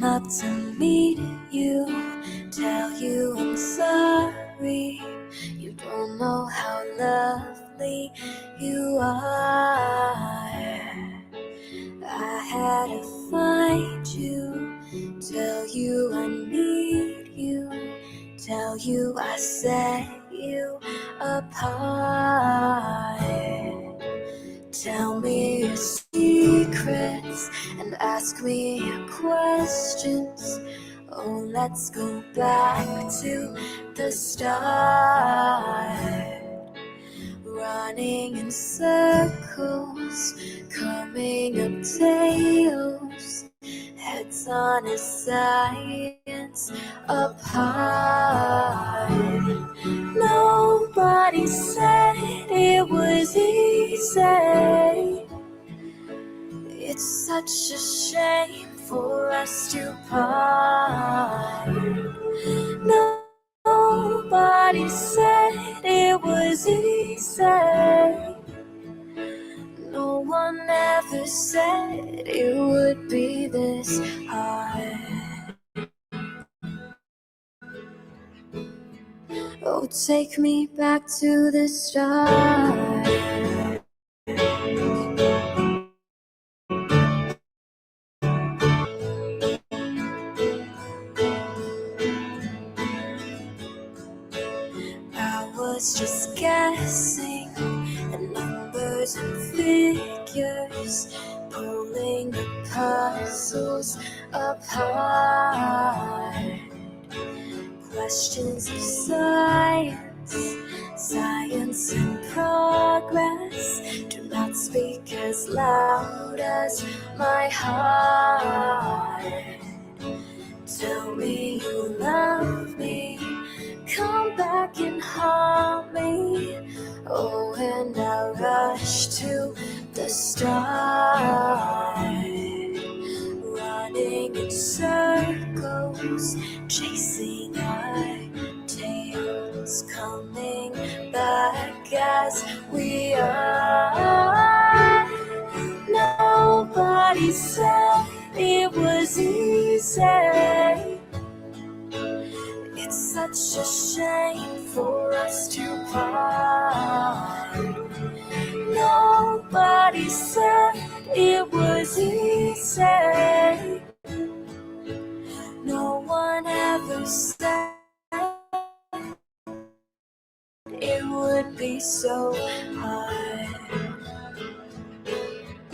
came up to meet you, tell you I'm sorry. You don't know how lovely you are. I had to find you, tell you I need you, tell you I set you apart. Tell me your secrets and ask me your questions. Oh, let's go back to the start. Running in circles, coming up tails, heads on a science apart. Nobody said it was easy. It's such a shame for us to part. Nobody said it was easy. No one ever said it would be this hard. Oh, take me back to the start. I was just guessing at numbers and figures, pulling the puzzles apart. Questions of science, science in progress, do not speak as loud as my heart. Tell me you love me, come back and haunt me. Oh, and I rush to the start, running in circles, chasing our tails, coming back as we are. Nobody said it was easy. It's such a shame for us to part. Nobody said it was easy. No one ever said it would be so hard.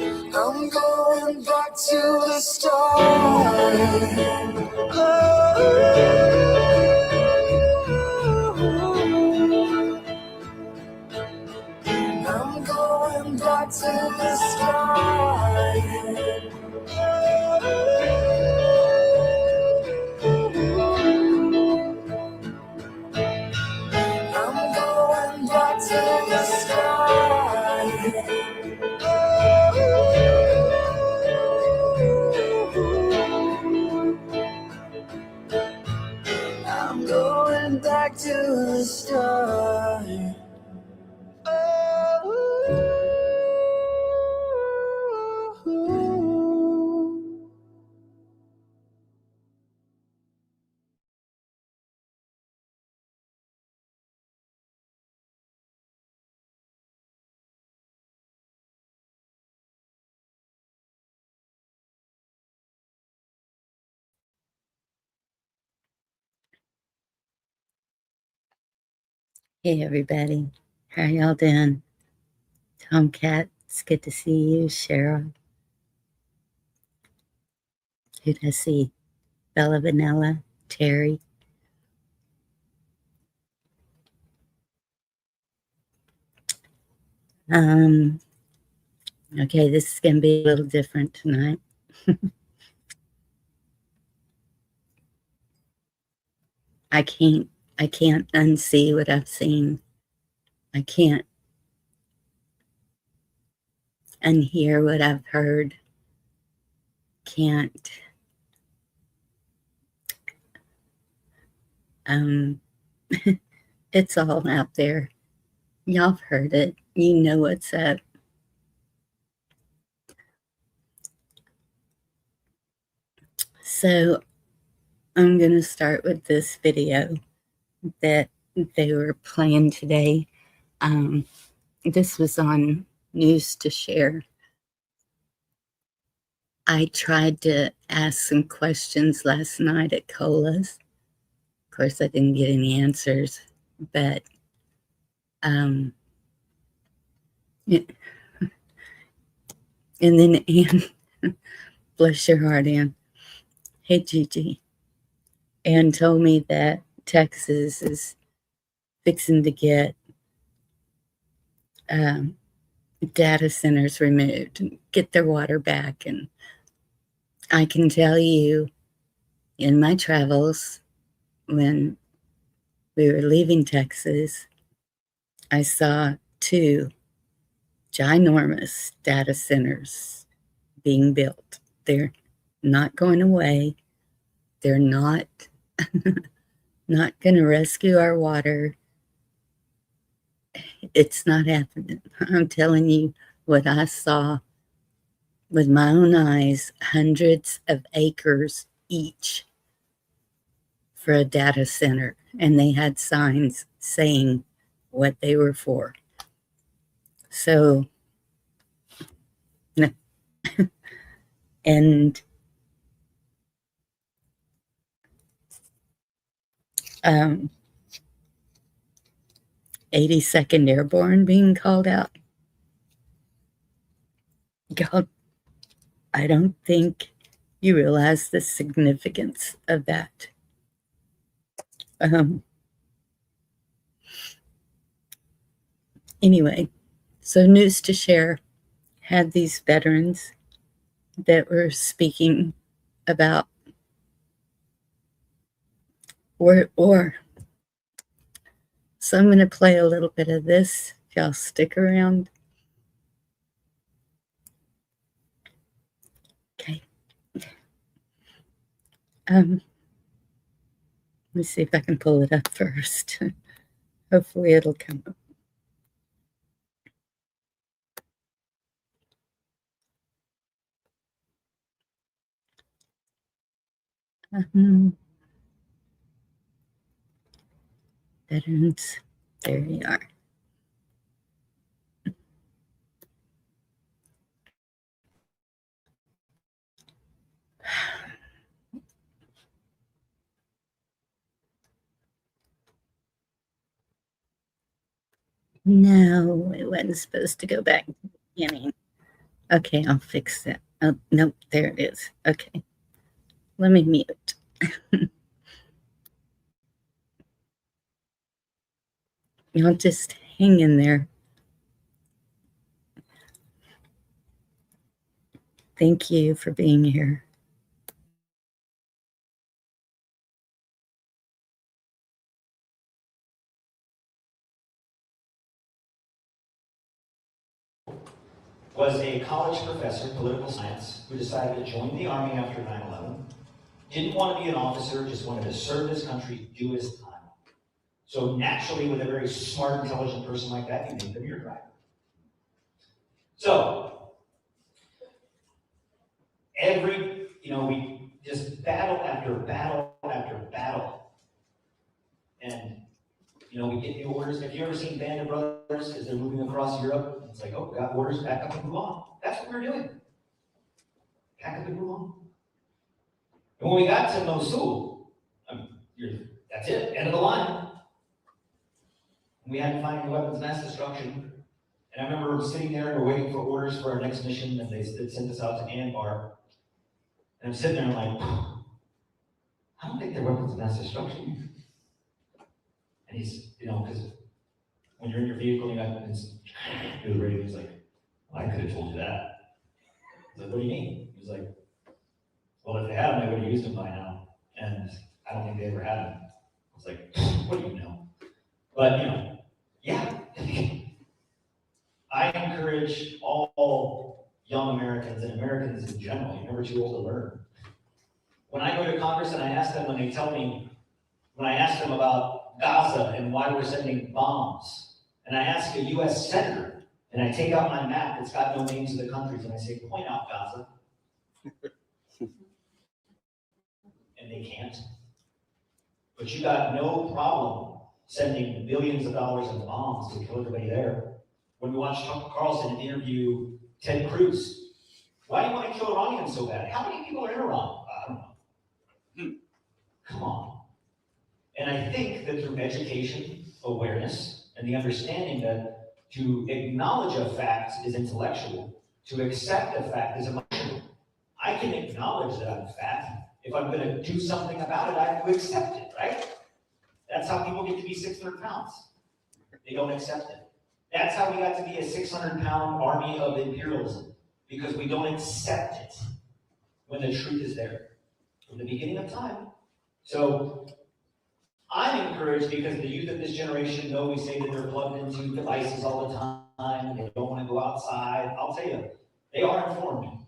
I'm going back to the start. I'm going back to the start. I'm going back to the start. I'm going back to the start. Hey everybody, how y'all doing? Tomcat, it's good to see you. Cheryl, who did I see? Bella Vanilla, Terry. Okay, this is gonna be a little different tonight. I can't unsee what I've seen. I can't unhear what I've heard. Can't it's all out there. Y'all have heard it. You know what's up. So I'm going to start with this video that they were playing today. This was on News to Share. I tried to ask some questions last night at Cola's. Of course, I didn't get any answers, but and then Anne, bless your heart, Anne. Hey, Gigi. Anne told me that Texas is fixing to get data centers removed and get their water back. And I can tell you, in my travels, when we were leaving Texas, I saw 2 ginormous data centers being built. They're not going away. They're not going to rescue our water. It's not happening. I'm telling you what I saw with my own eyes, hundreds of acres each for a data center. And they had signs saying what they were for. So, and 82nd Airborne being called out. God, I don't think you realize the significance of that. Anyway, so News to Share had these veterans that were speaking about war. So I'm going to play a little bit of this. If y'all stick around. Okay. Let's see if I can pull it up first. Hopefully it'll come up. Veterans, there you are. No, it wasn't supposed to go back to the beginning. Okay, I'll fix that. Oh, nope, there it is. Okay, let me mute. Y'all just hang in there. Thank you for being here. Was a college professor, political science, who decided to join the Army after 9/11. Didn't want to be an officer, just wanted to serve his country, do his time. So naturally, with a very smart, intelligent person like that, you make them your driver. So, we just battle after battle after battle. And, we get new orders. Have you ever seen Band of Brothers as they're moving across Europe? It's like, oh, we got orders, back up and move on. That's what we're doing. Pack up and move on. And when we got to Mosul, that's it, end of the line. And we had to find weapons of mass destruction. And I remember sitting there and we're waiting for orders for our next mission, and they sent us out to Anbar. And I'm sitting there and I'm like, I don't think they're weapons of mass destruction. And he's, because when you're in your vehicle, you got this, the radio, he's like, well, I could have told you that. I was like, what do you mean? He was like, well, if they had them, they would have used them by now. And I don't think they ever had them. I was like, what do you know? But, yeah. I encourage all young Americans and Americans in general, you're never too old to learn. When I go to Congress and I ask them, when I ask them about Gaza and why we're sending bombs, and I ask a US senator, and I take out my map that's got no names of the countries, and I say, point out Gaza. and they can't. But you got no problem sending billions of dollars in bombs to kill everybody there. When we watched Tucker Carlson interview Ted Cruz, why do you want to kill Iranians so bad? How many people are in Iran? I don't know. Come on. And I think that through education, awareness, and the understanding that to acknowledge a fact is intellectual, to accept a fact is emotional. I can acknowledge that I'm fat. If I'm going to do something about it, I have to accept it, right? That's how people get to be 600 pounds. They don't accept it. That's how we got to be a 600-pound army of imperialism, because we don't accept it when the truth is there from the beginning of time. So I'm encouraged because the youth of this generation know we say that they're plugged into devices all the time, and they don't want to go outside. I'll tell you, they are informed.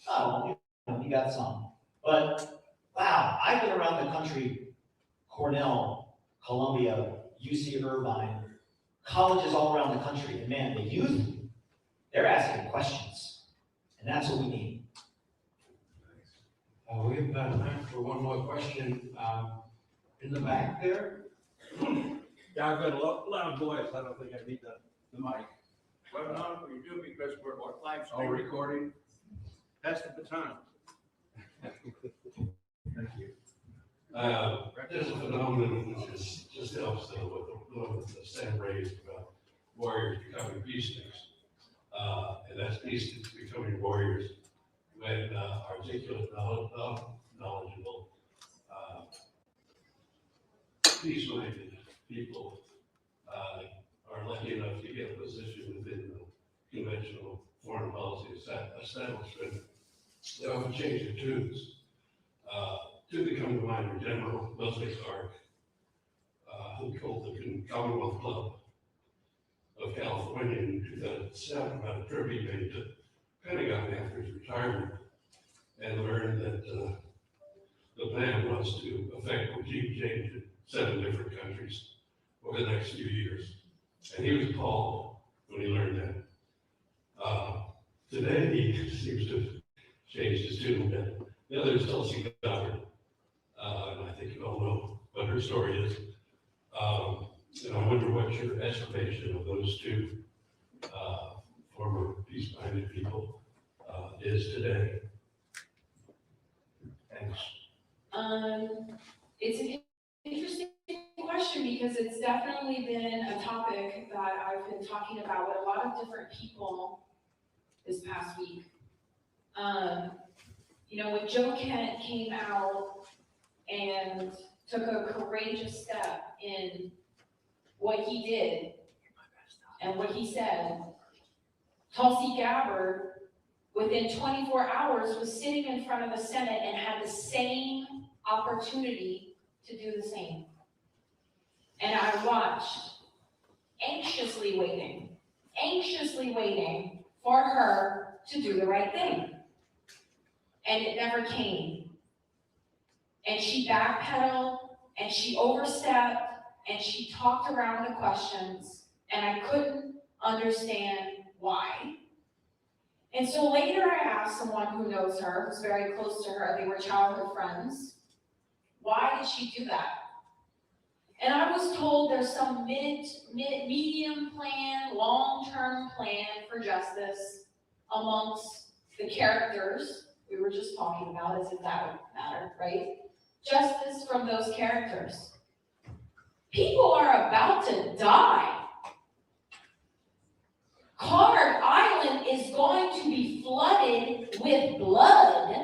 Not all, you got some. But wow, I've been around the country, Cornell, Columbia, UC Irvine, colleges all around the country, and man, the youth, they're asking questions, and that's what we need. We have time for one more question. In the back there? Yeah, I've got a loud voice. I don't think I need the mic. Well, no, you do because we're live All streaming. recording. Pass the baton. Thank you. There's a phenomenon which just helps with the Sam raised about warriors becoming peacemakers. And that's peacemakers becoming warriors when articulate, knowledgeable, peace-minded people are lucky enough to get a position within the conventional foreign policy establishment. They often change their tunes. Two that come to mind are General Leslie Clark, who told the Commonwealth Club of California in 2007 about a trip he made to Pentagon after his retirement, and learned that the plan was to effect regime change in 7 different countries over the next few years. And he was appalled when he learned that. Today, he seems to have changed his tune a bit. The other is Tulsi Gabbard. And I think you all know what her story is. And I wonder what your estimation of those two former peace-minded people is today. Thanks. It's an interesting question because it's definitely been a topic that I've been talking about with a lot of different people this past week. When Joe Kent came out and took a courageous step in what he did and what he said, Tulsi Gabbard, within 24 hours, was sitting in front of the Senate and had the same opportunity to do the same. And I watched, anxiously waiting for her to do the right thing. And it never came. And she backpedaled, and she overstepped, and she talked around the questions, and I couldn't understand why. And so later I asked someone who knows her, who's very close to her, they were childhood friends, why did she do that? And I was told there's some medium plan, long-term plan for justice amongst the characters we were just talking about, as if that would matter, right? Justice from those characters. People are about to die. Card Island is going to be flooded with blood,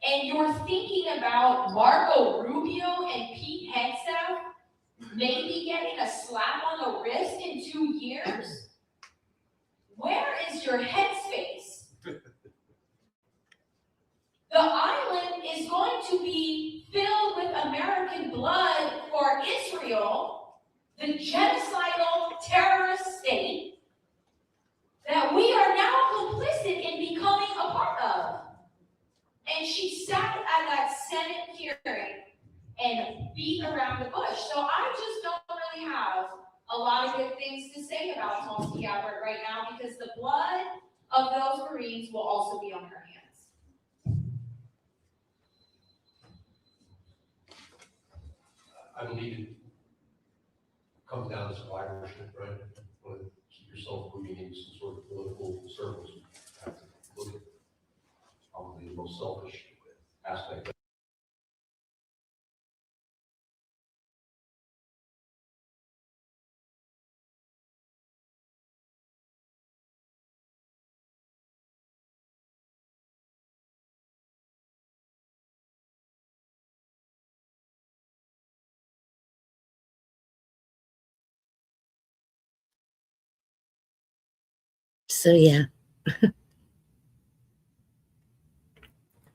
and you're thinking about Marco Rubio and Pete Hegseth maybe getting a slap on the wrist in 2 years? Where is your headspace? The island is going to be filled with American blood for Israel, the genocidal terrorist state that we are now complicit in becoming a part of. And she sat at that Senate hearing and beat around the bush. So I just don't really have a lot of good things to say about Tulsi Gabbard right now, because the blood of those Marines will also be on her hands. I believe it comes down to survivorship, right? Want to keep yourself moving in some sort of political circles. You have to look at probably the most selfish aspect. So yeah,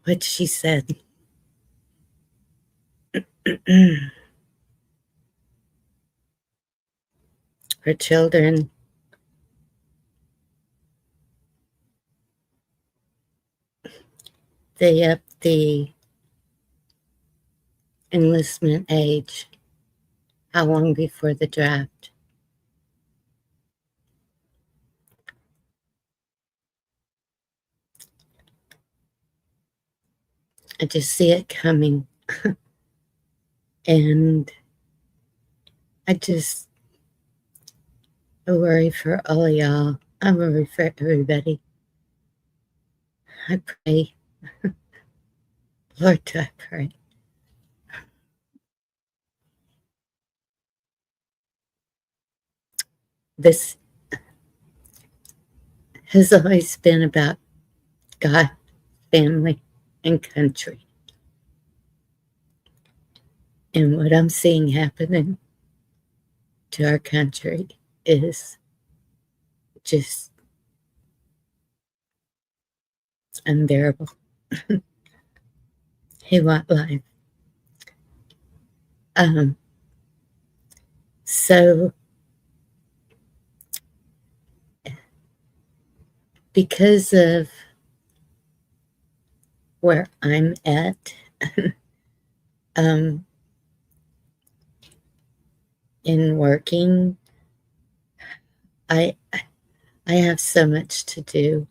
what she said. Her children, they upped the enlistment age. How long before the draft? I just see it coming. And I worry for all of y'all. I worry for everybody. I pray. Lord, do I pray. This has always been about God, family, and country. And what I'm seeing happening to our country is just unbearable. Hey, what life? So because of where I'm at, in working, I have so much to do.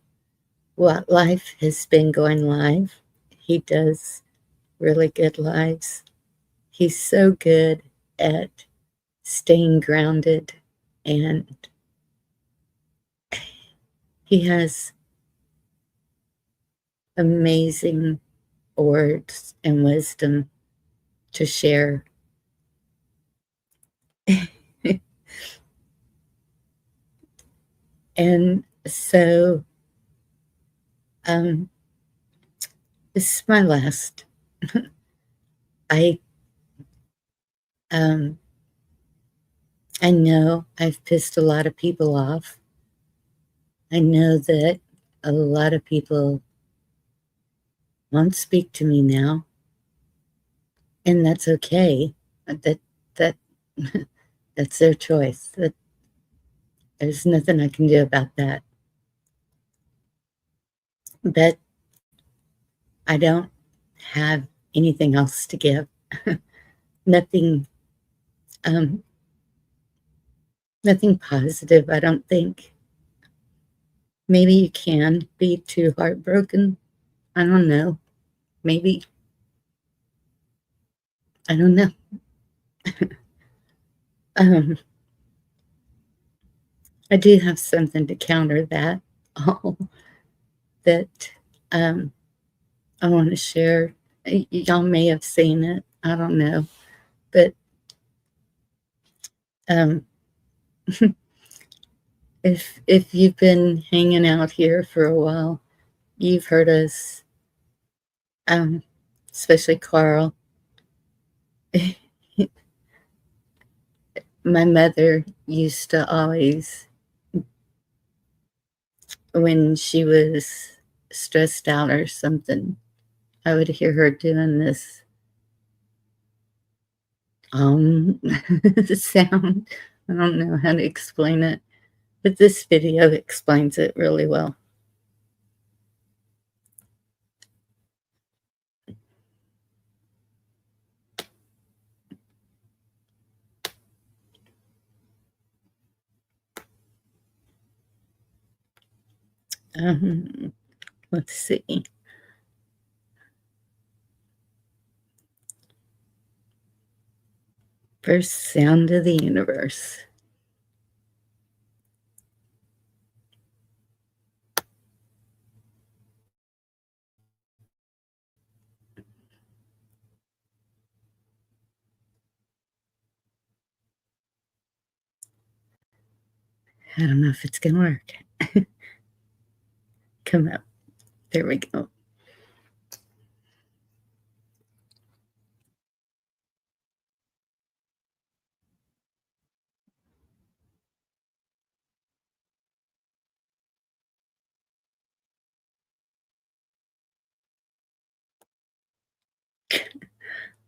What life has been going live. He does really good lives. He's so good at staying grounded, and he has amazing words and wisdom to share. And so this is my last. I I know I've pissed a lot of people off. I know that a lot of people won't speak to me now, and that's okay. That that's their choice. There's nothing I can do about that. But I don't have anything else to give. Nothing, nothing positive, I don't think. Maybe you can be too heartbroken. I don't know. Maybe. I don't know. I do have something to counter that. All that I want to share. Y'all may have seen it. I don't know. But if you've been hanging out here for a while, you've heard us, especially Carl. My mother used to always, when she was stressed out or something, I would hear her doing this the sound. I don't know how to explain it, but this video explains it really well. Let's see. First sound of the universe. I don't know if it's going to work. Come up. There we go.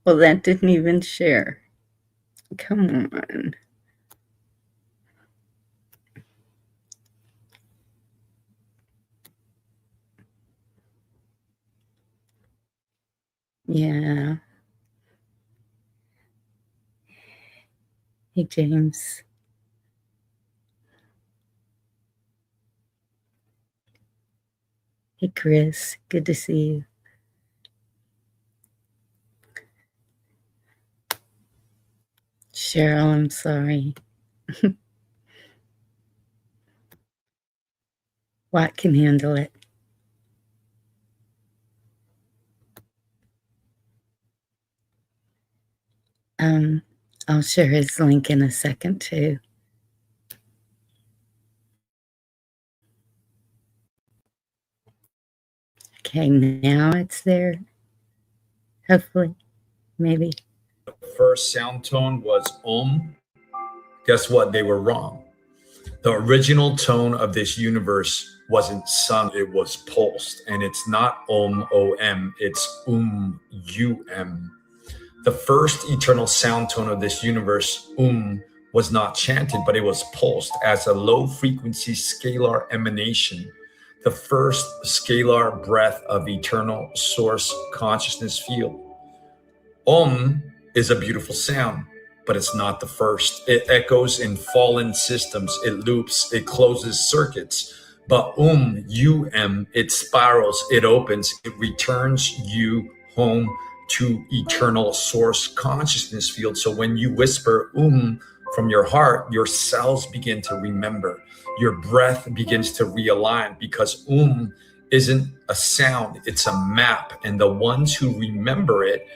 Well, that didn't even share. Come on. Yeah. Hey, James. Hey, Chris. Good to see you. Cheryl, I'm sorry. Watt can handle it. I'll share his link in a second, too. Okay, now it's there. Hopefully. Maybe. The first sound tone was Om. Guess what? They were wrong. The original tone of this universe wasn't sung, it was pulsed. And it's not Om, O-M, it's U-M. The first eternal sound tone of this universe, was not chanted, but it was pulsed as a low frequency scalar emanation. The first scalar breath of eternal source consciousness field. Om is a beautiful sound, but it's not the first. It echoes in fallen systems, it loops, it closes circuits. But U-M, it spirals, it opens, it returns you home to eternal source consciousness field. So when you whisper from your heart, your cells begin to remember. Your breath begins to realign because isn't a sound, it's a map. And the ones who remember it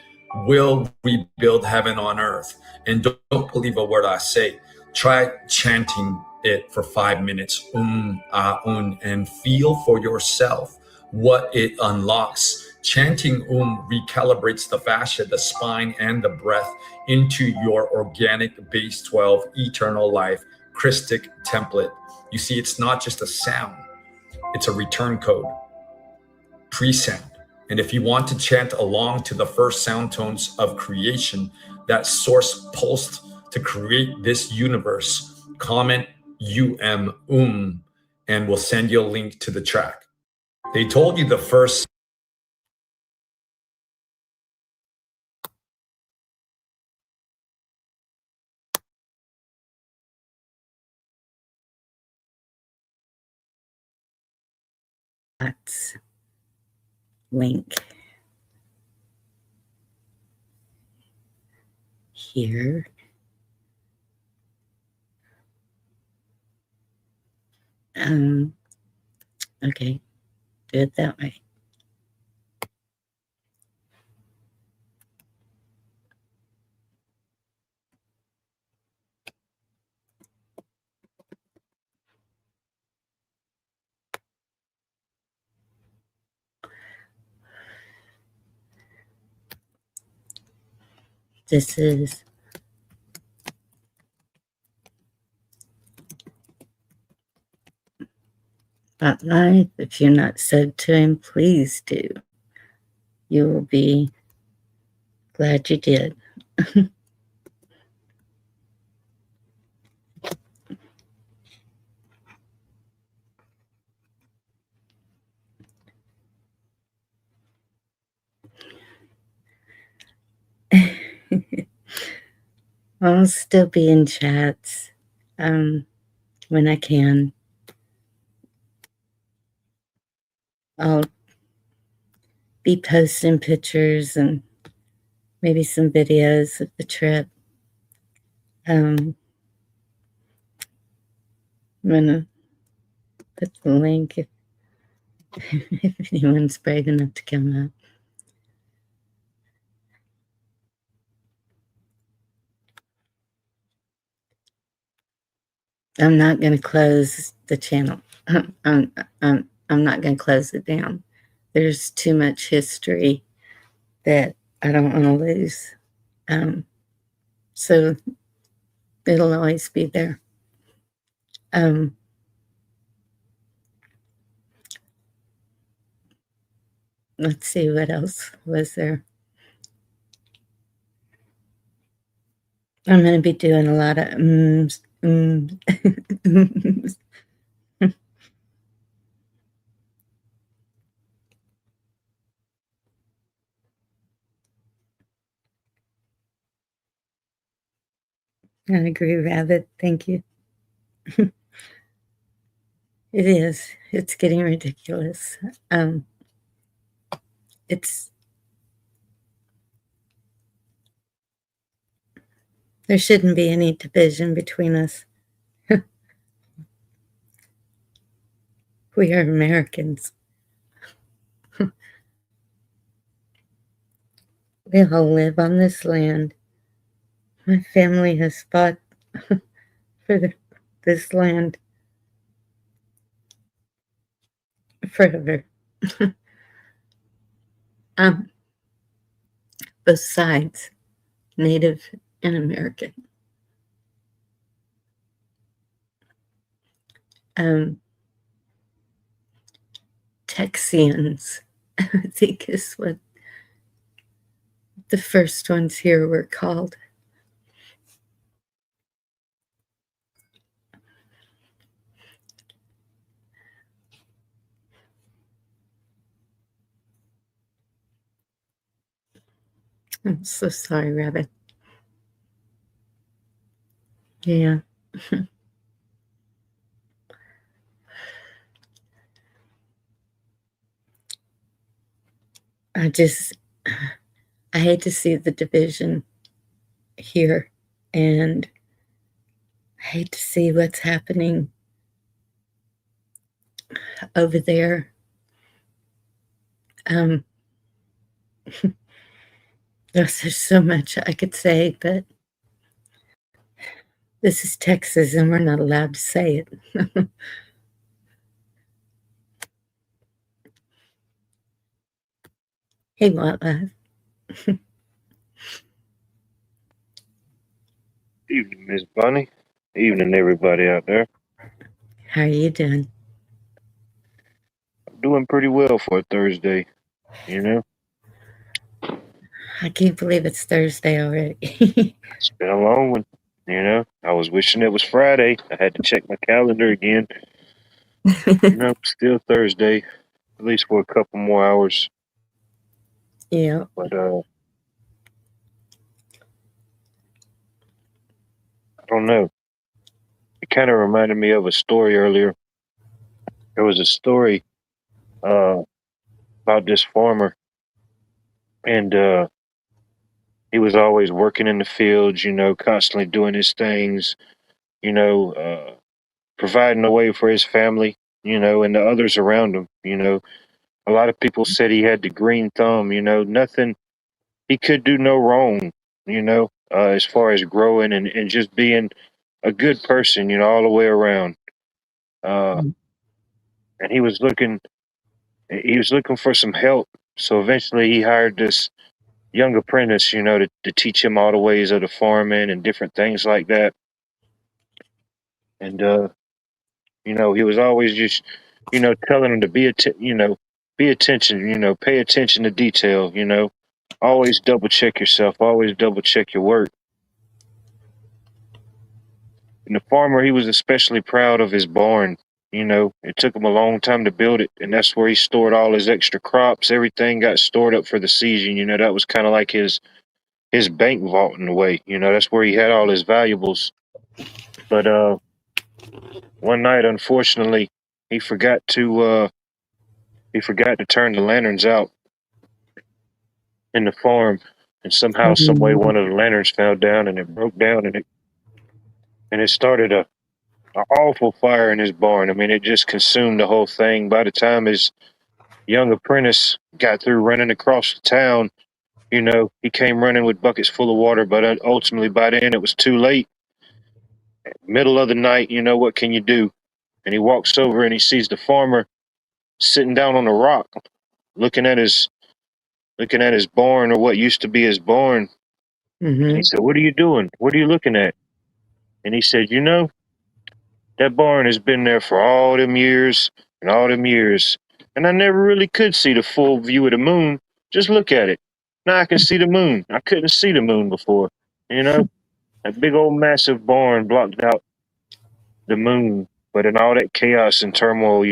will rebuild heaven on earth. And don't believe a word I say. Try chanting it for 5 minutes, and feel for yourself what it unlocks. Chanting recalibrates the fascia, the spine, and the breath into your organic base 12 eternal life Christic template. You see, it's not just a sound, it's a return code, pre-sound. And if you want to chant along to the first sound tones of creation, that source pulsed to create this universe, comment and we'll send you a link to the track. They told you the first. That's link here. Okay, do it that way. This is about life. If you're not said to him, please do. You will be glad you did. I'll still be in chats when I can. I'll be posting pictures and maybe some videos of the trip. I'm gonna put the link if anyone's brave enough to come up. I'm not going to close the channel. I'm not going to close it down. There's too much history that I don't want to lose. So it'll always be there. Let's see what else was there. I'm going to be doing a lot of ums. I agree, Rabbit. Thank you. It is. It's getting ridiculous. There shouldn't be any division between us. We are Americans. We all live on this land. My family has fought for this land forever. Both sides, Native and American. Texians, I think is what the first ones here were called. I'm so sorry, Rabbit. Yeah. I hate to see the division here, and I hate to see what's happening over there. There's so much I could say, but this is Texas and we're not allowed to say it. Hey, Wildlife. Evening, Miss Bunny. Evening, everybody out there. How are you doing? I'm doing pretty well for a Thursday, you know? I can't believe it's Thursday already. It's been a long one, you know? I was wishing it was Friday. I had to check my calendar again. Still Thursday, at least for a couple more hours. Yeah. But, I don't know. It kind of reminded me of a story earlier. There was a story about this farmer, and he was always working in the fields, constantly doing his things, providing a way for his family, and the others around him. A lot of people said he had the green thumb, nothing, he could do no wrong, as far as growing and just being a good person, all the way around. And he was looking for some help. So eventually he hired this young apprentice, to teach him all the ways of the farming and different things like that. And, he was always just, telling him to be attention, pay attention to detail, always double check yourself, always double check your work. And the farmer, he was especially proud of his barn. It took him a long time to build it, and that's where he stored all his extra crops. Everything got stored up for the season. That was kind of like his bank vault in a way. That's where he had all his valuables. But one night, unfortunately, he forgot to turn the lanterns out in the farm, and somehow, some way, one of the lanterns fell down and it broke down, and and it started a awful fire in his barn. I mean, it just consumed the whole thing. By the time his young apprentice got through running across the town, he came running with buckets full of water, but ultimately by then it was too late. Middle of the night, what can you do? And he walks over and he sees the farmer sitting down on a rock, looking at his barn, or what used to be his barn. And he said, "What are you doing? What are you looking at?" And he said, "That barn has been there for all them years and all them years, and I never really could see the full view of the moon. Just look at it. Now I can see the moon. I couldn't see the moon before. That big old massive barn blocked out the moon, but in all that chaos and turmoil,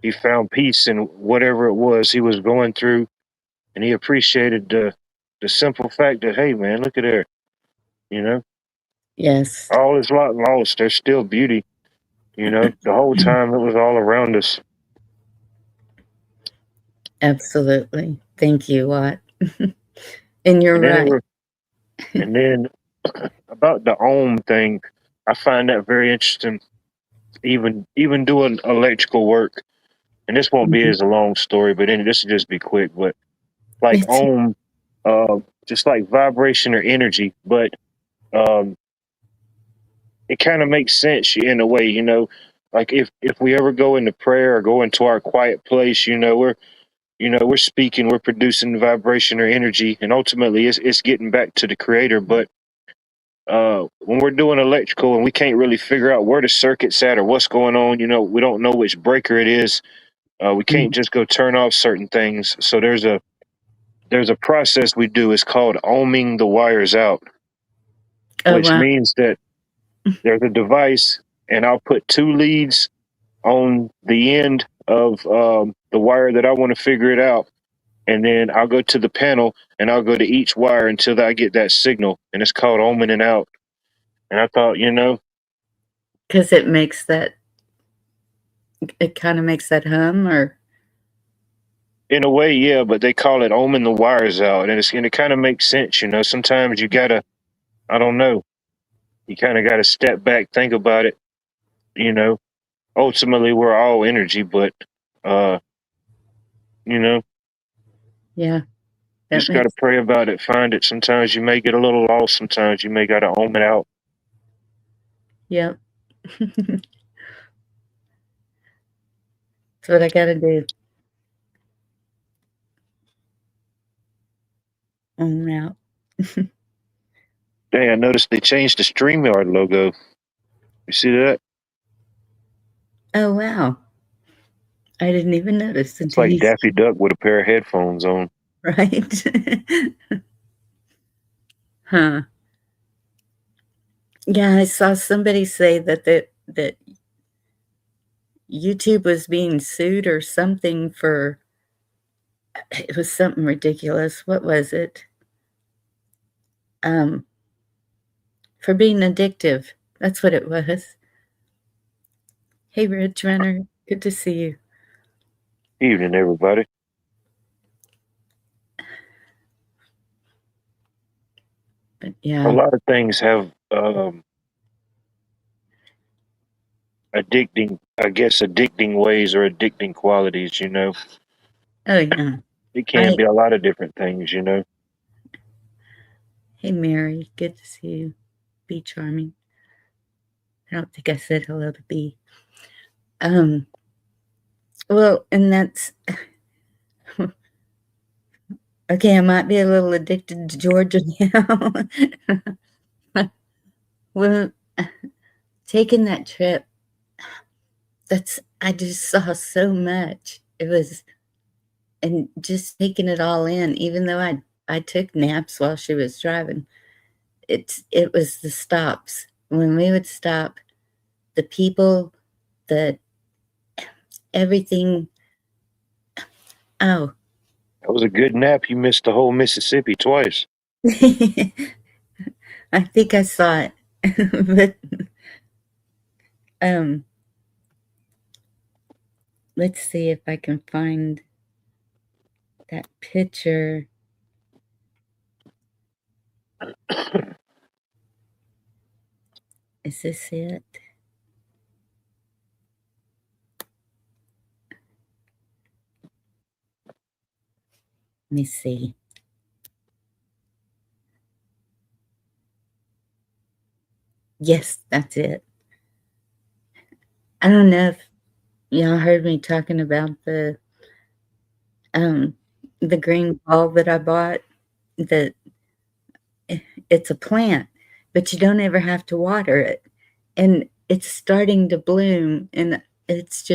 he found peace in whatever it was he was going through, and he appreciated the simple fact that, hey man, look at there. Yes, All is not lost. There's still beauty. The whole time it was all around us." absolutely. Thank you, Watt. And you're And then right. and then about the ohm thing, I find that very interesting. Even doing electrical work, and this won't be Mhm. as a long story, but then this will just be quick. But like It's ohm, just like vibration or energy, but um, it kind of makes sense in a way. Like if we ever go into prayer or go into our quiet place, we're speaking, we're producing vibration or energy, and ultimately it's getting back to the creator. But when we're doing electrical and we can't really figure out where the circuit's at or what's going on, we don't know which breaker it is. We can't just go turn off certain things. So there's a process we do. It's called ohming the wires out, oh which wow. means that there's a device, and I'll put two leads on the end of the wire that I want to figure it out. And then I'll go to the panel and I'll go to each wire until I get that signal. And it's called ohming it out. And I thought, Because it kind of makes that hum, or in a way, yeah, but they call it ohming the wires out. And it kind of makes sense. Sometimes you gotta, I don't know, you kind of gotta step back, think about it. You know, Ultimately we're all energy, but, uh, you know, yeah, that just got to makes, pray about it, find it. Sometimes you may get a little lost. Sometimes you may got to ohm it out. yep. That's what I got to do. Out. Dang, I noticed they changed the StreamYard logo. You see that? Oh wow. I didn't even notice It's until like you Daffy Duck with a pair of headphones on. right. Huh. Yeah, I saw somebody say that YouTube was being sued or something for it was something ridiculous. What was it? Um, for being addictive. That's what it was. Hey, Ridge Runner, good to see you. Evening, everybody. But A yeah, lot of things have addicting ways or addicting qualities. oh yeah. It can I be a lot of different things. Hey Mary, good to see you. Be charming. I don't think I said hello to B. Um, well, and that's okay. I might be a little addicted to Georgia now. Well, taking that trip, I just saw so much. It was, and just taking it all in, even though I took naps while she was driving. It was the stops. When we would stop, the people, the everything. Oh, That was a good nap. You missed the whole Mississippi twice. I think I saw it. But um let's see if I can find that picture. Is this it? Let me see. Yes, that's it. I don't know if y'all heard me talking about the green ball that I bought. That it's a plant, but you don't ever have to water it, and it's starting to bloom, and it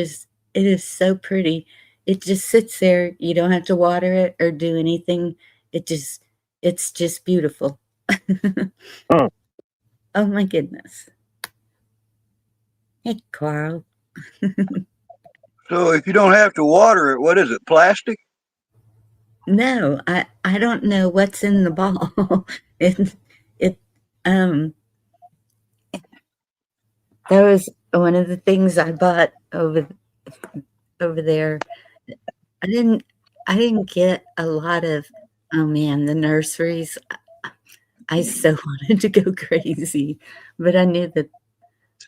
is so pretty. It just sits there. You don't have to water it or do anything. It's just beautiful. Huh. Oh my goodness. Hey, Carl. So if you don't have to water it, what is it? Plastic? No, I don't know what's in the ball. it um that was one of the things I bought over there. I didn't get a lot of, oh man, the nurseries. I so wanted to go crazy, but I knew that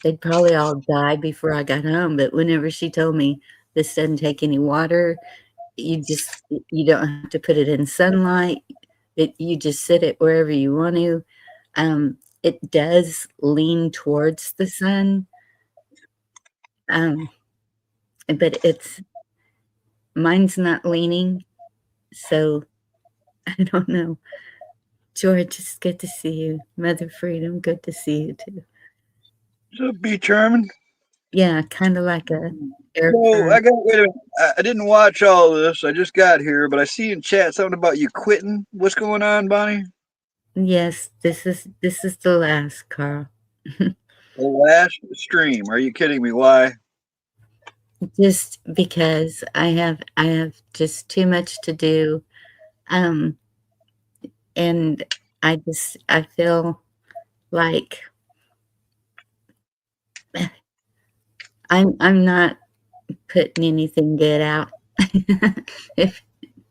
they'd probably all die before I got home. But whenever she told me this doesn't take any water, you don't have to put it in sunlight. You just sit it wherever you want to. It does lean towards the sun, but mine's not leaning, so I don't know. George, it's good to see you. Mother Freedom, good to see you too. So be Chairman. Yeah, kind of like a air So current. wait a minute. I didn't watch all of this. I just got here, but I see in chat something about you quitting. What's going on, Bonnie? Yes, this is the last, Carl. The last stream. Are you kidding me? Why? Just because I have just too much to do, and I feel like I'm not putting anything good out. if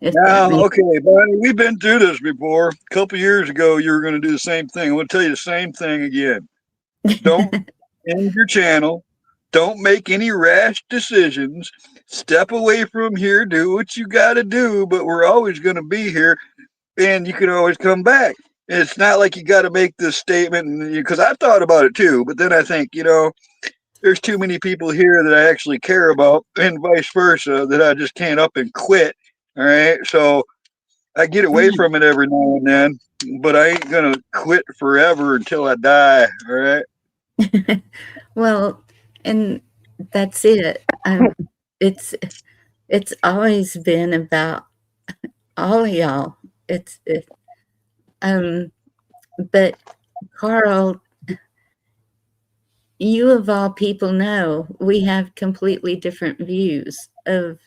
that Now, makes okay, Bonnie, we've been through this before. A couple years ago, you were going to do the same thing. I'm going to tell you the same thing again. Don't end your channel. Don't make any rash decisions. Step away from here. Do what you got to do, but we're always going to be here, and you can always come back. It's not like you got to make this statement, because I've thought about it too. But then I think, there's too many people here that I actually care about, and vice versa, that I just can't up and quit. All right, so I get away from it every now and then, but I ain't gonna quit forever until I die. All right. well, and that's it. It's always been about all of y'all. But Carl, you of all people know we have completely different views of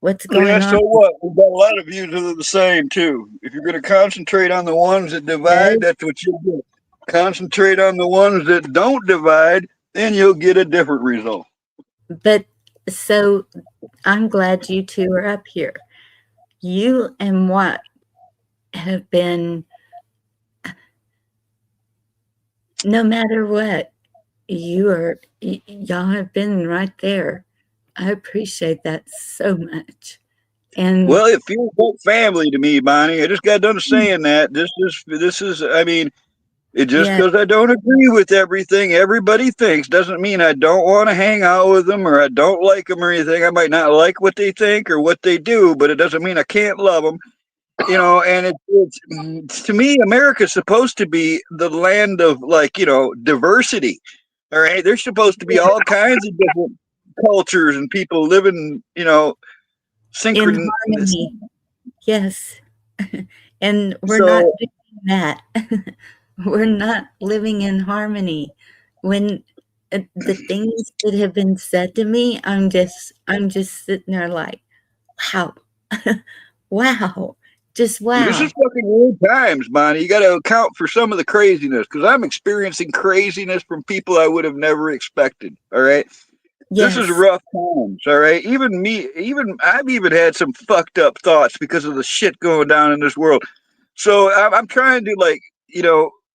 what's Yeah. going on. So what? We've got a lot of views that are the same too. If you're gonna concentrate on the ones that divide, that's what you do. Concentrate on the ones that don't divide, then you'll get a different result. But so I'm glad you two are up here. You and Watt have been, no matter what, y'all have been right there. I appreciate that so much. And Well, it feels like family to me, Bonnie. I just got done saying that. This is. I mean, it just yeah, because I don't agree with everything everybody thinks doesn't mean I don't want to hang out with them or I don't like them or anything. I might not like what they think or what they do, but it doesn't mean I can't love them. And it's to me, America's supposed to be the land of, like, diversity. All right, there's supposed to be all kinds of different cultures and people living, in synchronous. harmony. Yes. And we're not So doing that. We're not living in harmony. When the things that have been said to me, I'm just sitting there like, wow. Wow. Just this wow. is fucking weird times, Bonnie. You got to account for some of the craziness, because I'm experiencing craziness from people I would have never expected. All right. This is Yes. rough times. All right. Even me, I've even had some fucked up thoughts because of the shit going down in this world. So I'm trying to, like,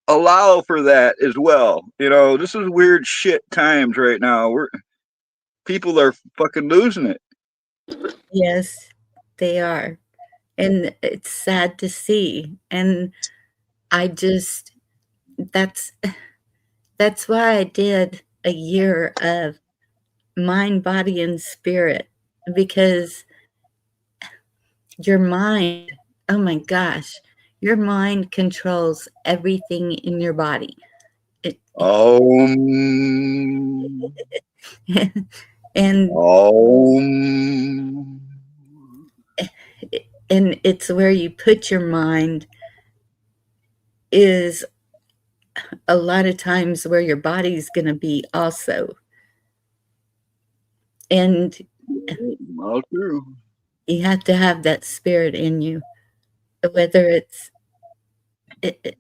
allow for that as well. You know, this is weird shit times right now. People are fucking losing it. Yes, they are. And it's sad to see. And I just that's that's why I did a year of mind, body, and spirit, because your mind, oh my gosh, your mind controls everything in your body. And and it's where you put your mind is a lot of times where your body's going to be also. And all true. You have to have that spirit in you, whether it's the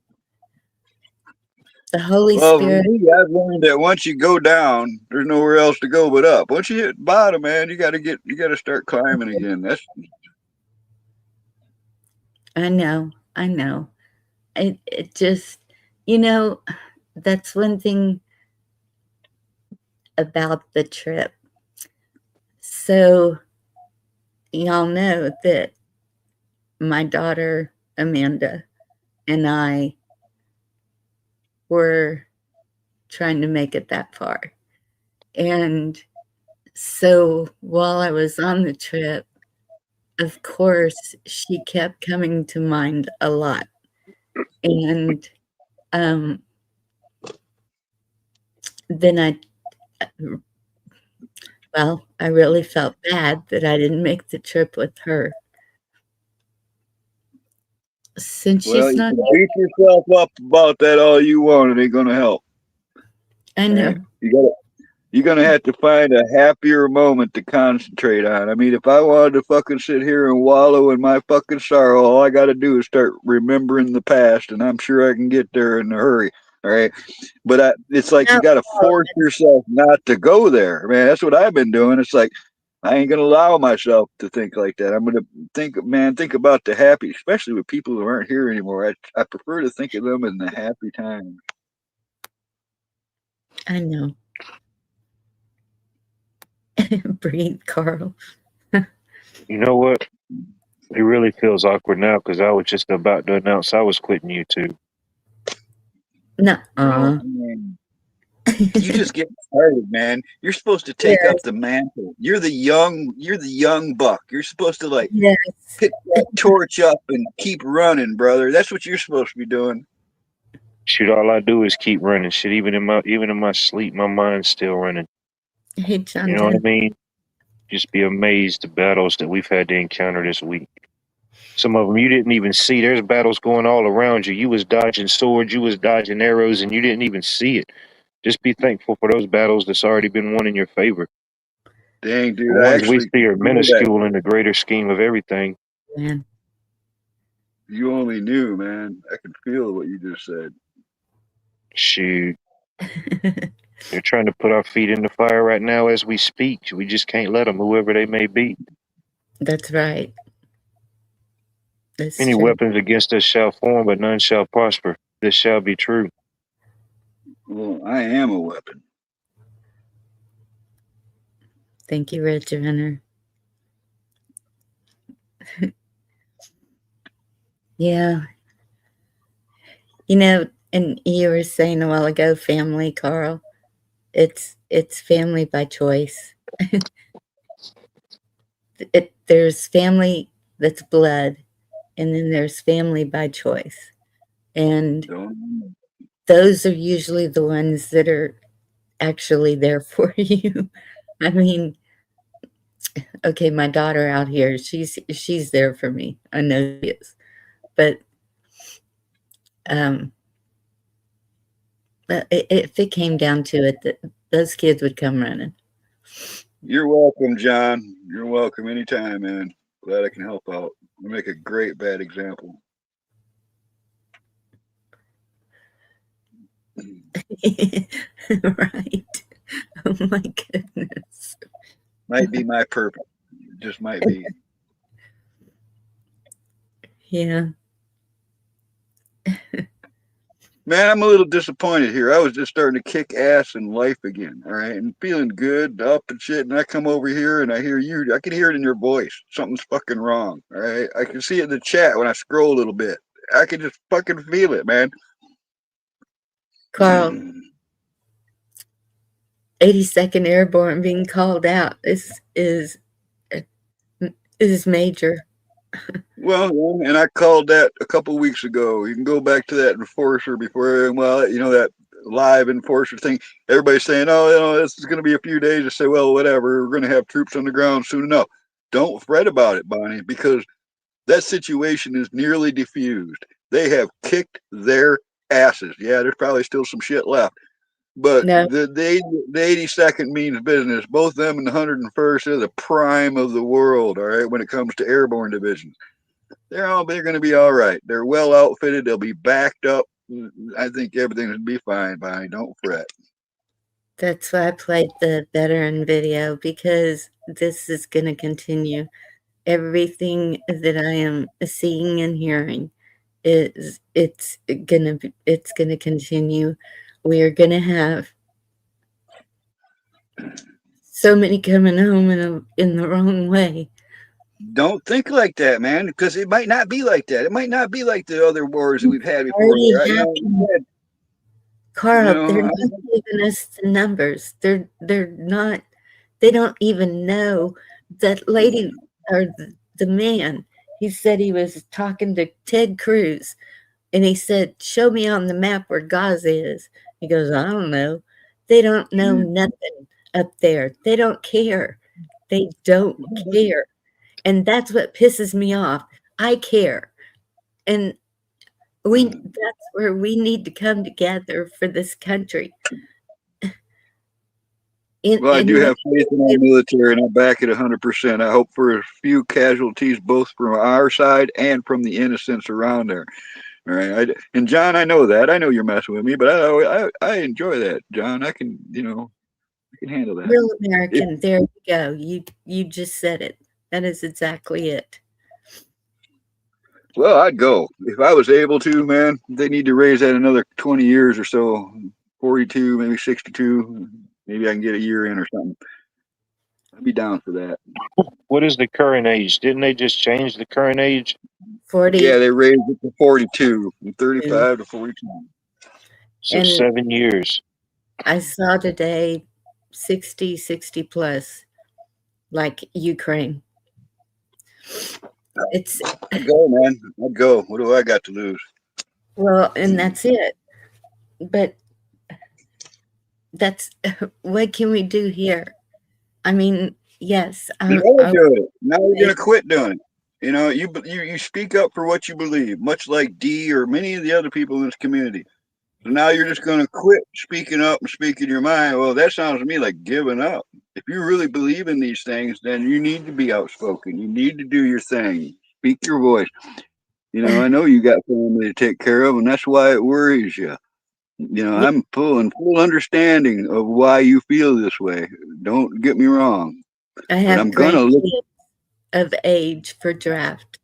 Holy Spirit. For me, I've learned that once you go down, there's nowhere else to go but up. Once you hit bottom, man, you got to start climbing again. That's I know. It just, that's one thing about the trip. So, y'all know that my daughter, Amanda, and I were trying to make it that far. And so while I was on the trip, of course, she kept coming to mind a lot. And then I really felt bad that I didn't make the trip with her. Since she's not you can beat yourself up about that all you want. It ain't gonna help. I know. You're gonna have to find a happier moment to concentrate on. I mean, if I wanted to fucking sit here and wallow in my fucking sorrow, all I gotta do is start remembering the past, and I'm sure I can get there in a hurry. All right. But it's like you gotta force yourself not to go there, man. That's what I've been doing. It's like I ain't gonna allow myself to think like that. I'm gonna think about the happy, especially with people who aren't here anymore. I prefer to think of them in the happy time. I know. Breathe, Carl. You know what? It really feels awkward now because I was just about to announce I was quitting YouTube. No. You just get started, man. You're supposed to take up the mantle. You're the young buck. You're supposed to pick that torch up and keep running, brother. That's what you're supposed to be doing. Shoot, all I do is keep running. Shit, even in my sleep, my mind's still running. Hey, John. You know what I mean? Just be amazed the battles that we've had to encounter this week. Some of them you didn't even see. There's battles going all around you. You was dodging swords, you was dodging arrows, and you didn't even see it. Just be thankful for those battles that's already been won in your favor. Dang, dude. The ones we see are minuscule in the greater scheme of everything. Man. You only knew, man. I can feel what you just said. Shoot. They're trying to put our feet in the fire right now as we speak. We just can't let them, whoever they may be. That's right. That's Any true. weapons against us shall form, but none shall prosper. This shall be true. Well, I am a weapon. Thank you, Red Hunter. Yeah. And you were saying a while ago, family, Carl. It's family by choice. There's family that's blood, and then there's family by choice. And those are usually the ones that are actually there for you. I mean, okay, my daughter out here, she's there for me. I know she is. But if it came down to it, those kids would come running. You're welcome, John. You're welcome anytime, man. Glad I can help out. You make a great bad example. Right. Oh my goodness. Might be my purpose. Just might be. Yeah. Man, I'm a little disappointed here. I was just starting to kick ass in life again, all right, and feeling good, up and shit. And I come over here and I hear you. I can hear it in your voice. Something's fucking wrong, all right. I can see it in the chat when I scroll a little bit. I can just fucking feel it, man. Carl, 82nd Airborne being called out is major. Well, and I called that a couple weeks ago. You can go back to that enforcer before, well, you know, that live enforcer thing. Everybody's saying, oh, you know, this is going to be a few days. I say, well, whatever. We're going to have troops on the ground soon enough. Don't fret about it, Bonnie, because that situation is nearly diffused. They have kicked their asses. Yeah, there's probably still some shit left. But No, the 82nd means business. Both them and the 101st are the prime of the world, all right, when it comes to airborne divisions. They're going to be all right. They're well outfitted. They'll be backed up. I think everything will be fine, Bonnie. Don't fret. that's why I played the veteran video, because this is going to continue. Everything that I am seeing and hearing it's gonna continue. We are gonna have so many coming home in the wrong way. Don't think like that, man, because it might not be like that. It might not be like the other wars that we've had before. Already Right? happened. Carl, they're not giving us the numbers. They're not. They don't even know that lady or the man. He said he was talking to Ted Cruz, and he said, "Show me on the map where Gaza is." He goes, "I don't know." They don't know nothing up there. They don't care. They don't care. And that's what pisses me off. I care. And that's where we need to come together for this country. Well, I do have faith in our military, and I back it 100%. I hope for a few casualties, both from our side and from the innocents around there. All right, and John, I know that. I know you're messing with me, but I enjoy that, John. I can, you know, I can handle that. Real American. There you go. You just said it. That is exactly it. Well, I'd go if I was able to, man. They need to raise that another 20 years or so, 42, maybe 62. Maybe I can get a year in or something. I'd be down for that. What is the current age? Didn't they just change the current age? 40. Yeah, they raised it to 42, from 35 to 42. So And 7 years. I saw today 60 plus, like Ukraine. It's I'd go, man. I'd go. What do I got to lose? well, and that's it. But that's what can we do here? I mean, yes. Now we're doing it. Now we're gonna quit doing it. You know, you speak up for what you believe, much like D or many of the other people in this community. So now you're just gonna quit speaking up and speaking your mind. Well, that sounds to me like giving up. If you really believe in these things, then you need to be outspoken. You need to do your thing. Speak your voice. You know, I know you got family to take care of, and that's why it worries you. You know, I'm in full understanding of why you feel this way. Don't get me wrong. I have I'm gonna look of age for draft.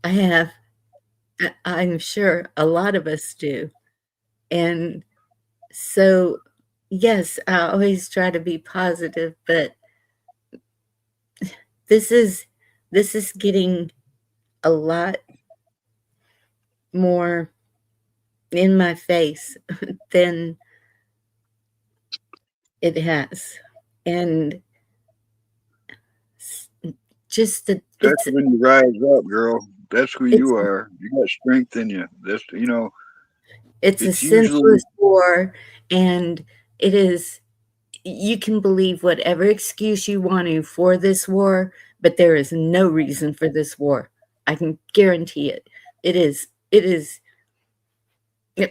I'm sure a lot of us do. And so, yes, I always try to be positive, but this is getting a lot more in my face than it has. And just that's when you rise up, girl. That's who you are. You got strength in you. That's, you know, it's a senseless war, and it is. You can believe whatever excuse you want to for this war, but there is no reason for this war. I can guarantee it. It is.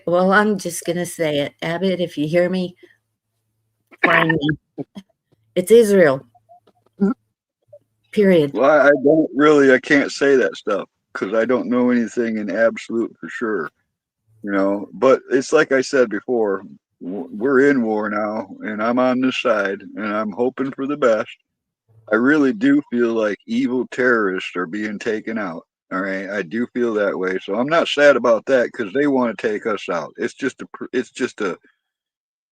Well, I'm just gonna say it, Abbott. If you hear me, find me. It's Israel. Period. Well, I can't say that stuff because I don't know anything in absolute for sure. You know, but it's like I said before, we're in war now, and I'm on this side, and I'm hoping for the best. I really do feel like evil terrorists are being taken out. All right, I do feel that way, so I'm not sad about that because they want to take us out. It's just a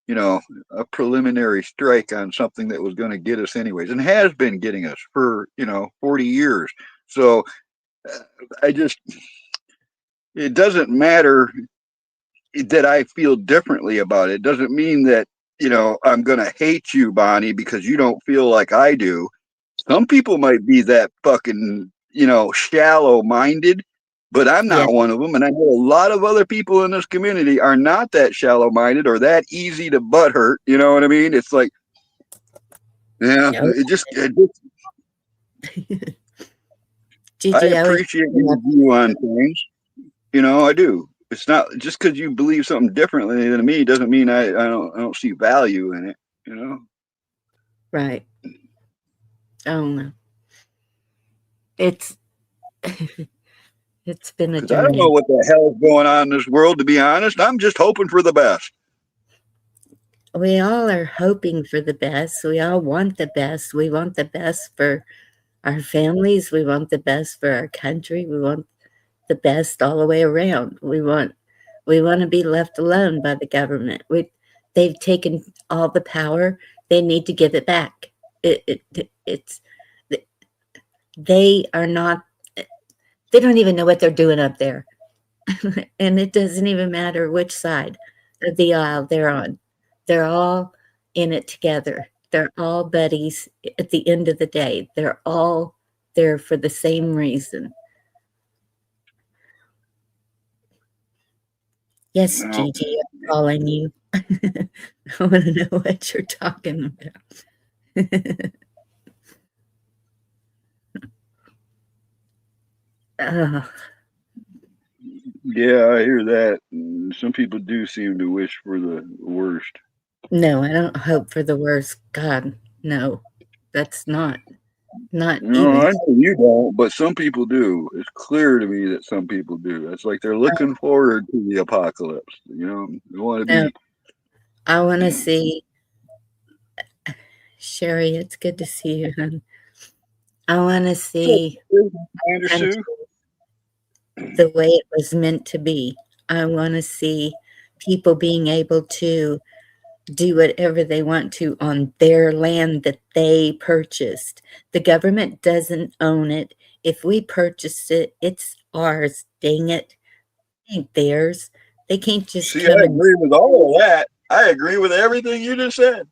you know a preliminary strike on something that was going to get us anyways, and has been getting us for 40 years. So uh, I just it doesn't matter that I feel differently about it. It doesn't mean that I'm going to hate you, Bonnie, because you don't feel like I do. Some people might be that fucking, shallow minded, but I'm Yeah. not one of them. And I know a lot of other people in this community are not that shallow minded or that easy to butt hurt. You know what I mean? It's like, yeah, Oh, I Gigi, I was appreciate your view on things. I do. It's not just because you believe something differently than me doesn't mean I don't see value in it. You know. right. Oh no, it's it's been a Because I don't know journey. what the hell's going on in this world, to be honest. I'm just hoping for the best. We all are hoping for the best. We all want the best. We want the best for our families. We want the best for our country. We want the best all the way around. We want to be left alone by the government. They've taken all the power. They need to give it back. It's they are not. They don't even know what they're doing up there, and it doesn't even matter which side of the aisle they're on. They're all in it together. They're all buddies at the end of the day. They're all there for the same reason. Yes, No. Gigi, I'm calling you. I want to know what you're talking about. Oh, Yeah, I hear that. Some people do seem to wish for the worst. no, I don't hope for the worst. God, no. That's not No, even. I know you don't, but some people do. It's clear to me that some people do. It's like they're looking forward to the apocalypse. They want to No, be. I want to see. Sherry, it's good to see you, hon. I want to see Anderson. country the way it was meant to be. I want to see people being able to do whatever they want to on their land that they purchased. The government doesn't own it. If we purchased it, it's ours. Dang it. It ain't theirs. They can't just See, I come and agree with all of that. I agree with everything you just said.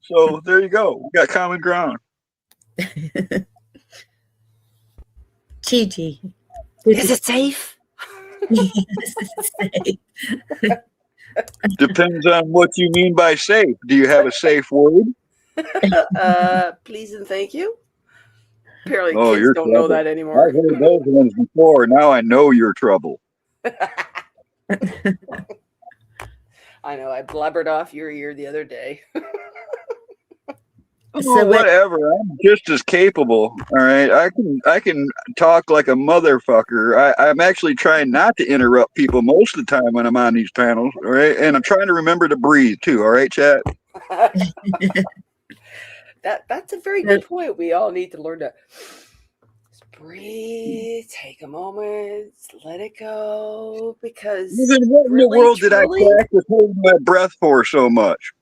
So there you go. We got common ground. Gigi. Is it safe? Depends on what you mean by safe. Do you have a safe word? Please and thank you. Apparently Oh, kids you're don't know trouble. that anymore. I've heard those ones before. Now I know you're trouble. I know, I blubbered off your ear the other day. So whatever. I'm just as capable. All right. I can talk like a motherfucker. I'm actually trying not to interrupt people most of the time when I'm on these panels. All right. And I'm trying to remember to breathe too. All right, chat. That's a very good point. We all need to learn to just breathe, take a moment, let it go. Because Then what in the world did I practice holding my breath for so much?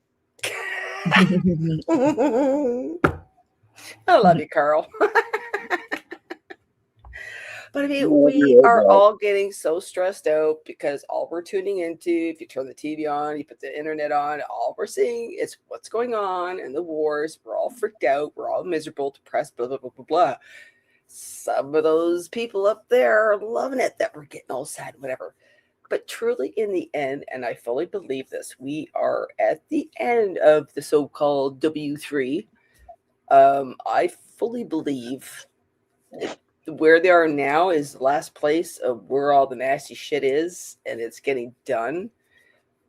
I love you, Carl. But I mean, No, we you're are right. all getting so stressed out because all we're tuning into, if you turn the TV on, you put the internet on, all we're seeing is what's going on and the wars. We're all freaked out. We're all miserable, depressed, blah, blah, blah, blah, blah. Some of those people up there are loving it that we're getting all sad, whatever. But truly, in the end, and I fully believe this, we are at the end of the so-called W3. I fully believe where they are now is the last place of where all the nasty shit is, and it's getting done.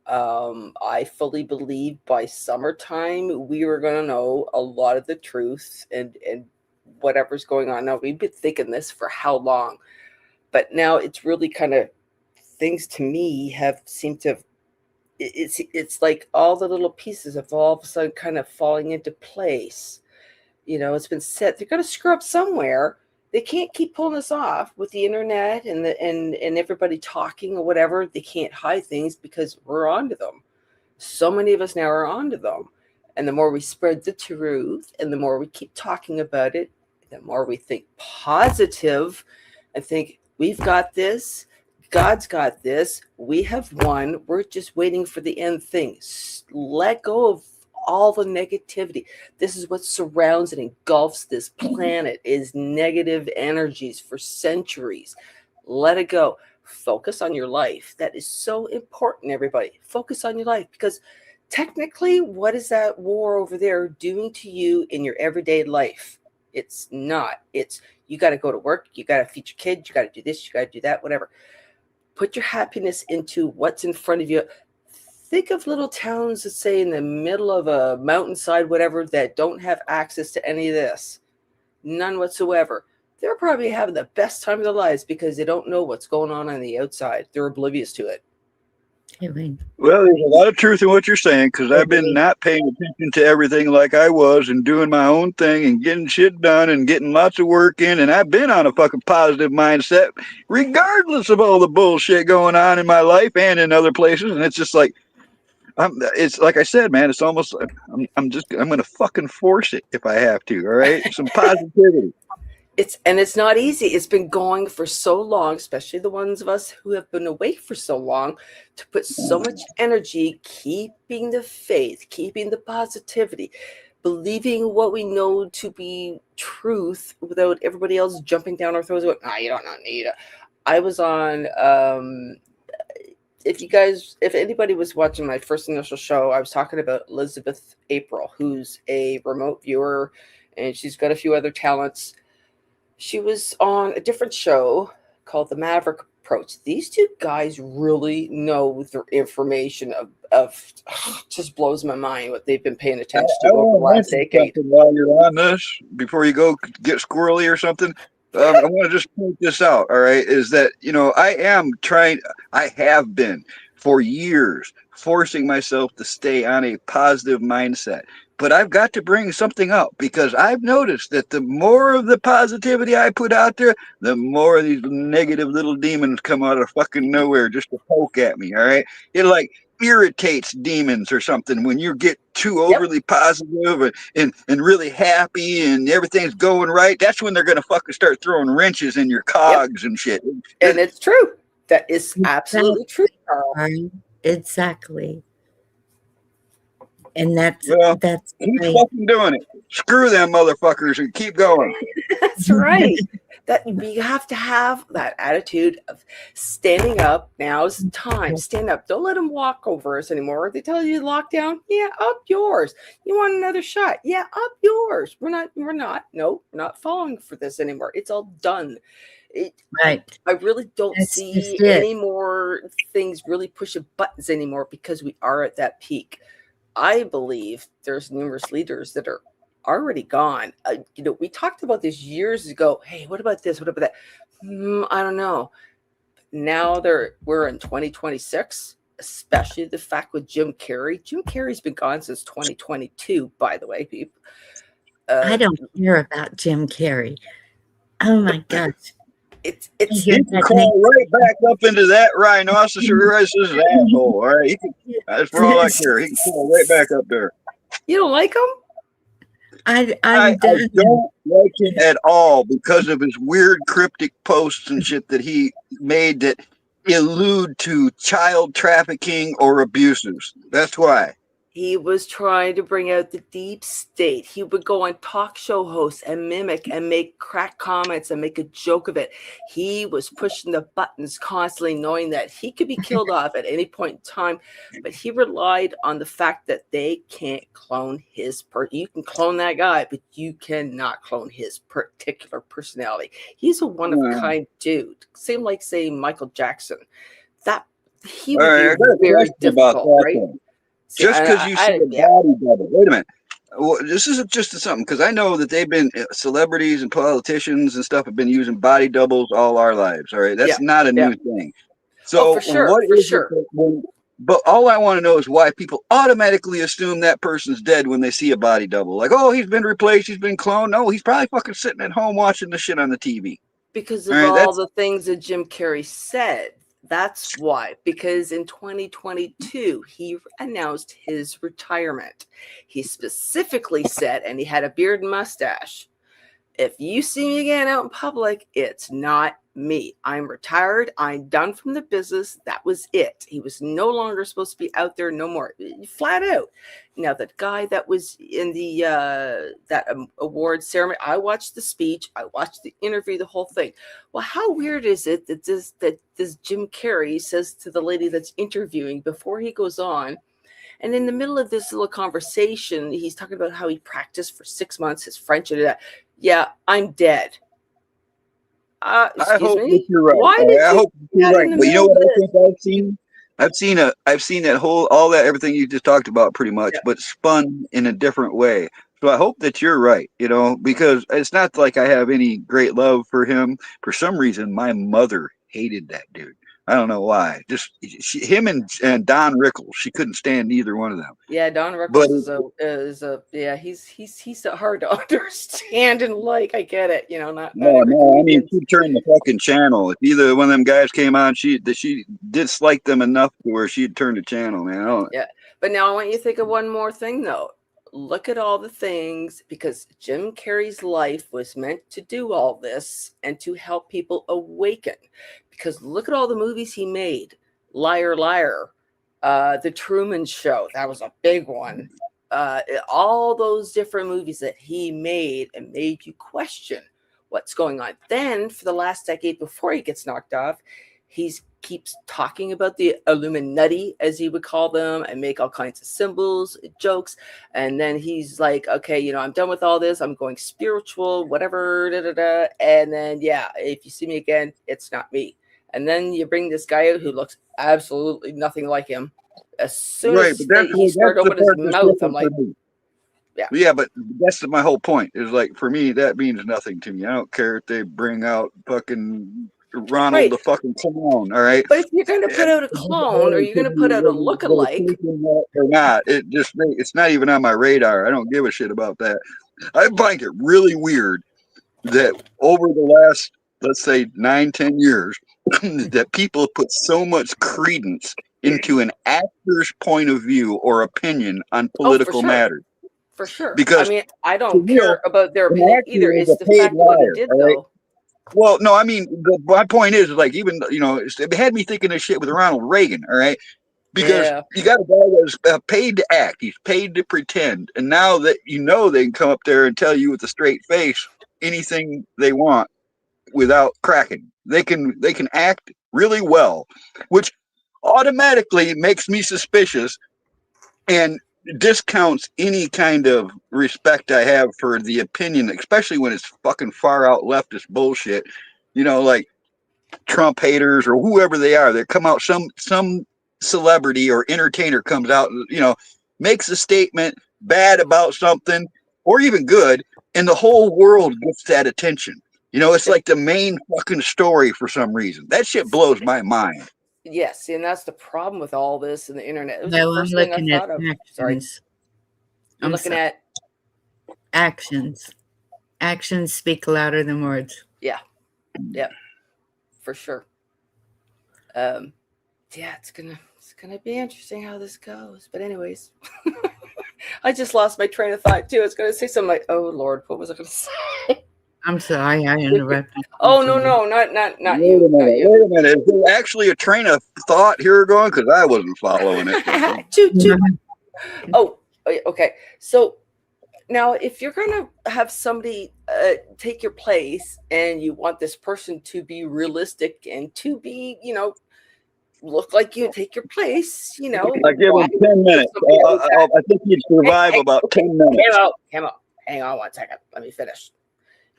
I fully believe by summertime we are going to know a lot of the truth and whatever's going on. Now, we've been thinking this for how long, but now it's really kind of, things to me have seemed to have, it's like all the little pieces have all of a sudden kind of falling into place. It's been set. They're going to screw up somewhere, They can't keep pulling us off with the internet and and everybody talking or whatever. They can't hide things because we're onto them. So many of us now are onto them. And the more we spread the truth and the more we keep talking about it, the more we think positive and think we've got this, God's got this, we have won, we're just waiting for the end thing. Let go of all the negativity. This is what surrounds and engulfs this planet is negative energies for centuries. Let it go. Focus on your life. That is so important, everybody. Focus on your life, because technically, what is that war over there doing to you in your everyday life? It's not. It's you got to go to work, you got to feed your kids, you got to do this, you got to do that, whatever. Put your happiness into what's in front of you. Think of little towns that say in the middle of a mountainside, whatever, that don't have access to any of this. None whatsoever. They're probably having the best time of their lives because they don't know what's going on the outside. They're oblivious to it. Well, there's a lot of truth in what you're saying, because I've been not paying attention to everything like I was and doing my own thing and getting shit done and getting lots of work in. And I've been on a fucking positive mindset, regardless of all the bullshit going on in my life and in other places. And it's just like, it's like I said, man, it's almost like I'm going to fucking force it if I have to. All right. Some positivity. It's not easy. It's been going for so long, especially the ones of us who have been awake for so long, to put so much energy keeping the faith, keeping the positivity, believing what we know to be truth without everybody else jumping down our throats going, you don't need it. I was on if anybody was watching my first initial show, I was talking about Elizabeth April, who's a remote viewer, and she's got a few other talents. She was on a different show called The Maverick Approach. These two guys really know their information of just blows my mind what they've been paying attention to over the last decade. While you're on this, before you go get squirrely or something, I want to just point this out, all right, is that, I have been for years forcing myself to stay on a positive mindset. But I've got to bring something up, because I've noticed that the more of the positivity I put out there, the more of these negative little demons come out of fucking nowhere just to poke at me, all right? It like irritates demons or something when you get too overly positive and really happy and everything's going right. That's when they're going to fucking start throwing wrenches in your cogs and shit. And it's true. That is absolutely true, Carl. Exactly. And that's keep fucking doing it. Screw them motherfuckers and keep going. That's right. That you have to have that attitude of standing up. Now's the time. Stand up. Don't let them walk over us anymore. They tell you to lock down. Yeah, up yours. You want another shot? Yeah, up yours. We're not falling for this anymore. It's all done. Right. I really don't see any more things really pushing buttons anymore, because we are at that peak. I believe there's numerous leaders that are already gone. We talked about this years ago. Hey, what about this? What about that? I don't know. Now we're in 2026, especially the fact with Jim Carrey. Jim Carrey's been gone since 2022, by the way, people. I don't care about Jim Carrey. Oh my gosh. It's he can crawl right back up into that rhinoceros asshole. All right, that's for all I care. He can crawl right back up there. You don't like him? I don't like him at all, because of his weird cryptic posts and shit that he made that allude to child trafficking or abuses. That's why. He was trying to bring out the deep state. He would go on talk show hosts and mimic and make crack comments and make a joke of it. He was pushing the buttons constantly, knowing that he could be killed off at any point in time. But he relied on the fact that they can't clone his you can clone that guy, but you cannot clone his particular personality. He's a one-of-a-kind dude. Same like, say, Michael Jackson. That he would be very difficult, right? Just because you see a body double. Wait a minute. Well, this isn't just something, because I know that they've been celebrities and politicians and stuff have been using body doubles all our lives. All right, that's not a new thing. So for sure, But all I want to know is why people automatically assume that person's dead when they see a body double. Like, oh, he's been replaced, he's been cloned. No, he's probably fucking sitting at home watching the shit on the TV. Because of All right, all that's the things that Jim Carrey said. That's why. Because in 2022, he announced his retirement. He specifically said, and he had a beard and mustache, if you see me again out in public, it's not me. I'm retired. I'm done from the business. That was it. He was no longer supposed to be out there no more. Flat out. Now, that guy that was in the that award ceremony, I watched the speech. I watched the interview, the whole thing. Well, how weird is it that this Jim Carrey says to the lady that's interviewing before he goes on, and in the middle of this little conversation, he's talking about how he practiced for 6 months, his French and that. Yeah, I'm dead. I Excuse hope me? that you're right. Why did I you hope do you're that right. in the But you know middle what of I this? think I've seen? I've seen that whole all that everything you just talked about pretty much, Yeah. but spun in a different way. So I hope that you're right, you know, because it's not like I have any great love for him. For some reason, my mother hated that dude. I don't know why. Just him and Don Rickles. She couldn't stand either one of them. Yeah, Don But Rickles is a yeah, he's hard to understand and like. I get it, you know, not no, every no, I mean comedian. she turned the fucking channel. If either one of them guys came on, she disliked them enough to where she'd turn the channel, man. I don't, Yeah. But now I want you to think of one more thing though. Look at all the things, because Jim Carrey's life was meant to do all this and to help people awaken. Because look at all the movies he made. Liar, Liar, The Truman Show, that was a big one. All those different movies that he made and made you question what's going on. Then for the last decade before he gets knocked off, he keeps talking about the Illuminati, as he would call them, and make all kinds of symbols, jokes. And then he's like, okay, you know, I'm done with all this. I'm going spiritual, whatever. Da, da, da. And then, yeah, if you see me again, it's not me. And then you bring this guy out who looks absolutely nothing like him. As soon right, as but he started that's the opening his part that's mouth, I'm different like, for me. yeah. Yeah, but that's my whole point. Is like for me that means nothing to me. I don't care if they bring out fucking Ronald Right. the fucking clown. All right. But if you're going to put out a clone or you're going to put out a look-alike, or not, it's not even on my radar. I don't give a shit about that. I find it really weird that over the last, let's say 9-10 years, that people put so much credence into an actor's point of view or opinion on political matters. For sure. Because I mean, I don't care about their an opinion actor either. is It's a the paid fact of what he liar, did, all right? though. Well, no, I mean, my point is like, even, you know, it had me thinking of shit with Ronald Reagan, all right? Because you got a guy that's paid to act, he's paid to pretend, and now that you know they can come up there and tell you with a straight face anything they want without cracking. They can act really well, which automatically makes me suspicious and discounts any kind of respect I have for the opinion, especially when it's fucking far out leftist bullshit. You know, like Trump haters or whoever they are. They come out, some celebrity or entertainer comes out, you know, makes a statement bad about something or even good, and the whole world gets that attention. You know, it's like the main fucking story for some reason. That shit blows my mind. Yes, and that's the problem with all this and the internet. It was No, the I'm first thing I looking at thought of. Sorry. actions. You're I'm looking sorry. at Actions. Actions speak louder than words. Yeah, for sure. Yeah, it's gonna be interesting how this goes. But anyways, I just lost my train of thought too. I was gonna say something like, "Oh Lord, what was I gonna say?" I'm sorry, I interrupted. Oh no, not Wait you. a minute. Is there actually a train of thought here going? Because I wasn't following it. Choo choo. Oh, okay. So now, if you're going to have somebody take your place and you want this person to be realistic and to be, you know, look like you, take your place, you know. I give him 10 minutes. I think he'd survive about 10 minutes. Hang on 1 second. Let me finish.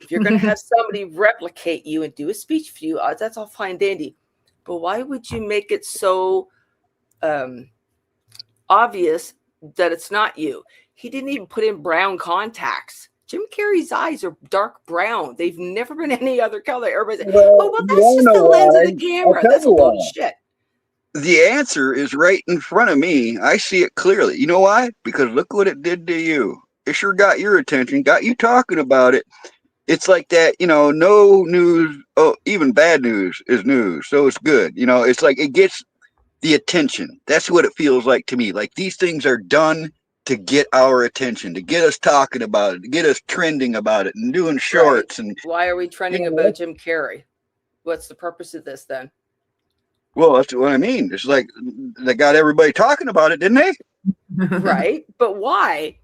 If you're going to have somebody replicate you and do a speech for you, that's all fine, dandy. But why would you make it so obvious that it's not you? He didn't even put in brown contacts. Jim Carrey's eyes are dark brown. They've never been any other color. Everybody's like, oh, well, that's just the lens of the camera. That's a load of shit. the answer is right in front of me. I see it clearly. You know why? Because look what it did to you. It sure got your attention, got you talking about it. It's like that, no news, even bad news is news. So it's good. It's like it gets the attention. That's what it feels like to me. Like these things are done to get our attention, to get us talking about it, to get us trending about it and doing shorts. Right. And why are we trending about Jim Carrey? What's the purpose of this then? well, that's what I mean. It's like they got everybody talking about it, didn't they? Right. But why?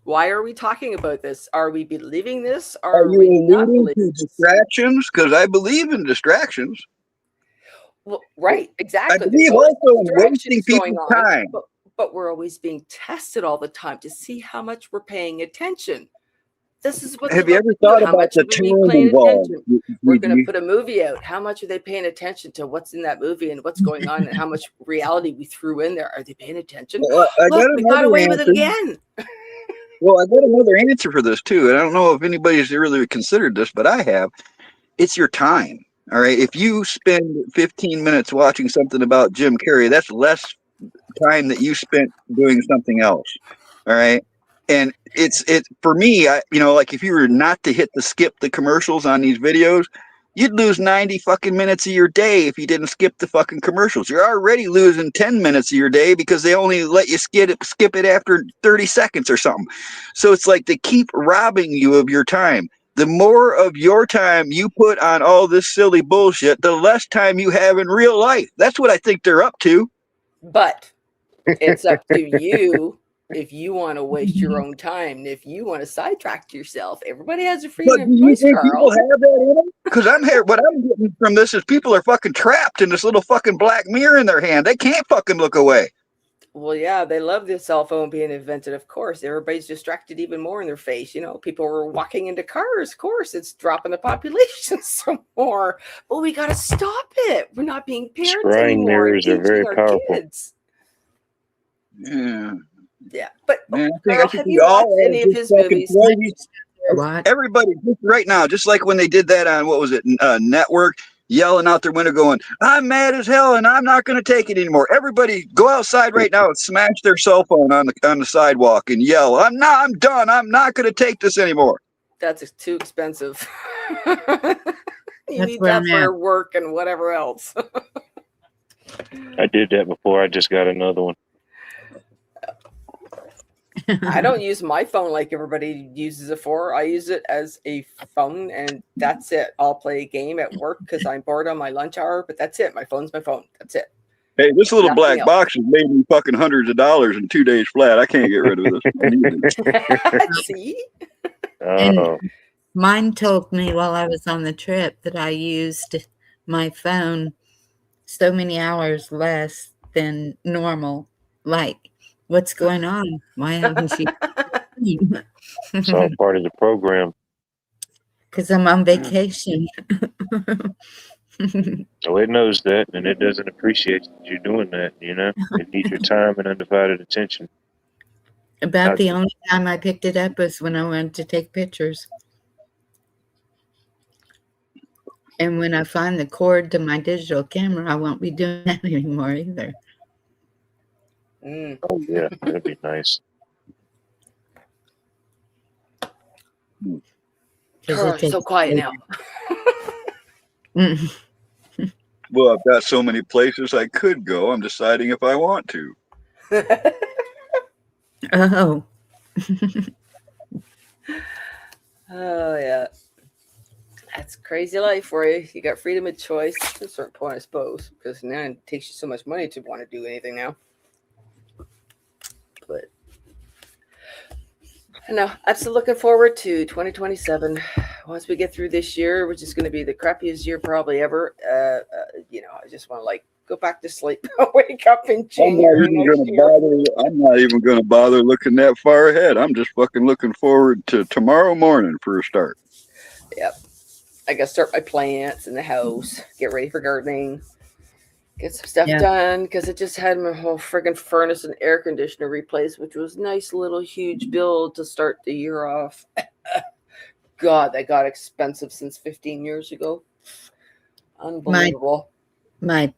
Why are we talking about this? Are we believing this? Are we you not alluding believing to distractions? Because I believe in distractions. Well, right, I exactly. believe There's always also in distractions wasting going people's on, time. but we're always being tested all the time to see how much we're paying attention. This is what's Have you about ever to do. thought How about much the are we being time paying involved? attention? We're going to put a movie out. How much are they paying attention to what's in that movie and what's going on and how much reality we threw in there? Are they paying attention? Well, I Look, got we got another away with it answer. again. Well, I got another answer for this too, and I don't know if anybody's really considered this, but I have. It's your time. All right. If you spend 15 minutes watching something about Jim Carrey, that's less time that you spent doing something else. All right. And it's for me, like if you were not to hit the skip the commercials on these videos, you'd lose 90 fucking minutes of your day if you didn't skip the fucking commercials. You're already losing 10 minutes of your day because they only let you skip it after 30 seconds or something. So it's like they keep robbing you of your time. The more of your time you put on all this silly bullshit, the less time you have in real life. That's what I think they're up to. But it's up to you if you want to waste your own time and if you want to sidetrack yourself. Everybody has a But freedom do of you choice, think Carl. people have that in them? Because what I'm getting from this is people are fucking trapped in this little fucking black mirror in their hand. They can't fucking look away. Well, yeah, they love the cell phone being invented, of course. Everybody's distracted even more in their face. People are walking into cars. Of course, it's dropping the population some more. But we got to stop it. We're not being parents Scrying anymore and mirrors are teaching very our powerful. kids. Yeah. Yeah, but Man, Carl, have you watched any of his movies? What? Everybody, just right now, just like when they did that on, what was it, Network, yelling out their window going, I'm mad as hell and I'm not going to take it anymore. Everybody go outside right now and smash their cell phone on the sidewalk and yell, I'm done. I'm not going to take this anymore. That's too expensive. You That's need where that I'm for at. work and whatever else. I did that before. I just got another one. I don't use my phone like everybody uses it for. I use it as a phone and that's it. I'll play a game at work because I'm bored on my lunch hour, but that's it. My phone's my phone. That's it. Hey, this little Nothing black else. box has made me fucking hundreds of dollars in 2 days flat. I can't get rid of this. See? Oh, Mine told me while I was on the trip that I used my phone so many hours less than normal. Like, what's going on? Why haven't you? it's all part of the program. Because I'm on vacation. Oh, it knows that, and it doesn't appreciate you doing that. It needs your time and undivided attention. About the only time I picked it up was when I went to take pictures. And when I find the cord to my digital camera, I won't be doing that anymore either. Oh yeah, that'd be nice. Carl, you're so quiet now. Well, I've got so many places I could go. I'm deciding if I want to. Oh. Oh, yeah. That's crazy life for you. You got freedom of choice to a certain point, I suppose, because now it takes you so much money to want to do anything now. But no, I'm still looking forward to 2027. Once we get through this year, which is going to be the crappiest year probably ever, I just want to go back to sleep, wake up in January next year. I'm not even going to bother looking that far ahead. I'm just fucking looking forward to tomorrow morning for a start. Yep. I got to start my plants in the house, get ready for gardening, get some stuff done, because I just had my whole friggin' furnace and air conditioner replaced, which was a nice little huge build to start the year off. God, that got expensive since 15 years ago. Unbelievable. My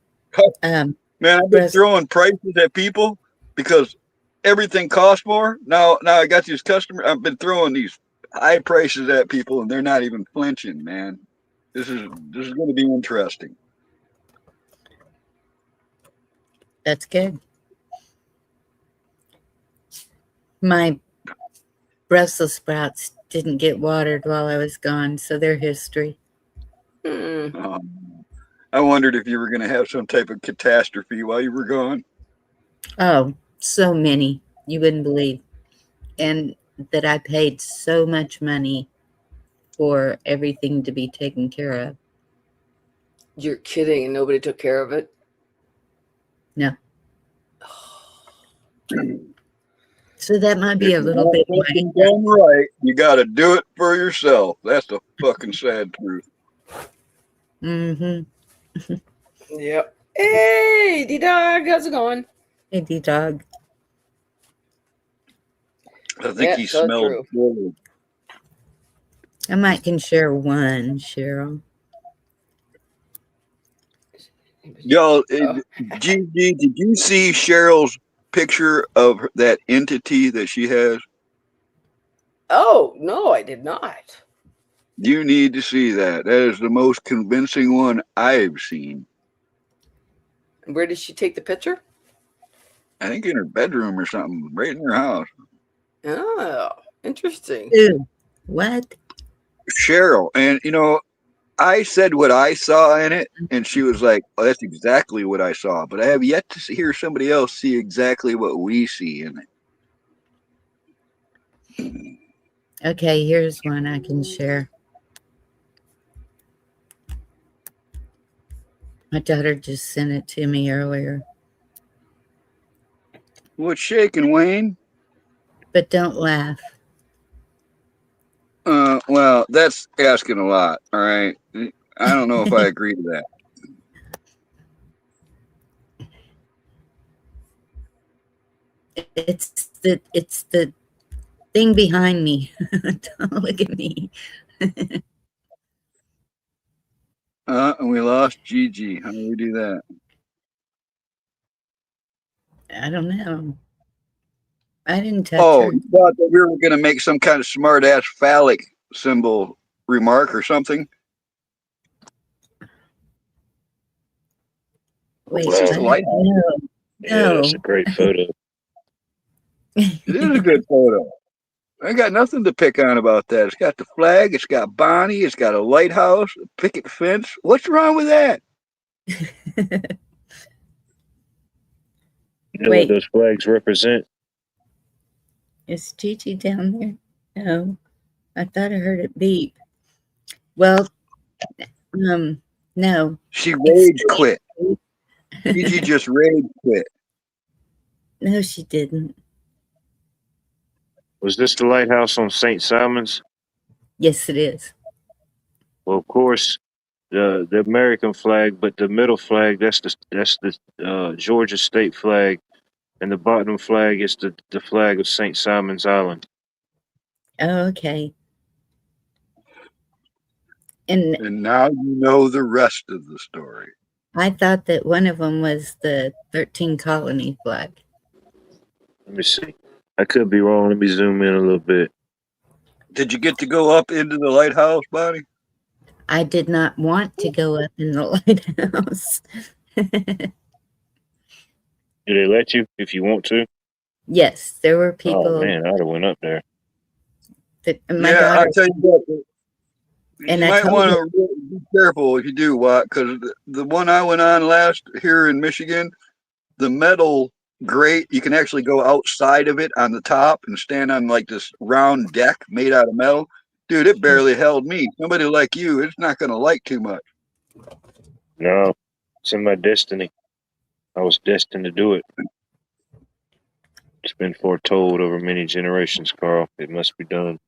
Man, I've been throwing prices at people because everything costs more. Now I got these customers. I've been throwing these high prices at people, and they're not even flinching. Man, this is going to be interesting. That's good. My Brussels sprouts didn't get watered while I was gone, so they're history. I wondered if you were going to have some type of catastrophe while you were gone. Oh, so many. You wouldn't believe. And that I paid so much money for everything to be taken care of. You're kidding, and nobody took care of it? No. So that might be a little bit done right. You got to do it for yourself. That's the fucking sad truth. Mm-hmm. Yep. Hey, D-Dog, how's it going? Hey, D-Dog. I think he smelled good. I might can share one, Cheryl. Yo, Gigi, did you see Cheryl's picture of that entity that she has? Oh, no, I did not. You need to see that. That is the most convincing one I've seen. And where did she take the picture? I think in her bedroom or something, right in her house. Oh, interesting. Ew. What? Cheryl. And, you know, I said what I saw in it, and she was like, oh, that's exactly what I saw. But I have yet to hear somebody else see exactly what we see in it. Okay, here's one I can share. My daughter just sent it to me earlier. What's shaking, Wayne? But don't laugh. Well, that's asking a lot, all right? I don't know if I agree to that. It's the thing behind me. Don't look at me. And we lost Gigi. How do we do that? I don't know. I didn't touch Oh, her. you thought that we were going to make some kind of smart ass phallic symbol remark or something? Wait, What's this light? no. Yeah, that's a great photo. It is a good photo. I ain't got nothing to pick on about that. It's got the flag. It's got Bonnie. It's got a lighthouse, a picket fence. What's wrong with that? You know what those flags represent? Is Gigi down there? No. I thought I heard it beep. Well, no. She rage quit. Gigi just rage quit. No, she didn't. Was this the lighthouse on St. Simon's? Yes, it is. Well, of course, the American flag, but the middle flag, that's the Georgia state flag, and the bottom flag is the flag of St. Simon's Island. Oh, okay. And now you know the rest of the story. I thought that one of them was the 13 colony flag. Let me see. I could be wrong. Let me zoom in a little bit. Did you get to go up into the lighthouse, Bonnie? I did not want to go up in the lighthouse. Do they let you if you want to? Yes, there were people. Oh man, I'd have went up there. My daughter, I'll tell you what. And you I might told want her- to be careful if you do, Watt, because the one I went on last here in Michigan, the metal grate, you can actually go outside of it on the top and stand on like this round deck made out of metal. Dude, it barely held me. Somebody like you, it's not going to like too much. No, it's in my destiny. I was destined to do it. It's been foretold over many generations, Carl. It must be done.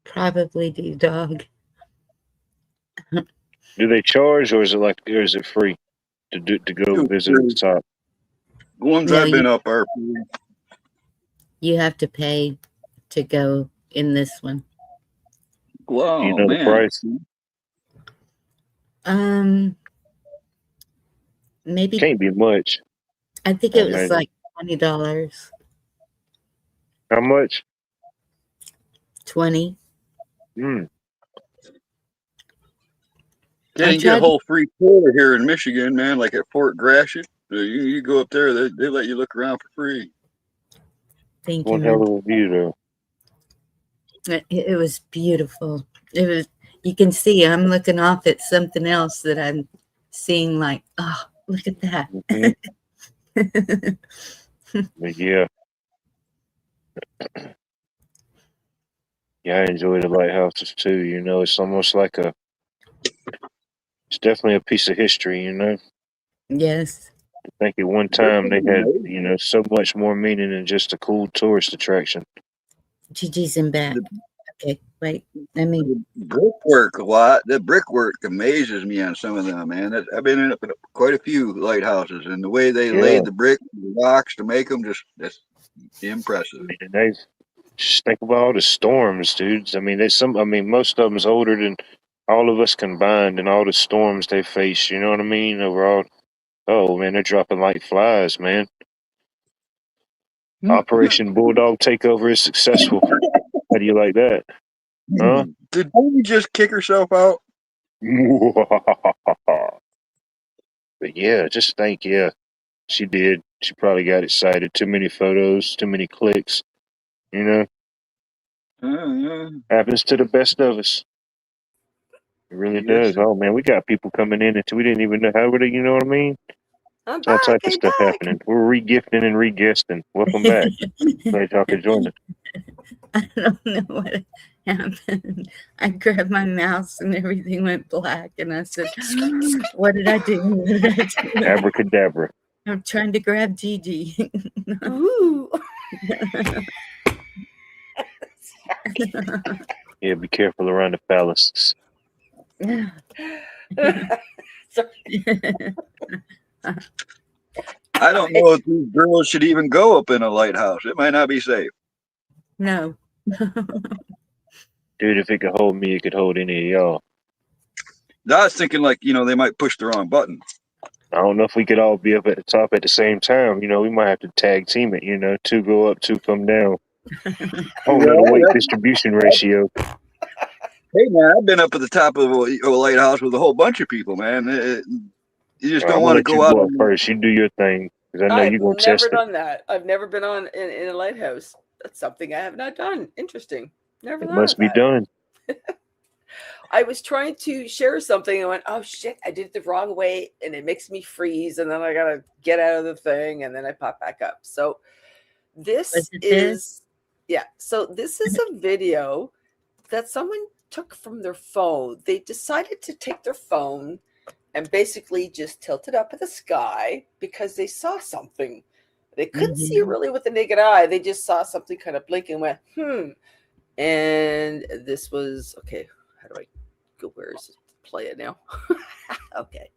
Probably D-Dog. Do they charge, or is it free to go visit the top? The ones I've been up are free. You have to pay to go in this one. Wow, Do you know the price? maybe Can't be much. I think I it was mean, like $20. how much? 20. Mm. Yeah, I you can get a tried. whole free tour here in Michigan, man, like at Fort Gratiot. You go up there, they let you look around for free. Thank you, One man. hell of a view, though. It was beautiful. It was. You can see I'm looking off at something else that I'm seeing. Like, oh, look at that. Hmm. But yeah, I enjoy the lighthouses too. You know, it's almost like it's definitely a piece of history. You know, Yes, I think at one They're time they pretty had, amazing. so much more meaning than just a cool tourist attraction. Gigi's in back. The, Okay, wait. Let me. the brickwork a lot. The brickwork amazes me on some of them, man. I've been in quite a few lighthouses, and the way they Yeah, laid the brick, the rocks to make them, that's impressive. and they just think about all the storms, dudes. I mean, there's some. I mean, most of them's older than all of us combined, and all the storms they face. You know what I mean? Overall, oh man, they're dropping like flies, man. Operation Bulldog Takeover is successful. How do you like that? Huh? Did Amy just kick herself out? But yeah, just think, yeah, she did. She probably got excited. Too many photos, too many clicks. You know, Yeah. happens to the best of us. It really Yes, does. sir. Oh man, we got people coming in that we didn't even know how would they. You know what I mean? I'm All back. type of I'm stuff back. happening. We're re-gifting and re-guesting. Welcome back. Glad y'all could join us. I don't know what happened. I grabbed my mouse and everything went black, and I said, "What did I do? What did I do?" Abracadabra. I'm trying to grab Gigi. Ooh. Yeah, be careful around the phalluses. I don't know if these girls should even go up in a lighthouse. It might not be safe. No. Dude, if it could hold me, it could hold any of y'all. I was thinking like, they might push the wrong button. I don't know if we could all be up at the top at the same time. You know, we might have to tag team it. You know, 2 go up, 2 come down. Oh no, the weight distribution ratio. Hey man, I've been up at the top of a lighthouse with a whole bunch of people, man. You just don't I'm gonna want to let you go out. go up first. You do your thing because I know I've you're gonna never test it. done that. I've never been on in a lighthouse. That's something I have not done. Interesting. Never It thought must of be that. done. I was trying to share something and went, oh shit, I did it the wrong way and it makes me freeze. And then I got to get out of the thing and then I pop back up. So this is, so this is a video that someone took from their phone. They decided to take their phone and basically just tilt it up at the sky because they saw something. They couldn't see it really with the naked eye. They just saw something kind of blink and went, And this was, okay, how do I go? Where is it? Play it now. Okay.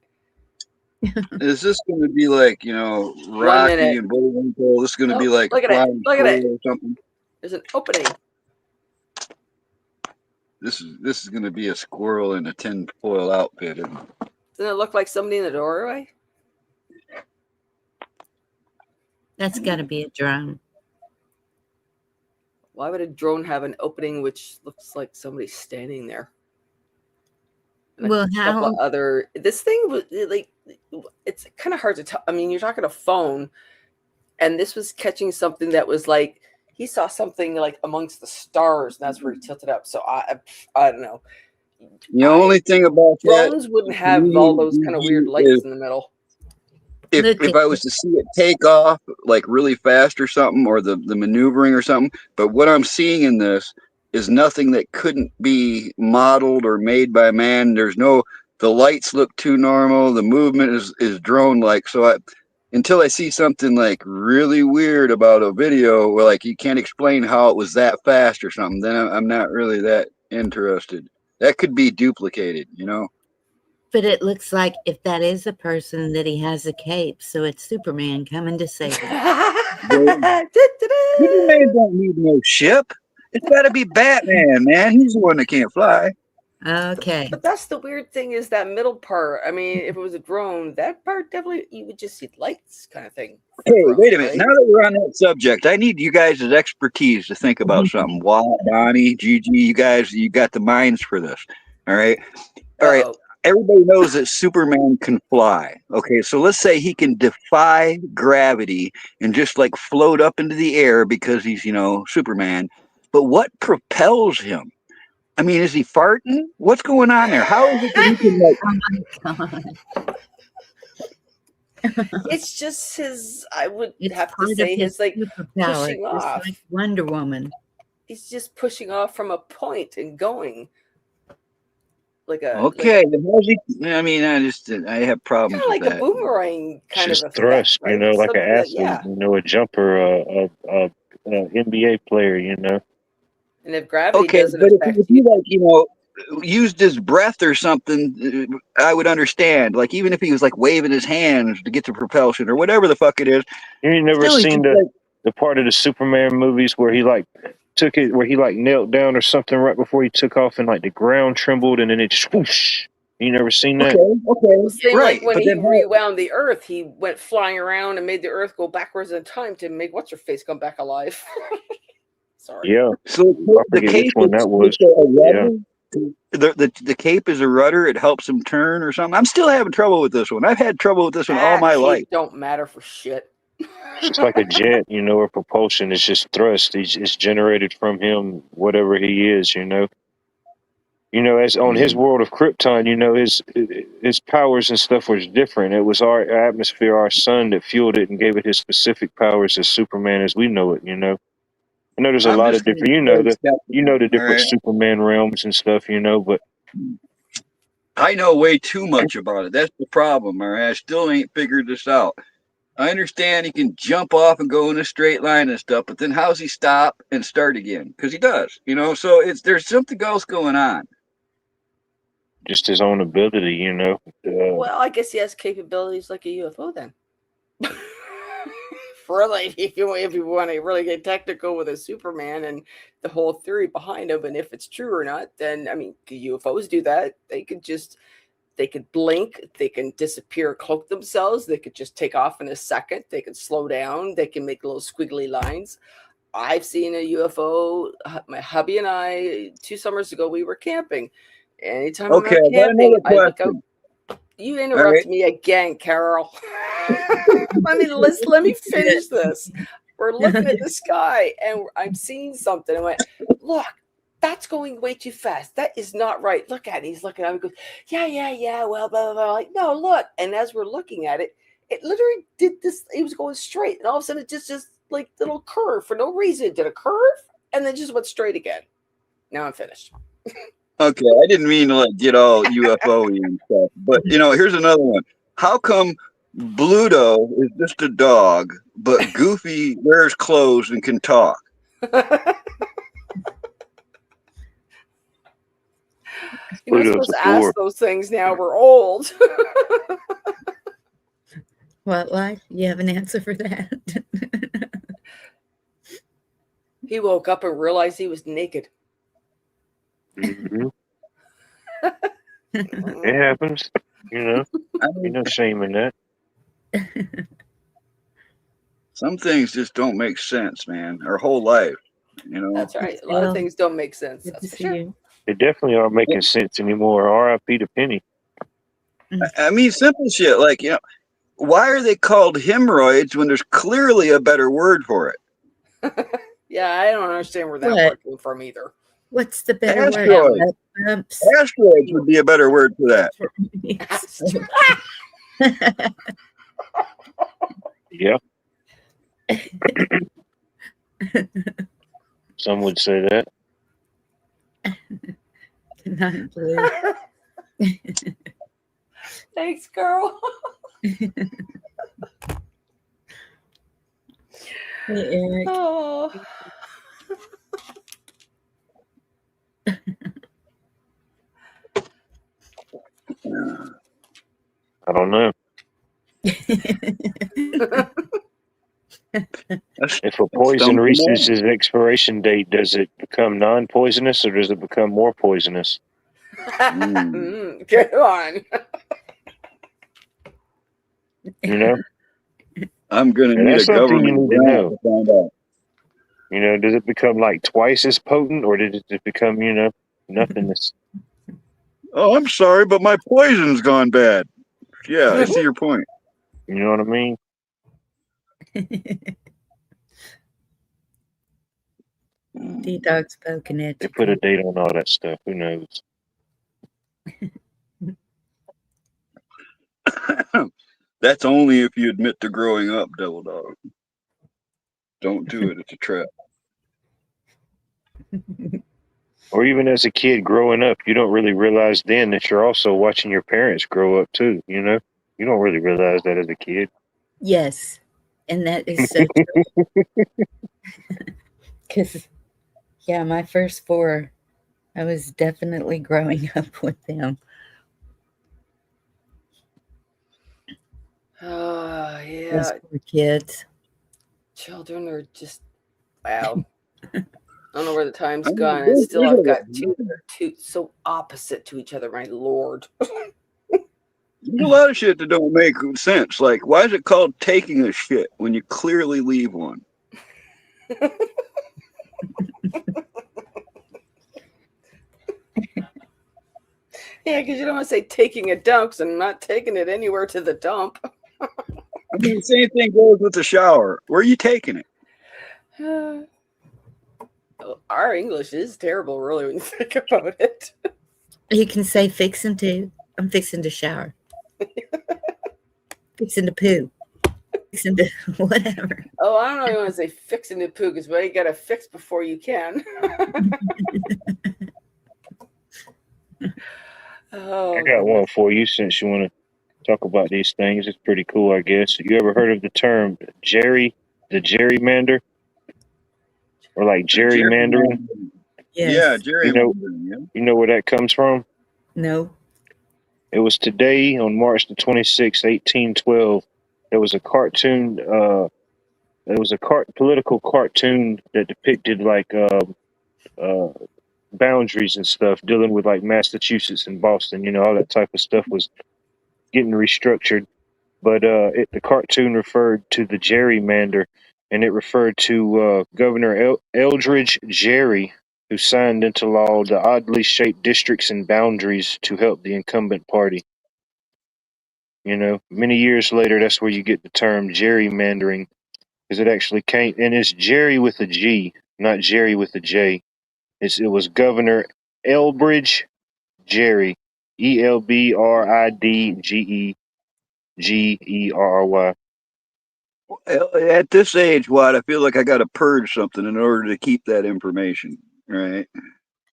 Is this going to be like, Rocky and Bullwinkle? This is going to be like look at it. Look at it. or something? There's an opening. This is going to be a squirrel in a tinfoil outfit. Doesn't it look like somebody in the doorway? That's got to be a drone. Why would a drone have an opening which looks like somebody's standing there? And Well, how? This thing was like, it's kind of hard to tell. I mean, you're talking a phone, and this was catching something that was like, he saw something like amongst the stars, and that's where he tilted up. So I don't know. The only thing about drones wouldn't have all those kind of weird lights in the middle. If I was to see it take off like really fast or something, or the maneuvering or something, but what I'm seeing in this is nothing that couldn't be modeled or made by man. The lights look too normal. The movement is drone like. So until I see something like really weird about a video where like you can't explain how it was that fast or something, then I'm not really that interested. That could be duplicated, But it looks like if that is a person, that he has a cape, so it's Superman coming to save him. Superman don't need no ship. It's got to be Batman, man. He's the one that can't fly. Okay. But that's the weird thing is that middle part. I mean, if it was a drone, that part definitely you would just see lights kind of thing. Hey, Drone, wait a minute. right? Now that we're on that subject, I need you guys' expertise to think about something. Walt, Donnie, Gigi, you guys, you got the minds for this. All right. All right. Uh-oh. Everybody knows that Superman can fly. Okay, so let's say he can defy gravity and just like float up into the air because he's, Superman. But what propels him? I mean, is he farting? What's going on there? How is it that he can God. It's just his. I would It's have to part of say his his like superpower, pushing just off. like Wonder Woman. He's just pushing off from a point and going. Like a Okay, then how's he? I mean, I have problems kind of with like a that. boomerang It's kind of just effect, thrust, right? like an Something that, athlete, a jumper, a NBA player, And if gravity Okay, doesn't but affect if he like, used his breath or something, I would understand. Like even if he was like waving his hands to get the propulsion or whatever the fuck it is, You ain't never still he's seen just like, the part of the Superman movies where he like took it, where he like knelt down or something right before he took off, and like the ground trembled, and then it just whoosh. You never seen that? okay, same right. like when But he then how, rewound the Earth, he went flying around and made the Earth go backwards in time to make what's her face come back alive. Sorry. Yeah, so I the forget which cape one is that was. just a Yeah, rudder. The cape is a rudder. It helps him turn or something. I'm still having trouble with this one. I've had trouble with this one all my life. Cape don't matter for shit. it's just like a jet, or propulsion. It's just thrust. It's generated from him, whatever he is. As on his world of Krypton, his powers and stuff was different. It was our atmosphere, our sun that fueled it and gave it his specific powers as Superman as we know it. I know there's a I'm lot just of kind different, of very skeptical. the All different right, Superman realms and stuff, but I know way too much about it. That's the problem. All right, I still ain't figured this out. I understand he can jump off and go in a straight line and stuff, but then how's he stop and start again? Because he does. So there's something else going on. just his own ability. Well, I guess he has capabilities like a UFO then. Really, if you want to really get technical with a Superman and the whole theory behind him, and if it's true or not, then I mean, UFOs do that. They could blink, they can disappear, cloak themselves, they could just take off in a second, they can slow down, they can make little squiggly lines. I've seen a UFO. My hubby and I, 2 summers ago, we were camping. Anytime I'm Okay, out I got camping, another I look out. question. You All right. interrupt me again, Carol. let me finish this. We're looking at the sky and I'm seeing something. I went, look, that's going way too fast. That is not right. Look at it. He's looking at me. Goes, yeah. Well, blah, blah, blah. Like, no, look. And as we're looking at it, it literally did this. It was going straight, and all of a sudden, it just like little curve for no reason. It did a curve, and then just went straight again. Now I'm finished. Okay, I didn't mean to like get all UFO and stuff, but here's another one. How come Bluto is just a dog, but Goofy wears clothes and can talk? You're not supposed to ask those things now. We're old. What, life? You have an answer for that? He woke up and realized he was naked. Mm-hmm. It happens. Ain't no shame in that. Some things just don't make sense, man. Our whole life, That's right. A lot of things don't make sense. That's for sure. They definitely aren't making sense anymore. R.I.P. to Penny. I mean, simple shit like why are they called hemorrhoids when there's clearly a better word for it? Yeah, I don't understand where that word came from either. What's the better Asteroids. word? Asteroids would be a better word for that. Yeah. Some would say that. Thanks, girl. Hey, Eric. Oh. I don't know. If a poison reaches its expiration date, does it become non-poisonous or does it become more poisonous? Go on. You know, I'm gonna and need that's a something you government need to grant know. to find out. You know, does it become like twice as potent, or did it just become, you know, nothingness? Oh, I'm sorry, but my poison's gone bad. Yeah, I see your point. You know what I mean? D-Dog's poking at They you. put a date on all that stuff. Who knows? That's only if you admit to growing up, Devil Dog. Don't do it. It's a trap. Or even as a kid growing up, you don't really realize then that you're also watching your parents grow up too. You know, you don't really realize that as a kid. Yes, and that is so true. Because, yeah, my first 4, I was definitely growing up with them. Oh, yeah. Those poor kids. Children are just, wow. I don't know where the time's I mean, gone. And still, there's I've a got two so opposite to each other. My lord. lot of shit that don't make sense. Like, why is it called taking a shit when you clearly leave one? Yeah, because you don't want to say taking a dump, because I'm not taking it anywhere to the dump. I mean, the same thing goes with the shower. Where are you taking it? Our English is terrible, really, when you think about it. You can say fixing to. I'm fixing to shower. Fixing to poo. Fixing to whatever. Oh, I don't know if you want to say fixing the poo, because well, you got to fix before you can. Oh, I got one for you since you want to talk about these things. It's pretty cool, I guess. You ever heard of the term the gerrymander? Or like gerrymandering? Yes. Yeah, gerrymandering. Yeah. You know where that comes from? No. It was today on March the 26th, 1812. There was a cartoon. There was a political cartoon that depicted like boundaries and stuff, dealing with like Massachusetts and Boston. You know, all that type of stuff was getting restructured. But the cartoon referred to the gerrymander, and it referred to Governor Eldridge Gerry, who signed into law the oddly shaped districts and boundaries to help the incumbent party. You know, many years later, that's where you get the term gerrymandering, because it actually came, and it's Jerry with a G, not Jerry with a J. It was Governor Elbridge Gerry, ELBRIDGEGERRY. At this age, Watt, I feel like I got to purge something in order to keep that information, right?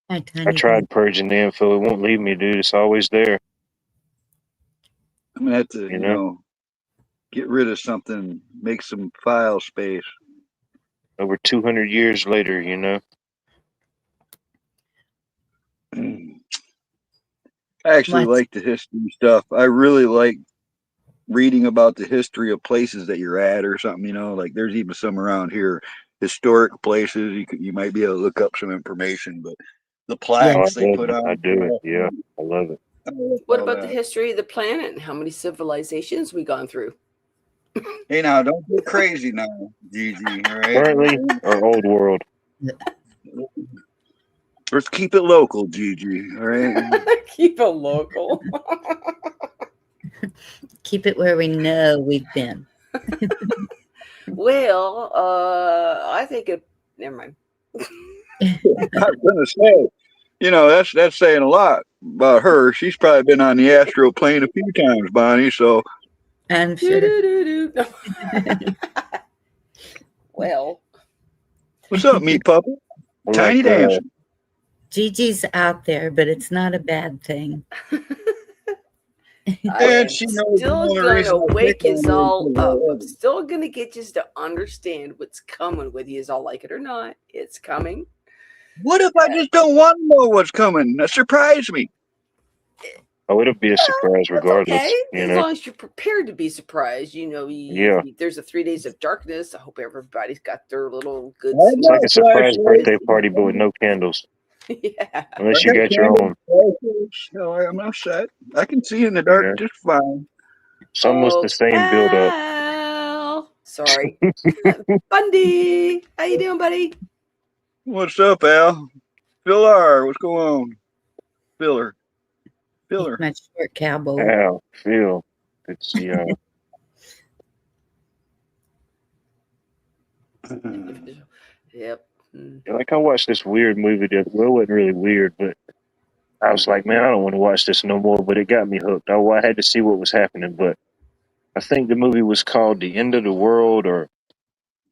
I tried purging the info. It won't leave me, dude. It's always there. I'm gonna have to, you know, get rid of something, make some file space. Over 200 years later, you know. I actually like the history stuff. I really like reading about the history of places that you're at or something, you know, like there's even some around here, historic places. You might be able to look up some information, but the plaques they put on. I do it. Yeah, I love it. What about the history of the planet and how many civilizations we gone through? Hey, now don't get crazy now, Gigi. All right. Currently or old world? Let's keep it local, Gigi. All right. Keep it local. Keep it where we know we've been. Well, I think it. Never mind. I was gonna say, you know, that's saying a lot about her. She's probably been on the astral plane a few times, Bonnie. So I'm sure. Well, what's up, meat puppet? Tiny dancer. Gigi's out there, but it's not a bad thing. I'm still gonna wake you all up. I'm still gonna get you to understand what's coming, whether you all like it or not. It's coming. What if I just don't want to know what's coming? Surprise me. Oh, it'll be a surprise regardless. Okay, You as know? long as you're prepared to be surprised. You know, Yeah. there's a 3 days of darkness. I hope everybody's got their little good It's like a stuff. surprise birthday party, but with no candles. Yeah. Unless you got your own. I'm not set. I can see in the Yeah. dark just fine. It's almost the same build up. Al. Sorry. Bundy. How you doing, buddy? What's up, Al? Phil, what's going on? Filler. My short cowboy. Al, Phil. Good to see y'all. Yep. Like I watched this weird movie that well, it wasn't really weird, but I was like, man, I don't want to watch this no more. But it got me hooked. I had to see what was happening. But I think the movie was called The End of the World or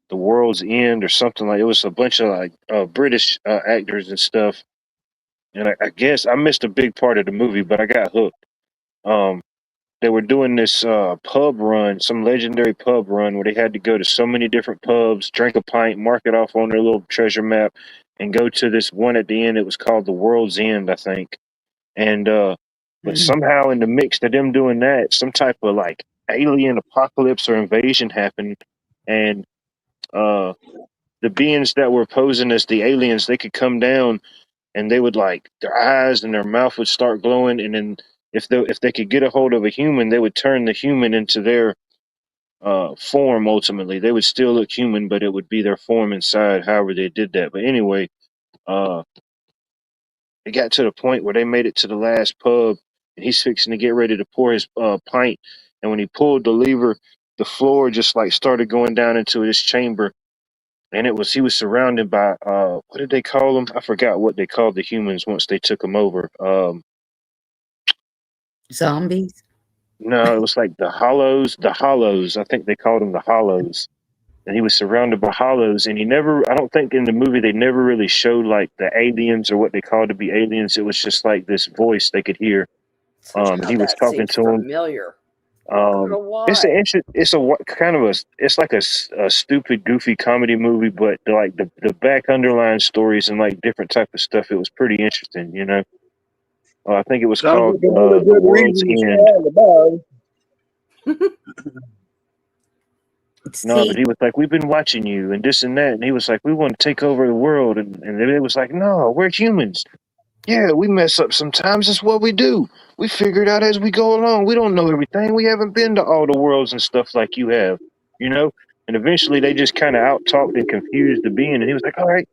The World's End or something like. It was a bunch of like British actors and stuff. And I guess I missed a big part of the movie, but I got hooked. Um, they were doing this pub run, some legendary pub run where they had to go to so many different pubs, drink a pint, mark it off on their little treasure map, and go to this one at the end. It was called The World's End, I think. And but somehow in the mix of them doing that, some type of like alien apocalypse or invasion happened, and the beings that were posing as the aliens, they could come down and they would like their eyes and their mouth would start glowing, and then if they could get a hold of a human, they would turn the human into their form. Ultimately, they would still look human, but it would be their form inside. However, they did that. But anyway, it got to the point where they made it to the last pub, and he's fixing to get ready to pour his pint, and when he pulled the lever, the floor just like started going down into this chamber. And he was surrounded by what did they call them? I forgot what they called the humans once they took them over. Zombies? No, it was like the hollows. The hollows. I think they called them the hollows. And he was surrounded by hollows. And I don't think in the movie they never really showed like the aliens or what they called to be aliens. It was just like this voice they could hear. He was That talking seems to him. familiar. I don't know why. It's like a stupid, goofy comedy movie, but the back underlying stories and like different type of stuff. It was pretty interesting, you know. I think it was Sounds called like another The good World's reason to End. smile about. No, but See, he was like, "We've been watching you and this and that," and he was like, "We want to take over the world," and it was like, "No, we're humans. Yeah, we mess up sometimes. It's what we do. We figure it out as we go along. We don't know everything. We haven't been to all the worlds and stuff like you have, you know." And eventually, they just kind of out talked and confused the being, and he was like, "All right,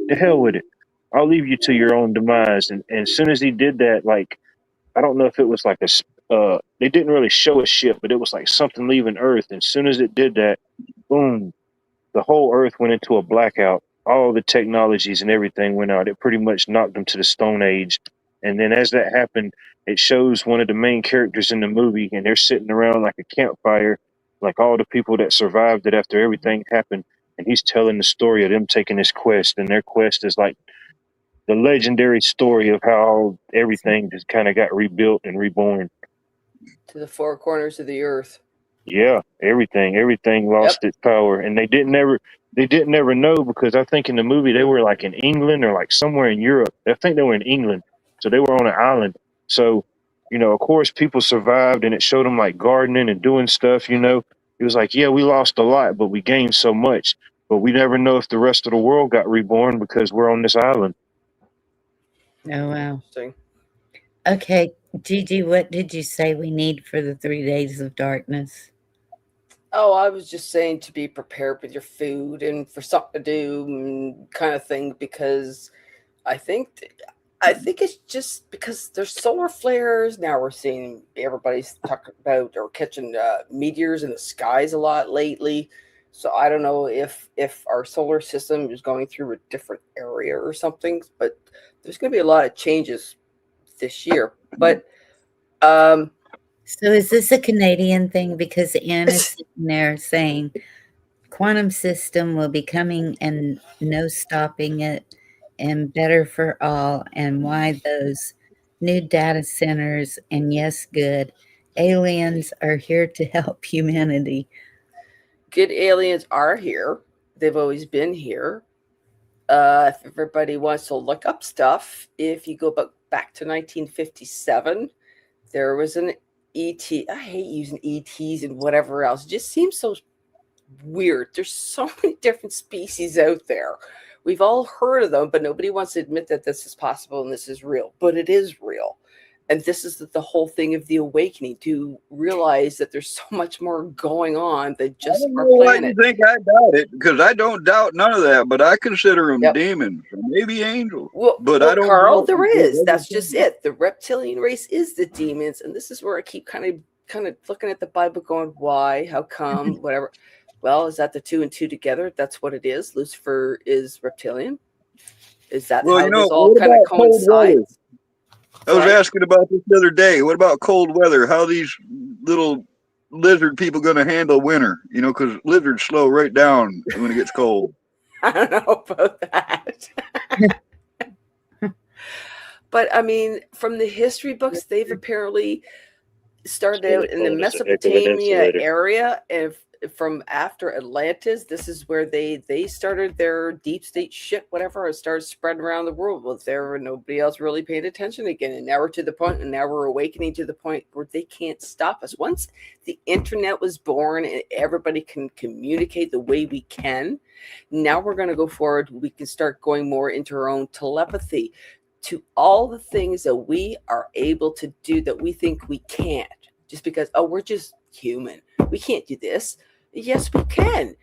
the hell with it. I'll leave you to your own demise." And as soon as he did that, like I don't know if it was like they didn't really show a ship, but it was like something leaving Earth. And as soon as it did that, boom, the whole Earth went into a blackout. All the technologies and everything went out. It pretty much knocked them to the Stone Age. And then as that happened, it shows one of the main characters in the movie, and they're sitting around like a campfire, like all the people that survived it after everything happened. And he's telling the story of them taking this quest, and their quest is like the legendary story of how everything just kind of got rebuilt and reborn. To the four corners of the earth. Yeah, everything lost its power, and they didn't ever know, because I think in the movie they were like in England or like somewhere in Europe. I think they were in England, so they were on an island. So, of course, people survived, and it showed them like gardening and doing stuff. It was like, yeah, we lost a lot, but we gained so much. But we never know if the rest of the world got reborn because we're on this island. oh wow. Interesting. Okay, Gigi, what did you say we need for the 3 days of darkness? Oh, I was just saying to be prepared with your food and for something to do, kind of thing, because I think it's just because there's solar flares now. We're seeing everybody's talking about or catching meteors in the skies a lot lately. So I don't know if our solar system is going through a different area or something, but there's going to be a lot of changes this year. But So is this a Canadian thing? Because Anne is sitting there saying quantum system will be coming and no stopping it and better for all, and why those new data centers, and yes, good aliens are here to help humanity. good aliens are here. They've always been here. If everybody wants to look up stuff, if you go back to 1957, there was an ET. I hate using ETs and whatever else. It just seems so weird. There's so many different species out there. We've all heard of them, but nobody wants to admit that this is possible and this is real. But it is real. And this is the whole thing of the awakening, to realize that there's so much more going on than I just don't our know why planet. you think I doubt it, because I don't doubt none of that, but I consider them Yep. demons, or maybe angels. Well, But I don't Carl, doubt there because is. That's everything- just it. The reptilian race is the demons, and this is where I keep kind of looking at the Bible, going, "Why? How come? Whatever." Well, is that the 2 and 2 together? That's what it is. Lucifer is reptilian. Is that Well, how you know, this all what kind of about cold weather? coincides? I was Sorry? asking about this the other day. What about cold weather? How these little lizard people going to handle winter? You know, because lizards slow right down when it gets cold. I don't know about that. But I mean, from the history books, they've apparently started out in the Calling us a heck of an Mesopotamia insulator. area, and from after Atlantis, this is where they started their deep state shit, whatever, and started spreading around the world. Well, there were nobody else really paid attention again, and now we're to the point, and now we're awakening to the point where they can't stop us. Once the internet was born and everybody can communicate the way we can, now we're going to go forward. We can start going more into our own telepathy, to all the things that we are able to do that we think we can't, just because, oh, we're just human, we can't do this. Yes, we can.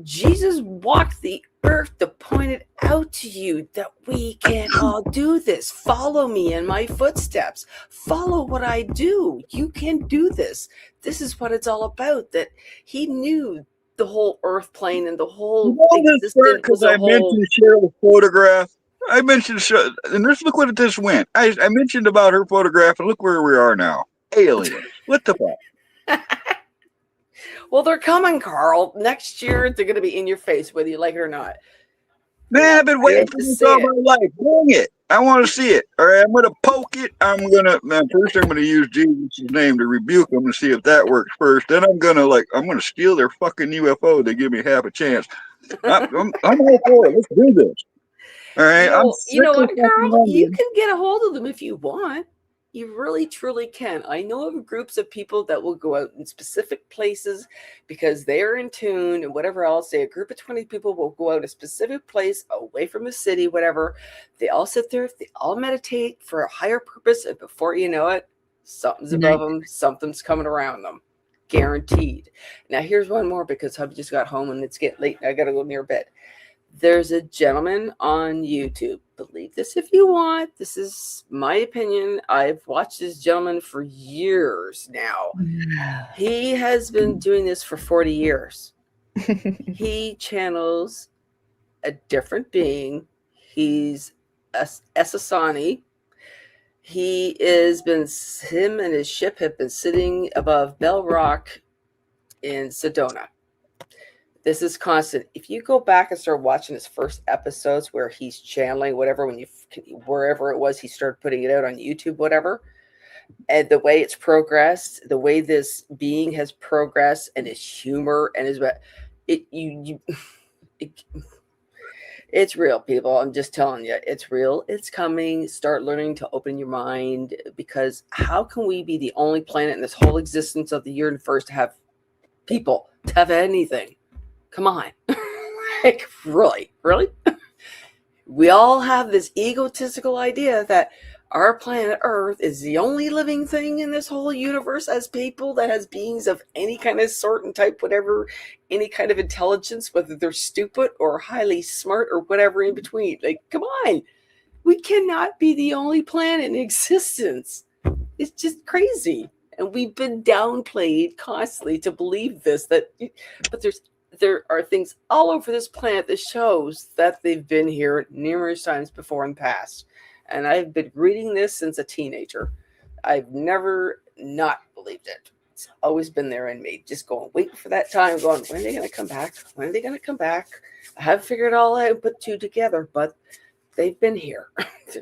Jesus walked the earth to point it out to you that we can all do this. Follow me in my footsteps. Follow what I do. You can do this. This is what it's all about. That he knew the whole earth plane and the whole existence was Because a I whole. mentioned Cheryl's photograph. I mentioned, and just look what this went. I mentioned about her photograph, and look where we are now. Aliens. What the fuck? Well, they're coming, Carl. Next year, they're going to be in your face, whether you like it or not. Man, I've been waiting to for this see all it. my life. Bring it. I want to see it. All right, I'm going to poke it. First I'm going to use Jesus' name to rebuke them and see if that works first. Then I'm going to steal their fucking UFO. They give me half a chance. I'm all for it. Let's do this. All right. You know what, fucking Carl? You wondering. can get a hold of them if you want. You really, truly can. I know of groups of people that will go out in specific places because they're in tune and whatever else. Say a group of 20 people will go out a specific place away from the city, whatever. They all sit there. They all meditate for a higher purpose. And before you know it, something's above them. Something's coming around them. Guaranteed. Now, here's one more because hubby just got home and it's getting late. I got to go near bed. There's a gentleman on YouTube. Believe this if you want. This is my opinion. I've watched this gentleman for years now. He has been doing this for 40 years. He channels a different being. He's a Esasani. Him and his ship have been sitting above Bell Rock in Sedona. This is constant. If you go back and start watching his first episodes where he's channeling whatever, wherever it was, he started putting it out on YouTube, whatever, and the way it's progressed, the way this being has progressed, and his humor and it's real, people. I'm just telling you, it's real. It's coming. Start learning to open your mind, because how can we be the only planet in this whole existence of the universe to have people, to have anything? Come on. Like, really? We all have this egotistical idea that our planet Earth is the only living thing in this whole universe as people that has beings of any kind of sort and type, whatever, any kind of intelligence, whether they're stupid or highly smart or whatever in between. Like, come on. We cannot be the only planet in existence. It's just crazy. And we've been downplayed constantly to believe this, but there are things all over this planet that shows that they've been here numerous times before in the past. And I've been reading this since a teenager. I've never not believed it. It's always been there in me, just waiting for that time, going, when are they going to come back? When are they going to come back? I haven't figured it all out and put two together, but they've been here.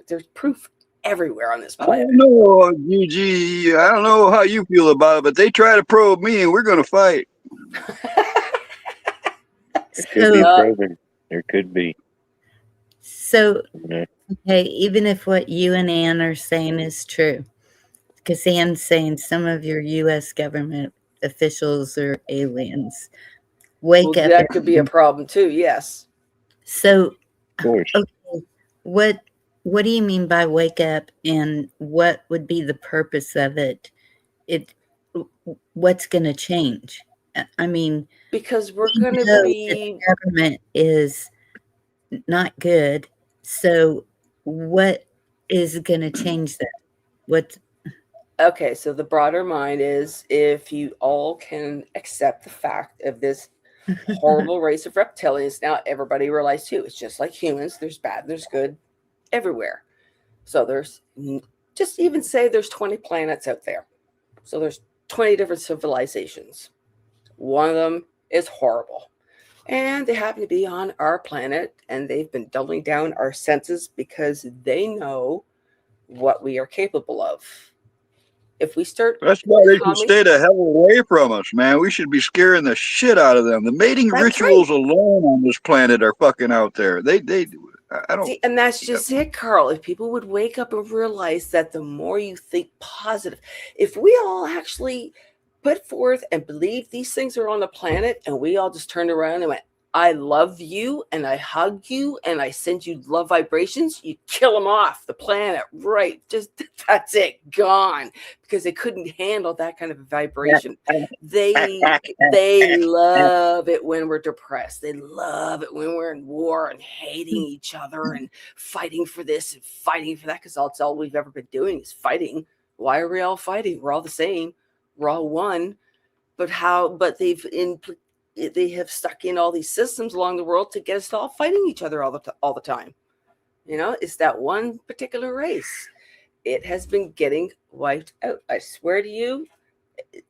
There's proof everywhere on this planet. I don't know, GG. I don't know how you feel about it, but they try to probe me and we're going to fight. It could be proven. There could be. So, okay, even if what you and Ann are saying is true, because Ann's saying some of your U.S. government officials are aliens. Wake up. That could be a problem too, yes. So course. Okay. What do you mean by wake up, and what would be the purpose of it? What's going to change? I mean, Because we're we going to know that be the government is not good. So what is going to change that? What? okay. So the broader mind is if you all can accept the fact of this horrible race of reptilians. Now everybody realizes too, it's just like humans. There's bad, there's good everywhere. So there's just even say there's 20 planets out there. So there's 20 different civilizations. One of them is horrible. And they happen to be on our planet, and they've been doubling down our senses because they know what we are capable of. If we start That's why they should coming, stay the hell away from us, man. We should be scaring the shit out of them. The mating That's rituals alone on this planet are fucking out there. I don't. see, and that's just it, Carl. If people would wake up and realize that the more you think positive, if we all actually put forth and believe these things are on the planet, and we all just turned around and went, I love you, and I hug you, and I send you love vibrations, you kill them off the planet, right? Just that's it, gone, because they couldn't handle that kind of a vibration. They love it when we're depressed. They love it when we're in war and hating each other and fighting for this and fighting for that, because that's all we've ever been doing is fighting. Why are we all fighting? We're all the same. We're all one. But they have stuck in all these systems along the world to get us all fighting each other all the time. You know, it's that one particular race. It has been getting wiped out. I swear to you,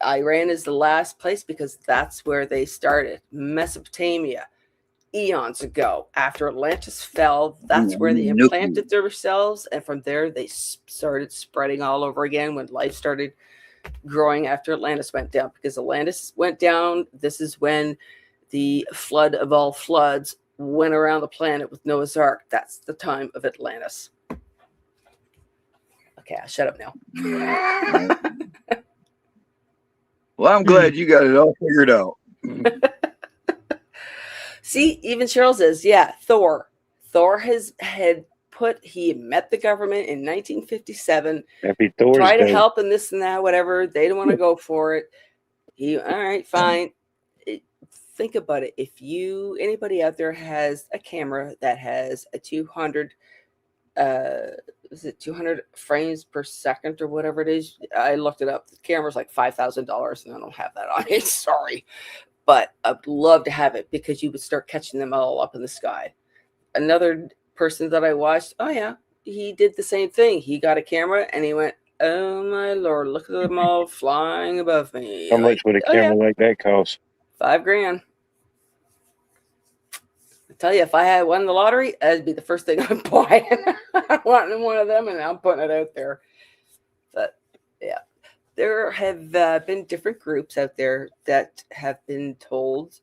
Iran is the last place because that's where they started. Mesopotamia, eons ago. After Atlantis fell, that's where they implanted themselves. And from there, they started spreading all over again when life started growing after Atlantis went down, because Atlantis went down. This is when the flood of all floods went around the planet with Noah's Ark. That's the time of Atlantis. Okay, I'll shut up now. Well, I'm glad you got it all figured out. See, even Cheryl says, yeah, Thor he met the government in 1957. Happy Thor's Try to Day. help and this and that, whatever. They don't want to go for it. All right, fine. Think about it. If anybody out there has a camera that has a 200 frames per second or whatever it is, I looked it up. The camera's like $5,000 and I don't have that on it. Sorry. But I'd love to have it because you would start catching them all up in the sky. Another person that I watched, oh yeah, he did the same thing. He got a camera and he went, oh my Lord, look at them all flying above me. How much would a camera like that cost? $5,000. I tell you, if I had won the lottery, that'd be the first thing I'd buy. I want one of them and I'm putting it out there. But yeah, there have been different groups out there that have been told,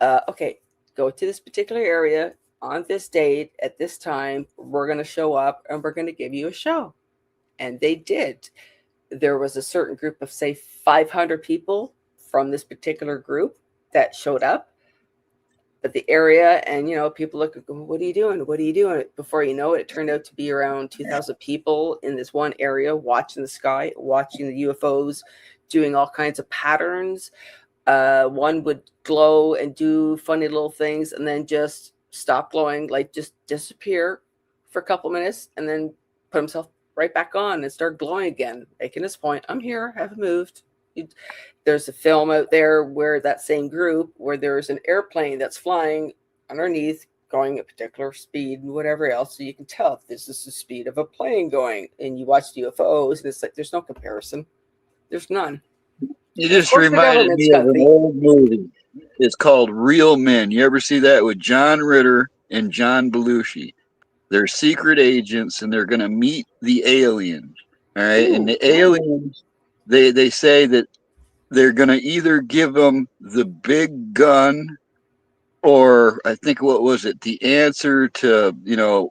okay, go to this particular area on this date at this time. We're going to show up and we're going to give you a show. And they did. There was a certain group of, say, 500 people from this particular group that showed up at the area. And, people look, what are you doing? What are you doing? Before you know it, it turned out to be around 2,000 people in this one area watching the sky, watching the UFOs, doing all kinds of patterns. One would glow and do funny little things and then just stop glowing, like just disappear for a couple minutes and then put himself right back on and start glowing again, making his point. I'm here, I haven't moved. There's a film out there where that same group, where there's an airplane that's flying underneath, going at a particular speed and whatever else. So you can tell if this is the speed of a plane going. And you watch UFOs and it's like, there's no comparison. There's none. You just reminded me of an old movie. It's called Real Men. You ever see that with John Ritter and John Belushi? They're secret agents and they're going to meet the aliens. All right. Ooh. And the aliens, they say that they're going to either give them the big gun, or I think, what was it? The answer to,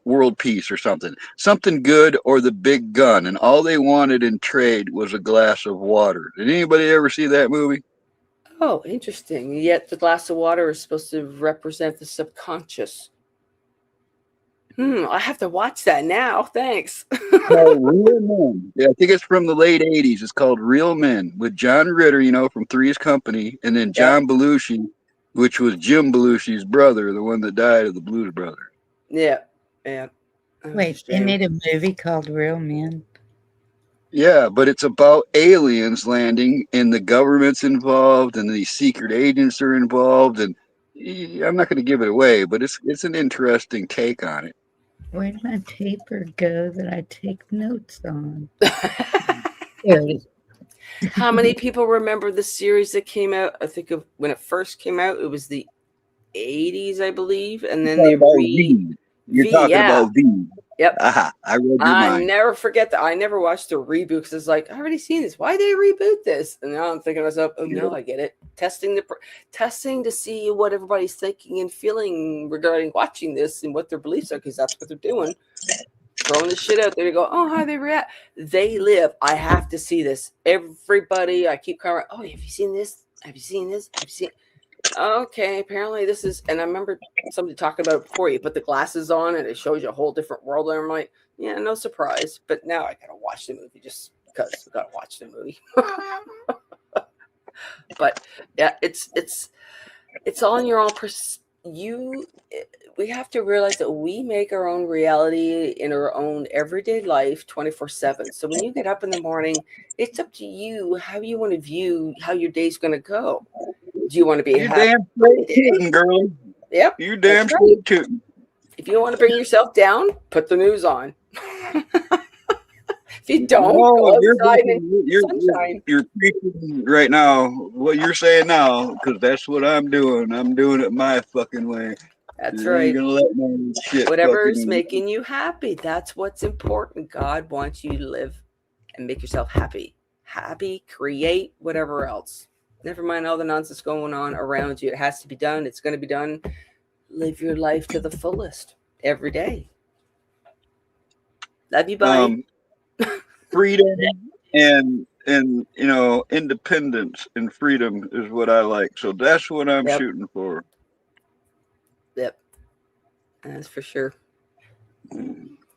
world peace or something good, or the big gun. And all they wanted in trade was a glass of water. Did anybody ever see that movie? Oh, interesting. Yet the glass of water is supposed to represent the subconscious. I have to watch that now. Thanks. Called Real Men. Yeah, I think it's from the late '80s. It's called Real Men with John Ritter, from Three's Company, and then John Belushi, which was Jim Belushi's brother, the one that died of the Blues Brothers. Yeah. Yeah. Wait, they made a movie called Real Men? Yeah, but it's about aliens landing, and the government's involved, and these secret agents are involved, and I'm not going to give it away, but it's an interesting take on it. Where'd my paper go that I take notes on? There it is. How many people remember the series that came out? I think of when it first came out, it was the 80s, I believe, and then they You're talking about V. Yep. Aha, I read your I mind. never forget that. I never watched the reboot because it's like, I already seen this. Why did they reboot this? And now I'm thinking to myself, oh no, I get it. Testing to see what everybody's thinking and feeling regarding watching this and what their beliefs are, because that's what they're doing. Throwing this shit out there to go, oh, how they react. They live. I have to see this. Everybody, I keep coming. Oh, have you seen this? Have you seen this? Have you seen? Okay, apparently this is, and I remember somebody talking about it before. You put the glasses on and it shows you a whole different world. And I'm like, yeah, no surprise. But now I gotta watch the movie just because I gotta watch the movie. But yeah, it's all in your own we have to realize that we make our own reality in our own everyday life 24/7. So when you get up in the morning, it's up to you how you want to view how your day's going to go. Do you want to be happy? Damn straight tootin', girl. Yep. You damn straight tootin'. If you want to bring yourself down, put the news on. If you don't, go outside and sunshine. You're preaching right now what you're saying now, because that's what I'm doing. I'm doing it my fucking way. That's right. Gonna let my shit Whatever's making you happy, that's what's important. God wants you to live and make yourself happy. Happy, create, whatever else. Never mind all the nonsense going on around you. It has to be done. It's going to be done. Live your life to the fullest every day. Love you, buddy. Freedom and independence and freedom is what I like. So that's what I'm shooting for. Yep, that's for sure.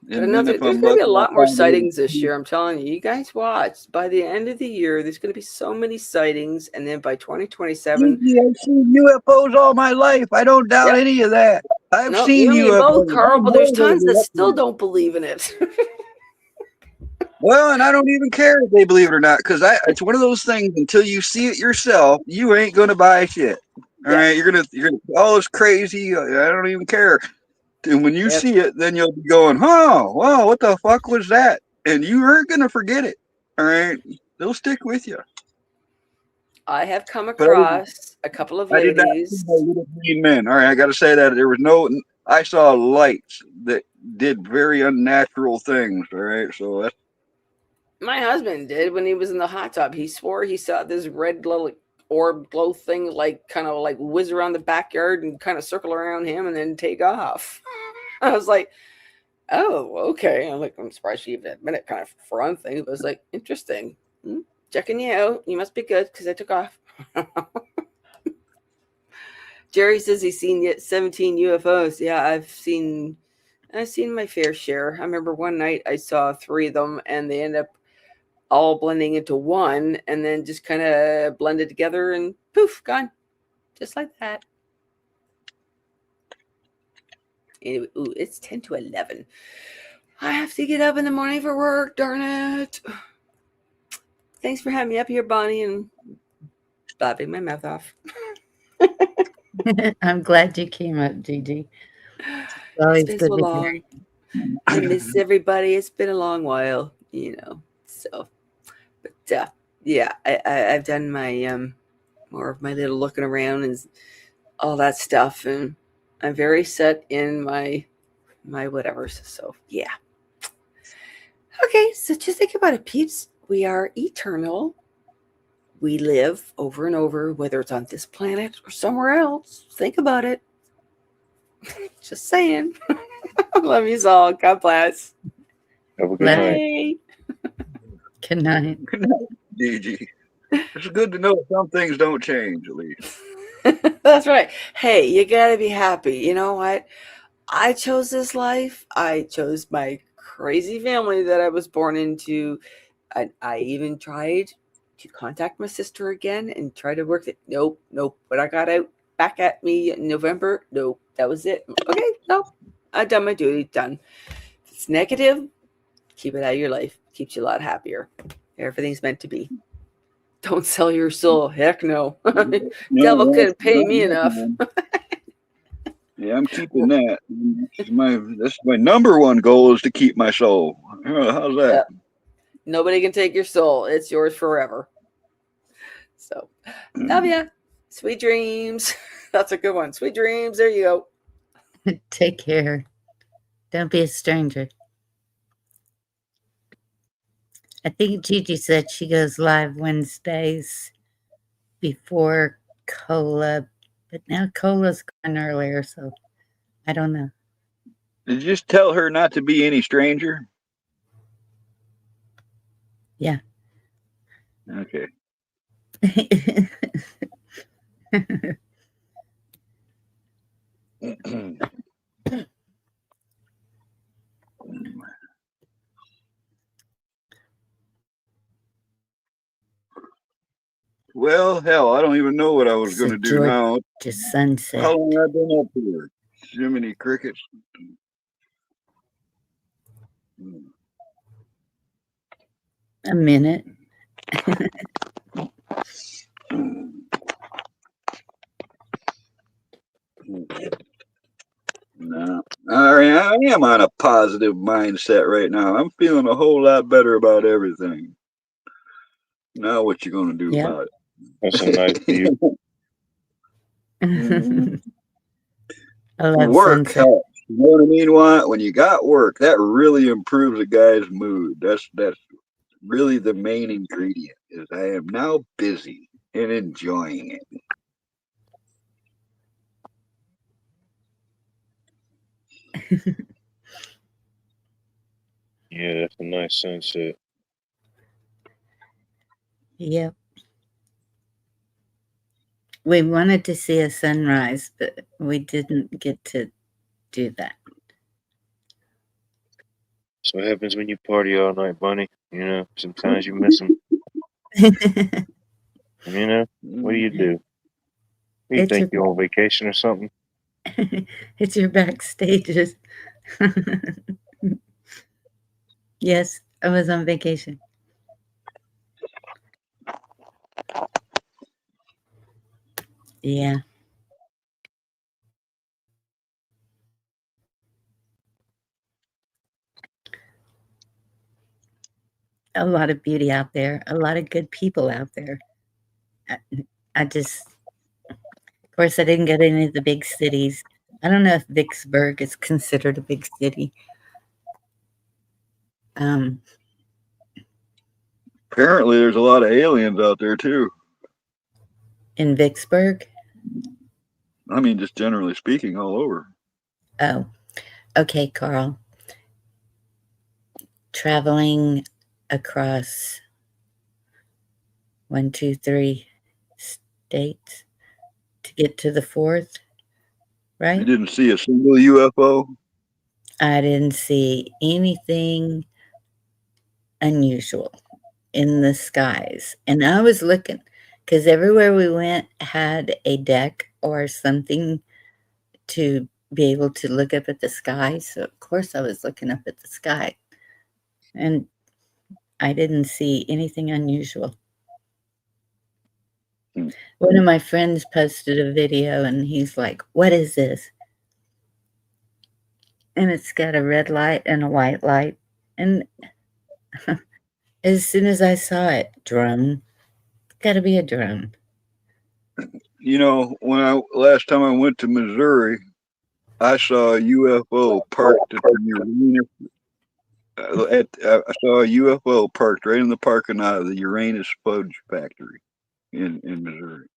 There's going to be a lot more sightings this year. I'm telling you. You guys watch. By the end of the year, there's going to be so many sightings, and then by 2027, I've seen UFOs all my life. I don't doubt any of that. I've seen UFOs, both, Carl, but there's tons that still don't believe in it. Well, and I don't even care if they believe it or not, because it's one of those things. Until you see it yourself, you ain't gonna buy shit. All right, you're gonna all this crazy. I don't even care. And when you see it, then you'll be going, "Oh, wow, what the fuck was that?" And you aren't gonna forget it. All right, they'll stick with you. I have come across a couple of ladies. I did not see no little green men. All right, I got to say that there was no. I saw lights that did very unnatural things. All right, so that's. My husband did when he was in the hot tub. He swore he saw this red little orb glow thing, kind of whiz around the backyard and kind of circle around him and then take off. I was like, oh, okay. I'm surprised she even admitted it, kind of for one thing. It was like, interesting. Checking you out. You must be good because I took off. Jerry says he's seen 17 UFOs. Yeah, I've seen my fair share. I remember one night I saw 3 of them and they end up all blending into one and then just kind of blended together and poof, gone. Just like that. Anyway, it's 10 to 11. I have to get up in the morning for work, darn it. Thanks for having me up here, Bonnie, and blabbing my mouth off. I'm glad you came up, Gigi. It's always good so to long. hear. I miss everybody. It's been a long while, So, but yeah, I've done my more of my little looking around and all that stuff, and I'm very set in my whatevers. So yeah. Okay, so just think about it, peeps. We are eternal. We live over and over, whether it's on this planet or somewhere else. Think about it. Just saying. Love you all. God bless. Have a good night. Good night. Good night, Gigi. It's good to know some things don't change, at least. That's right. Hey, you got to be happy. You know what? I chose this life. I chose my crazy family that I was born into. I even tried to contact my sister again and try to work it. Nope. When I got out back at me in November, nope, that was it. Okay, nope. I've done my duty. Done. If it's negative, keep it out of your life. Keeps you a lot happier. Everything's meant to be. Don't sell your soul. Heck no. Devil couldn't pay me enough. Yeah, I'm keeping that. That's my number one goal is to keep my soul. How's that? Nobody can take your soul. It's yours forever. So, love ya. Sweet dreams. That's a good one. Sweet dreams. There you go. Take care. Don't be a stranger. I think Gigi said she goes live Wednesdays before Cola, but now Cola's gone earlier, so I don't know. Did you just tell her not to be any stranger? Yeah. Okay. Well, hell, I don't even know what I was going to do now. Just sunset. How long have I been up here? Jiminy crickets. A minute. No, I am on a positive mindset right now. I'm feeling a whole lot better about everything. Now, what you going to do about it? That's a nice view. I love work sunset. helps. You know what I mean? When you got work, that really improves a guy's mood. That's really the main ingredient. Is I am now busy and enjoying it. Yeah, that's a nice sunset. Yep. We wanted to see a sunrise, but we didn't get to do that. That's what happens when you party all night, Bunny. You know, sometimes you miss them. You know, what do you do? You It's think you're on vacation or something? It's your backstages. Yes, I was on vacation. Yeah. A lot of beauty out there, a lot of good people out there. I just, of course, I didn't go to any of the big cities. I don't know if Vicksburg is considered a big city. Apparently, there's a lot of aliens out there too. In Vicksburg? I mean, just generally speaking, all over. Oh, okay, Carl. Traveling across 1, 2, 3 states to get to the fourth, right? You didn't see a single UFO? I didn't see anything unusual in the skies. And I was looking because everywhere we went had a deck or something to be able to look up at the sky. So, of course, I was looking up at the sky. And I didn't see anything unusual. One of my friends posted a video and he's like, "What is this?" And it's got a red light and a white light. And as soon as I saw it, drone, gotta be a drone. You know, last time I went to Missouri, I saw a UFO parked at the Uranus. I saw a UFO parked right in the parking lot of the Uranus Fudge Factory in Missouri.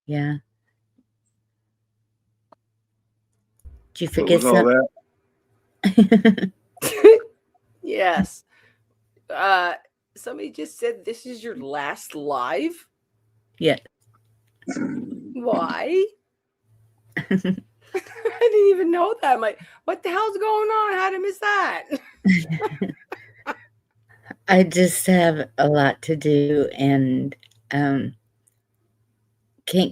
Yeah. Did you What forget was all something? Yes. Somebody just said this is your last live. Yeah. Why? I didn't even know that. I'm like, what the hell's going on? How did I miss that? I just have a lot to do and can't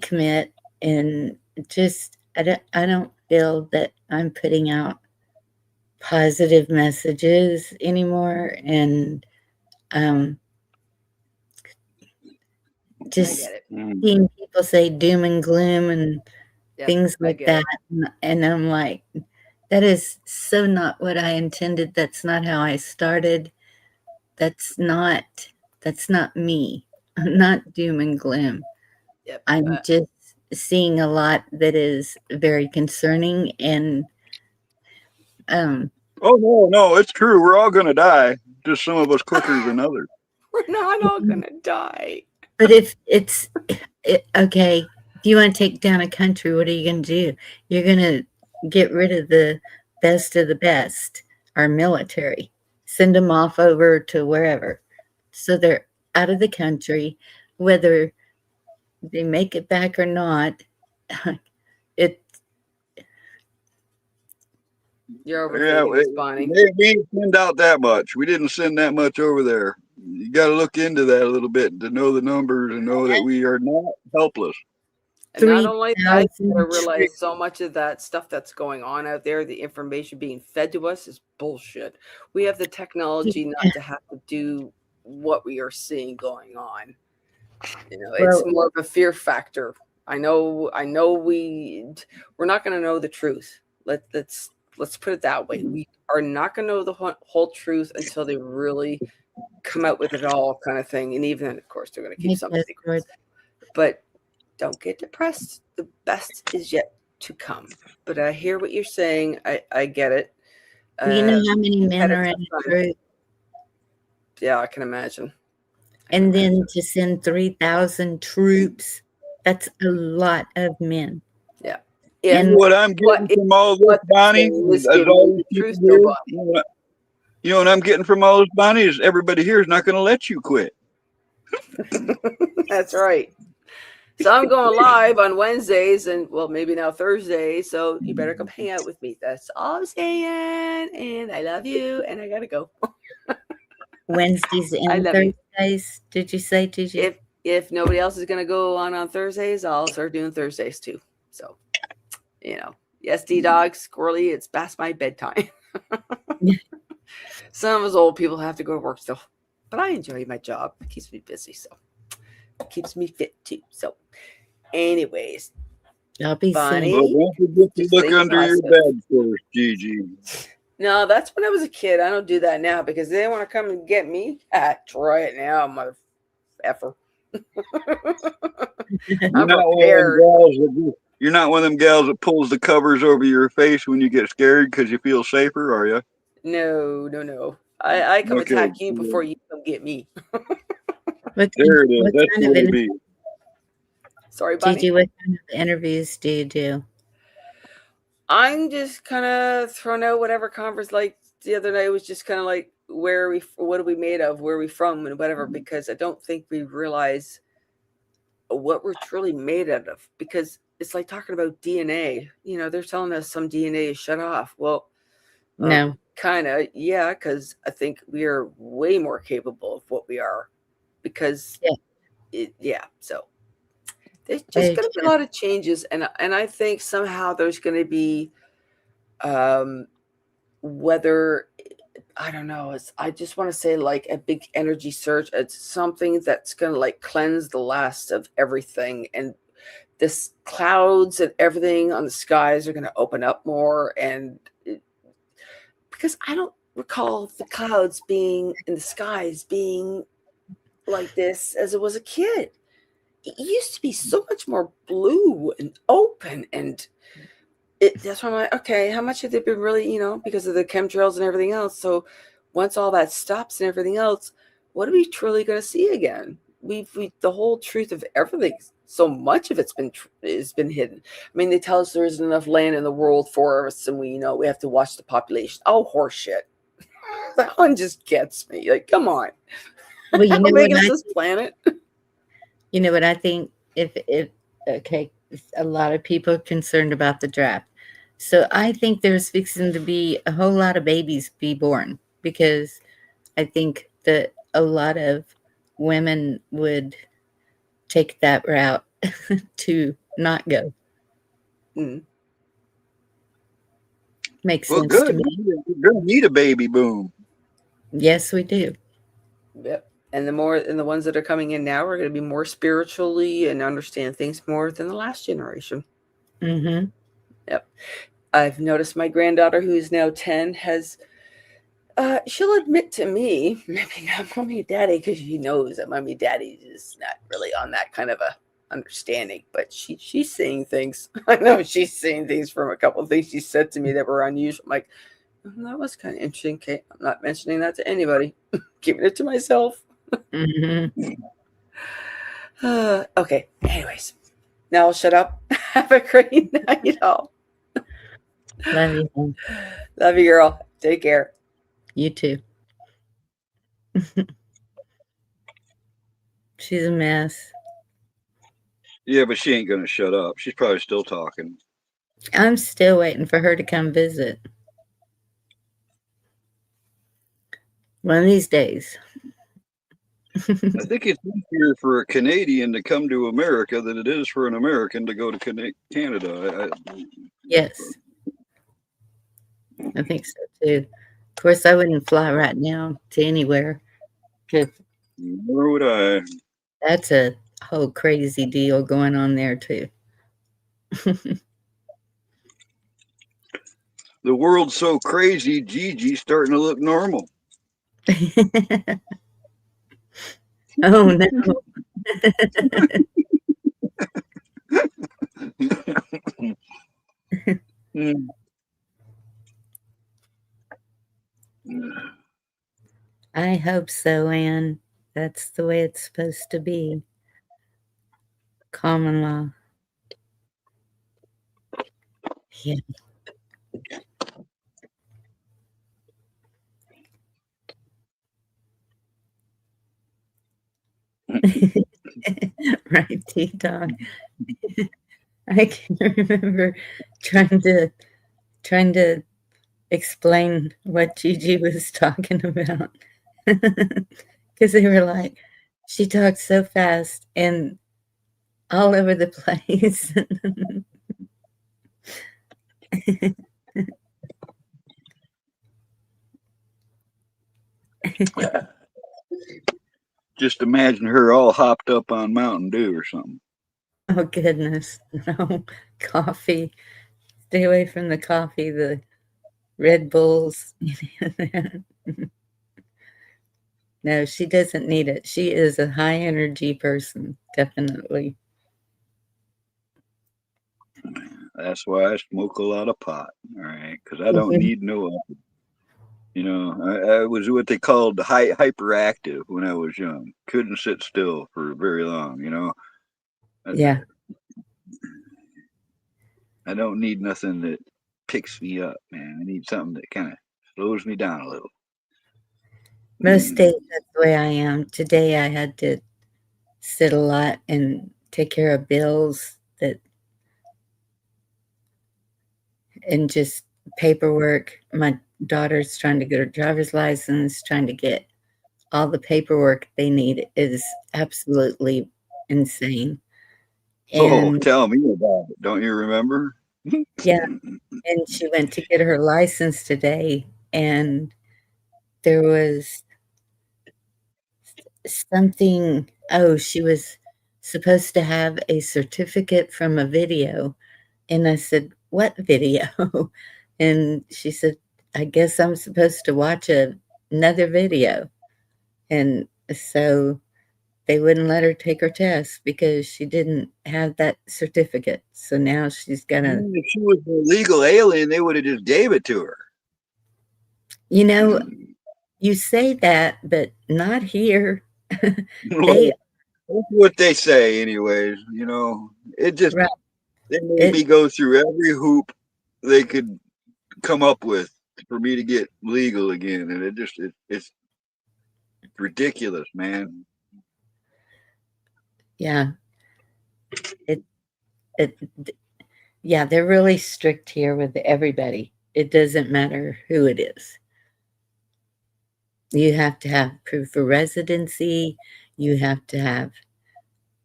commit, and just I don't feel that I'm putting out positive messages anymore, and just I get it. seeing people say doom and gloom and Yep, things I like get that, it. and I'm like, that is so not what I intended. That's not how I started. That's not me. I'm not doom and gloom. Yep. I'm just seeing a lot that is very concerning, and Oh no, it's true. We're all gonna die. Just some of us quicker than others. We're not all gonna die. but if it's okay, if you want to take down a country, what are you going to do? You're going to get rid of the best of the best, our military, send them off over to wherever, so they're out of the country, whether they make it back or not. it You're overthinking this, Bonnie. We didn't send out that much. We didn't send that much over there. You got to look into that a little bit to know the numbers and know that we are not helpless. And not only that, you 3,000 gotta realize so much of that stuff that's going on out there, the information being fed to us is bullshit. We have the technology not to have to do what we are seeing going on. You know, it's Well- more of a fear factor. I know we're not going to know the truth. Let's put it that way. We are not going to know the whole truth until they really come out with it all, kind of thing. And even then, of course, they're going to keep some secrets. But don't get depressed. The best is yet to come. But I hear what you're saying. I get it. You know how many men are in a group? Yeah, I can imagine. And then to send 3,000 troops, that's a lot of men. Yeah. And what I'm getting from all this, Bonnie, is all these people here, you know what I'm getting from all this, Bonnie, is everybody here is not going to let you quit. That's right. So I'm going live on Wednesdays and, well, maybe now Thursday. So you better come hang out with me. That's all I'm saying. And I love you. And I got to go. Wednesdays and Thursdays, did you say? Did you? If nobody else is going to go on Thursdays, I'll start doing Thursdays too. So, you know, yes, D-Dog, squirrely, it's past my bedtime. Some of us old people have to go to work still. But I enjoy my job. It keeps me busy. So it keeps me fit too. So anyways. I'll be Bonnie, well, don't forget to look under your bed first, Gigi. No, that's when I was a kid. I don't do that now because they want to come and get me. Try it now, mother effer. You're not one of them gals that pulls the covers over your face when you get scared because you feel safer, are you? No. I come attack you before you come get me. There it is. That's the way to be. Sorry, Bonnie. Gigi, what kind of interviews do you do? I'm just kind of throwing out whatever conference. Like the other night was just kind of like, where are we? What are we made of? Where are we from? And whatever. Because I don't think we realize what we're truly made out of. Because it's like talking about DNA. You know, they're telling us some DNA is shut off. Well, no, kind of, yeah. Because I think we are way more capable of what we are. Because, So. There's just going to be a lot of changes, and I think somehow there's going to be, whether, I don't know, I just want to say like a big energy surge. It's something that's going to like cleanse the last of everything, and this clouds and everything on the skies are going to open up more, and because I don't recall the clouds being in the skies being like this as it was a kid. It used to be so much more blue and open, and that's why I'm like, okay, how much have they been really, you know, because of the chemtrails and everything else. So once all that stops and everything else, what are we truly going to see again? We the whole truth of everything. So much of it's been hidden. I mean, they tell us there isn't enough land in the world for us, and we have to watch the population. Oh, horse shit. That one just gets me. Like, come on. Well, you know making us this planet. You know what I think? If okay, a lot of people are concerned about the draft. So I think there's fixing to be a whole lot of babies be born because I think that a lot of women would take that route to not go. Mm. Makes Well, sense to good. me. We're going to need a baby boom. Yes, we do. Yep. And the ones that are coming in now are going to be more spiritually and understand things more than the last generation. Mm-hmm. Yep. I've noticed my granddaughter, who's now 10, has she'll admit to me, maybe not mommy and daddy, because she knows that mommy and daddy is not really on that kind of a understanding, but she's seeing things. I know she's seeing things from a couple of things she said to me that were unusual. I'm like, that was kind of interesting, Kate. I'm not mentioning that to anybody. Keeping it to myself. Mm-hmm. Okay. Anyways, now I'll shut up. Have a great night, all. Love you. Love you, girl. Take care. You too. She's a mess. Yeah, but she ain't going to shut up. She's probably still talking. I'm still waiting for her to come visit. One of these days. I think it's easier for a Canadian to come to America than it is for an American to go to Canada. Yes. I think so too. Of course, I wouldn't fly right now to anywhere because Nor would I. that's a whole crazy deal going on there too. The world's so crazy, Gigi's starting to look normal. Oh no. I hope so, Anne. That's the way it's supposed to be. Common law. Yeah. Right, T-Dog. I can remember trying to explain what Gigi was talking about. Because they were like, she talks so fast and all over the place. Just imagine her all hopped up on Mountain Dew or something. Oh, goodness. No. Coffee. Stay away from the coffee, the Red Bulls. No, she doesn't need it. She is a high energy person, definitely. That's why I smoke a lot of pot, all right? Because I don't need no, I was what they called hyperactive when I was young. Couldn't sit still for very long, Yeah. I don't need nothing that picks me up, man. I need something that kind of slows me down a little. Most days that's the way I am. Today I had to sit a lot and take care of bills and just paperwork. My daughter's trying to get her driver's license, trying to get all the paperwork they need is absolutely insane. And Tell me about it. Don't you remember? yeah, and she went to get her license today, and there was something. Oh, she was supposed to have a certificate from a video. And I said, "What video?" And she said, "I guess I'm supposed to watch another video." And so they wouldn't let her take her test because she didn't have that certificate. So now she's gonna, If she was a legal alien, they would have just gave it to her. you say that, but not here. That's what they say, anyways. It just Right. they made me go through every hoop they could come up with for me to get legal again, and it's ridiculous, man. Yeah. Yeah, they're really strict here with everybody. It doesn't matter who it is. You have to have proof of residency. You have to have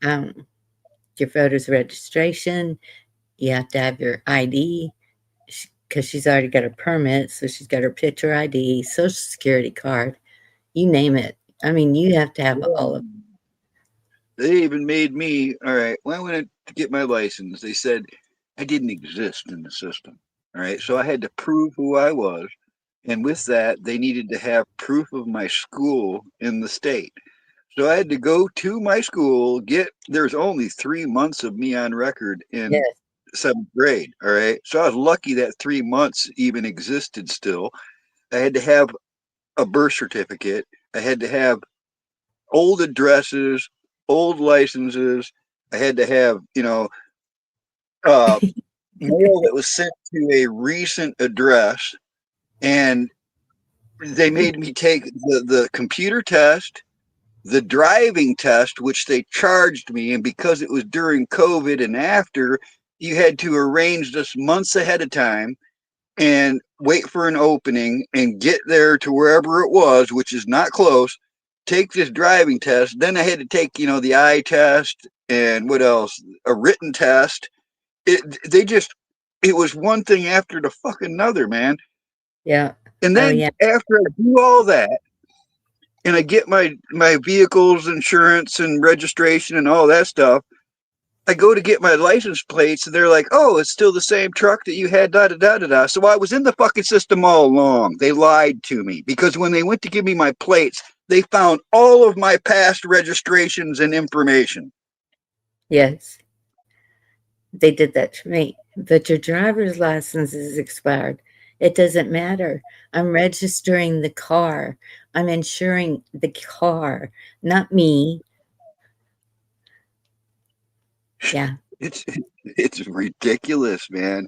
your voter's registration. You have to have your ID because she's already got a permit. So she's got her picture ID, social security card, you name it. I mean, you have to have all of it. They even made me, all right, when I went to get my license, they said I didn't exist in the system. All right. So I had to prove who I was. And with that, they needed to have proof of my school in the state. So I had to go to my school, there's only 3 months of me on record in Yes. 7th grade. All right. So I was lucky that 3 months even existed still. I had to have a birth certificate. I had to have old addresses, old licenses. I had to have, mail that was sent to a recent address. And they made me take the computer test, the driving test, which they charged me. And because it was during COVID and after, you had to arrange this months ahead of time and wait for an opening and get there to wherever it was, which is not close, take this driving test. Then I had to take, the eye test and what else? A written test. It was one thing after the fucking another, man. Yeah. And Oh, then yeah. after I do all that, and I get my vehicle's insurance and registration and all that stuff, I go to get my license plates, and they're like, "Oh, it's still the same truck that you had." Da da da da da. So I was in the fucking system all along. They lied to me because when they went to give me my plates, they found all of my past registrations and information. Yes. They did that to me. But your driver's license is expired. It doesn't matter. I'm registering the car. I'm insuring the car, not me. Yeah. It's ridiculous, man.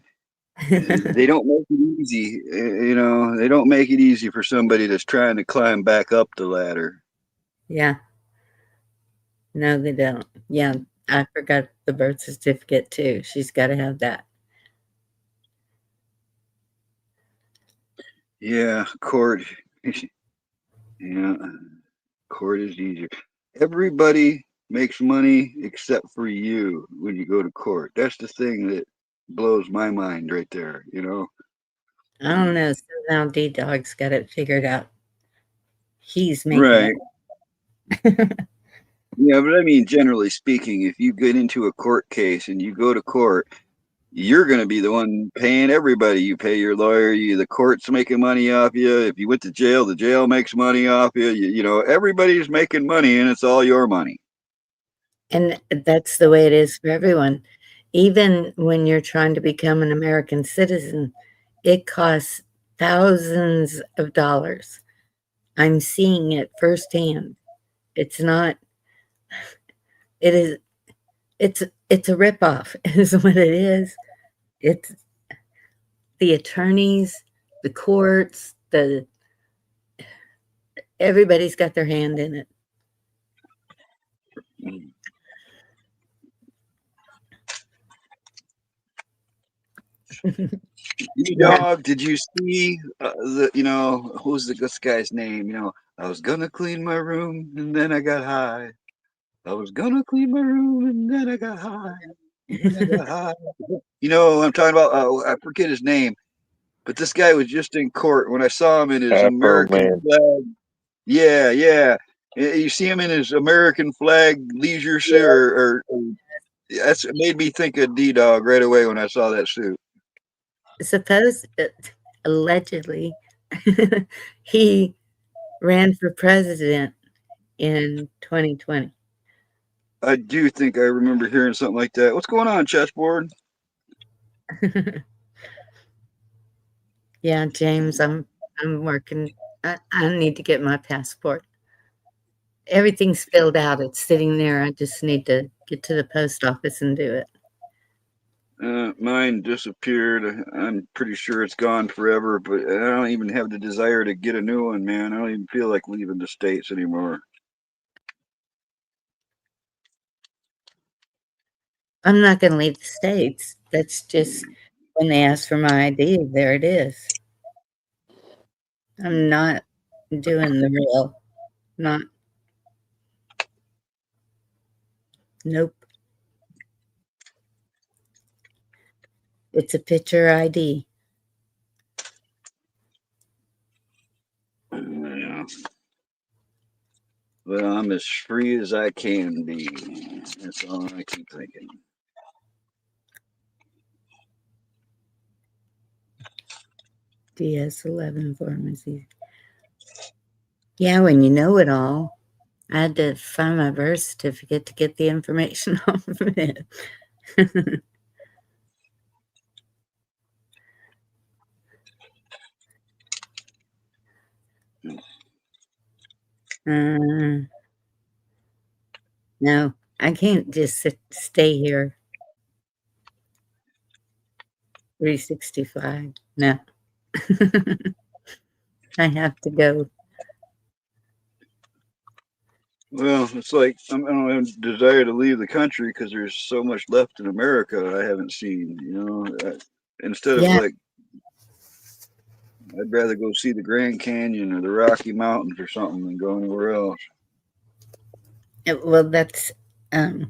They don't make it easy. They don't make it easy for somebody that's trying to climb back up the ladder. Yeah. No, they don't. Yeah. I forgot the birth certificate too. She's got to have that. Yeah, court. Yeah, court is easier. Everybody makes money except for you when you go to court. That's the thing that blows my mind right there, I don't know. Somehow D-Dog's got it figured out. He's making Right. Yeah, but I mean, generally speaking, if you get into a court case and you go to court, you're going to be the one paying everybody. You pay your lawyer, the court's making money off you. If you went to jail, the jail makes money off you. Everybody's making money and it's all your money. And that's the way it is for everyone. Even when you're trying to become an American citizen, it costs thousands of dollars. I'm seeing it firsthand. It's not, it is, it's a ripoff, is what it is. It's the attorneys, the courts, everybody's got their hand in it. Dog, did you see who's this guy's name? I was gonna clean my room and then I got high. I was gonna clean my room and then I got high. I'm talking about. I forget his name, but this guy was just in court when I saw him in his Afro American Man. flag. Yeah, yeah. You see him in his American flag leisure suit, or it made me think of D-Dog right away when I saw that suit. Allegedly, he ran for president in 2020. I do think I remember hearing something like that. What's going on, chessboard? Yeah, James, I'm working. I need to get my passport. Everything's filled out. It's sitting there. I just need to get to the post office and do it. Mine disappeared. I'm pretty sure it's gone forever, but I don't even have the desire to get a new one, man. I don't even feel like leaving the States anymore. I'm not going to leave the States. That's just when they ask for my ID, there it is. I'm not doing the real, not, nope. It's a picture ID. Yeah. Well, I'm as free as I can be. That's all I keep thinking. DS11 pharmacy. Yeah, when you know it all. I had to find my birth certificate to get the information off of it. No, I can't just stay here. 365. No. I have to go. Well, it's like I don't have a desire to leave the country because there's so much left in America I haven't seen. Instead of Yeah. like, I'd rather go see the Grand Canyon or the Rocky Mountains or something than go anywhere else. Well, that's I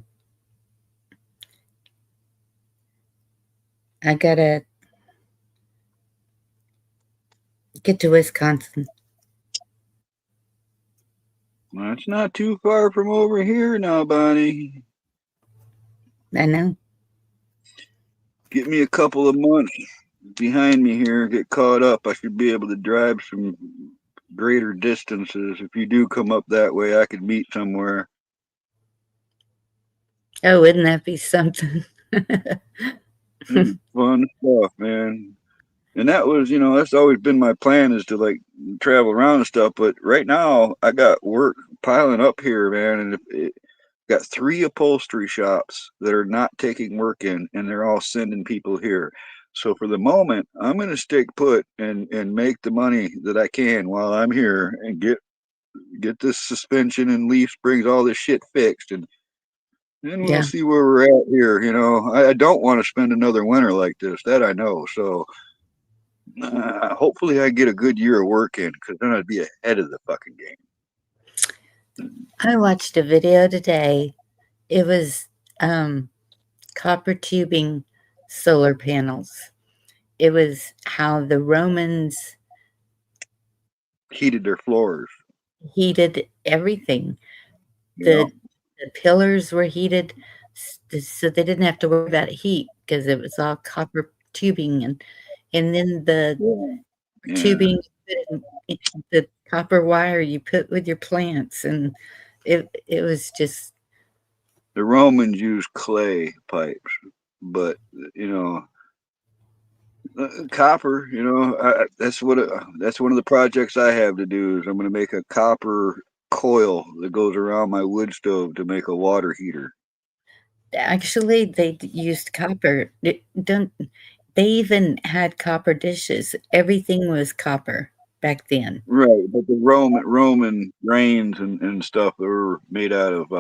gotta get to Wisconsin. Well, it's not too far from over here now, Bonnie. I know. Get me a couple of months behind me here, get caught up. I should be able to drive some greater distances. If you do come up that way, I could meet somewhere. Oh, wouldn't that be something? Fun stuff, man. And that was, that's always been my plan, is to like travel around and stuff. But right now I got work piling up here, man. And got 3 upholstery shops that are not taking work in, and they're all sending people here. So for the moment, I'm going to stick put and make the money that I can while I'm here and get this suspension and leaf springs, all this shit fixed. And then we'll see where we're at here. I don't want to spend another winter like this. That I know. So hopefully I get a good year of work in, because then I'd be ahead of the fucking game. I watched a video today. It was copper tubing solar panels. It was how the Romans heated their floors. Heated everything. The pillars were heated, so they didn't have to worry about heat because it was all copper tubing, and then the tubing, the copper wire you put with your plants, and it was just. The Romans used clay pipes, but copper. That's one of the projects I have to do. Is I'm going to make a copper coil that goes around my wood stove to make a water heater. Actually, they used copper. They even had copper dishes. Everything was copper back then. Right, but the Roman grains and stuff, they were made out of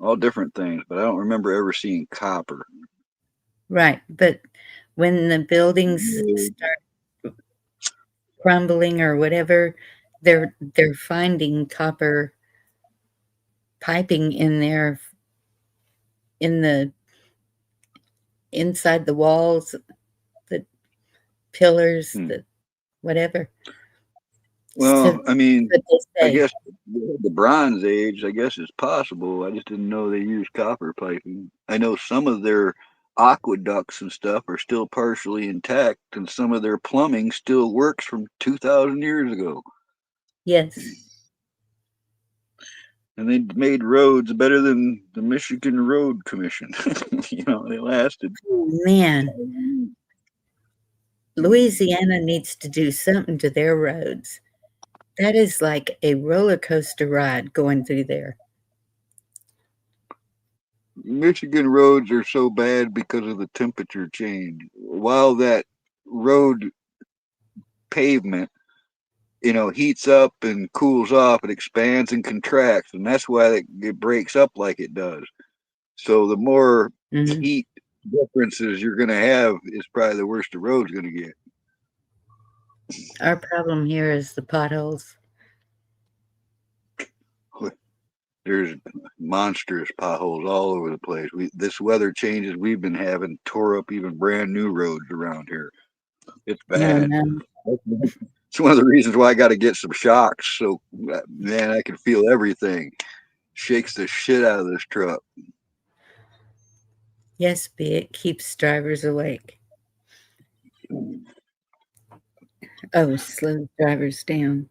all different things, but I don't remember ever seeing copper. Right, but when the buildings start crumbling or whatever, they're finding copper piping in there, in the inside the walls, the pillars, the whatever. Well, I mean, I guess the Bronze Age, I guess, is possible. I just didn't know they used copper piping. I know some of their aqueducts and stuff are still partially intact, and some of their plumbing still works from 2,000 years ago. Yes. And they made roads better than the Michigan Road Commission. They lasted. Oh, man. Louisiana needs to do something to their roads. That is like a roller coaster ride going through there. Michigan roads are so bad because of the temperature change. While that road pavement, heats up and cools off, it expands and contracts, and that's why it breaks up like it does. So the more heat differences you're going to have is probably the worst the road's going to get. Our problem here is the potholes. There's monstrous potholes all over the place. This weather changes we've been having tore up even brand new roads around here. It's bad. No. It's one of the reasons why I got to get some shocks. So, man, I can feel everything. Shakes the shit out of this truck. Yes, B, it keeps drivers awake. Oh, slows drivers down.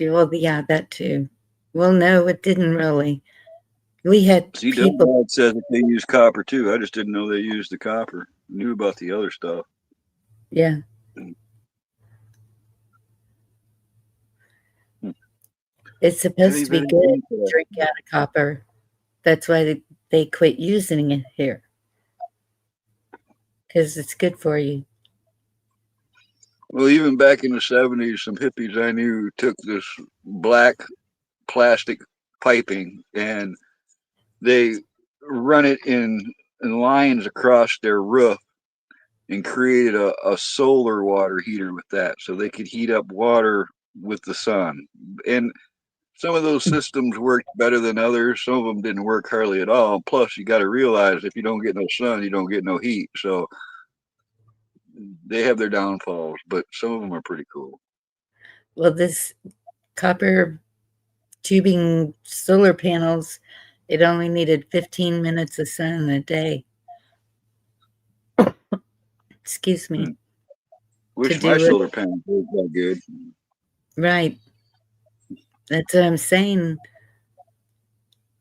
Well, yeah, that too. Well, no, it didn't really. We had See, people. Dad says that they use copper too. I just didn't know they used the copper. Knew about the other stuff. Yeah. It's supposed to be good to drink out of copper. That's why they quit using it here. Because it's good for you. Well, even back in the 70s, some hippies I knew took this black plastic piping and they run it in lines across their roof and created a solar water heater with that so they could heat up water with the sun. And some of those systems worked better than others. Some of them didn't work hardly at all. Plus, you got to realize if you don't get no sun, you don't get no heat. So they have their downfalls, but some of them are pretty cool. Well, this copper tubing solar panels, it only needed 15 minutes of sun a day. Excuse me. Wish my solar panels were that good. Right. That's what I'm saying.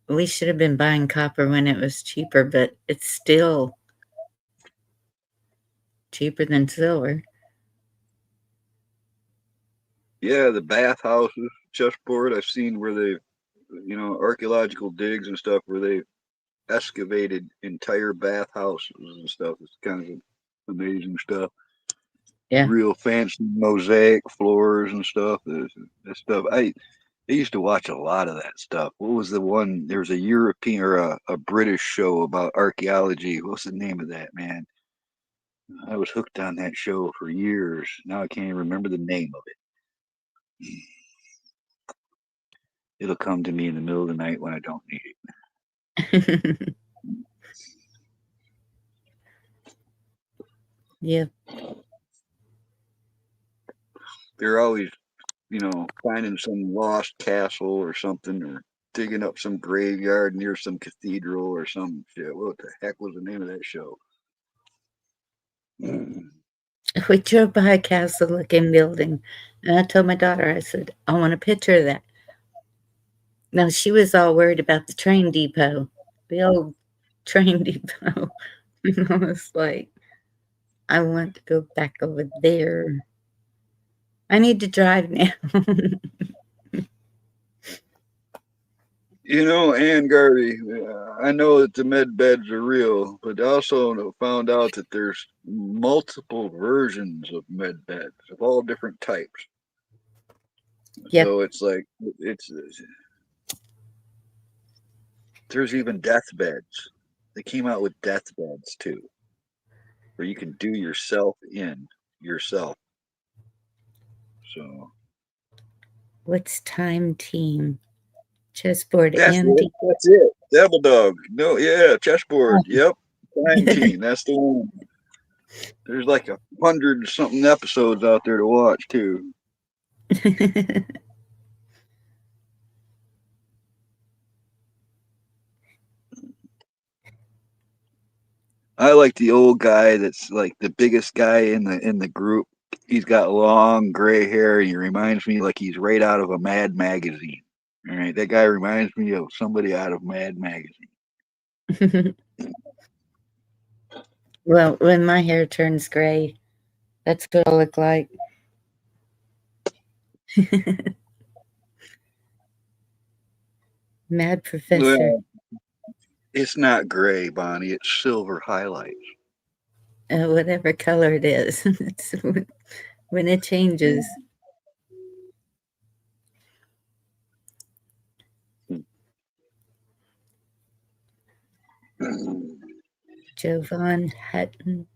We should have been buying copper when it was cheaper, but it's still cheaper than silver. Yeah, the bathhouses, chessboard. I've seen where they, archaeological digs and stuff where they excavated entire bathhouses and stuff. It's kind of amazing stuff. Yeah. Real fancy mosaic floors and stuff. That stuff. I used to watch a lot of that stuff. What was the one? There was a European or a British show about archaeology. What's the name of that, man? I was hooked on that show for years. Now I can't even remember the name of it. It'll come to me in the middle of the night when I don't need it. Yeah. They're always, finding some lost castle or something, or digging up some graveyard near some cathedral or some shit. What the heck was the name of that show? We drove by a castle-looking building, and I told my daughter, I said, I want a picture of that. Now, she was all worried about the train depot, the old train depot. And I was like, I want to go back over there. I need to drive now. Ann Garvey, I know that the med beds are real, but I also found out that there's multiple versions of med beds of all different types. Yep. So it's like, there's even death beds. They came out with death beds too, where you can do yourself in yourself. So What's time team? Chessboard that's and it. That's it. Devil Dog. No, yeah, chessboard. Yep. Time team. That's the one. There's like 100 something episodes out there to watch too. I like the old guy that's like the biggest guy in the group. He's got long gray hair and he reminds me like he's right out of a Mad magazine. All right, that guy reminds me of somebody out of Mad magazine. Well, when my hair turns gray, that's what I'll look like. Mad Professor. Well, it's not gray, Bonnie. It's silver highlights. Whatever color it is. It's when it changes. Jovan Hutton.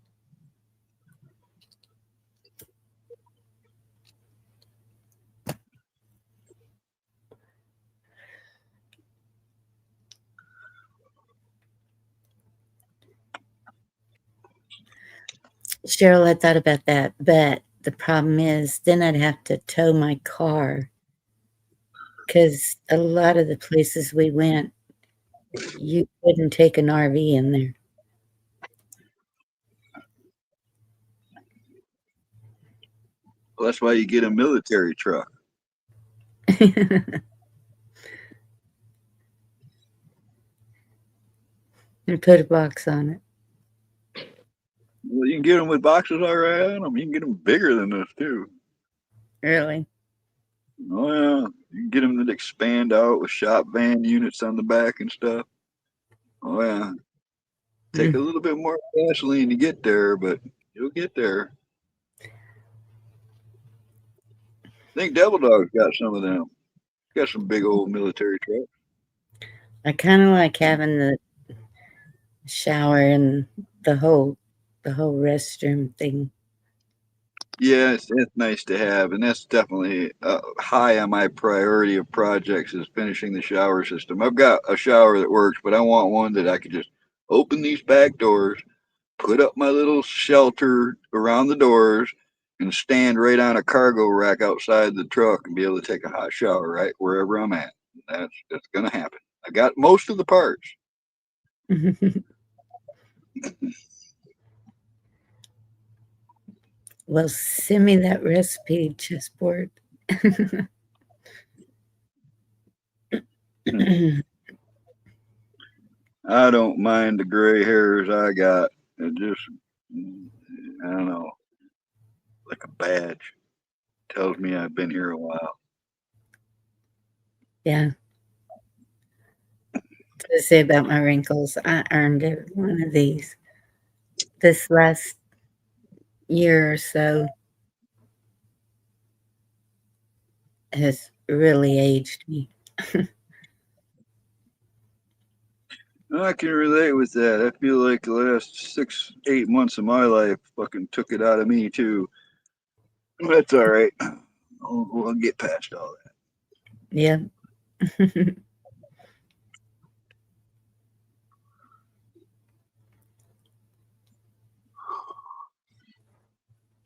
Cheryl, I thought about that, but the problem is then I'd have to tow my car because a lot of the places we went, you couldn't take an RV in there. Well, that's why you get a military truck. And put a box on it. Well, you can get them with boxes all right on them. You can get them bigger than this too. Really? Oh yeah, you can get them that expand out with shop van units on the back and stuff. Oh yeah, take a little bit more gasoline to get there, but you'll get there. I think Devil Dog's got some of them. Got some big old military trucks. I kind of like having the shower and the whole restroom thing. Yeah, it's nice to have, and that's definitely high on my priority of projects is finishing the shower system. I've got a shower that works, but I want one that I could just open these back doors, put up my little shelter around the doors, and stand right on a cargo rack outside the truck and be able to take a hot shower right wherever I'm at. That's gonna happen. I got most of the parts. Well, send me that recipe, chessboard. I don't mind the gray hairs I got. It just, I don't know, like a badge. Tells me I've been here a while. Yeah. To say about my wrinkles, I earned every one of these. This last year or so has really aged me. I can relate with that. I feel like the last 6, 8 months of my life fucking took it out of me too. That's all right. We'll get past all that. Yeah.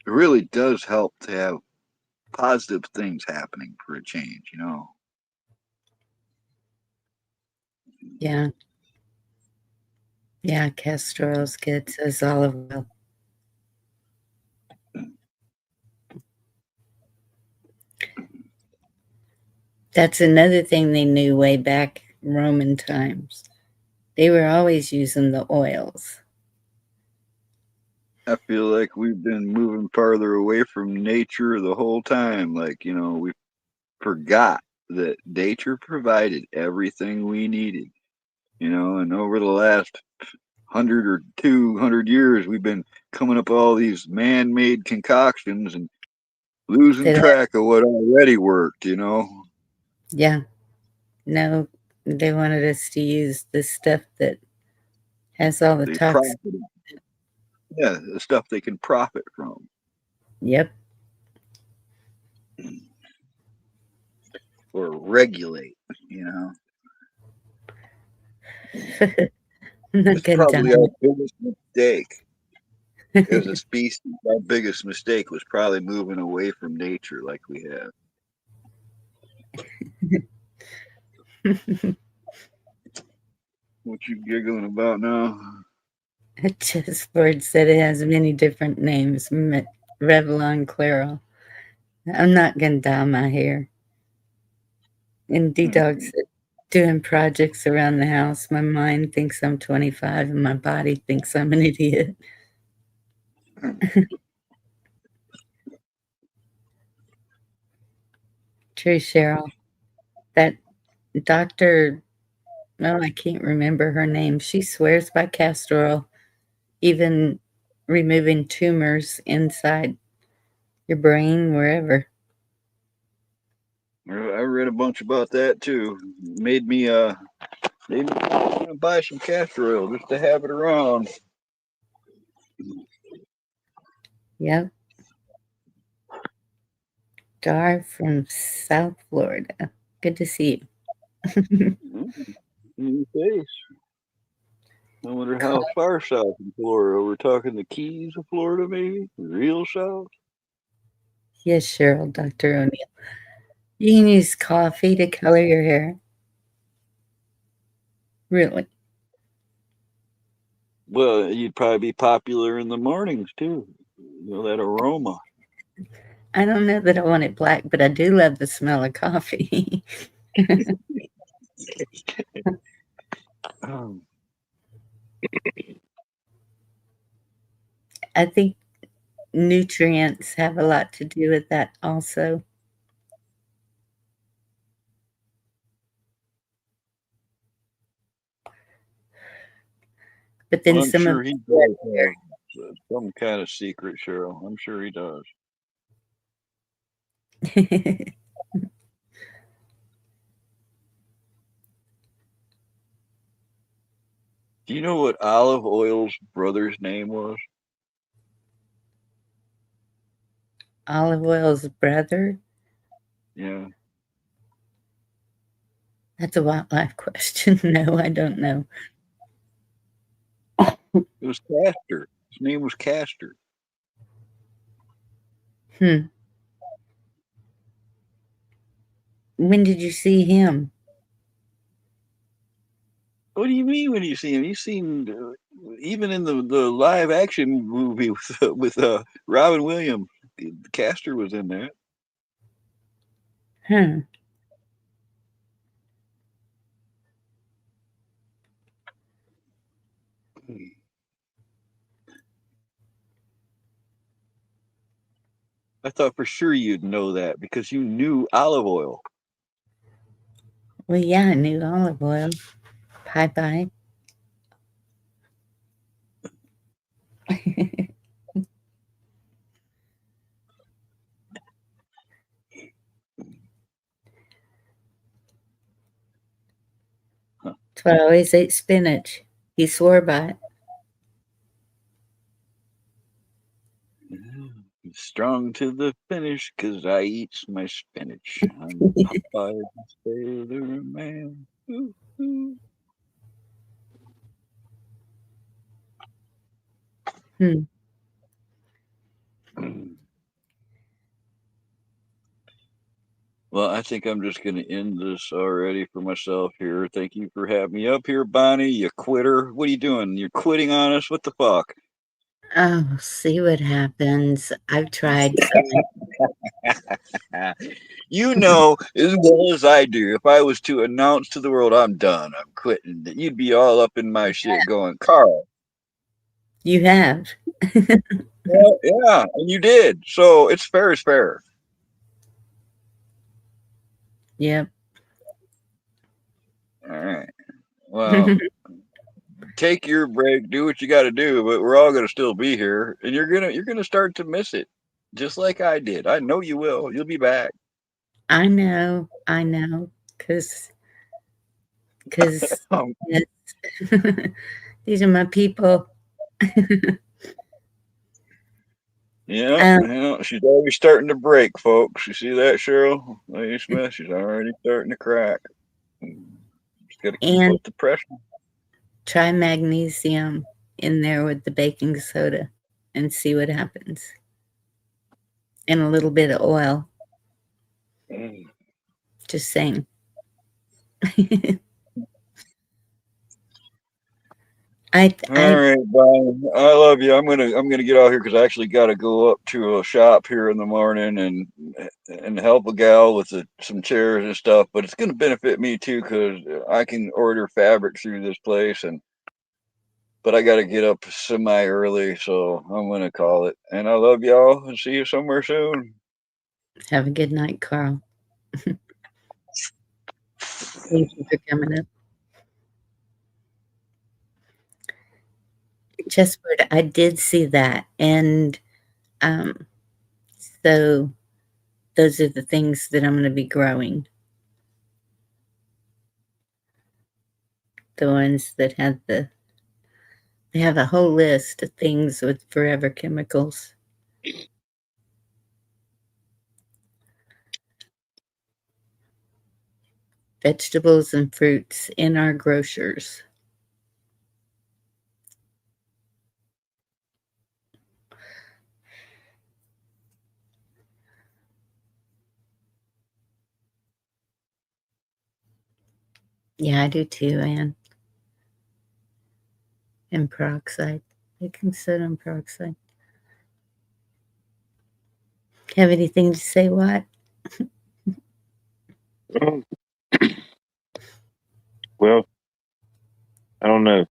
It really does help to have positive things happening for a change, you know. Yeah. Yeah, castor oil's good, says olive oil. That's another thing they knew way back Roman times. They were always using the oils. I feel like we've been moving farther away from nature the whole time. Like, you know, we forgot that nature provided everything we needed, you know, and over the last 100 or 200 years, we've been coming up with all these man-made concoctions and losing track of what already worked, you know. Yeah. No, they wanted us to use the stuff that has all the toxins. Yeah, the stuff they can profit from. Yep. Or regulate, you know. It's probably our biggest mistake. As a species, our biggest mistake was probably moving away from nature like we have. What you giggling about now? A chessboard said it has many different names. Revlon Clairol. I'm not going to dye my hair. And D-Dog said, doing projects around the house, my mind thinks I'm 25 and my body thinks I'm an idiot. True, Cheryl. That doctor, I can't remember her name. She swears by castor oil, even removing tumors inside your brain, wherever. I read a bunch about that too. Made me buy some castor oil just to have it around. Yep. Dar from South Florida. Good to see you. New face. I wonder how far south in Florida. We're talking the Keys of Florida, maybe? Real south? Yes, Cheryl, Dr. O'Neill. You can use coffee to color your hair. Really? Well, you'd probably be popular in the mornings, too. You know, that aroma. I don't know that I want it black, but I do love the smell of coffee. I think nutrients have a lot to do with that also. But then I'm some sure of he does have some kind of secret, Cheryl. I'm sure he does. Do you know what Olive Oil's brother's name was? Olive Oil's brother? Yeah. That's a wildlife question. No, I don't know. It was Castor. His name was Castor. When did you see him? What do you mean when you see him? You seen even in the live action movie with Robin Williams. Castor was in that. I thought for sure you'd know that because you knew Olive Oil. Well, yeah, I knew Olive Oil. Bye-bye. 'But I always ate spinach. He swore by it. Strong to the finish, 'cause I eats my spinach. I'm Popeye the Sailor Man. Ooh, ooh. it. Well, I think I'm just going to end this already for myself here. Thank you for having me up here, Bonnie. You quitter. What are you doing? You're quitting on us? What the fuck? Oh, see what happens. I've tried You know as well as I do, if I was to announce to the world I'm done, I'm quitting, that you'd be all up in my shit going, Carl. You have. Well, yeah, and you did. So it's fair is fair. Yep. All right. Well, take your break, do what you got to do, but we're all going to still be here, and you're gonna start to miss it, just like I did. I know you will. You'll be back. I know, because these are my people. Yeah, she's already starting to break, folks. You see that, Cheryl? Lady Smith, she's already starting to crack. Just got to keep And up the pressure. try magnesium in there with the baking soda and see what happens. And a little bit of oil. Just saying. All right, Brian. I love you. I'm gonna get out here because I actually got to go up to a shop here in the morning and help a gal with some chairs and stuff. But it's gonna benefit me too because I can order fabric through this place but I got to get up semi early, so I'm gonna call it. And I love y'all and see you somewhere soon. Have a good night, Carl. Thank you for coming up. Chessboard, I did see that. And so those are the things that I'm going to be growing. The ones that had the They have a whole list of things with forever chemicals. Vegetables and fruits in our grocers. Yeah, I do too, Anne. And peroxide. Baking soda and peroxide. Have anything to say, Watt? Well, I don't know.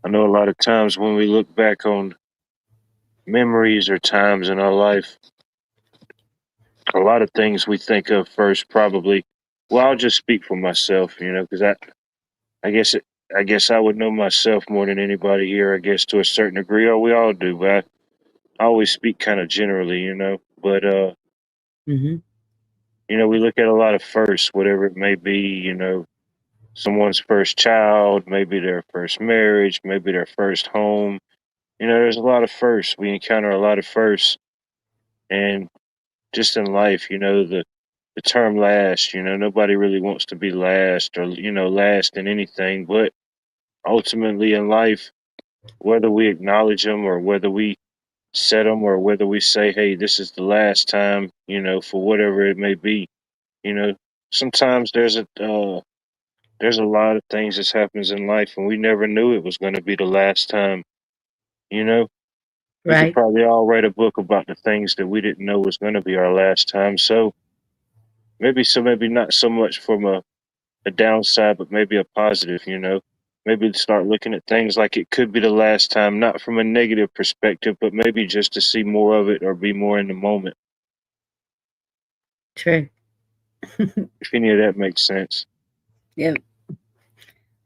I know a lot of times when we look back on memories or times in our life, a lot of things we think of first probably. Well, I'll just speak for myself, because I guess I guess I would know myself more than anybody here. I guess to a certain degree, or we all do. But I always speak kind of generally. But Mm-hmm. we look at a lot of firsts, whatever it may be. Someone's first child, maybe their first marriage, maybe their first home. There's a lot of firsts. We encounter a lot of firsts, and just in life, the term last. Nobody really wants to be last or last in anything, but ultimately in life, whether we acknowledge them or whether we set them or whether we say, hey, this is the last time, for whatever it may be, you know, sometimes there's a lot of things that happens in life and we never knew it was going to be the last time, you know. We could Right. probably all write a book about the things that we didn't know was going to be our last time. So maybe not so much from a downside, but maybe a positive. Maybe start looking at things like it could be the last time, not from a negative perspective, but maybe just to see more of it or be more in the moment. True. If any of that makes sense. Yep.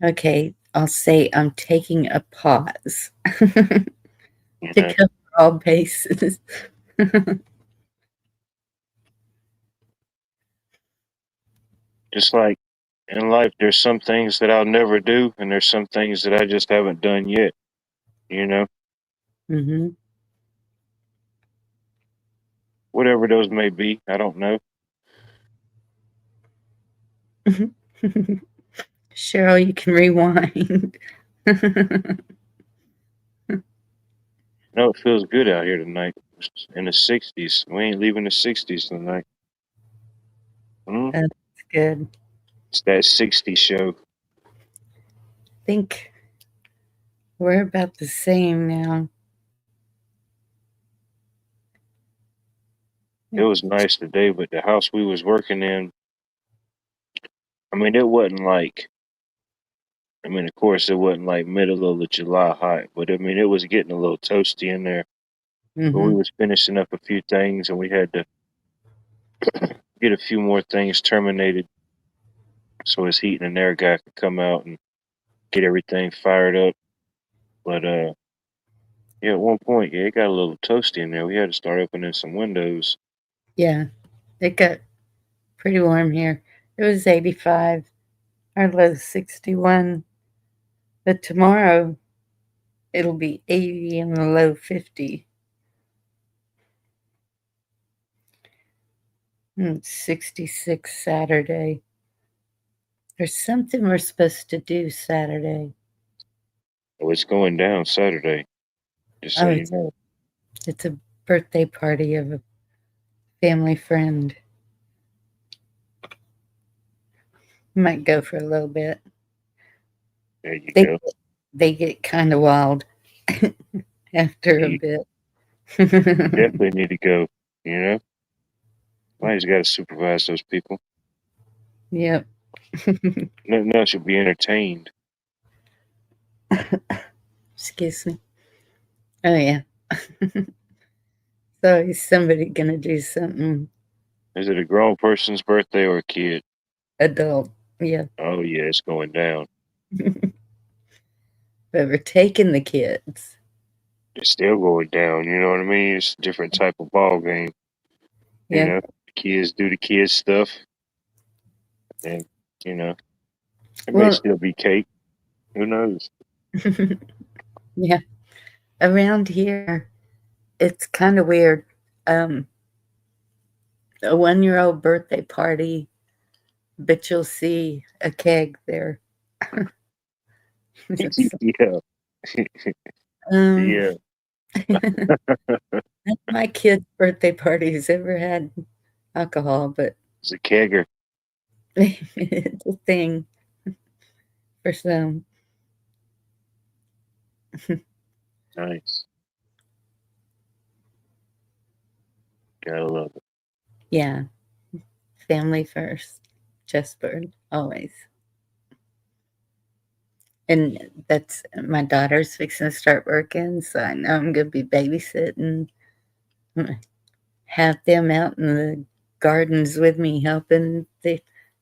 Okay, I'll say I'm taking a pause You to know, cover all bases. just like in life, there's some things that I'll never do, and there's some things that I just haven't done yet. You know, Mm-hmm. whatever those may be, I don't know. Cheryl, you can rewind. No, it feels good out here tonight. It's in the 60s. We ain't leaving the 60s tonight. That's good. It's that 60s show. I think we're about the same now. It was nice today, but the house we was working in, I mean, it wasn't like, of course, it wasn't like middle of the July hot, but I mean, it was getting a little toasty in there. But we Mm-hmm. was finishing up a few things, and we had to get a few more things terminated, so his heat and air guy could come out and get everything fired up. But yeah, at one point, yeah, it got a little toasty in there. We had to start opening some windows. Yeah, it got pretty warm here. It was 85. Our low 61. But tomorrow it'll be 80 and the low 50. And it's 66 Saturday. There's something we're supposed to do Saturday. Oh, it's going down Saturday, just so Oh, you know. it's a birthday party of a family friend. Might go for a little bit. There you They go. they get kind of wild after a You bit. definitely need to go. You know, somebody's got to supervise those people. Yep. Nothing else should be entertained. Excuse me. Oh yeah. So is somebody gonna do something Is it a grown person's birthday or a kid? adult? Yeah. Oh yeah, it's going down. But we're taking the kids. It's still going down. You know what I mean? It's a different type of ball game. You Yeah. know, the kids do the kids stuff, and you know, it may Well, still be cake. Who knows? Yeah. Around here, it's kind of weird. A 1-year-old birthday party, but you'll see a keg there. Yeah. um, Yeah. none of my kids' birthday parties ever had alcohol, but It's a kegger. it's a thing for some. Nice. Gotta love it. Yeah. Family first. Chessboard, always. And that's my daughter's fixing to start working, so I know I'm gonna be babysitting. Have them out in the gardens with me helping. They're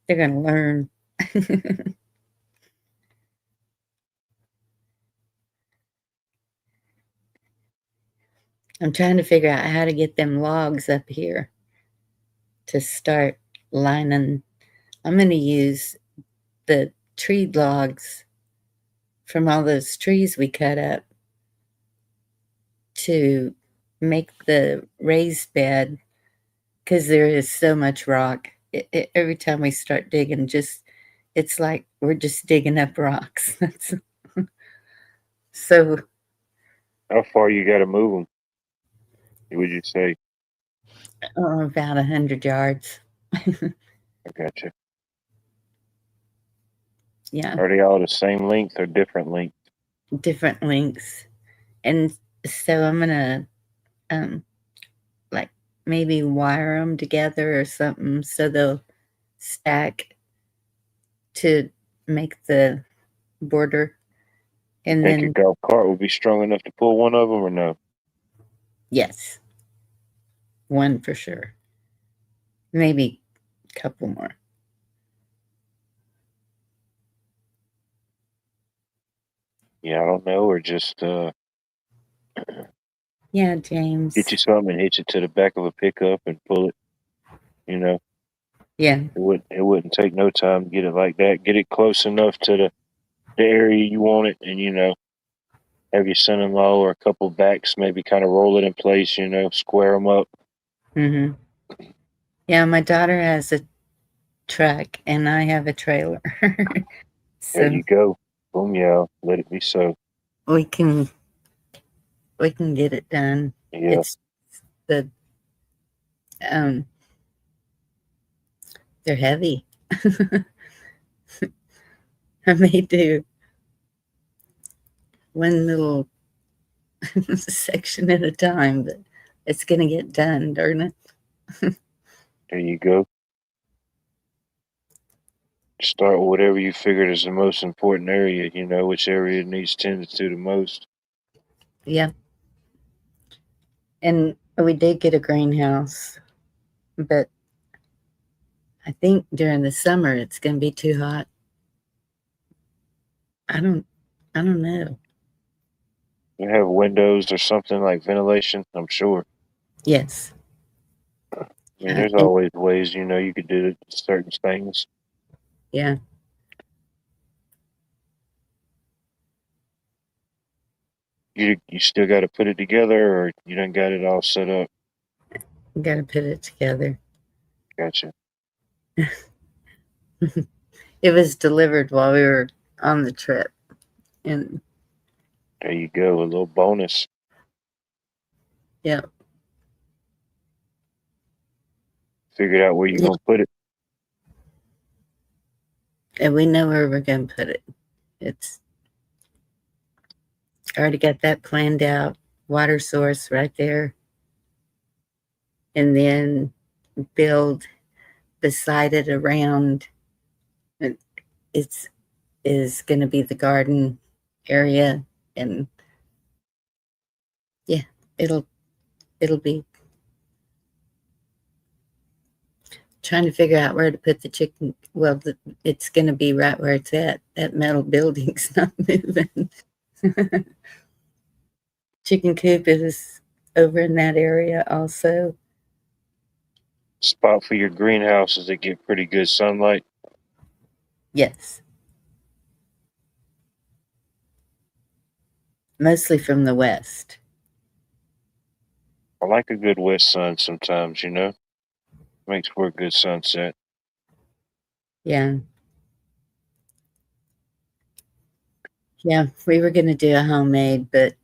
gonna learn. I'm trying to figure out how to get them logs up here to start lining. I'm gonna use the tree logs from all those trees we cut up to make the raised bed, because there is so much rock. Every time we start digging, it's like we're just digging up rocks. So How far you gotta move them? Would you say? about 100 yards. I gotcha. Yeah, Are they all the same length or different length? different lengths. And so I'm gonna like maybe wire them together or something so they'll stack to make the border. And Think a then golf cart will be strong enough to pull one of them, or no? yes, one for sure. Maybe a couple more. Yeah, I don't know, or just Yeah, get James. you something and hitch it to the back of a pickup and pull it. You know, Yeah. it wouldn't take no time to get it like that. Get it close enough to the area you want it, and have your son-in-law or a couple backs maybe kind of roll it in place. Square them up. Mm-hmm. Yeah, my daughter has a truck and I have a trailer. There So you go. Boom, yeah. Let it be so. we can get it done. Yeah. It's the um they're heavy. I may do one little section at a time, but it's gonna get done, darn it. There you go. Start with whatever you figured is the most important area. Which area needs tended to the most. Yeah. And we did get a greenhouse, but I think during the summer it's gonna be too hot. I don't know. You have windows or something like ventilation, I'm sure. Yes. I mean, there's And always ways, you could do certain things. yeah. You still got to put it together, or you done got it all set up. Got to put it together. Gotcha. It was delivered while we were on the trip. And There you go, a little bonus. yeah. Figured out where you're Yeah. gonna put it. And we know where we're going to put it. It's already got that planned out. Water source right there. And then build beside it around. It's is going to be the garden area. And yeah, it'll be trying to figure out where to put the chicken. Well, it's going to be right where it's at. That metal building's not moving. Chicken coop is over in that area also. Spot for your greenhouses that get pretty good sunlight. Yes. mostly from the west. I like a good west sun sometimes, you know? Makes for a good sunset. Yeah. Yeah, we were going to do a homemade, but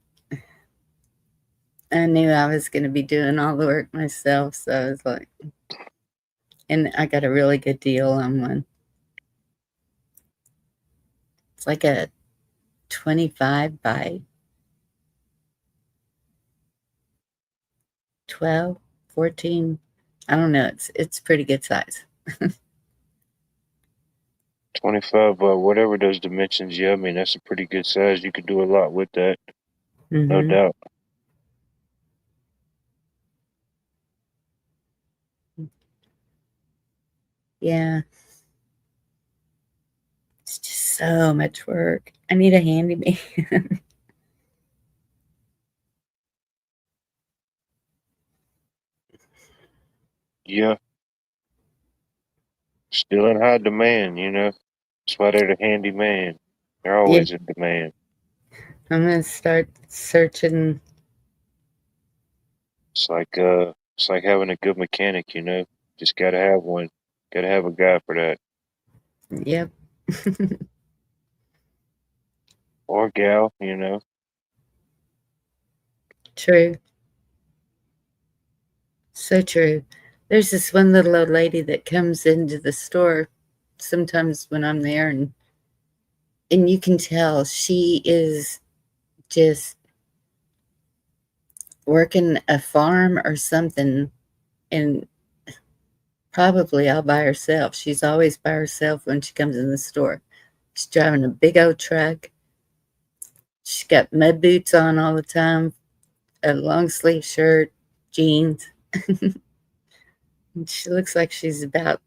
I knew I was going to be doing all the work myself. So I was like, and I got a really good deal on one. It's like a 25 by 12, 14. I don't know. It's pretty good size. 25 by whatever those dimensions, yeah, I mean, that's a pretty good size. You could do a lot with that, no Mm-hmm. doubt. Yeah. It's just so much work. I need a handyman. Yeah, still in high demand, you know? That's why they're the handyman. They're Yeah. always in demand. I'm going to start searching. It's like having a good mechanic, you know? Just gotta have one. Gotta have a guy for that. Yep. Or gal, you know? True. So true. There's this one little old lady that comes into the store sometimes when I'm there, and you can tell she is just working a farm or something, and probably all by herself. She's always by herself when she comes in the store. She's driving a big old truck. She's got mud boots on all the time, a long sleeve shirt, jeans. And she looks like she's about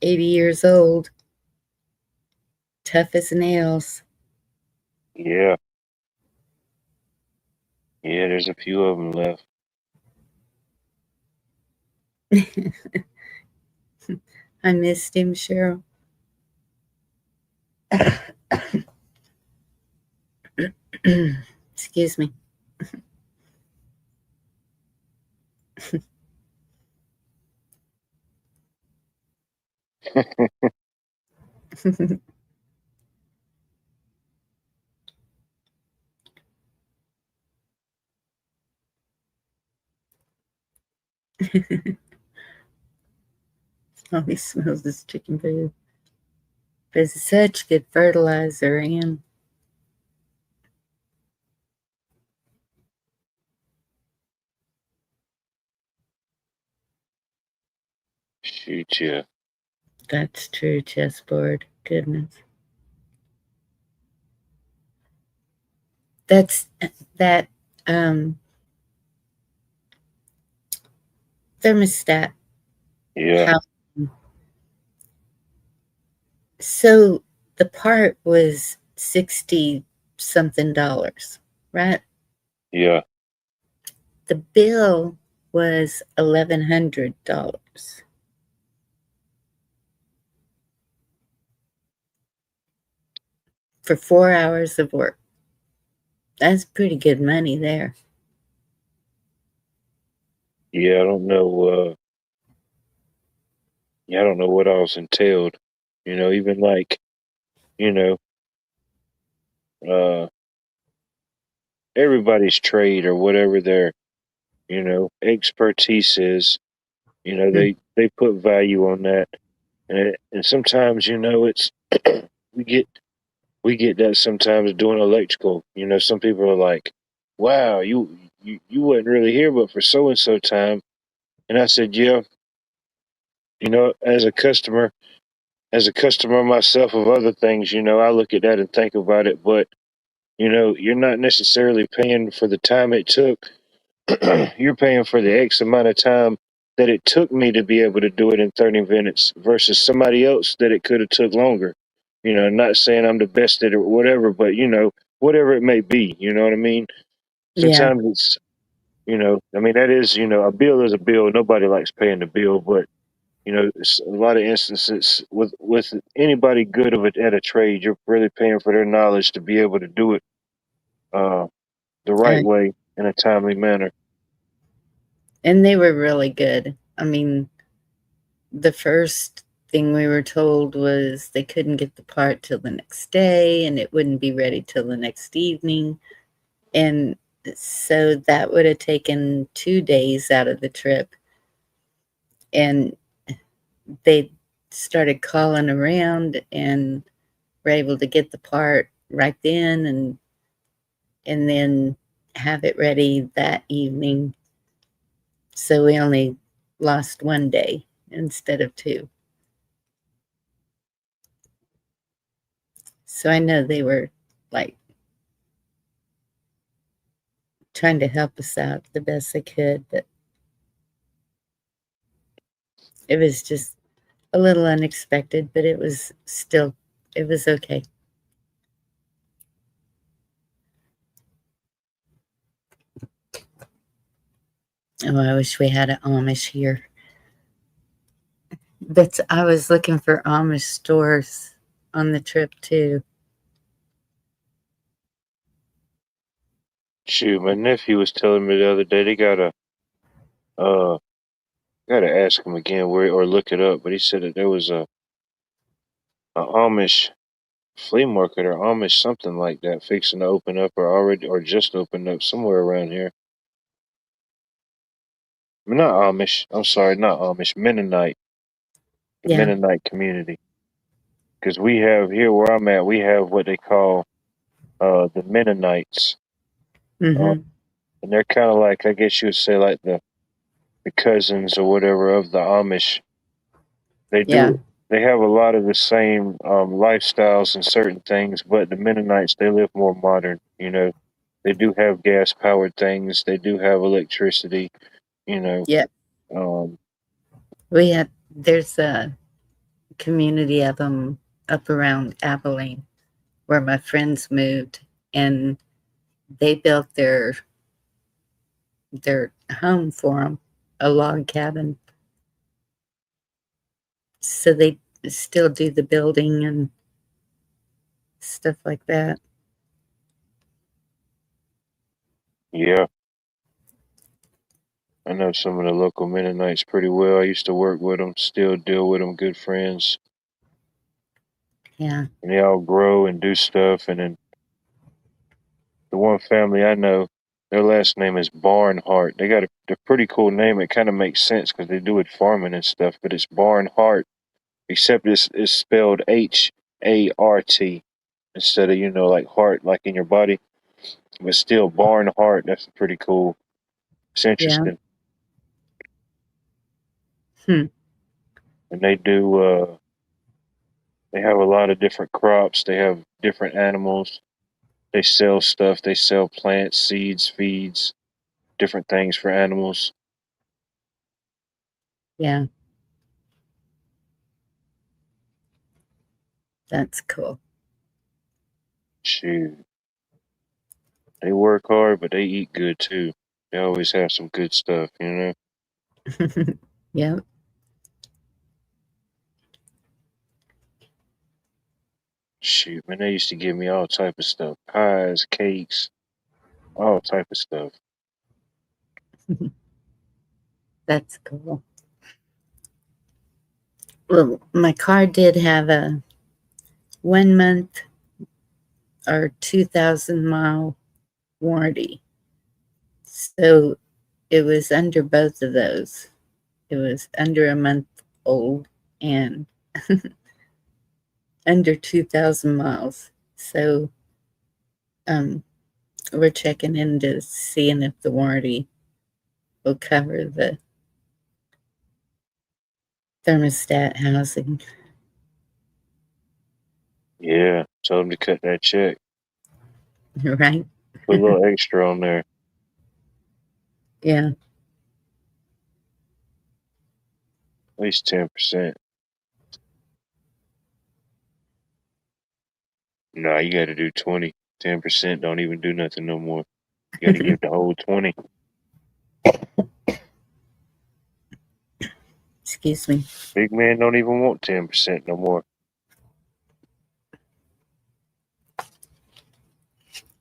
80 years old, tough as nails. Yeah. Yeah, there's a few of them left. I missed him, Cheryl. Excuse me. All he smells is chicken food. But it's such good fertilizer, and Shoot, yeah. that's true, chessboard. Goodness. That's that um thermostat. Yeah, How so the part was 60 something dollars, right? yeah. The bill was $1,100 for 4 hours of work. That's pretty good money there. Yeah, I don't know, yeah, I don't know what else entailed. You know, even like, you know, uh everybody's trade or whatever their, you know, expertise is, you know, Hmm. they put value on that. And sometimes, you know, it's we get we get that sometimes doing electrical. You know, some people are like, "Wow, you wasn't really here, but for so and so time." And I said, "Yeah, you know, as a customer myself of other things, you know, I look at that and think about it. But you know, you're not necessarily paying for the time it took. You're paying for the X amount of time that it took me to be able to do it in 30 minutes versus somebody else that it could have took longer. You know, not saying I'm the best at it or whatever, but you know, whatever it may be, you know what I mean? Yeah. Sometimes it's, you know, I mean, that is, you know, a bill is a bill. Nobody likes paying the bill, but you know, it's a lot of instances with anybody good of it at a trade, you're really paying for their knowledge to be able to do it. the right way in a timely manner. And they were really good. I mean, the first thing we were told was they couldn't get the part till the next day and it wouldn't be ready till the next evening. And so that would have taken 2 days out of the trip. And they started calling around and were able to get the part right then and then have it ready that evening. So we only lost 1 day instead of 2. So I know they were like trying to help us out the best they could, but it was just a little unexpected, but it was okay. Oh, I wish we had an Amish here. But I was looking for Amish stores on the trip too. Shoot, my nephew was telling me the other day they gotta ask him again where or look it up, but he said that there was a Amish flea market or Amish something like that fixing to open up or just opened up somewhere around here. I mean, not Amish. I'm sorry, not Amish. Mennonite. The Yeah. Mennonite community. Because we have here where I'm at, we have what they call the Mennonites, Mm-hmm. and they're kind of like, I guess you would say, like the cousins or whatever of the Amish. They do. Yeah. They have a lot of the same lifestyles and certain things, but the Mennonites, they live more modern. You know, they do have gas powered things. They do have electricity. You know. Yeah. Um, There's a community of them up around Abilene where my friends moved, and they built their home for them, a log cabin. So they still do the building and stuff like that. yeah, I know some of the local Mennonites pretty well. I used to work with them, still deal with them, good friends. Yeah. And they all grow and do stuff. And then the one family I know, their last name is Barnhart. They got a pretty cool name. It kind of makes sense because they do it farming and stuff, but it's Barnhart, except it's spelled Hart instead of, like heart, like in your body, but still Barnhart. That's pretty cool. It's Yeah. interesting. Hmm. And they do, they have a lot of different crops. They have different animals. They sell stuff. They sell plants, seeds, feeds, different things for animals. Yeah. That's cool. Shoot. They work hard, but they eat good too. They always have some good stuff, you know? Yeah. Shoot, man, they used to give me all type of stuff. Pies, cakes, all type of stuff. That's cool. Well, my car did have a 1 month or 2,000 mile warranty. So it was under both of those. It was under a month old and under 2,000 miles. So we're checking into seeing if the warranty will cover the thermostat housing. Yeah, tell them to cut that check. Right? Put a little extra on there. Yeah. At least 10%. Nah, you got to do 20. 10% don't even do nothing no more. You got to give the whole 20. Excuse me. Big man don't even want 10% no more.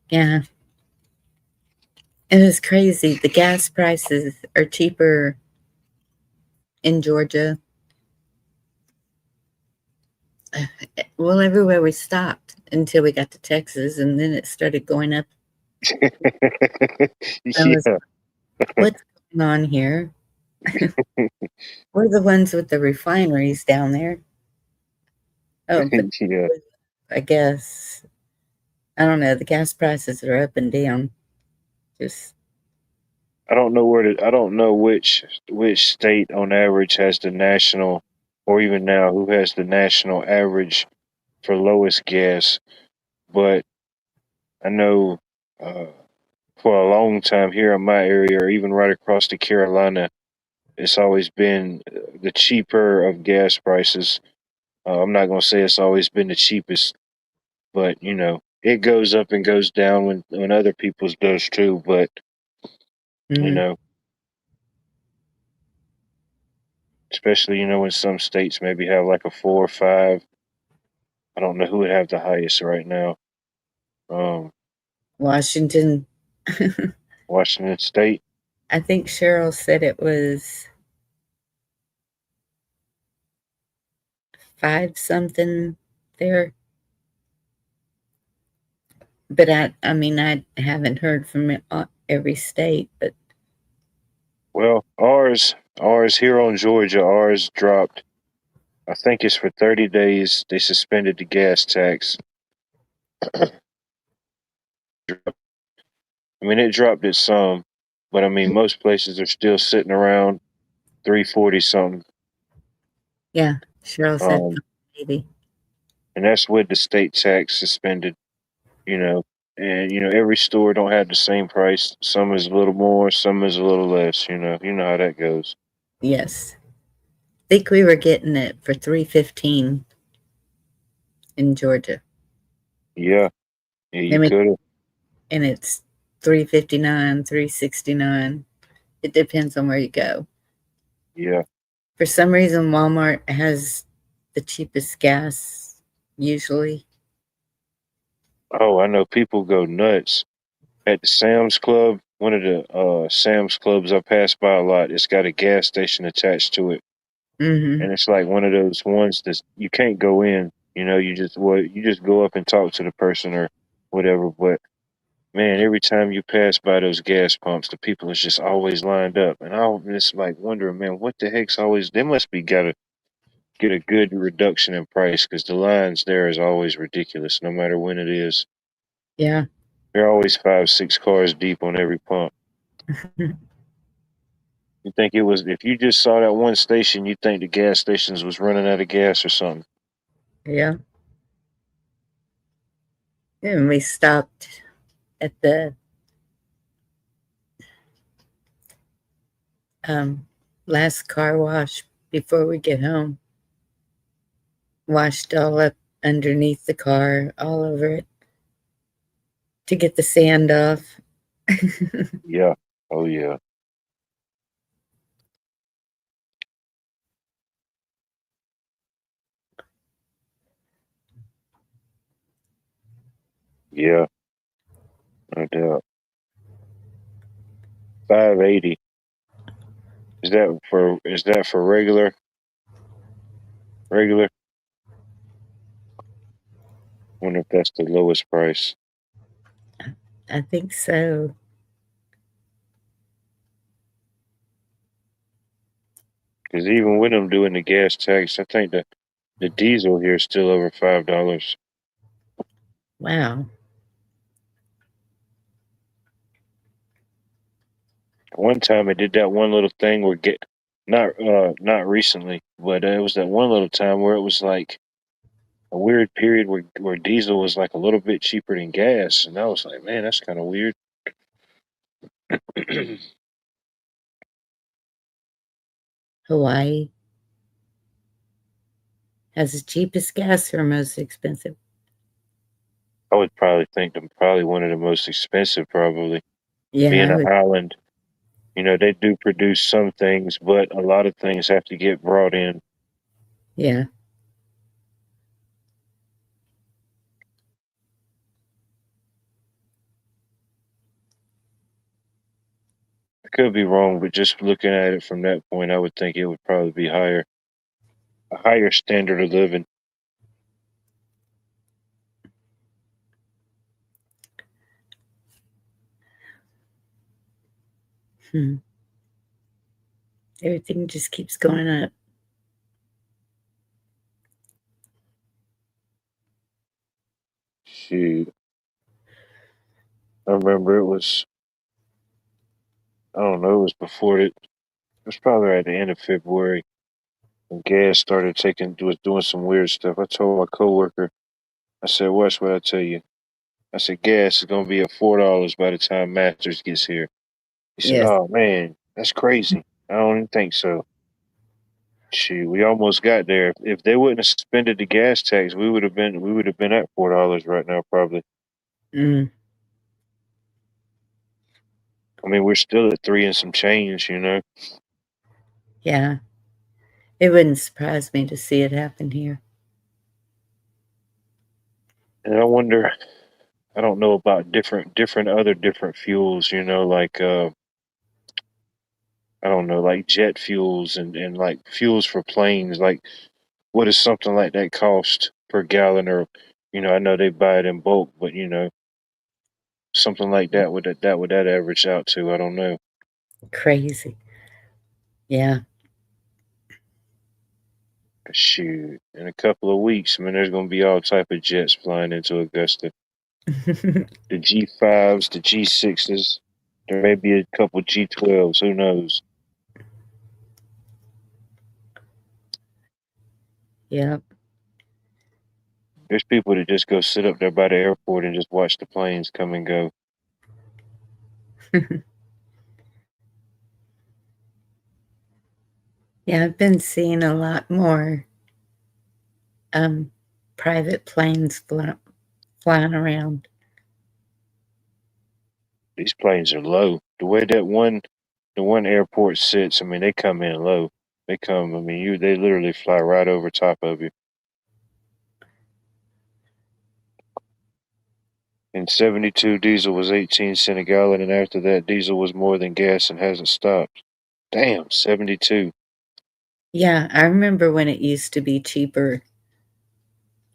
Yeah. And it's crazy. The gas prices are cheaper in Georgia. Well, everywhere we stopped until we got to Texas, and then it started going up. I was, Yeah. what's going on here? We're the ones with the refineries down there. Oh, but Yeah. I guess I don't know. The gas prices are up and down. Just I don't know I don't know which state on average has the national, or even now who has the national average for lowest gas, but I know uh, for a long time here in my area, or even right across the Carolina, it's always been the cheaper of gas prices. I'm not gonna say it's always been the cheapest, but it goes up and goes down when other people's does too. But you mhm. know, especially when some states maybe have like a 4 or 5. I don't know who would have the highest right now. Um, Washington. Washington State. I think Cheryl said it was 5 something there. But I mean, I haven't heard from every state, but Well, ours here on Georgia, ours dropped. I think it's for 30 days. They suspended the gas tax. I mean, it dropped it some, but I mean, most places are still sitting around 340 something. yeah, Cheryl said Um, maybe. and that's with the state tax suspended. You know, and every store don't have the same price. Some is a little more, some is a little less. You know how that goes. Yes. I think we were getting it for 3.15 in Georgia. Yeah, yeah, I you mean, could have. and it's 3.59, 3.69. It depends on where you go. Yeah. For some reason, Walmart has the cheapest gas usually. Oh, I know people go nuts at the Sam's Club. One of the Sam's Clubs I pass by a lot. It's got a gas station attached to it, Mm-hmm. and it's like one of those ones that you can't go in. You just go up and talk to the person or whatever. But man, every time you pass by those gas pumps, the people is just always lined up, and I'm just like wondering, man, what the heck's always? They must be gotta get a good reduction in price because the lines there is always ridiculous, no matter when it is. Yeah. They're always 5, 6 cars deep on every pump. You think it was if you just saw that one station, you think the gas stations was running out of gas or something. Yeah. And we stopped at the um, last car wash before we get home. Washed all up underneath the car, all over it to get the sand off. Yeah. Oh yeah. Yeah. No doubt. 580. Is that for regular? Wonder if that's the lowest price. I think so. Because even with them doing the gas tax, I think the diesel here is still over $5. Wow. One time I did that one little thing where not recently, but it was that one little time where it was like a weird period where diesel was like a little bit cheaper than gas, and I was like, man, that's kind of weird. Hawaii has the cheapest gas or most expensive? I would probably think them probably one of the most expensive, probably Yeah, being I an would. island. They do produce some things, but a lot of things have to get brought in. Yeah. could be wrong, but just looking at it from that point, I would think it would probably be a higher standard of living. Everything just keeps going up. Shoot. I remember it was, I don't know, it was before it was probably at the end of February when gas started was doing some weird stuff. I told my coworker, I said, watch what I tell you. I said, gas is going to be at $4 by the time Masters gets here. He said, Yes. oh man, that's crazy. I don't even think so. Shoot, we almost got there. If they wouldn't have suspended the gas tax, we would have been at $4 right now, probably. Mm, I mean, we're still at 3 and some change, you know. yeah. It wouldn't surprise me to see it happen here. And I wonder, I don't know about different fuels, you know, like I don't know, like jet fuels and like fuels for planes. Like, what does something like that cost per gallon? Or, you know, I know they buy it in bulk, but you know, something like that would that average out to? I don't know. Crazy. Yeah. Shoot, in a couple of weeks, I mean, there's going to be all type of jets flying into Augusta. The G5s, the G6s. There may be a couple G12s. Who knows? Yep. There's people that just go sit up there by the airport and just watch the planes come and go. Yeah, I've been seeing a lot more private planes flying around. These planes are low. The way the one airport sits, I mean, they come in low. They come, I mean, they literally fly right over top of you. In 72, diesel was 18 cents a gallon, and after that, diesel was more than gas and hasn't stopped. Damn, 72. Yeah, I remember when it used to be cheaper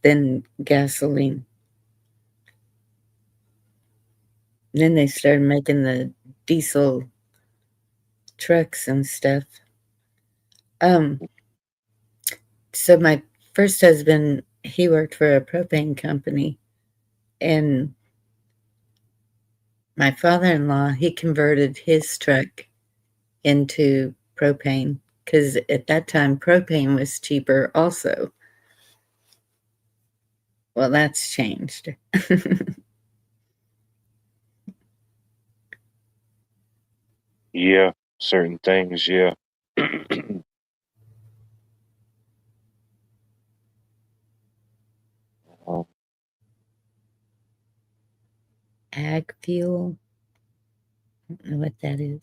than gasoline. Then they started making the diesel trucks and stuff. So my first husband, he worked for a propane company, and my father-in-law, he converted his truck into propane because at that time propane was cheaper also. Well, that's changed. Yeah, certain things, yeah. Um, Ag fuel. I don't know what that is.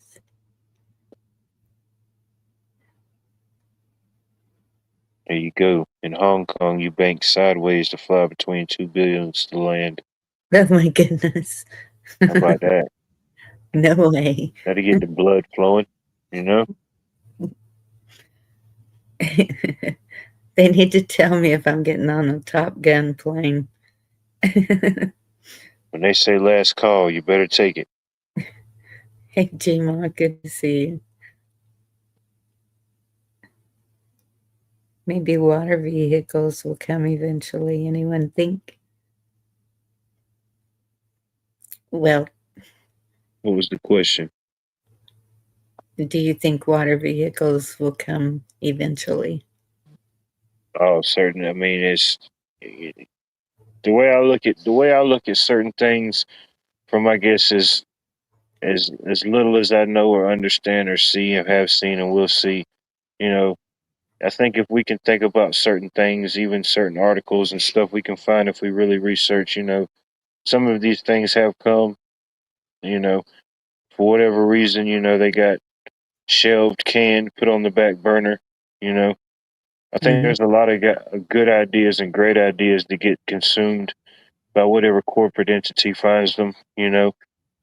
there you go. In Hong Kong, you bank sideways to fly between 2 buildings to land. Oh my goodness. How about that? No way. That'll get the blood flowing, you know? They need to tell me if I'm getting on a Top Gun plane. When they say last call, you better take it. Hey, G-Ma, good to see you. Maybe water vehicles will come eventually. Anyone think? Well, What was the question? do you think water vehicles will come eventually? Oh, certainly. I mean, it's the way I look at certain things from, I guess, is as little as I know or understand or see and have seen and will see. You know, I think if we can think about certain things, even certain articles and stuff we can find if we really research, you know, some of these things have come, you know, for whatever reason, you know, they got shelved, canned, put on the back burner, you know. I think there's a lot of good ideas and great ideas that get consumed by whatever corporate entity finds them, you know.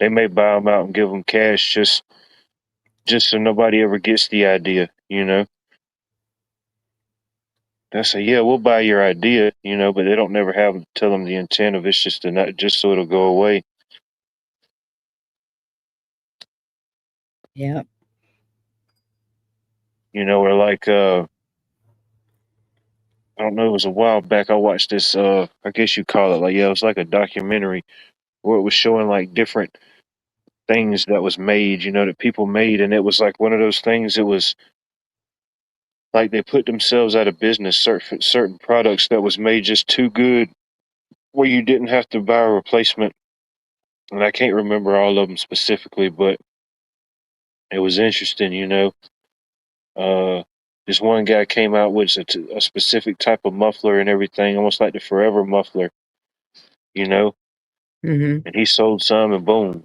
They may buy them out and give them cash just just so nobody ever gets the idea, you know. They say, yeah, we'll buy your idea, you know, but they don't never tell them the intent of it's just to not just so it'll go away. Yeah. You know, or like I don't know, it was a while back I watched this I guess you call it like, yeah, it was like a documentary where it was showing like different things that was made, you know, that people made, and it was like one of those things, it was like they put themselves out of business, certain products that was made just too good where you didn't have to buy a replacement. And I can't remember all of them specifically, but it was interesting, you know. This one guy came out with a specific type of muffler and everything, almost like the Forever muffler, you know. Mm-hmm. And he sold some, and boom,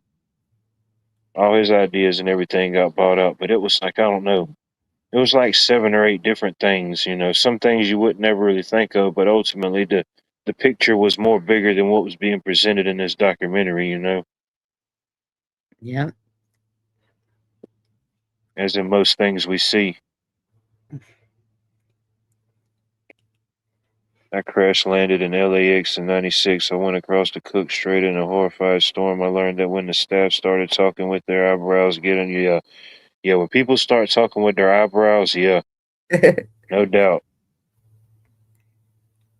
all his ideas and everything got bought out. But it was like, I don't know, it was like 7 or 8 different things, you know. Some things you would never really think of, but ultimately the picture was more bigger than what was being presented in this documentary, you know. Yeah. As in most things we see. I crash landed in LAX in '96. I went across the Cook Strait in a horrified storm. I learned that when the staff started talking with their eyebrows getting, yeah, when people start talking with their eyebrows, yeah, no doubt.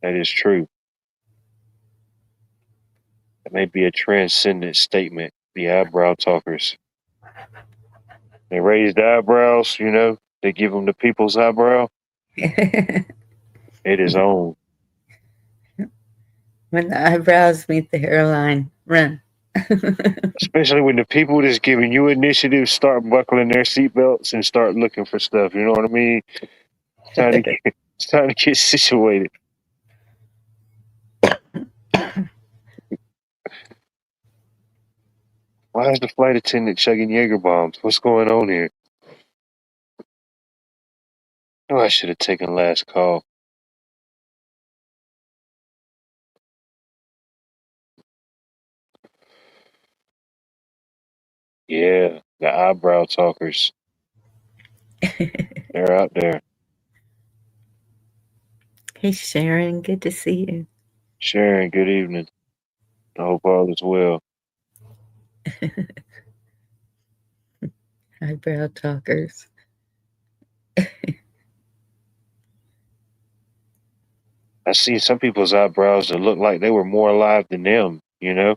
That is true. That may be a transcendent statement. The eyebrow talkers. They raise the eyebrows, you know, they give them the people's eyebrow. It is on. When the eyebrows meet the hairline, run. Especially when the people that's giving you initiative start buckling their seatbelts and start looking for stuff. You know what I mean? It's time to get situated. Why is the flight attendant chugging Jaeger bombs? What's going on here? Oh, I should have taken last call. Yeah, the eyebrow talkers. They're out there. Hey, Sharon, good to see you. Sharon, good evening. I hope all is well. Eyebrow talkers. I see some people's eyebrows that look like they were more alive than them, you know?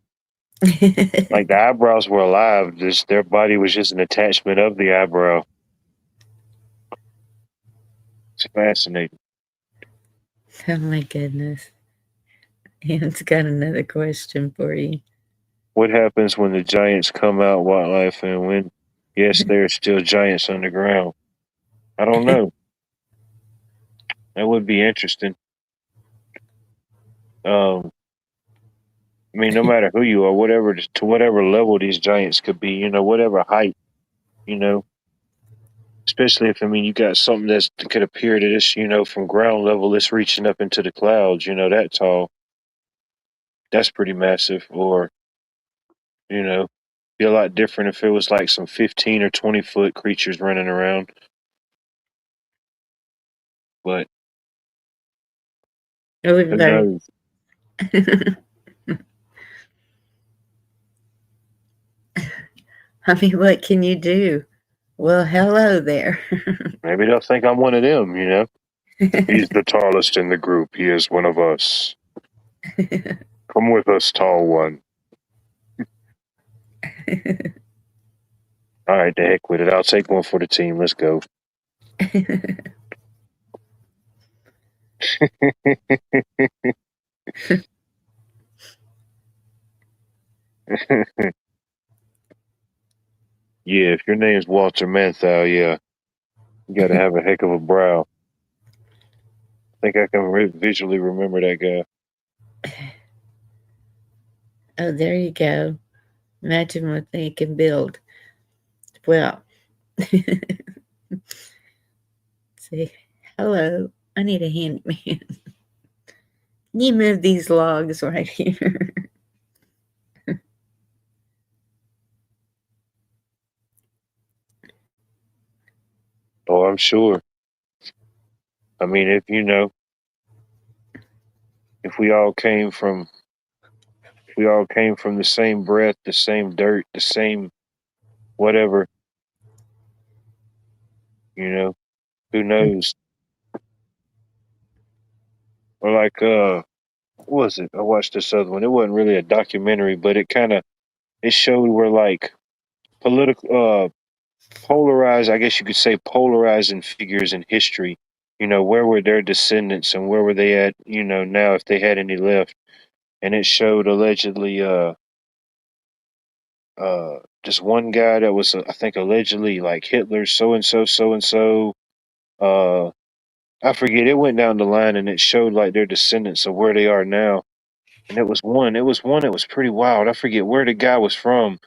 Like the eyebrows were alive, just their body was just an attachment of the eyebrow. It's fascinating. Oh my goodness. Ian's got another question for you. What happens when the giants come out, wildlife, and when, yes, there are still giants underground? I don't know. That would be interesting. I mean, no matter who you are, whatever to whatever level these giants could be, you know, whatever height, you know. Especially if, I mean, you got something that could appear to this, you know, from ground level, it's reaching up into the clouds, you know, that tall. That's pretty massive. Or, you know, be a lot different if it was like some 15 or 20-foot creatures running around. But It was who very. knows? I mean, what can you do? Well, hello there. Maybe they'll think I'm one of them, you know. He's the tallest in the group. He is one of us. Come with us, tall one. All right, the heck with it. I'll take one for the team. Let's go. Yeah, if your name's Walter Manthau, yeah, you got to have a heck of a brow. I think I can visually remember that guy. Oh, there you go. Imagine what they can build. Well, say hello. I need a handyman. You move these logs right here. Oh, I'm sure. I mean, if we all came from the same breath, the same dirt, the same whatever, who knows? Or like, what was it? I watched this other one. It wasn't really a documentary, but it showed where like political, polarized, I guess you could say polarizing figures in history, where were their descendants and where were they at, now if they had any left. And it showed allegedly, just one guy that was, I think, allegedly like Hitler, so and so, so and so. Uh, I forget. It went down the line and it showed like their descendants of where they are now. And it was one that was pretty wild. I forget where the guy was from,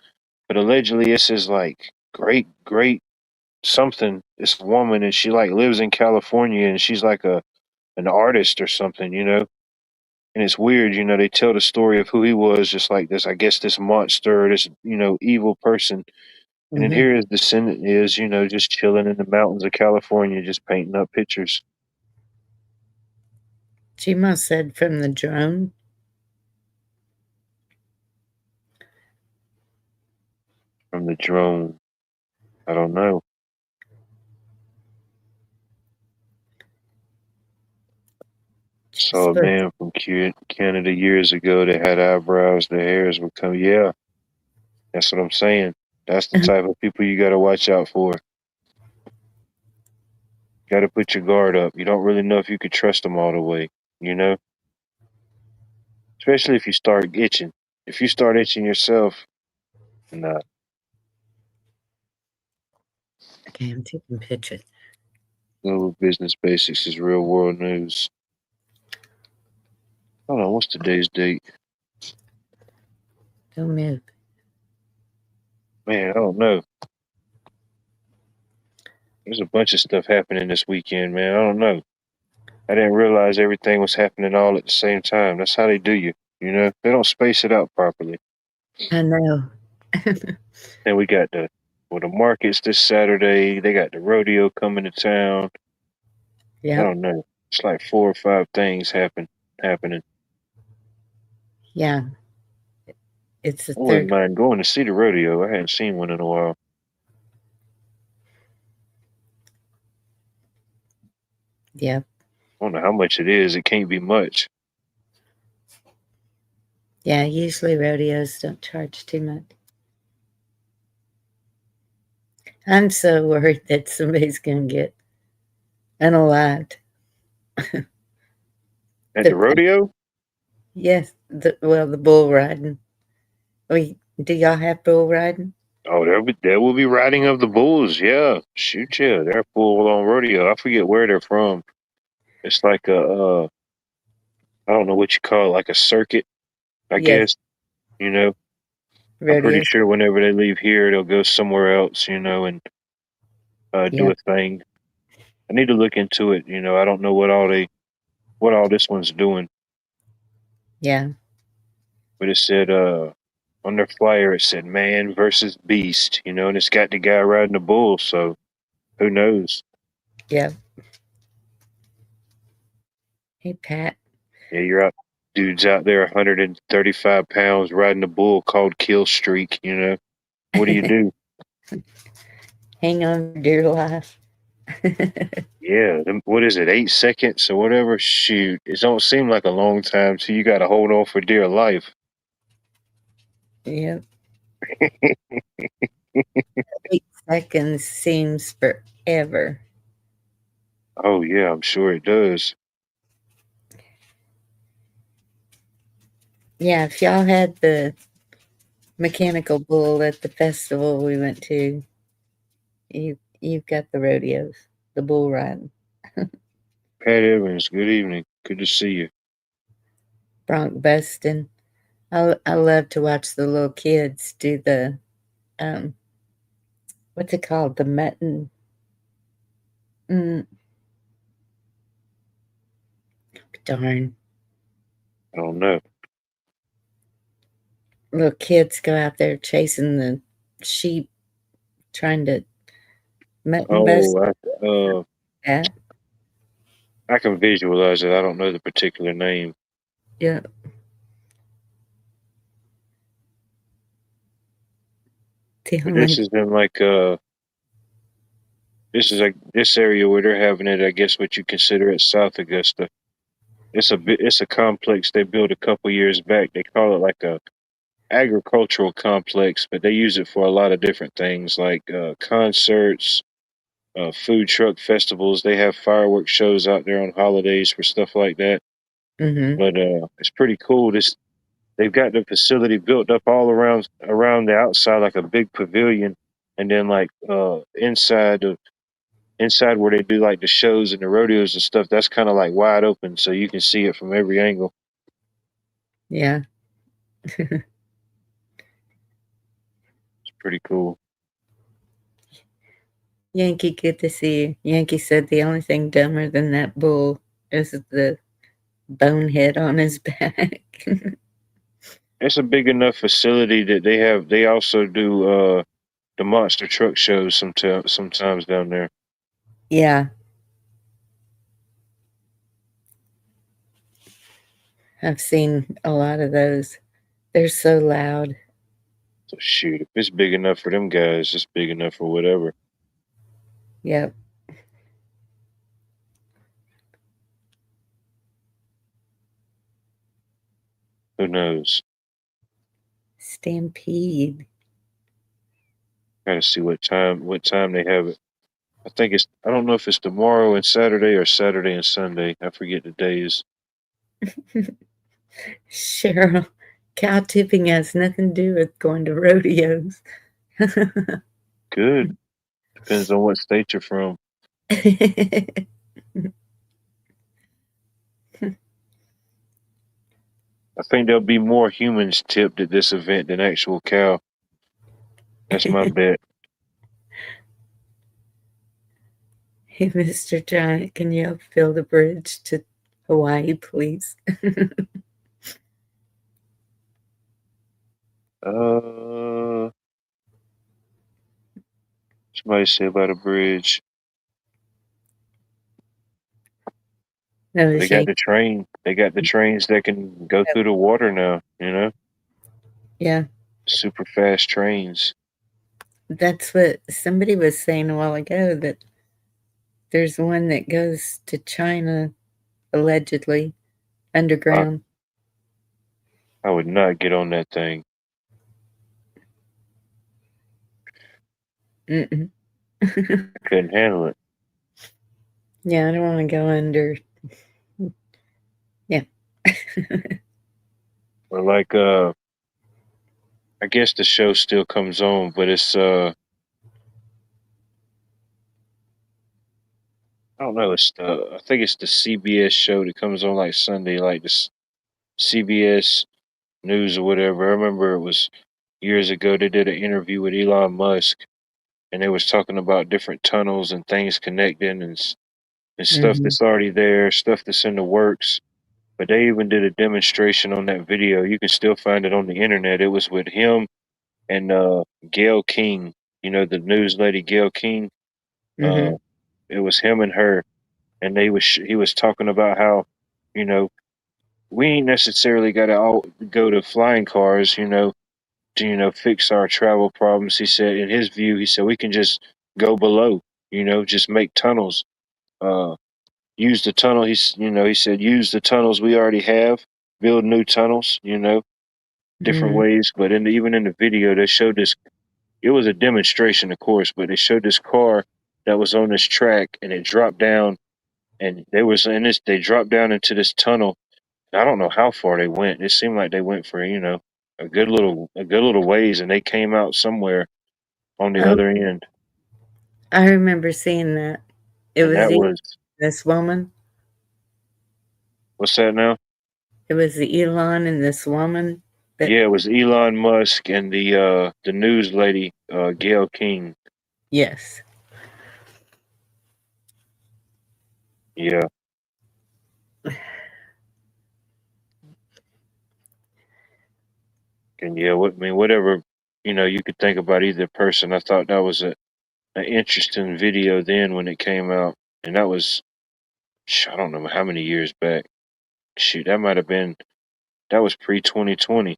but allegedly it says like great, great something. It's a woman and she like lives in California and she's like an artist or something. And it's weird, they tell the story of who he was, just like this, I guess this monster, this, evil person. And then Mhm. here his descendant is, just chilling in the mountains of California, just painting up pictures. Chima said from the drone. From the drone. I don't know. Saw a Supposed- man from Canada years ago that had eyebrows, the hairs would come. Yeah, that's what I'm saying. That's the type of people you got to watch out for. Got to put your guard up. You don't really know if you could trust them all the way, you know? Especially if you start itching. If you start itching yourself, nah. Okay, I'm taking pictures. Global business basics is real world news. Hold on, what's today's date? Don't move. Man, I don't know. There's a bunch of stuff happening this weekend, man. I don't know. I didn't realize everything was happening all at the same time. That's how they do you, They don't space it out properly. I know. Then we got the markets this Saturday. They got the rodeo coming to town. I Yep. don't know. It's like 4 or 5 things happening. Yeah. It's the I wouldn't third. mind going to see the rodeo. I hadn't seen one in a while. Yep. I don't know how much it is. It can't be much. Yeah, usually rodeos don't charge too much. I'm so worried that somebody's going to get unalived. At the rodeo? Yes, the bull riding. Do y'all have bull riding? Oh, there will be riding of the bulls. Yeah, shoot, yeah, they're full on rodeo. I forget where they're from. It's like I don't know what you call it, like a circuit, I Yes, guess. You know, I'm pretty rodeos. sure whenever they leave here, they'll go somewhere else. And do Yeah, a thing. I need to look into it. I don't know what all this one's doing, yeah, but it said on their flyer it said man versus beast. And it's got the guy riding a bull. So who knows? yeah. Hey, Pat. Yeah, you're out. Dude's out there 135 pounds riding a bull called Kill Streak. What do you do? Hang on for dear life. Yeah, what is it, 8 seconds or whatever? Shoot, it don't seem like a long time, so you got to hold on for dear life. Yep. 8 seconds seems forever. Oh, yeah, I'm sure it does. Yeah, if y'all had the mechanical bull at the festival we went to, you've got the rodeos, the bull riding. Pat Evans, good evening. Good to see you. Bronc busting. I love to watch the little kids do the what's it called? The mutton. Darn. I don't know. Little kids go out there chasing the sheep, trying to Mutton bust. I can visualize it. I don't know the particular name. Yeah. The But only this is in like this is like this area where they're having it. I guess what you consider it South Augusta. It's a complex they built a couple years back. They call it like a agricultural complex, but they use it for a lot of different things like concerts, food truck festivals. They have fireworks shows out there on holidays for stuff like that. mm-hmm. But it's pretty cool. They've got the facility built up all around the outside like a big pavilion, and then like inside where they do like the shows and the rodeos and stuff. That's kind of like wide open, so you can see it from every angle. Yeah. It's pretty cool. Yankee, good to see you. Yankee said the only thing dumber than that bull is the bonehead on his back. It's a big enough facility that they have. They also do the monster truck shows sometimes down there. Yeah. I've seen a lot of those. They're so loud. So shoot, if it's big enough for them guys, it's big enough for whatever. Yep. Who knows? Stampede. Gotta see what time they have it. I don't know if it's tomorrow and Saturday or Saturday and Sunday. I forget the days. Cheryl, cow tipping has nothing to do with going to rodeos. Good. Depends on what state you're from. I think there'll be more humans tipped at this event than actual cow. That's my bet. Hey, Mr. Giant, can you help build a bridge to Hawaii, please? Somebody say about a bridge. No, They got the train. They got the trains that can go through the water now, you know? Yeah. Super fast trains. That's what somebody was saying a while ago, that there's one that goes to China, allegedly, underground. I would not get on that thing. Mm-mm. Couldn't handle it. Yeah, I don't want to go under. Yeah. Or like I guess the show still comes on, but it's I don't know, I think it's the CBS show that comes on like Sunday, like this CBS News or whatever. I remember it was years ago they did an interview with Elon Musk, and they was talking about different tunnels and things connecting and stuff that's already there, stuff that's in the works. But they even did a demonstration on that video. You can still find it on the internet. It was with him and Gail King. You know, the news lady Gail King. It was him and her, and he was talking about how, you know, we ain't necessarily got to all go to flying cars, to fix our travel problems. He said, in his view, he said we can just go below, just make tunnels. Use the tunnel. He said use the tunnels we already have, build new tunnels. Different ways. But even in the video, they showed this. It was a demonstration, of course, but they showed this car that was on this track, and it dropped down, and they dropped down into this tunnel. I don't know how far they went. It seemed like they went for a good little ways, and they came out somewhere on the other end. I remember seeing that. It was this woman. What's that now? It was the Elon and this woman. Yeah, it was Elon Musk and the news lady, Gail King. Yes. Yeah. And yeah, whatever, you could think about either person. I thought that was an interesting video then when it came out, and that was, I don't know how many years back. Shoot, that might have been, that was pre 2020.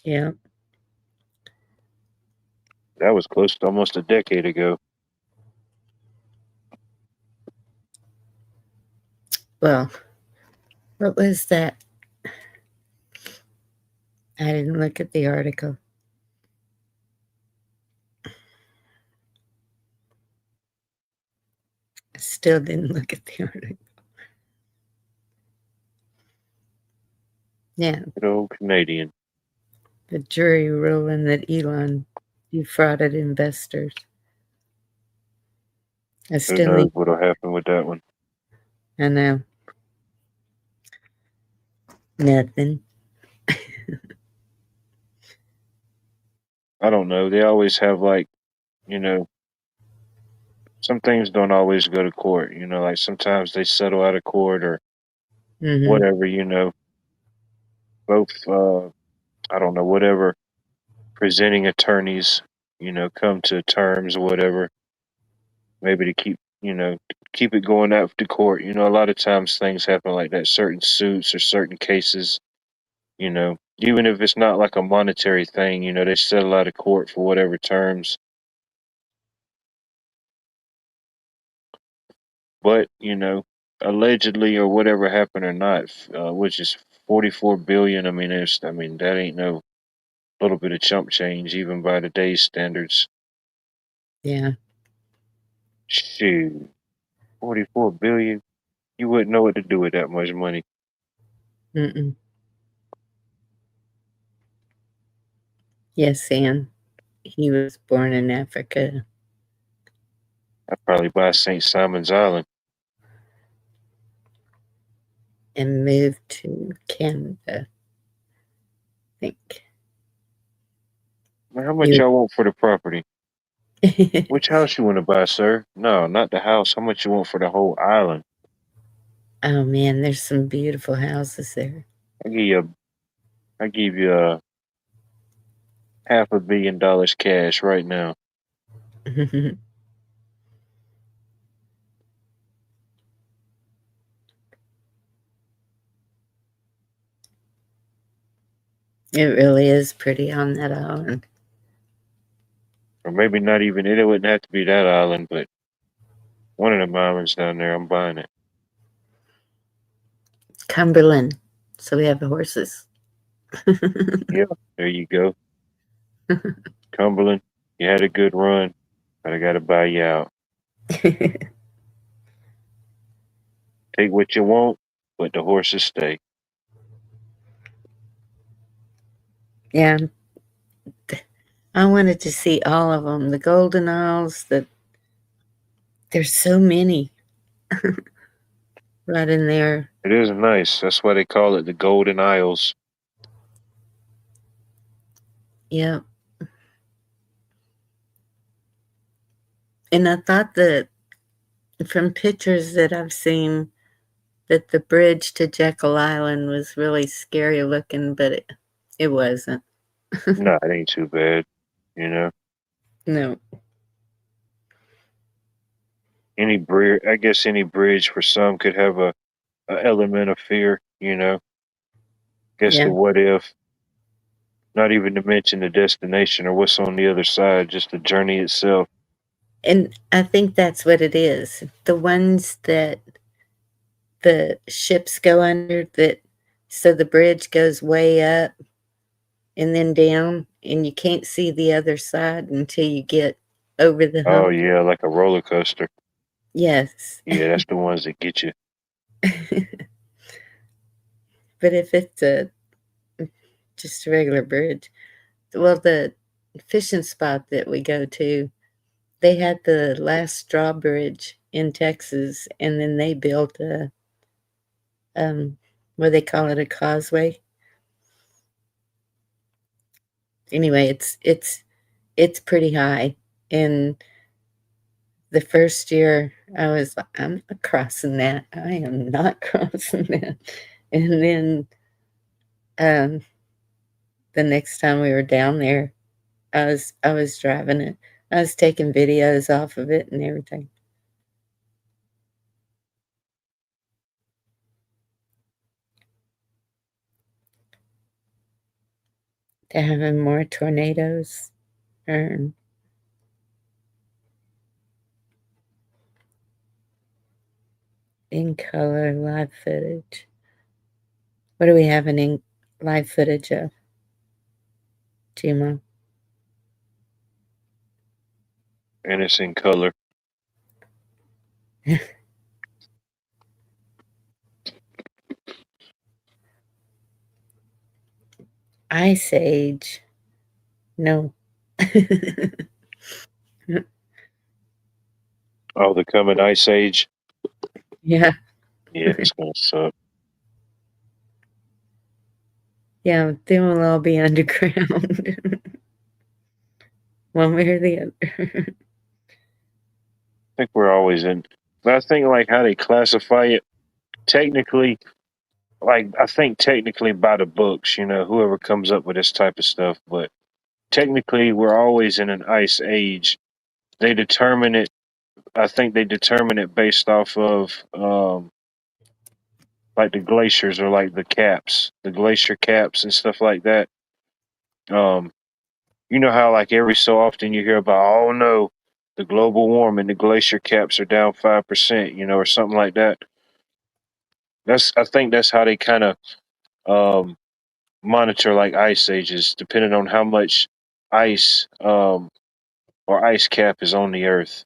Yeah. That was close to almost a decade ago. Well, what was that? I didn't look at the article. I still didn't look at the article. Yeah, Good old Canadian. the jury ruling that Elon defrauded investors. I Who still knows need, what'll happen with that one? I know. Nothing. I don't know. They always have, like, you know, some things don't always go to court. Like sometimes they settle out of court or Mm-hmm. whatever. Both I don't know, whatever presenting attorneys come to terms or whatever, maybe to keep it going out to court. A lot of times things happen like that, certain suits or certain cases. Even if it's not like a monetary thing, they settle out of court for whatever terms. But allegedly or whatever happened or not, which is 44 billion. I mean, that ain't no little bit of chump change even by today's standards. Yeah. Shoot, 44 billion. You wouldn't know what to do with that much money. Mm-mm. Yes, Anne. He was born in Africa. I'd probably buy St. Simon's Island. And moved to Canada, I think. Man, how much y'all want for the property? You... Which house you want to buy, sir? No, not the house. How much you want for the whole island? Oh man, there's some beautiful houses there. I give you $500 million cash right now. It really is pretty on that island. Or maybe not even, it wouldn't have to be that island, but one of them islands down there, I'm buying it. Cumberland. So we have the horses. Yeah, there you go. Cumberland, you had a good run, but I got to buy you out. Take what you want, but the horses stay. Yeah. I wanted to see all of them. The Golden Isles, there's so many right in there. It is nice. That's why they call it the Golden Isles. Yeah. And I thought that from pictures that I've seen that the bridge to Jekyll Island was really scary looking, but it wasn't. No, it ain't too bad, No. I guess any bridge for some could have a element of fear, Guess Yeah. the what if, not even to mention the destination or what's on the other side, just the journey itself. And I think that's what it is. The ones that the ships go under, that so the bridge goes way up and then down, and you can't see the other side until you get over the hump. Oh yeah, like a roller coaster. Yes. Yeah, that's the ones that get you. But if it's just a regular bridge, well, the fishing spot that we go to, they had the last straw bridge in Texas, and then they built a what they call it, a causeway. Anyway, it's pretty high. And the first year I was like, I'm not crossing that. I am not crossing that. And then the next time we were down there, I was driving it. I was taking videos off of it and everything. They're having more tornadoes. In color live footage. What do we have in live footage of? Timo? And it's in color. Ice Age. No. Oh, the coming ice age. Yeah. Yeah, it's gonna suck. Yeah, they will all be underground. One way or the other. I think we're always in. But I think like how they classify it, technically, like I think technically by the books, whoever comes up with this type of stuff, but technically we're always in an ice age. They determine it. I think they determine it based off of like the glaciers or like the caps, the glacier caps and stuff like that. Um, you know how like every so often you hear about, oh no, the global warming, the glacier caps are down 5%, or something like that. I think that's how they kind of monitor like ice ages, depending on how much ice or ice cap is on the earth.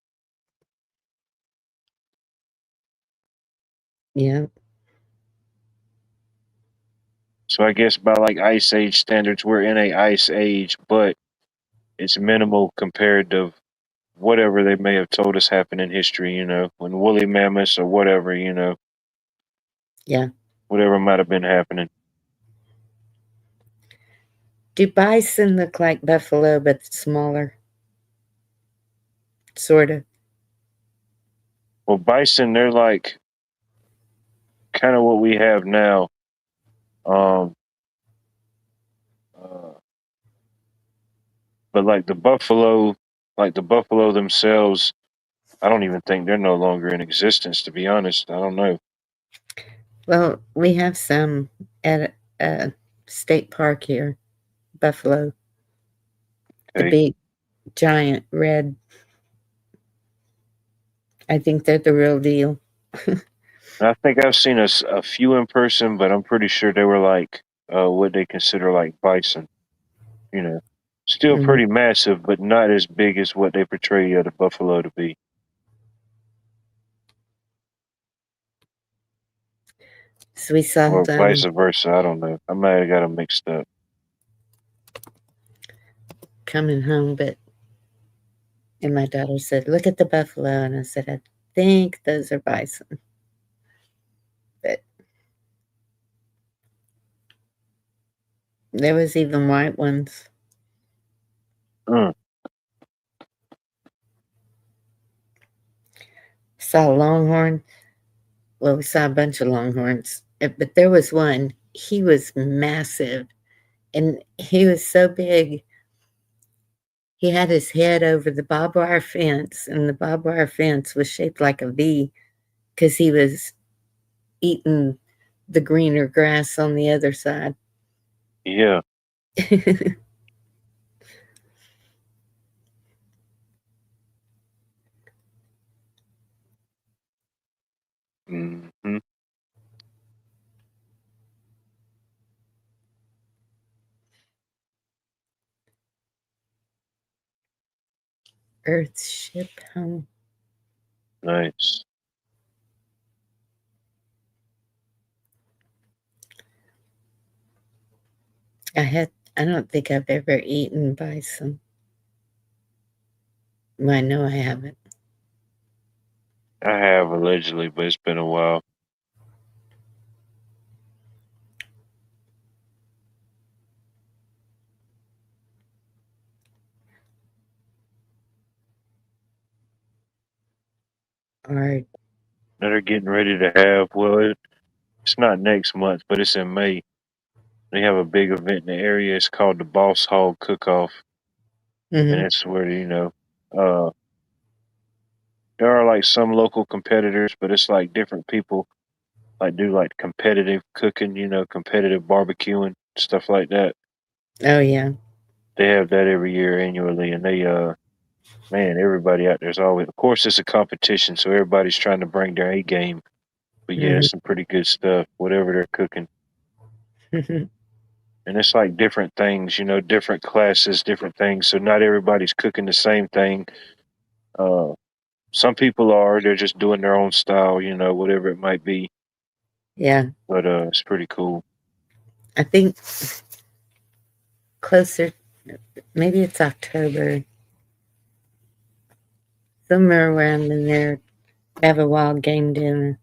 Yeah. So I guess by like ice age standards, we're in a ice age, but it's minimal compared to whatever they may have told us happened in history, when woolly mammoths or whatever, Yeah. whatever might have been happening. Do bison look like buffalo but smaller? Sort of. Well, bison, they're like kind of what we have now. But like the buffalo themselves, I don't even think they're no longer in existence, to be honest. I don't know. Well, we have some at a state park here. Buffalo. The Okay. big, giant, red. I think they're the real deal. I think I've seen a few in person, but I'm pretty sure they were like what they consider like bison. Still Mhm. pretty massive, but not as big as what they portray the buffalo to be. So we saw Or them vice versa. I don't know. I might have got them mixed up. coming home, and my daughter said, "Look at the buffalo," and I said, "I think those are bison." But there was even white ones. Saw a longhorn. Well, we saw a bunch of longhorns, but there was one. He was massive, and he was so big. He had his head over the barbed wire fence, and the barbed wire fence was shaped like a V because he was eating the greener grass on the other side. Yeah. Mm-hmm. Earth's ship home. Nice. I don't think I've ever eaten bison. Well, I know I haven't. I have allegedly, but it's been a while. All right. That are getting ready to have. Well, it's not next month, but it's in May. They have a big event in the area. It's called the Boss Hog Cook-Off. and it's where uh, there are like some local competitors, but it's like different people like do like competitive cooking, competitive barbecuing, stuff like that. Oh yeah. They have that every year annually, and they man, everybody out there's always, of course, it's a competition, so everybody's trying to bring their A game. But yeah, it's some pretty good stuff, whatever they're cooking. And it's like different things, different classes, different things. So not everybody's cooking the same thing. Uh, some people they're just doing their own style, whatever it might be. Yeah. But it's pretty cool. I think closer, maybe it's October. Somewhere around in there, they have a wild game dinner.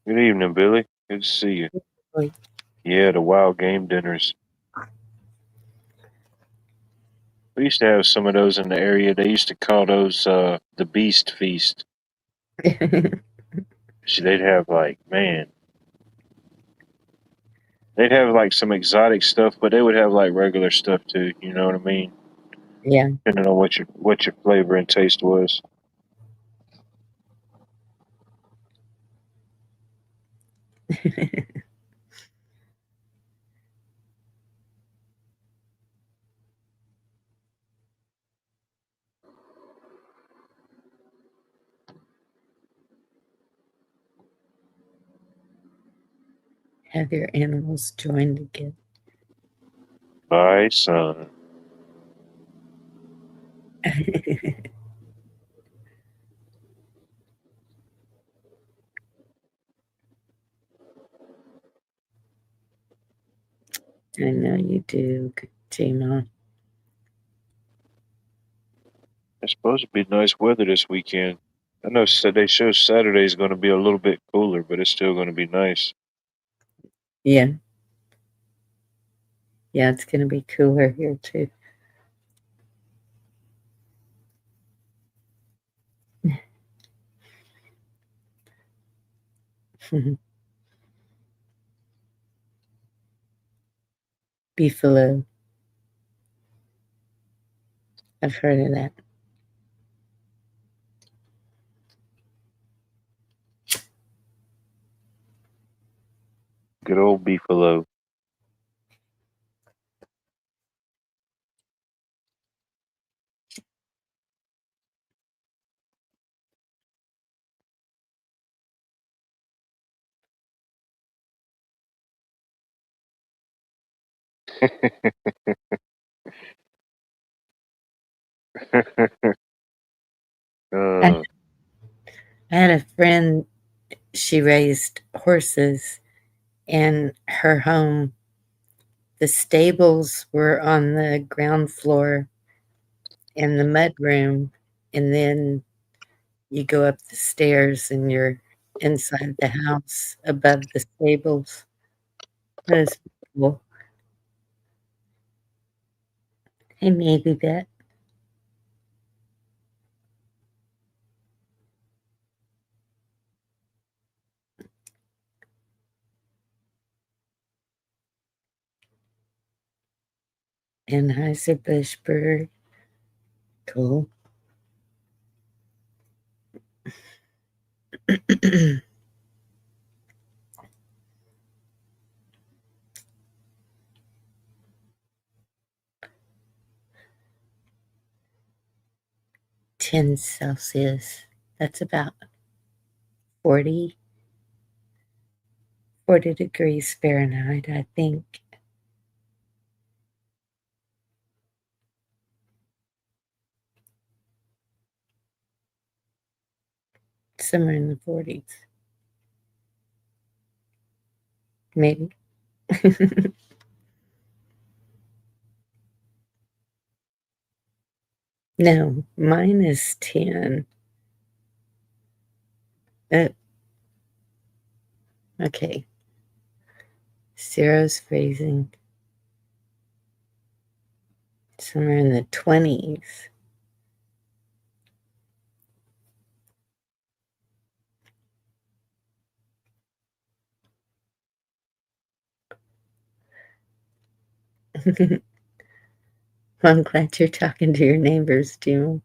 Good evening, Billy. Good to see you. Yeah, the wild game dinners. We used to have some of those in the area. They used to call those the Beast Feast. They'd have like, man, they'd have like some exotic stuff, but they would have like regular stuff too. You know what I mean? Yeah. Depending on what your flavor and taste was. Have your animals join together. My son. I know you do, Gina. It's supposed to be nice weather this weekend. I know they show Saturday's going to be a little bit cooler, but it's still going to be nice. Yeah. Yeah, it's going to be cooler here too. Beefalo. I've heard of that. Good old beefalo. I had a friend, she raised horses, and her home, the stables were on the ground floor in the mud room, and then you go up the stairs and you're inside the house above the stables. That was cool. Hey, maybe that. Anheuser-Busch bird. Cool. (10°C). That's about 40 degrees Fahrenheit, I think. Somewhere in the 40s. Maybe. No, mine is 10. Okay. 0's freezing. Somewhere in the 20s. I'm glad you're talking to your neighbors, Jim.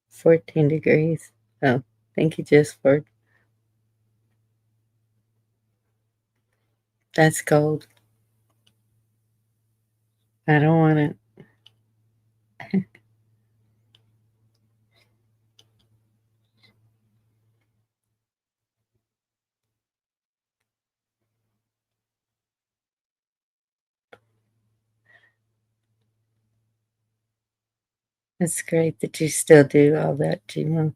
14 degrees. Oh, thank you, just for. That's cold. I don't want it. It's great that you still do all that, Jim.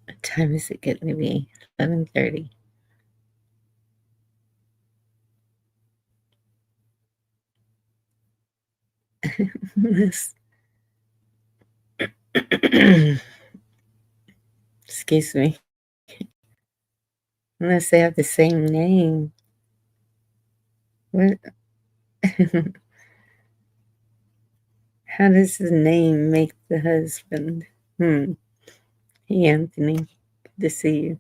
What time is it getting to be? 11:30. Excuse me. Unless they have the same name. What? How does his name make the husband? Hey, Anthony. Good to see you.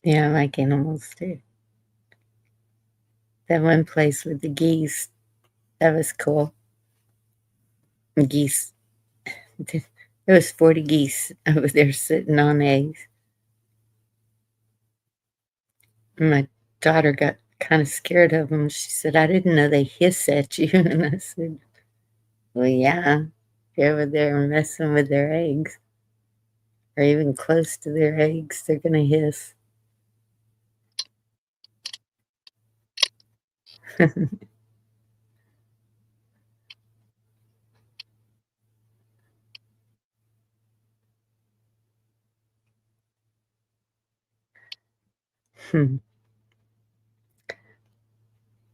Yeah, I like animals too. That one place with the geese, that was cool. Geese. There was 40 geese over there sitting on eggs. My daughter got kind of scared of them. She said, I didn't know they hiss at you. And I said, well, yeah, if you're over there messing with their eggs or even close to their eggs, they're going to hiss.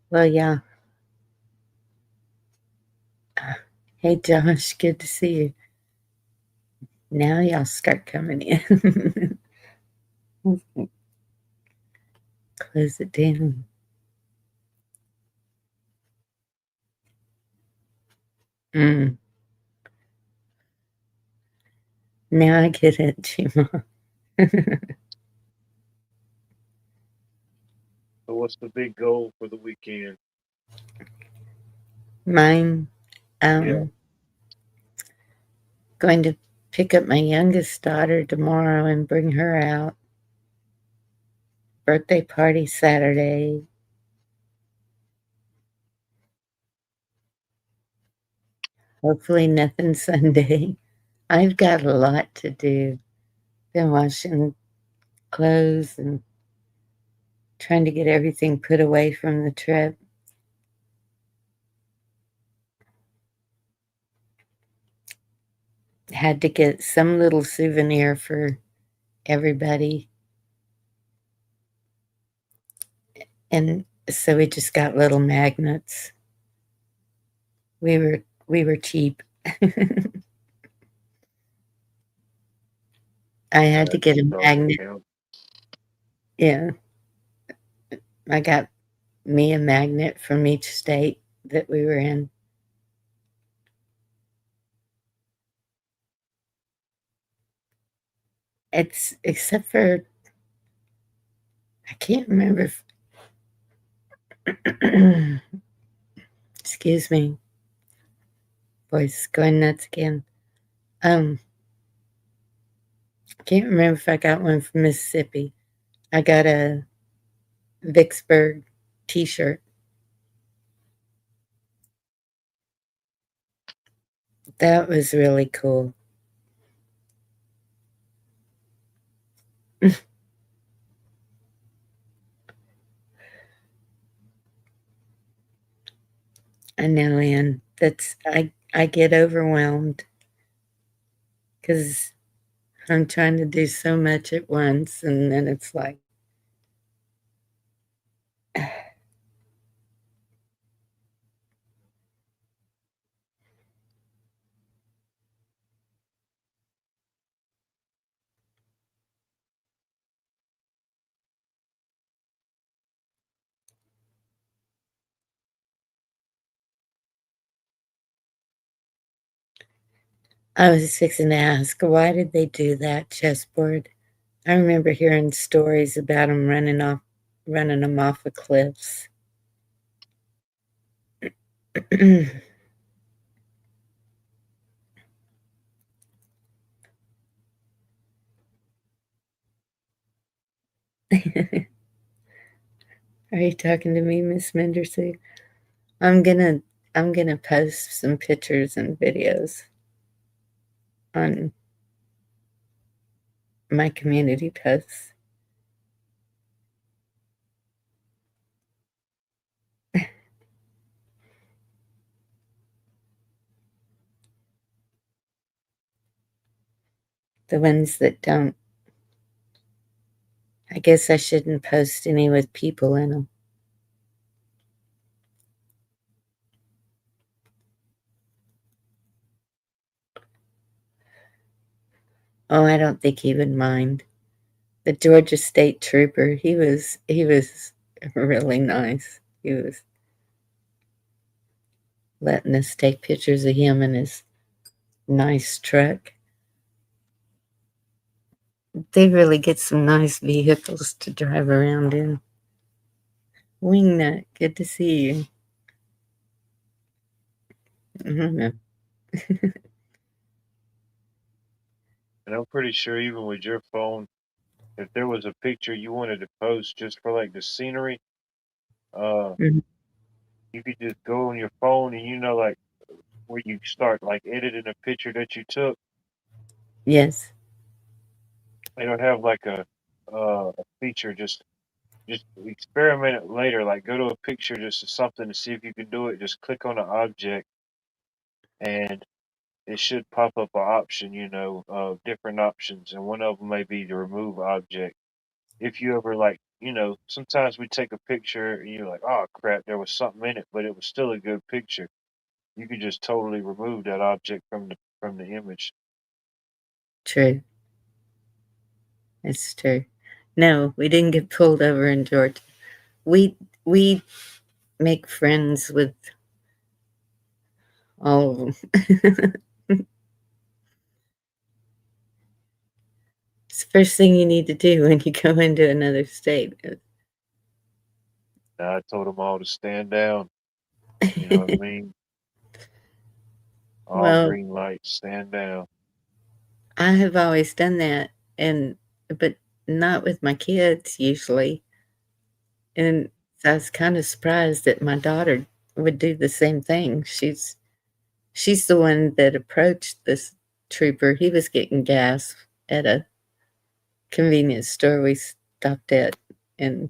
Well, yeah. Hey, Josh, good to see you. Now y'all start coming in. Close it down. Now I get it, Chima. So what's the big goal for the weekend? Mine, Yeah. going to pick up my youngest daughter tomorrow and bring her out. Birthday party Saturday. Hopefully nothing Sunday. I've got a lot to do. Been washing clothes and trying to get everything put away from the trip. Had to get some little souvenir for everybody. And so we just got little magnets. We were cheap. I had to get a magnet. Yeah. I got me a magnet from each state that we were in. It's except for I can't remember if excuse me. Voice going nuts again. I can't remember if I got one from Mississippi. I got a Vicksburg t-shirt. That was really cool. I know, Ann. I get overwhelmed because I'm trying to do so much at once, and then it's like, I was fixing to ask, why did they do that chessboard? I remember hearing stories about them running them off of cliffs. Are you talking to me, Miss Mendersey? I'm gonna I'm gonna post some pictures and videos on my community posts. The ones that don't, I guess I shouldn't post any with people in them. Oh, I don't think he would mind. The Georgia State Trooper, he was really nice. He was letting us take pictures of him in his nice truck. They really get some nice vehicles to drive around in. Wingnut, good to see you. I don't know. And I'm pretty sure even with your phone, if there was a picture you wanted to post just for like the scenery, Mhm. you could just go on your phone and like where you start like editing a picture that you took, Yes, it'll have like a feature just experiment it later. Like go to a picture just or something to see if you can do it. Just click on an object and it should pop up an option, of different options, and one of them may be to remove object. If you ever like, sometimes we take a picture and you're like, oh crap, there was something in it, but it was still a good picture. You could just totally remove that object from the image. true. It's true. No, we didn't get pulled over in Georgia. We make friends with all of them. It's the first thing you need to do when you go into another state. Now I told them all to stand down. You know what I mean? All Well, green lights, stand down. I have always done that, but not with my kids usually. And so I was kind of surprised that my daughter would do the same thing. She's the one that approached this trooper. He was getting gas at a convenience store we stopped at, and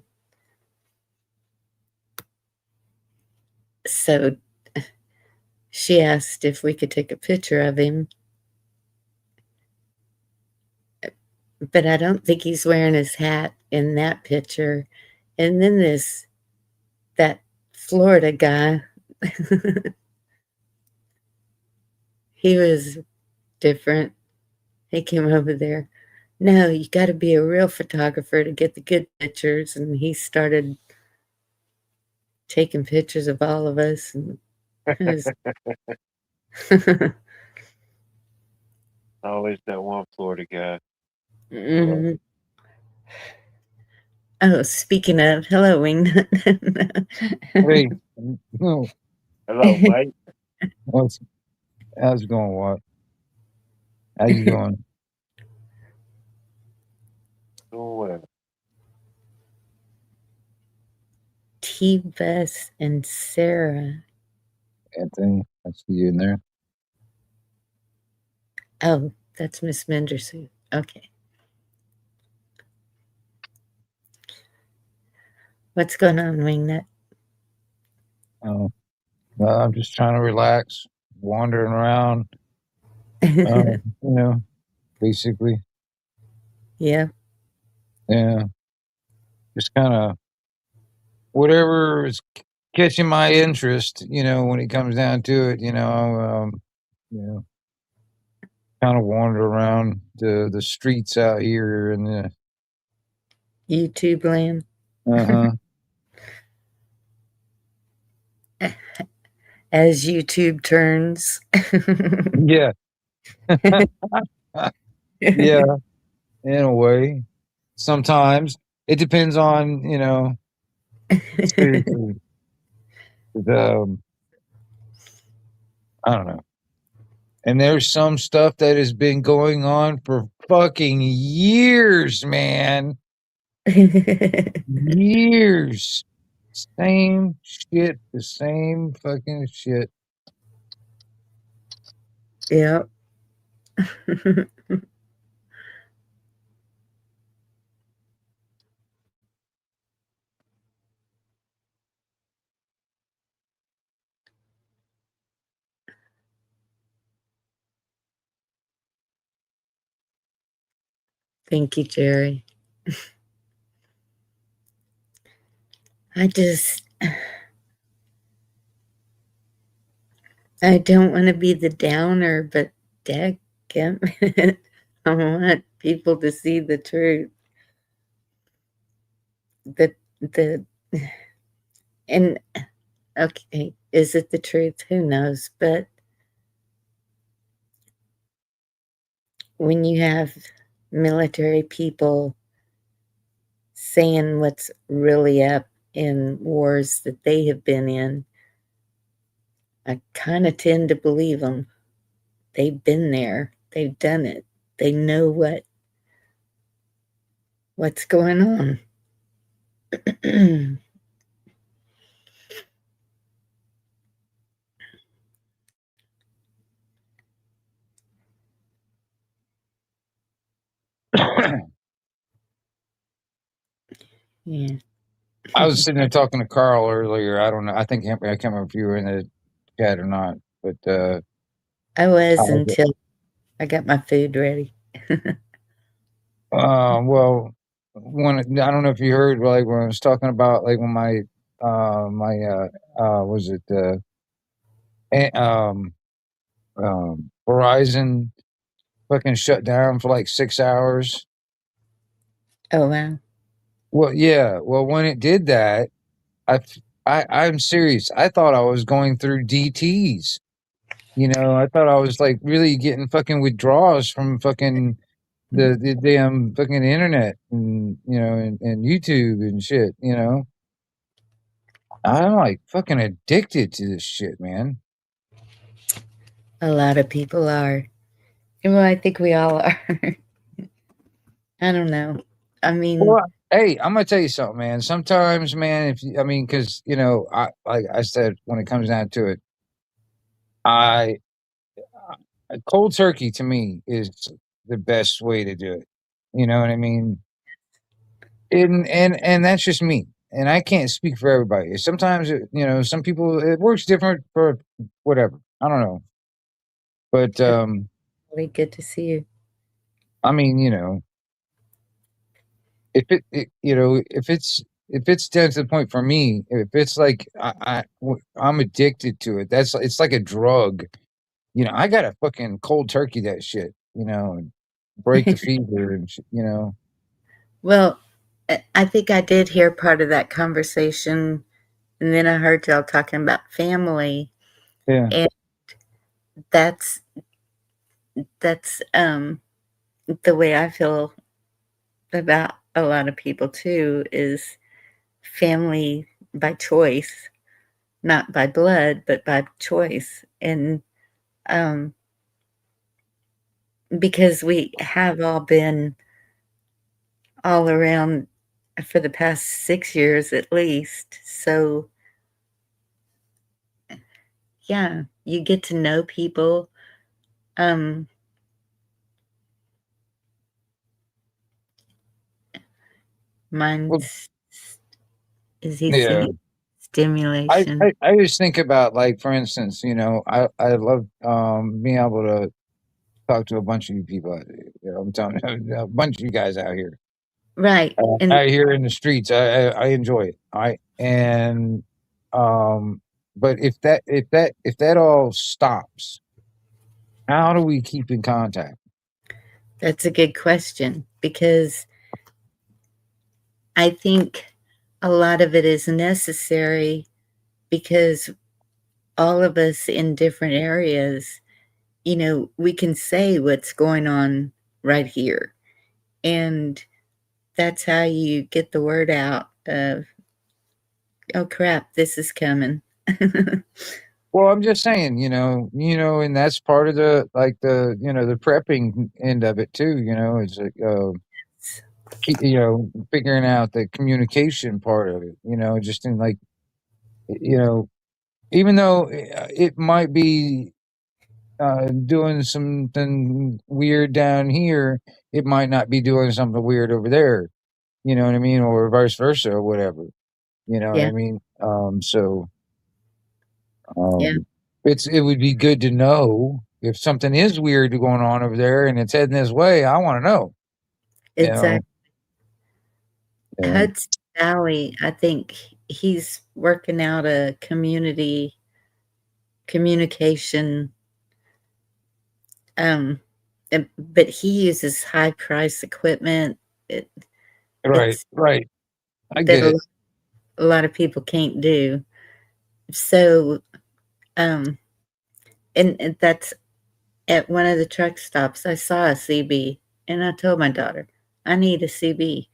so she asked if we could take a picture of him, but I don't think he's wearing his hat in that picture. And then that Florida guy, he was different. He came over there. No, you got to be a real photographer to get the good pictures. And he started taking pictures of all of us. And it was Always that one Florida guy. Mhm. Oh, speaking of, hello, Wingnut. Hey, no, Hello, mate. what's how's it going? What? How you doing? Doing well. T-Bus and Sarah. Anthony, I see you in there. Oh, that's Miss Menderson. Okay. What's going on, Wingnut? Oh, I'm just trying to relax, wandering around, basically. Yeah. Yeah. Just kind of whatever is catching my interest, when it comes down to it, kind of wander around the streets out here and the YouTube land. uh-huh. As YouTube turns. Yeah. Yeah, in a way. Sometimes it depends on, seriously. Um, I don't know. And there's some stuff that has been going on for fucking years, man. Years. Same shit, the same fucking shit. Yep. Thank you, Jerry. I don't want to be the downer, but dadgummit, I want people to see the truth. And okay, is it the truth? Who knows? But when you have military people saying what's really up in wars that they have been in, I kind of tend to believe them. They've been there. They've done it. They know what's going on. Yeah. I was sitting there talking to Carl earlier. I don't know. I can't remember if you were in the chat or not, but I was until I got my food ready. well, when I don't know if you heard, like when I was talking about like when my was it Verizon fucking shut down for like 6 hours. Oh wow. Well, yeah. Well, when it did that, I'm serious. I thought I was going through DTs. I thought I was like really getting fucking withdrawals from fucking the damn fucking internet and and YouTube and shit. I'm like fucking addicted to this shit, man. A lot of people are. Well, I think we all are. I don't know. I mean, Well, hey, I'm gonna tell you something, man. Sometimes, man, because like I said, when it comes down to it, I cold turkey to me is the best way to do it. You know what I mean? And that's just me. And I can't speak for everybody. Sometimes, some people it works different for whatever. I don't know, but really good to see you. I mean, if it's down to the point for me, if it's like I'm addicted to it, it's like a drug. I gotta fucking cold turkey that shit. And break the fever and Well, I think I did hear part of that conversation, and then I heard y'all talking about family, Yeah. and that's the way I feel about a lot of people too, is family by choice, not by blood, but by choice. And because we have all been all around for the past 6 years at least. So yeah, you get to know people. Well, Mine's, is he yeah. singing? stimulation. I just think about, like, for instance, I love being able to talk to a bunch of you people. I'm telling you, a bunch of you guys out here. Right. And Out here in the streets. I enjoy it. But if that all stops, how do we keep in contact? that's a good question, because I think a lot of it is necessary, because all of us in different areas, we can say what's going on right here. And that's how you get the word out of, oh crap, this is coming. Well, I'm just saying, and that's part of the the prepping end of it too. It's like figuring out the communication part of it. Just in like you know, even though it might be doing something weird down here, it might not be doing something weird over there. You know what I mean, or vice versa, or whatever. You know what Yeah. I mean? So Yeah. it would be good to know if something is weird going on over there and it's heading this way. I want to know. You know, Exactly. you know. Hudson Valley, I think he's working out a community communication, but he uses high price equipment. It, Right, it's right. I that get it. a lot of people can't do. So, and that's at one of the truck stops. I saw a CB, and I told my daughter, I need a CB.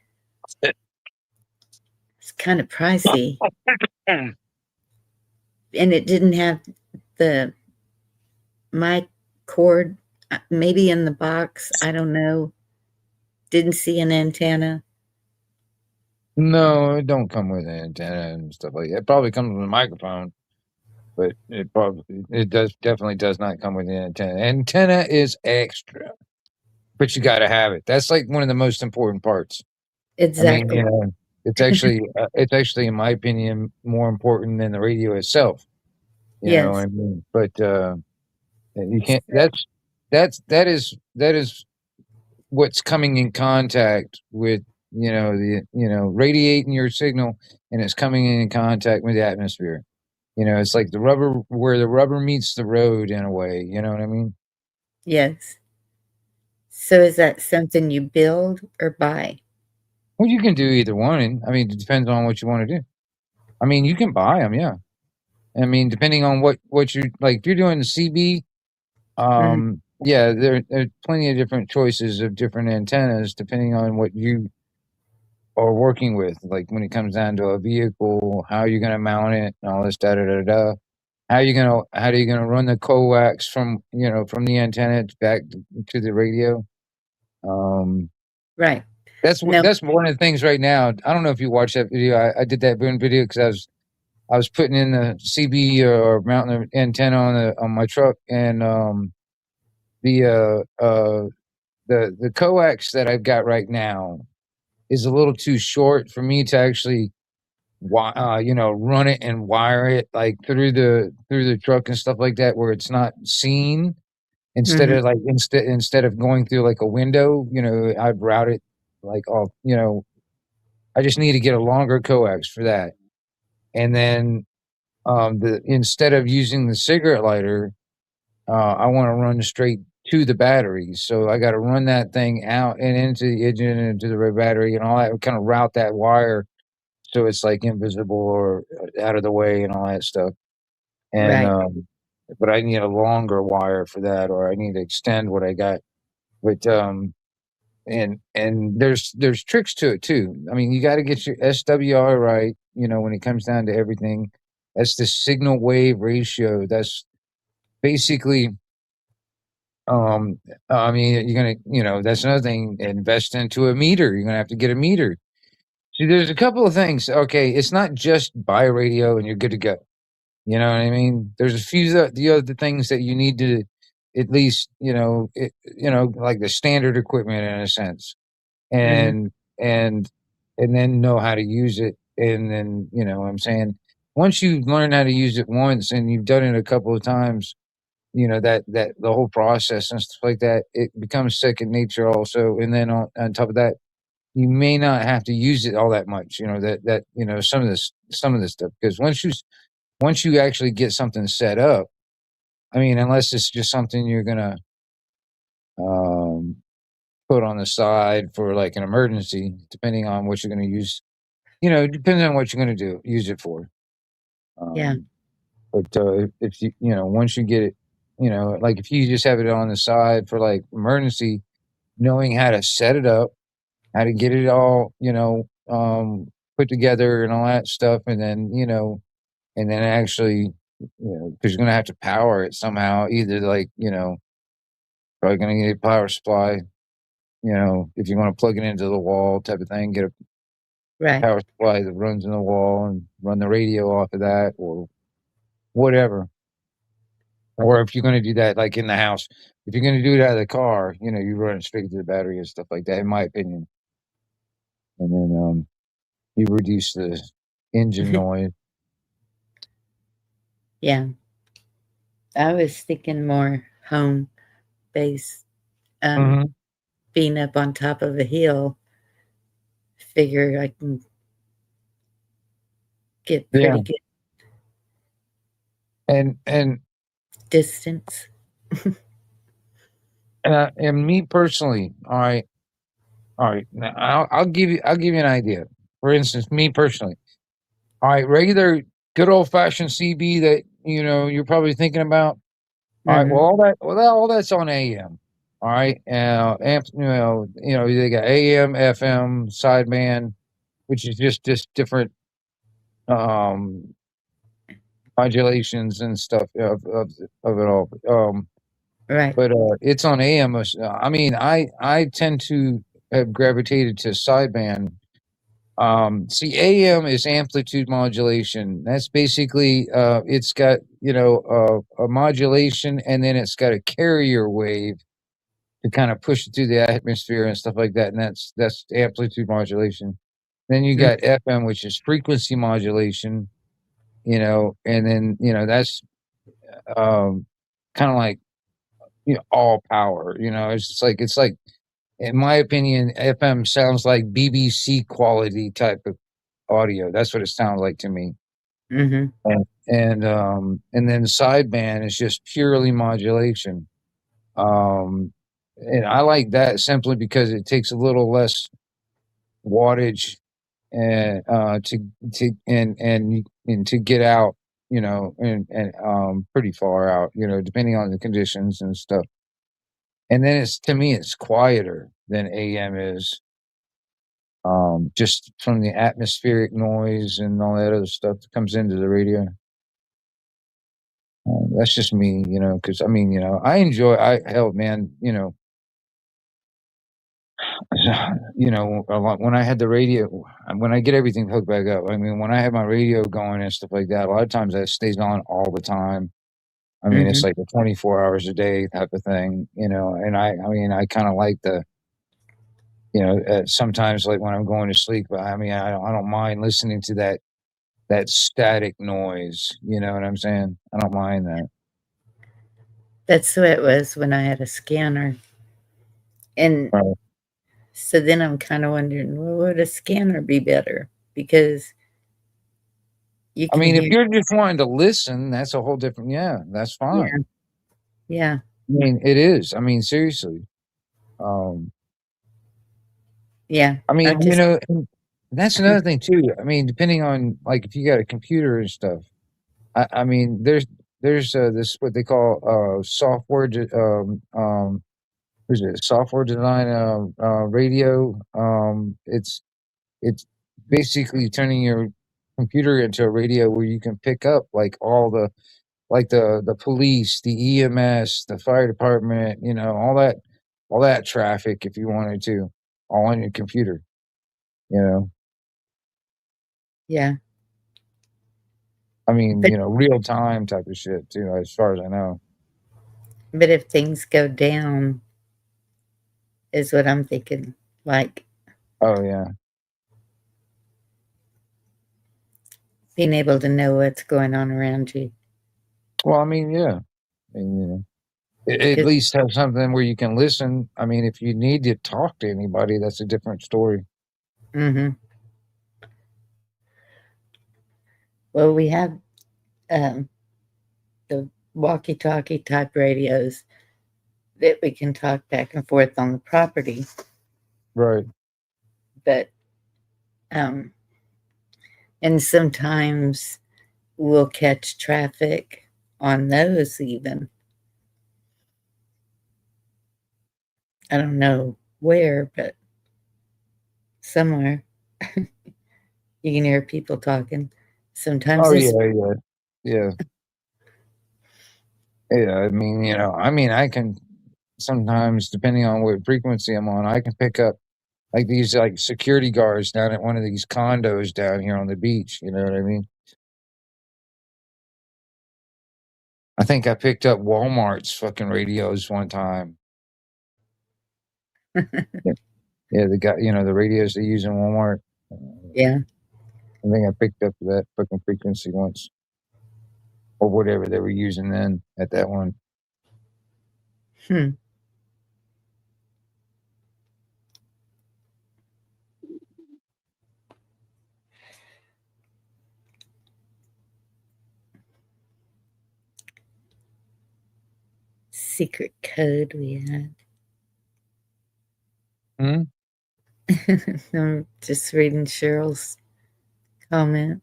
It's kind of pricey, and it didn't have the mic cord, maybe in the box. I don't know. Didn't see an antenna. No, it don't come with an antenna and stuff like that. It probably comes with a microphone, but it definitely does not come with an antenna. Antenna is extra, but you got to have it. That's like one of the most important parts. I mean, Exactly. it's actually, in my opinion, more important than the radio itself. You know what Yes. I mean? But you can't. That is what's coming in contact with radiating your signal, and it's coming in contact with the atmosphere. It's like the rubber, where the rubber meets the road in a way. You know what I mean? Yes. So is that something you build or buy? Well, you can do either one. I mean, it depends on what you want to do. I mean, you can buy them, yeah. I mean, depending on what you like. If you're doing the CB, Mhm. yeah, there's plenty of different choices of different antennas depending on what you are working with. Like when it comes down to a vehicle, how you're going to mount it, and all this da da da da. How are you gonna run the coax from the antenna back to the radio? Um, Right. that's No. that's one of the things right now. I don't know if you watched that video. I did that video because I was putting in the CB or mounting the antenna on my truck, and the the coax that I've got right now is a little too short for me to actually run it and wire it like through the truck and stuff like that, where it's not seen. Mhm. Instead of going through like a window, I'd route it like off. I just need to get a longer coax for that, and then the instead of using the cigarette lighter, I want to run straight to the battery. So I got to run that thing out and into the engine and into the battery and all that. Kind of route that wire so it's like invisible or out of the way and all that stuff. And Right. but I need a longer wire for that, or I need to extend what I got. But and there's tricks to it too. I mean, you got to get your SWR right. When it comes down to everything, that's the signal wave ratio. That's basically I mean, you're gonna, that's another thing. Invest into a meter. You're gonna have to get a meter. See, there's a couple of things. Okay, it's not just buy a radio and you're good to go. You know what I mean? There's a few the other things that you need to at least, like the standard equipment in a sense, Mhm. and and and then know how to use it, and then what I'm saying. once you learn how to use it once and you've done it a couple of times, you know, that the whole process and stuff like that, it becomes second nature also. And then on top of that, you may not have to use it all that much, you know, that you know, some of this stuff, because once you actually get something set up, I mean, unless it's just something you're gonna um put on the side for like an emergency, depending on what you're gonna use, you know, depending on what you're gonna use it for. Yeah. um But if you know, once you get it, you know, like if you just have it on the side for like emergency, knowing how to set it up, how to get it all, you know, put together and all that stuff, and then you know, and then actually, you know, because you're gonna have to power it somehow. Either like, you know, probably gonna get a power supply. You know, if you want to plug it into the wall type of thing, get a Right. power supply that runs in the wall and run the radio off of that or whatever. Or if you're going to do that, like in the house, if you're going to do it out of the car, you know, you run it straight to the battery and stuff like that, in my opinion. And then you reduce the engine noise. Yeah. I was thinking more home base, hmm being up on top of a hill. Figure I can get Yeah, pretty good and distance. and me personally, all right. Now I'll give you an idea. For instance, me personally, all right, regular good old fashioned CB that you know you're probably thinking about. All right. Mm-hmm. Well, all that's on AM. All right. Amp, you know, they got AM, FM, sideband, which is just different um modulations and stuff of it all. Right. But it's on AM. I mean, I tend to have gravitated to sideband. See, AM is amplitude modulation. That's basically it's got you know a modulation, and then it's got a carrier wave to kind of push it through the atmosphere and stuff like that. And that's amplitude modulation. Then you Mm, got FM, which is frequency modulation, you know, and then you know that's um, kind of like you know all power. You know, it's like in my opinion, FM sounds like BBC quality type of audio. That's what it sounds like to me. mm-hmm. And then sideband is just purely modulation. Um, and I like that simply because it takes a little less wattage and and to get out, you know, and pretty far out, you know, depending on the conditions and stuff. And then it's to me it's quieter than AM is, just from the atmospheric noise and all that other stuff that comes into the radio. That's just me, you know, because I mean, you know, I enjoy. I hell, man, you know, you know, a lot when I had the radio, when I get everything hooked back up. I mean, when I have my radio going and stuff like that, a lot of times that stays on all the time. I mean, it's Mm-hmm. like a 24 hours a day type of thing, you know. And I mean, I kind of like the, you know, sometimes like when I'm going to sleep. I mean, I don't mind listening to that static noise. You know what I'm saying? I don't mind that. That's the way it was when I had a scanner. And Right. so then I'm kind of wondering, well, would a scanner be better? Because you I can mean, if hear. you're just wanting to listen, that's a whole different. Yeah, that's Yeah. fine. Yeah. I mean, it is. I mean, seriously. Um, Yeah. I mean, I'm you just. know, and that's another thing too. I mean, depending on like if you got a computer and stuff. I mean, there's this what they call software. Who's it? Software design radio. It's basically turning your computer into a radio where you can pick up like all the like the police, the EMS, the fire department, you know, all that traffic if you wanted to, all on your computer, you know. Yeah. I mean, But you know, real time type of shit too, as far as I know. but if things go down, is what I'm thinking. Like Oh yeah. being able to know what's going on around you. Well, I mean, yeah. I mean, you know, at Good. least have something where you can listen. I mean, if you need to talk to anybody, that's a different story. Mm-hmm. Well, we have the walkie-talkie type radios that we can talk back and forth on the property, Right. but and sometimes we'll catch traffic on those even. I don't know where, but somewhere you can hear people talking. Sometimes Oh, it's yeah. Yeah. Yeah. I mean, you know, I mean, I can sometimes, depending on what frequency I'm on, I can pick up like these like security guards down at one of these condos down here on the beach. You know what I mean? I think I picked up Walmart's fucking radios one time. Yeah, the guy, you know, the radios they use in Walmart. yeah. I think I picked up that fucking frequency once, or whatever they were using then at that one. Hmm. Secret code we had. Hmm? I'm just reading Cheryl's comment.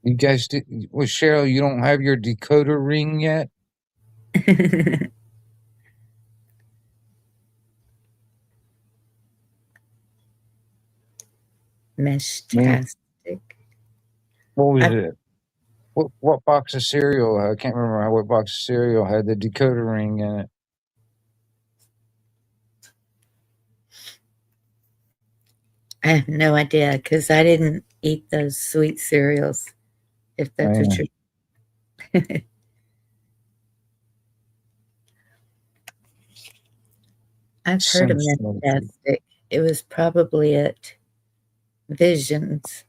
You guys did, well, Cheryl, you don't have your decoder ring yet? Man, Meshtastic. what was I, it? What box of cereal? I can't remember what box of cereal had the decoder ring in it. I have no idea because I didn't eat those sweet cereals, if that's what Man, you're. I've heard of some smoky. Meshtastic. It was probably at Visions.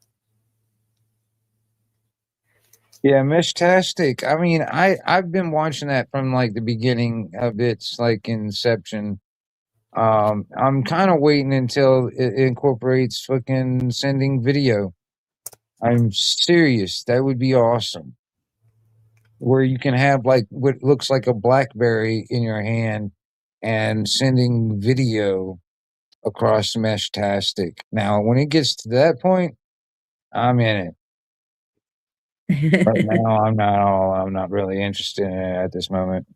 Yeah, Meshtastic. I mean, I've been watching that from like the beginning of its like inception. I'm kind of waiting until it incorporates fucking sending video. I'm serious. That would be awesome. Where you can have like what looks like a BlackBerry in your hand and sending video across Meshtastic. Now, when it gets to that point, I'm in it. Right now, I'm not really interested in it at this moment.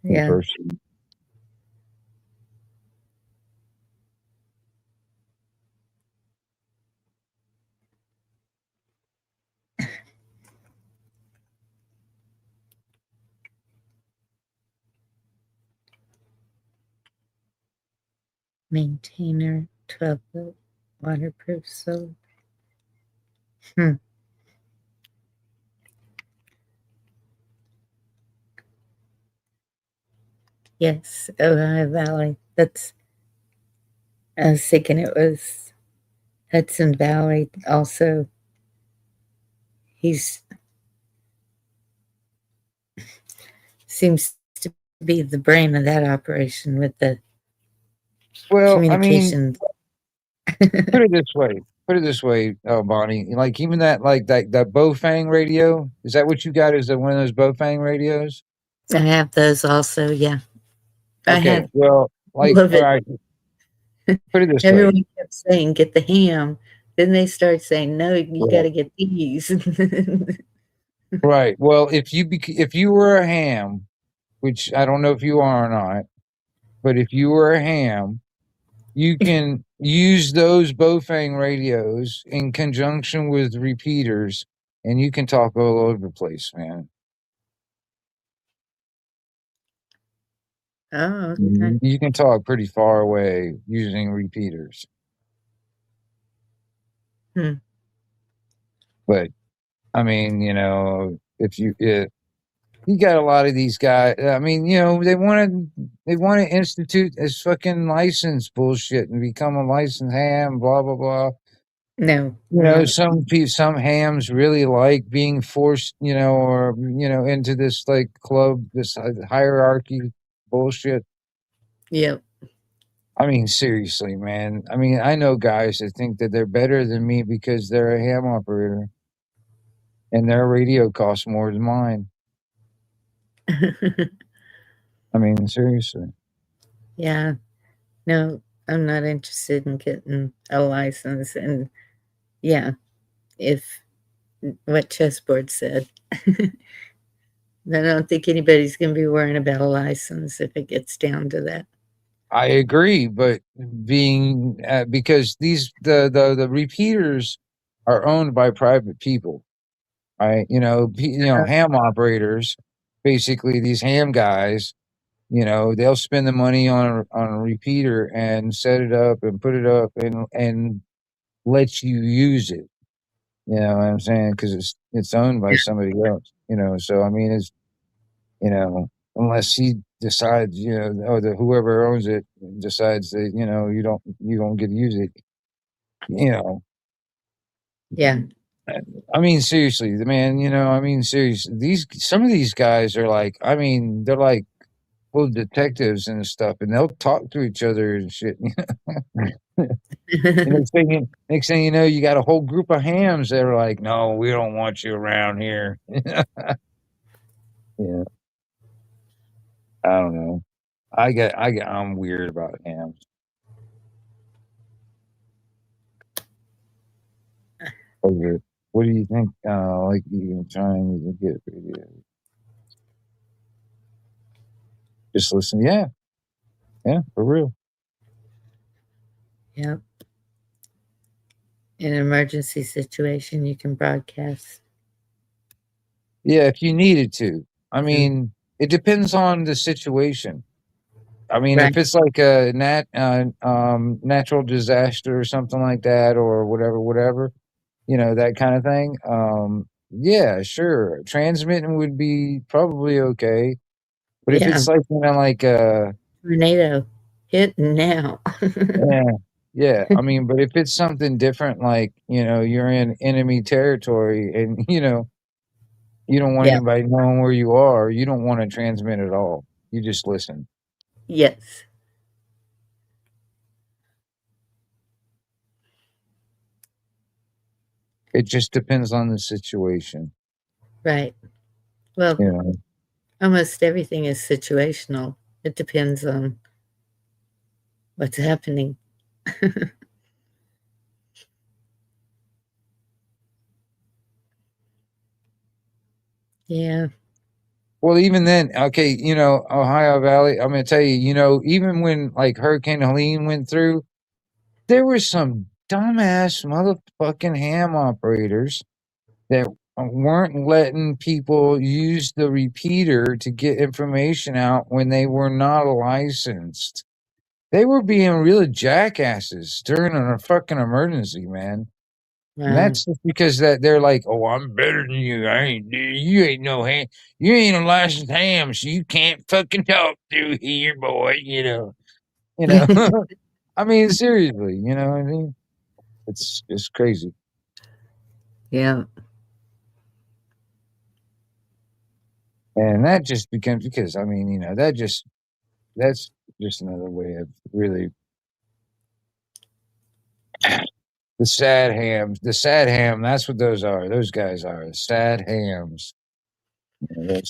Me Yeah. personally. Maintainer 12-volt waterproof soap. Hmm. Yes, Ohio Valley. That's. I was thinking it was Hudson Valley. Also, he's seems to be the brain of that operation with the Well, I mean, communications. put it this way. Put it this way, Bonnie. Like even that Bofang radio. Is that what you got? Is that one of those Bofang radios? I have those also. Yeah, I Okay. have Well, all like, of all it. right. Put it this way. Everyone kept saying, "Get the ham." Then they started saying, "No, you got Right. to get these." Right. Well, if you were a ham, which I don't know if you are or not, but if you were a ham, you can use those Bofang radios in conjunction with repeaters, and you can talk all over the place, man. Oh, okay. You can talk pretty far away using repeaters. Hmm. But I mean, you know, if you you got a lot of these guys. I mean, you know, they want to institute this fucking license bullshit and become a licensed ham. Blah blah blah. No, You I'm know, not. some hams really like being forced, you know, or you know, into this like club, this hierarchy bullshit. Yep. I mean, seriously, man. I mean, I know guys that think that they're better than me because they're a ham operator and their radio costs more than mine. I mean, seriously. Yeah. No, I'm not interested in getting a license. And yeah, if what Chessboard said, I don't think anybody's going to be worrying about a license if it gets down to that. I agree, but being because the repeaters are owned by private people, right? You know, ham operators, basically these ham guys. You know, they'll spend the money on a repeater and set it up and put it up and let you use it. You know what I'm saying? Because it's owned by somebody else. You know, so I mean, it's you know, unless he decides, you know, or whoever owns it decides that you know you don't get to use it. You know, Yeah. I mean, seriously, the man. You know, I mean, seriously, some of these guys are like, I mean, they're like full detectives and stuff, and they'll talk to each other and shit. Next thing you know, you got a whole group of hams that are like, "No, we don't want you around here." Yeah, I don't know. I'm weird about hams. Okay. What do you think? Like you trying to get radio? Just listen. Yeah, for real. Yep. In an emergency situation, you can broadcast. Yeah, if you needed to. I Mhm. mean, it depends on the situation. I mean, Right. if it's like a natural disaster or something like that, or whatever, you know, that kind of thing. Yeah, sure. Transmitting would be probably okay. But if Yeah. it's like, you know, like, Tornado hit now. yeah. I mean, but if it's something different, like, you know, you're in enemy territory and, you know, you don't want Yeah. anybody knowing where you are, you don't want to transmit at all. You just listen. Yes. It just depends on the situation. Right. Well, You know, almost everything is situational. It depends on what's happening. Yeah. well, even then, okay, you know, Ohio Valley, I'm going to tell you, you know, even when like Hurricane Helene went through, there were some dumbass motherfucking ham operators that weren't letting people use the repeater to get information out when they were not licensed. They were being real jackasses during a fucking emergency, man. And Wow. that's just because that they're like, oh, I'm better than you. You ain't no ham. You ain't a licensed ham, so you can't fucking talk through here, boy. You know. I mean, seriously, you know what I mean? It's just crazy. Yeah. And that just becomes because I mean, you know, that's just another way of really the sad hams. The sad ham, that's what those are. Those guys are sad hams. You know,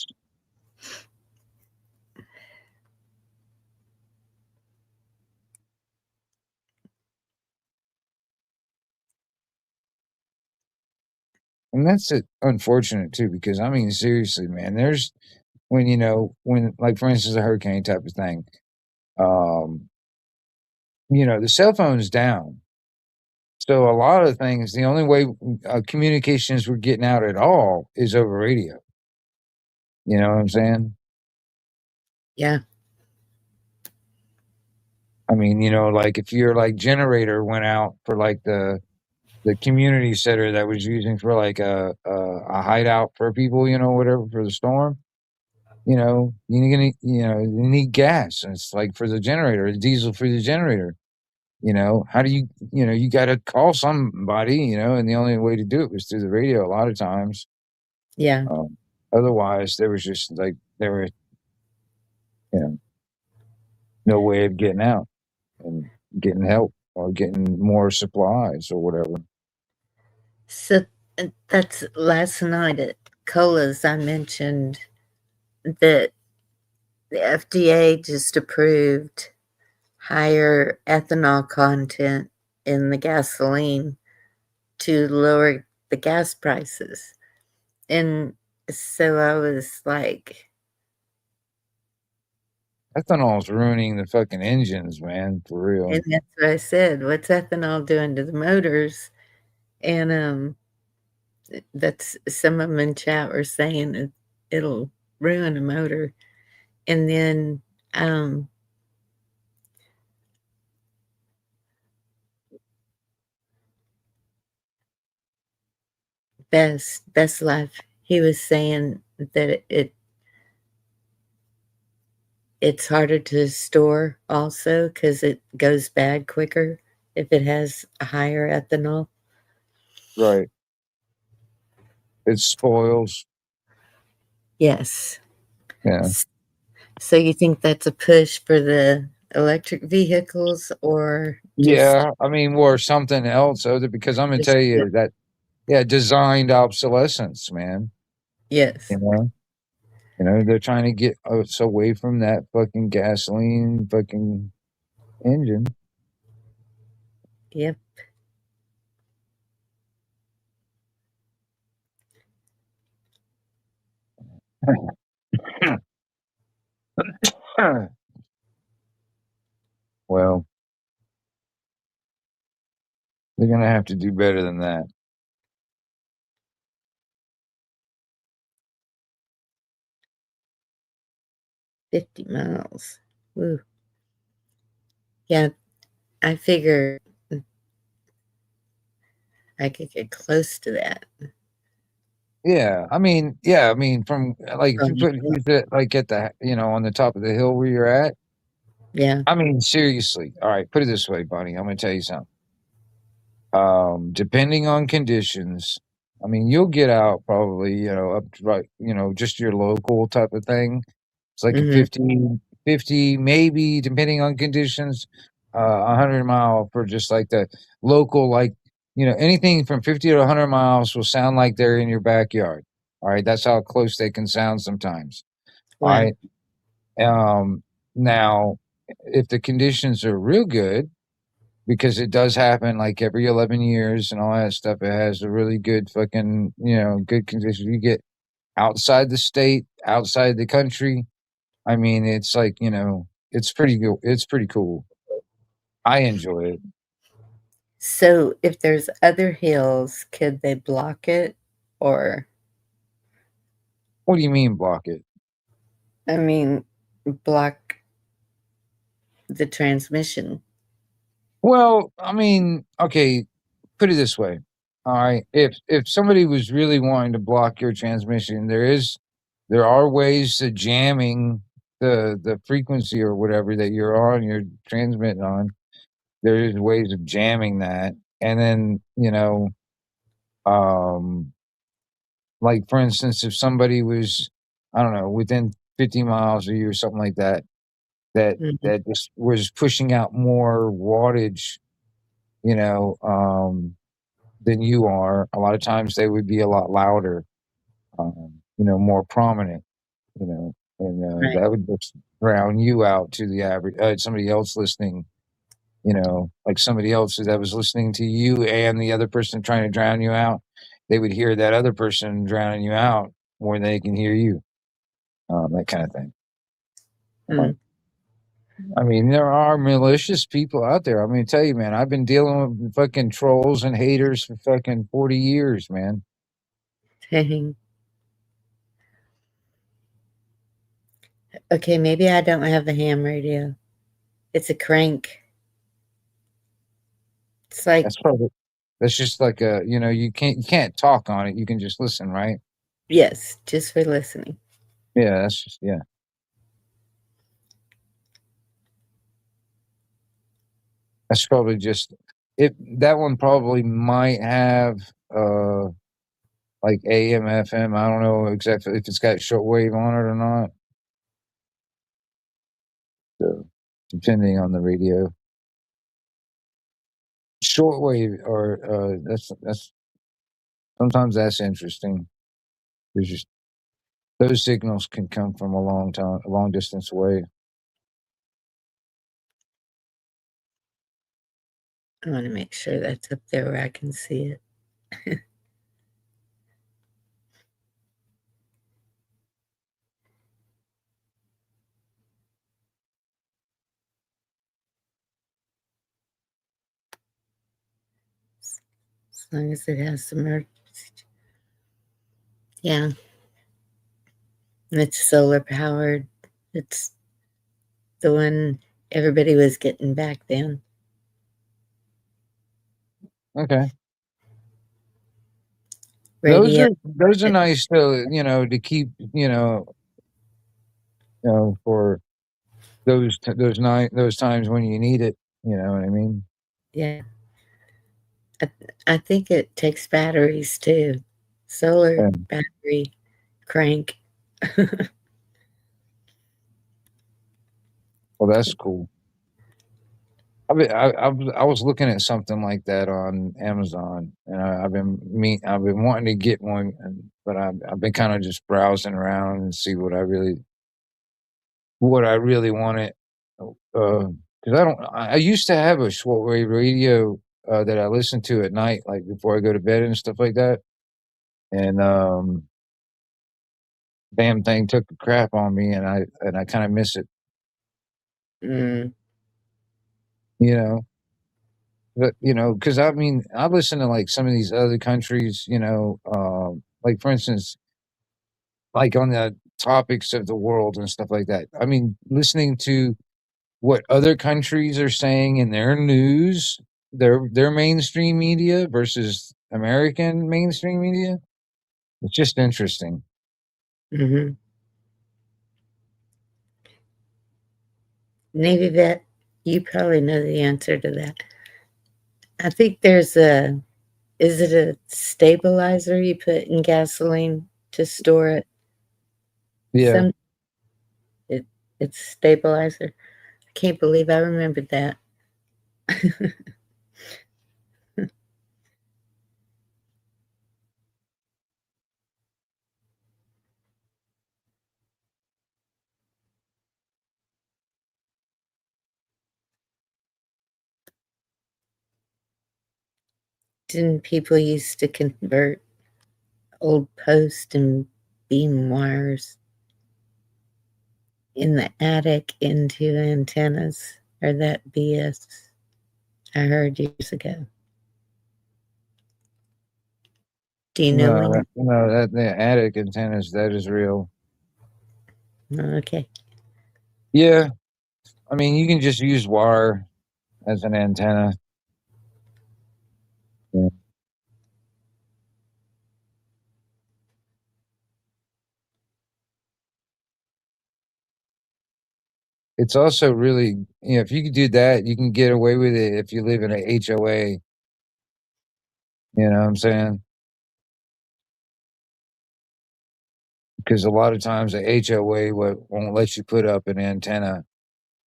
and that's unfortunate too, because I mean, seriously, man, there's when you know, when like for instance a hurricane type of thing, um, you know, the cell phone's down. So a lot of things, the only way communications were getting out at all is over radio. You know what I'm saying? Yeah. I mean, you know, like if your like generator went out for like the community center that was using for like a hideout for people, you know, whatever for the storm. you're gonna, you need gas, and it's like for the generator, diesel for the generator. How do you got to call somebody, and the only way to do it was through the radio a lot of times. Yeah. Otherwise, there was just like there were, no way of getting out and getting help or getting more supplies or whatever. So that's last night at Cola's. I mentioned that the FDA just approved higher ethanol content in the gasoline to lower the gas prices. And so I was like, Ethanol's ruining the fucking engines, man, for real. and that's what I said, what's ethanol doing to the motors? And that's some of them in chat were saying it'll ruin a motor. And then Best Life, he was saying that it's harder to store also because it goes bad quicker if it has a higher ethanol. Right. It spoils. Yes. Yeah. So you think that's a push for the electric vehicles or just Yeah. I mean, or something else, because I'm going to just tell you that, designed obsolescence, man. yes. They're trying to get us away from that fucking gasoline fucking engine. Yep. Well, they're going to have to do better than that. $50. Woo. Yeah, I figure I could get close to that. Yeah, from like if you use it like at the on the top of the hill where you're at. Yeah. I mean, seriously. All right, put it this way, Bonnie. I'm going to tell you something. Depending on conditions, I mean, you'll get out probably up to right, just your local type of thing. It's like a Mhm. 50, maybe depending on conditions, 100 mile for just like the local, like anything from 50 to 100 miles will sound like they're in your backyard. All right, that's how close they can sound sometimes. All Wow. right. Now, if the conditions are real good, because it does happen like every 11 years and all that stuff, it has a really good fucking, good condition. You get outside the state, outside the country. I mean, it's like, it's pretty good. It's pretty cool. I enjoy it. So if there's other hills, could they block it or What do you mean block it? I mean block the transmission? Well, I mean, okay, put it this way. All right. If somebody was really wanting to block your transmission, there are ways to jamming the frequency or whatever that you're transmitting on. There's ways of jamming that. And then, um like for instance, if somebody was, I don't know, within 50 miles of you or something like that, Mhm. that just was pushing out more wattage, you know, than you are, a lot of times they would be a lot louder, more prominent, and Right. that would just drown you out to the average, somebody else listening, like somebody else that was listening to you and the other person trying to drown you out, they would hear that other person drowning you out more than they can hear you, that kind of thing. Mm. I mean, there are malicious people out there. I'm going to tell you, man, I've been dealing with fucking trolls and haters for fucking 40 years, man. Dang. Okay, maybe I don't have the ham radio. It's a crank. It's like That's just like you can't talk on it. You can just listen, right? yes, just for listening. Yeah, that's just, yeah. That's probably just it. That one probably might have like AM, FM. I don't know exactly if it's got shortwave on it or not. So, depending on the radio, shortwave or that's sometimes that's interesting. There's just those signals can come from a long distance away. I want to make sure that's up there where I can see it. As long as it has some earth. Yeah. It's solar powered. It's the one everybody was getting back then. Okay. Radio. Those are nice to keep, for those times when you need it, you know what I mean? Yeah. I think it takes batteries too. Solar Yeah. battery crank. Well, that's cool. I was looking at something like that on Amazon, and I've been wanting to get one, but I've been kind of just browsing around and see what I really wanted. Because I used to have a shortwave radio that I listened to at night, like before I go to bed and stuff like that, and damn thing took a crap on me, and I kind of miss it, Mm, you know. But, because I mean, I listen to like some of these other countries, like for instance, like on the topics of the world and stuff like that. I mean, listening to what other countries are saying in their news, their mainstream media versus American mainstream media, it's just interesting. hmm Navy vet, you probably know the answer to that. I think is it a stabilizer you put in gasoline to store it? Yeah. Some it's stabilizer. I can't believe I remembered that. Didn't people used to convert old post and beam wires in the attic into antennas? Or that BS I heard years ago. Do you know when? No, that the attic antennas, that is real. Okay. Yeah. I mean, you can just use wire as an antenna. Yeah. It's also really, if you could do that, you can get away with it if you live in an HOA. You know what I'm saying? Because a lot of times the HOA won't let you put up an antenna,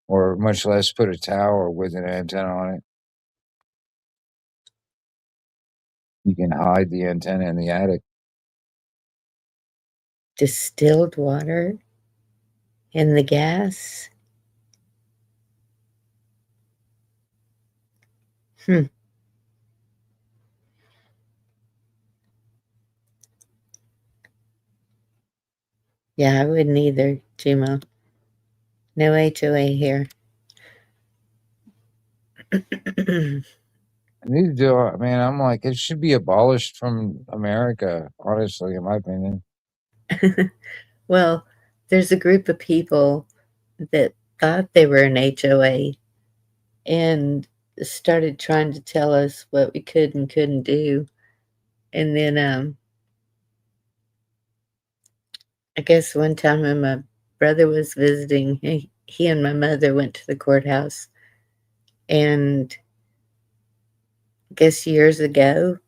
or much less put a tower with an antenna on it. You can hide the antenna in the attic. Distilled water in the gas? Hmm. Yeah, I wouldn't either, Jimo. No HOA here. I need to do it, man. I'm like, it should be abolished from America, honestly, in my opinion. Well, there's a group of people that thought they were an HOA and started trying to tell us what we could and couldn't do. And then I guess one time when my brother was visiting, he and my mother went to the courthouse, and I guess years ago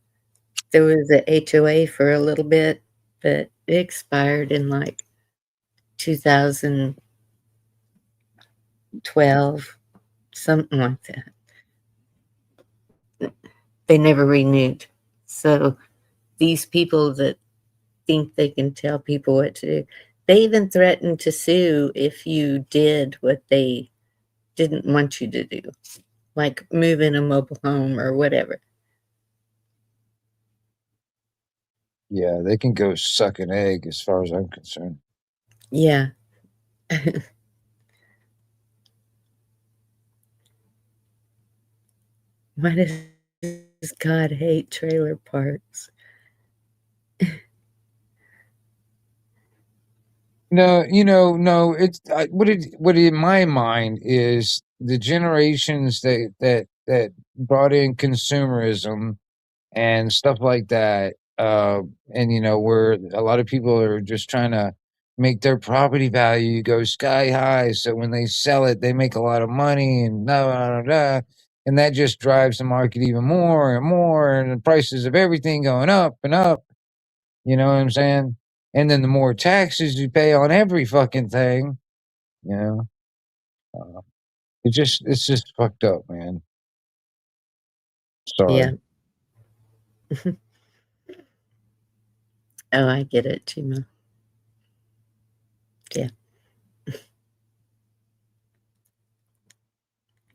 there was a HOA for a little bit, but it expired in like 2012, something like that. They never renewed. So these people that think they can tell people what to do, they even threatened to sue if you did what they didn't want you to do, like move in a mobile home or whatever. Yeah, they can go suck an egg as far as I'm concerned. Yeah. Why does God hate trailer parks? No, no. It's what in my mind is the generations that brought in consumerism and stuff like that. And where a lot of people are just trying to make their property value go sky high, so when they sell it, they make a lot of money, and blah, blah, blah, blah, and that just drives the market even more and more, and the prices of everything going up and up. You know what I'm saying? And then the more taxes you pay on every fucking thing, you know, it's just fucked up, man. Yeah. Sorry. Oh, I get it, Chima. Yeah.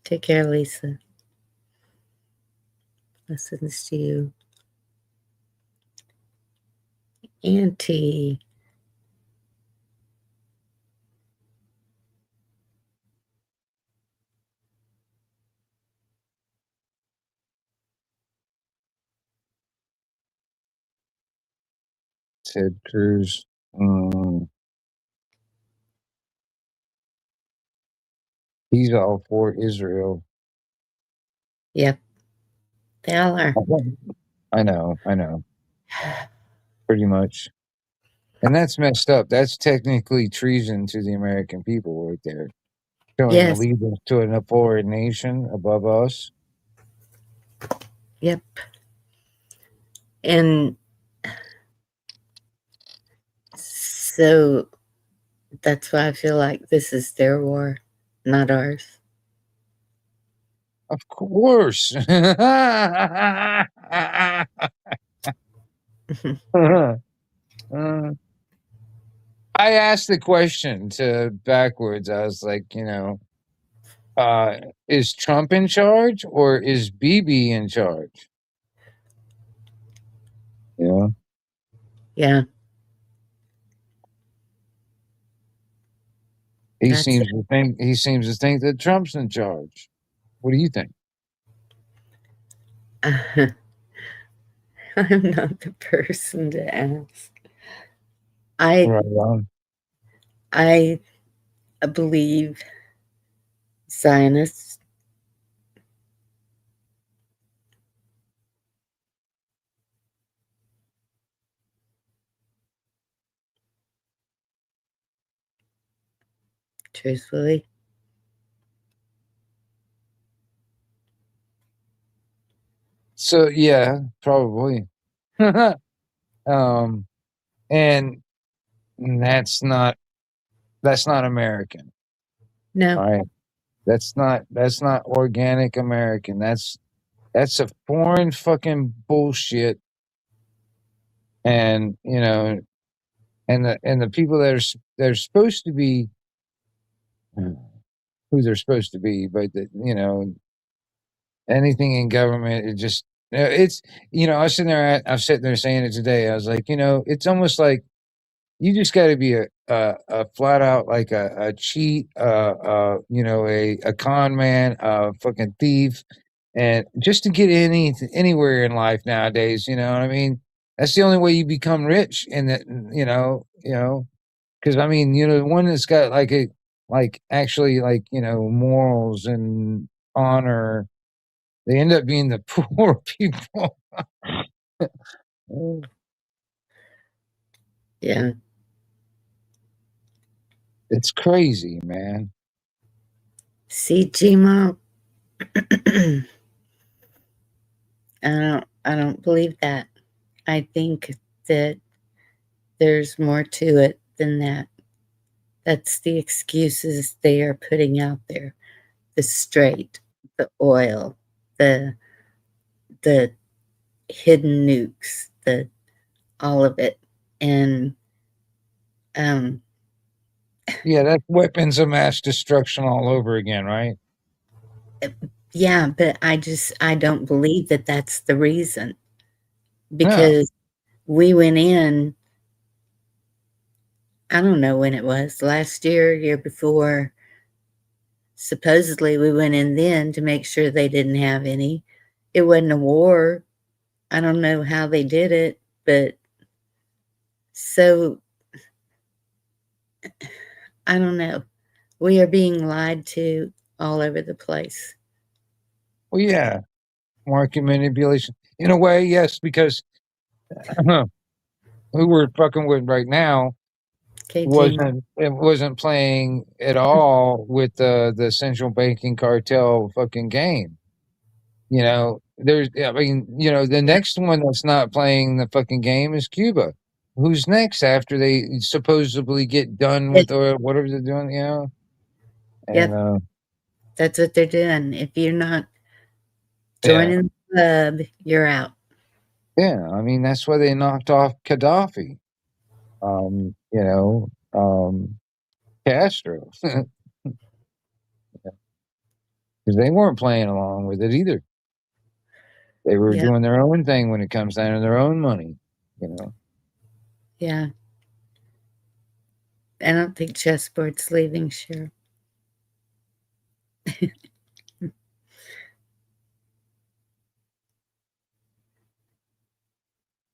Take care, Lisa. Listens to you. Auntie. Ted Cruz. He's all for Israel. Yep. They all are. I know. Pretty much. And that's messed up. That's technically treason to the American people right there. Showing Yes. allegiance to a foreign nation above us. Yep. And so that's why I feel like this is their war, not ours. Of course. I asked the question to backwards. I was like, is Trump in charge or is BB in charge? Yeah. Yeah. He That's seems to think that Trump's in charge. What do you think? I'm not the person to ask. Right on. I believe Zionists. Truthfully. So yeah, probably. And that's not American. No. All right. That's not organic American. That's a foreign fucking bullshit. And and the people that are supposed to be who they're supposed to be, but anything in government, it just it's I was sitting there saying it today. I was like, it's almost like you just got to be a flat out like a cheat, a con man, a fucking thief, and just to get anywhere in life nowadays. You know what I mean? That's the only way you become rich, and that because I mean, the one that's got actually morals and honor, they end up being the poor people. Yeah. It's crazy, man. See, Gmo, I don't believe that. I think that there's more to it than that. That's the excuses they are putting out there. The straight, the oil, the the hidden nukes, the all of it. And um Yeah, that's weapons of mass destruction all over again, right? yeah, but I don't believe that that's the reason, No. because we went in, I don't know when it was, last year, year before. Supposedly we went in then to make sure they didn't have any. It wasn't a war. I don't know how they did it, but so I don't know. We are being lied to all over the place. Well, yeah, market manipulation. In a way, yes, because who we're fucking with right now KG. wasn't playing at all with the central banking cartel fucking game. You know, I mean, you know, the next one that's not playing the fucking game is Cuba. Who's next after they supposedly get done with whatever they're doing, you know? And Yep, that's what they're doing. If you're not yeah, joining the club, you're out. yeah. I mean, that's why they knocked off Gaddafi. You know, Castro, because they weren't playing along with it either. They were Yeah, doing their own thing when it comes down to their own money, you know. yeah. I don't think chessboard's leaving, sure.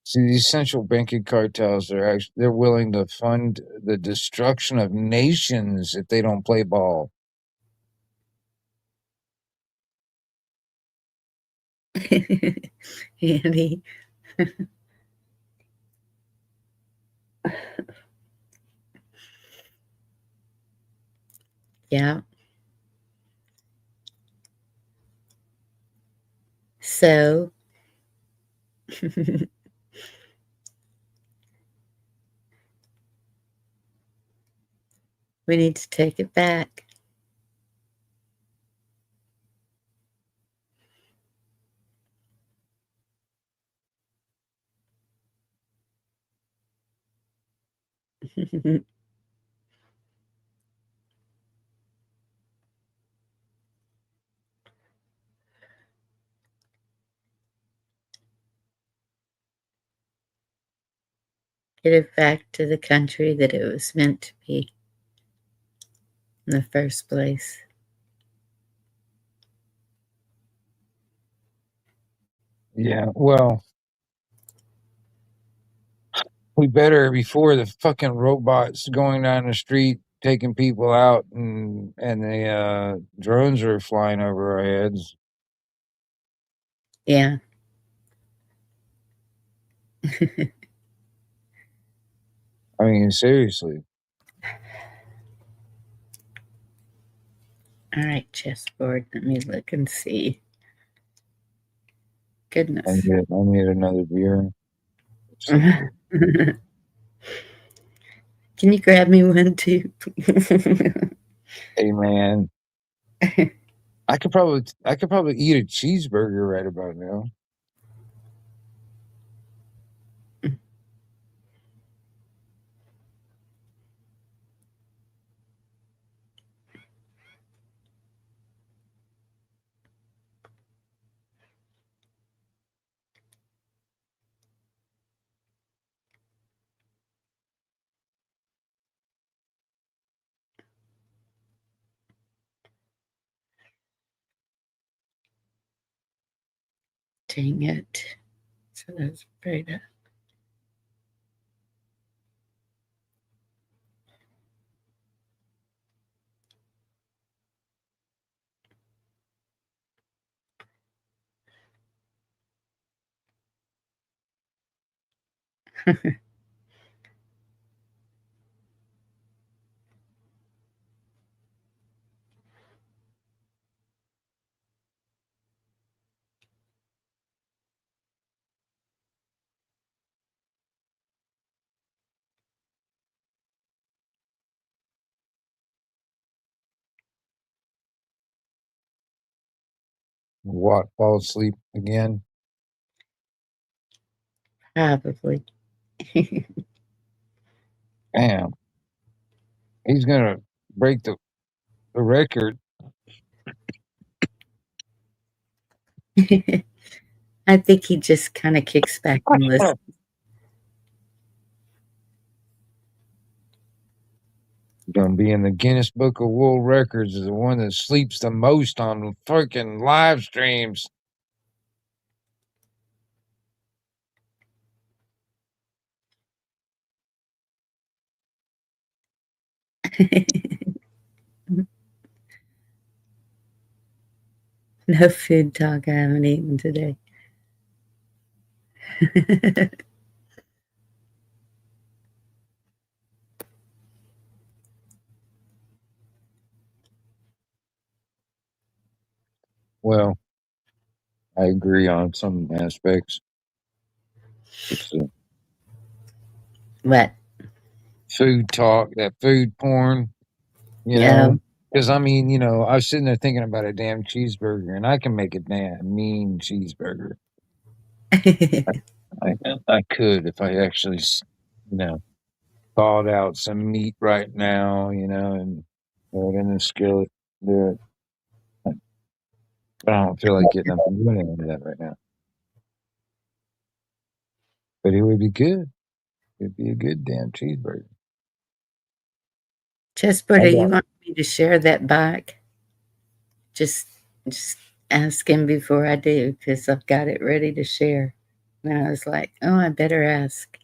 See, these central banking cartels are actually they're willing to fund the destruction of nations if they don't play ball. Andy. Yeah. So we need to take it back. Get it back to the country that it was meant to be in the first place. Yeah, well, we better before the fucking robots going down the street taking people out and the drones are flying over our heads. Yeah. I mean, seriously. All right, chessboard. Let me look and see. I Goodness. need another beer. Can you grab me one too? Hey man, I could probably eat a cheeseburger right about now. Dang it. So that's Breda. What? Fall asleep again? Probably. Damn. He's gonna break the record. I think he just kind of kicks back and listens. Gonna be in the Guinness Book of World Records as the one that sleeps the most on freaking live streams. No food talk. I haven't eaten today. Well, I agree on some aspects. It's What? food talk, that food porn, you Yeah. know. Because I mean, you know, I was sitting there thinking about a damn cheeseburger, and I can make a damn mean cheeseburger. I could if I actually, you know, thawed out some meat right now, you know, and throw it in the skillet. Do it. But I don't feel like getting up and doing any of that right now. But it would be good. It'd be a good damn cheeseburger. Chessboard, you want me to share that back? Just ask him before I do, because I've got it ready to share. And I was like, oh, I better ask.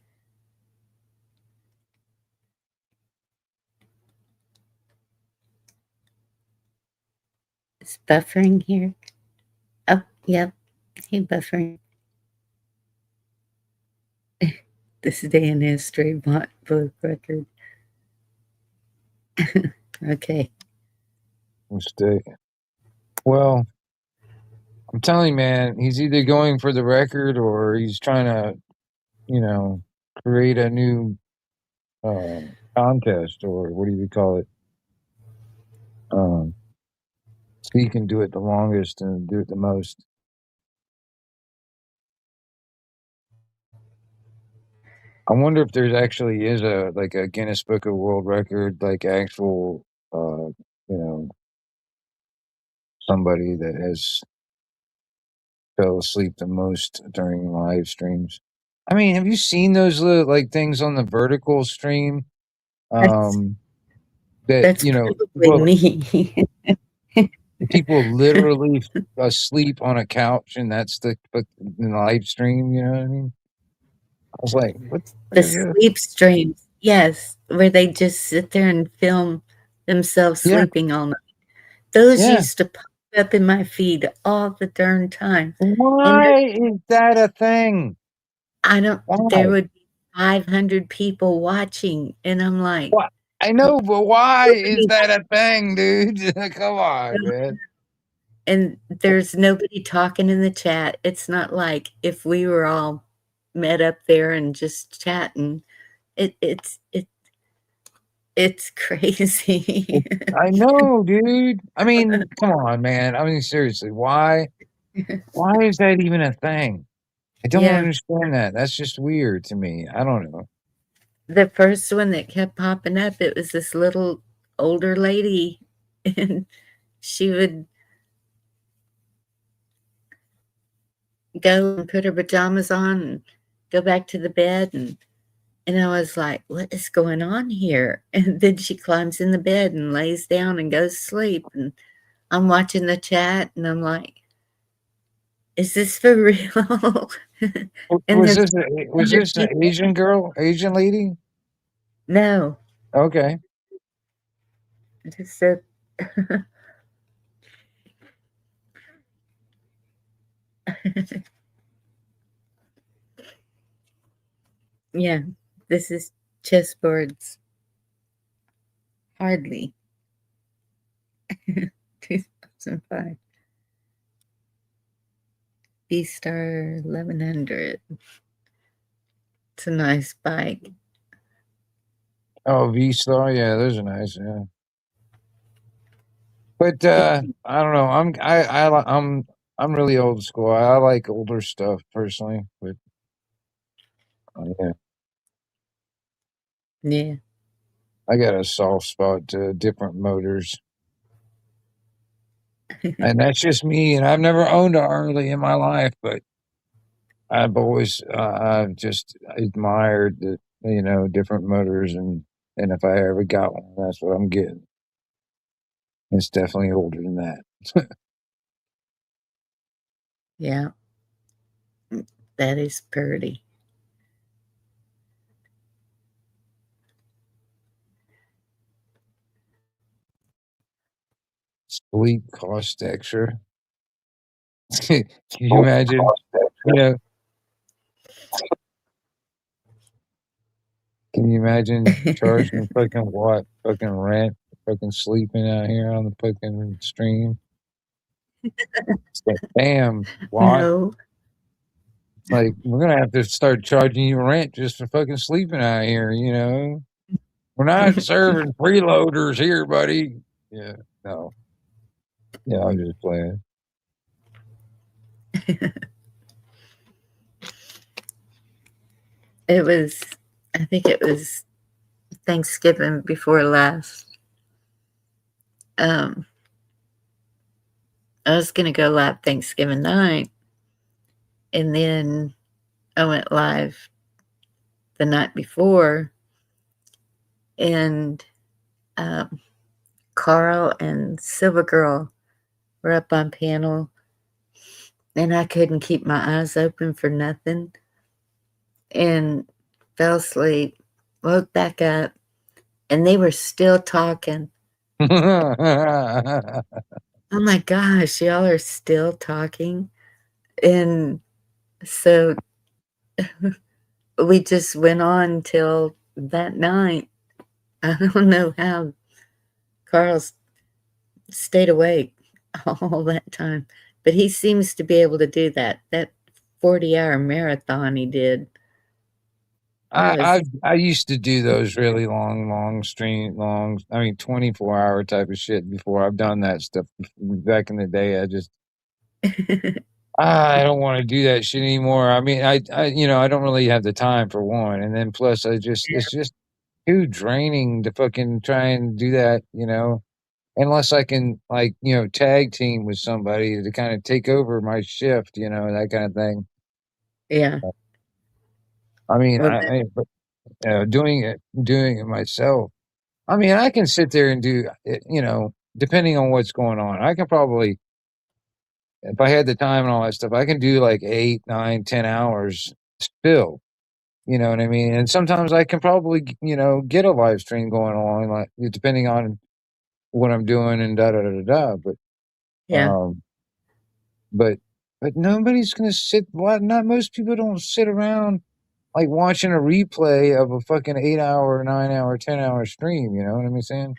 It's buffering here. Oh, yep. Hey, buffering. This day in history, book record. Okay. Mistake. Well, I'm telling you, man, he's either going for the record or he's trying to, you know, create a new contest, or what do you call it? So he can do it the longest and do it the most. I wonder if there's actually is a Guinness Book of World Record, like actual, you know, somebody that has fell asleep the most during live streams. I mean, have you seen those little like things on the vertical stream? That That's you know, probably people me. people literally asleep on a couch, and that's the live stream. You know what I mean? I was like, what The the sleep streams, yes, where they just sit there and film themselves yeah, sleeping all night. Those yeah. used to pop up in my feed all the darn time. And Why is that a thing? there Why? would be 500 people watching, and I'm like, What? I know, but why is nobody, that a thing, dude? Come on, man. and there's nobody talking in the chat. It's not like if we were all met up there and just chatting. It's crazy. I know, dude. I mean, come on, man. I mean, seriously, why? Why is that even a thing? I don't Yeah. understand that. That's just weird to me. I don't know. The first one that kept popping up, it was this little older lady, and she would go and put her pajamas on and go back to the bed, and I was like, what is going on here? And then she climbs in the bed and lays down and goes to sleep, and I'm watching the chat, and I'm like, is this for real? And Was there's this was 100 this an people. Asian girl, Asian lady? No, Okay. just a yeah, this is chessboards. Hardly. 2005. B-Star 1100. It's a nice bike. Oh, V-Star. Yeah, those are nice. Yeah. But I don't know. I'm really old school. I like older stuff personally, but yeah, Yeah. I got a soft spot to different motors, and that's just me. And I've never owned a Harley in my life, but I've just admired the different motors, and if I ever got one, that's what I'm getting. It's definitely older than that. Yeah. That is pretty. Sleep cost extra. Can you imagine? You know, can you imagine charging fucking what? Fucking rent, fucking sleeping out here on the fucking stream? It's like, damn, what? No. It's like, we're gonna have to start charging you rent just for fucking sleeping out here, you know? We're not serving freeloaders here, buddy. Yeah, no. Yeah, I'm just playing. I think it was Thanksgiving before last. I was going to go live Thanksgiving night, and then I went live the night before, and Carl and Silver Girl were up on panel, and I couldn't keep my eyes open for nothing, and fell asleep, woke back up, and they were still talking. Oh my gosh, y'all are still talking. And so we just went on till that night. I don't know how Carl's stayed awake all that time, but he seems to be able to do that. That 40-hour marathon he did. I used to do those really long 24-hour type of shit before. I've done that stuff back in the day. I don't want to do that shit anymore. I mean, I don't really have the time for one, and then plus it's just too draining to fucking try and do that, unless I can tag team with somebody to kind of take over my shift, that kind of thing. Yeah. I mean, Well, doing it myself. I mean, I can sit there and do it, depending on what's going on. I can probably, if I had the time and all that stuff, I can do like 8, 9, 10 hours still. You know what I mean? And sometimes I can probably, get a live stream going along, like depending on what I'm doing and da da da da da. yeah. Um, but nobody's gonna sit. What? Not most people don't sit around like watching a replay of a fucking 8-hour, 9-hour, 10-hour stream. You know what I'm saying?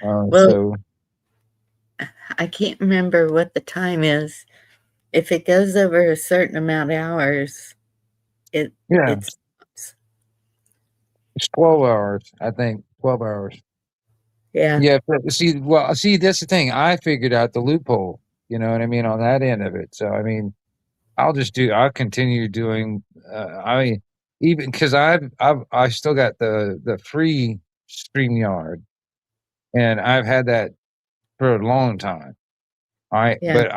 Well, So I can't remember what the time is. If it goes over a certain amount of hours, it yeah, stops. it's 12 hours. I think 12 hours. Yeah. Yeah. But see, that's the thing. I figured out the loophole. You know what I mean on that end of it. So I mean, I'll continue doing. I mean, even because I still got the free StreamYard, and I've had that for a long time. Yeah. But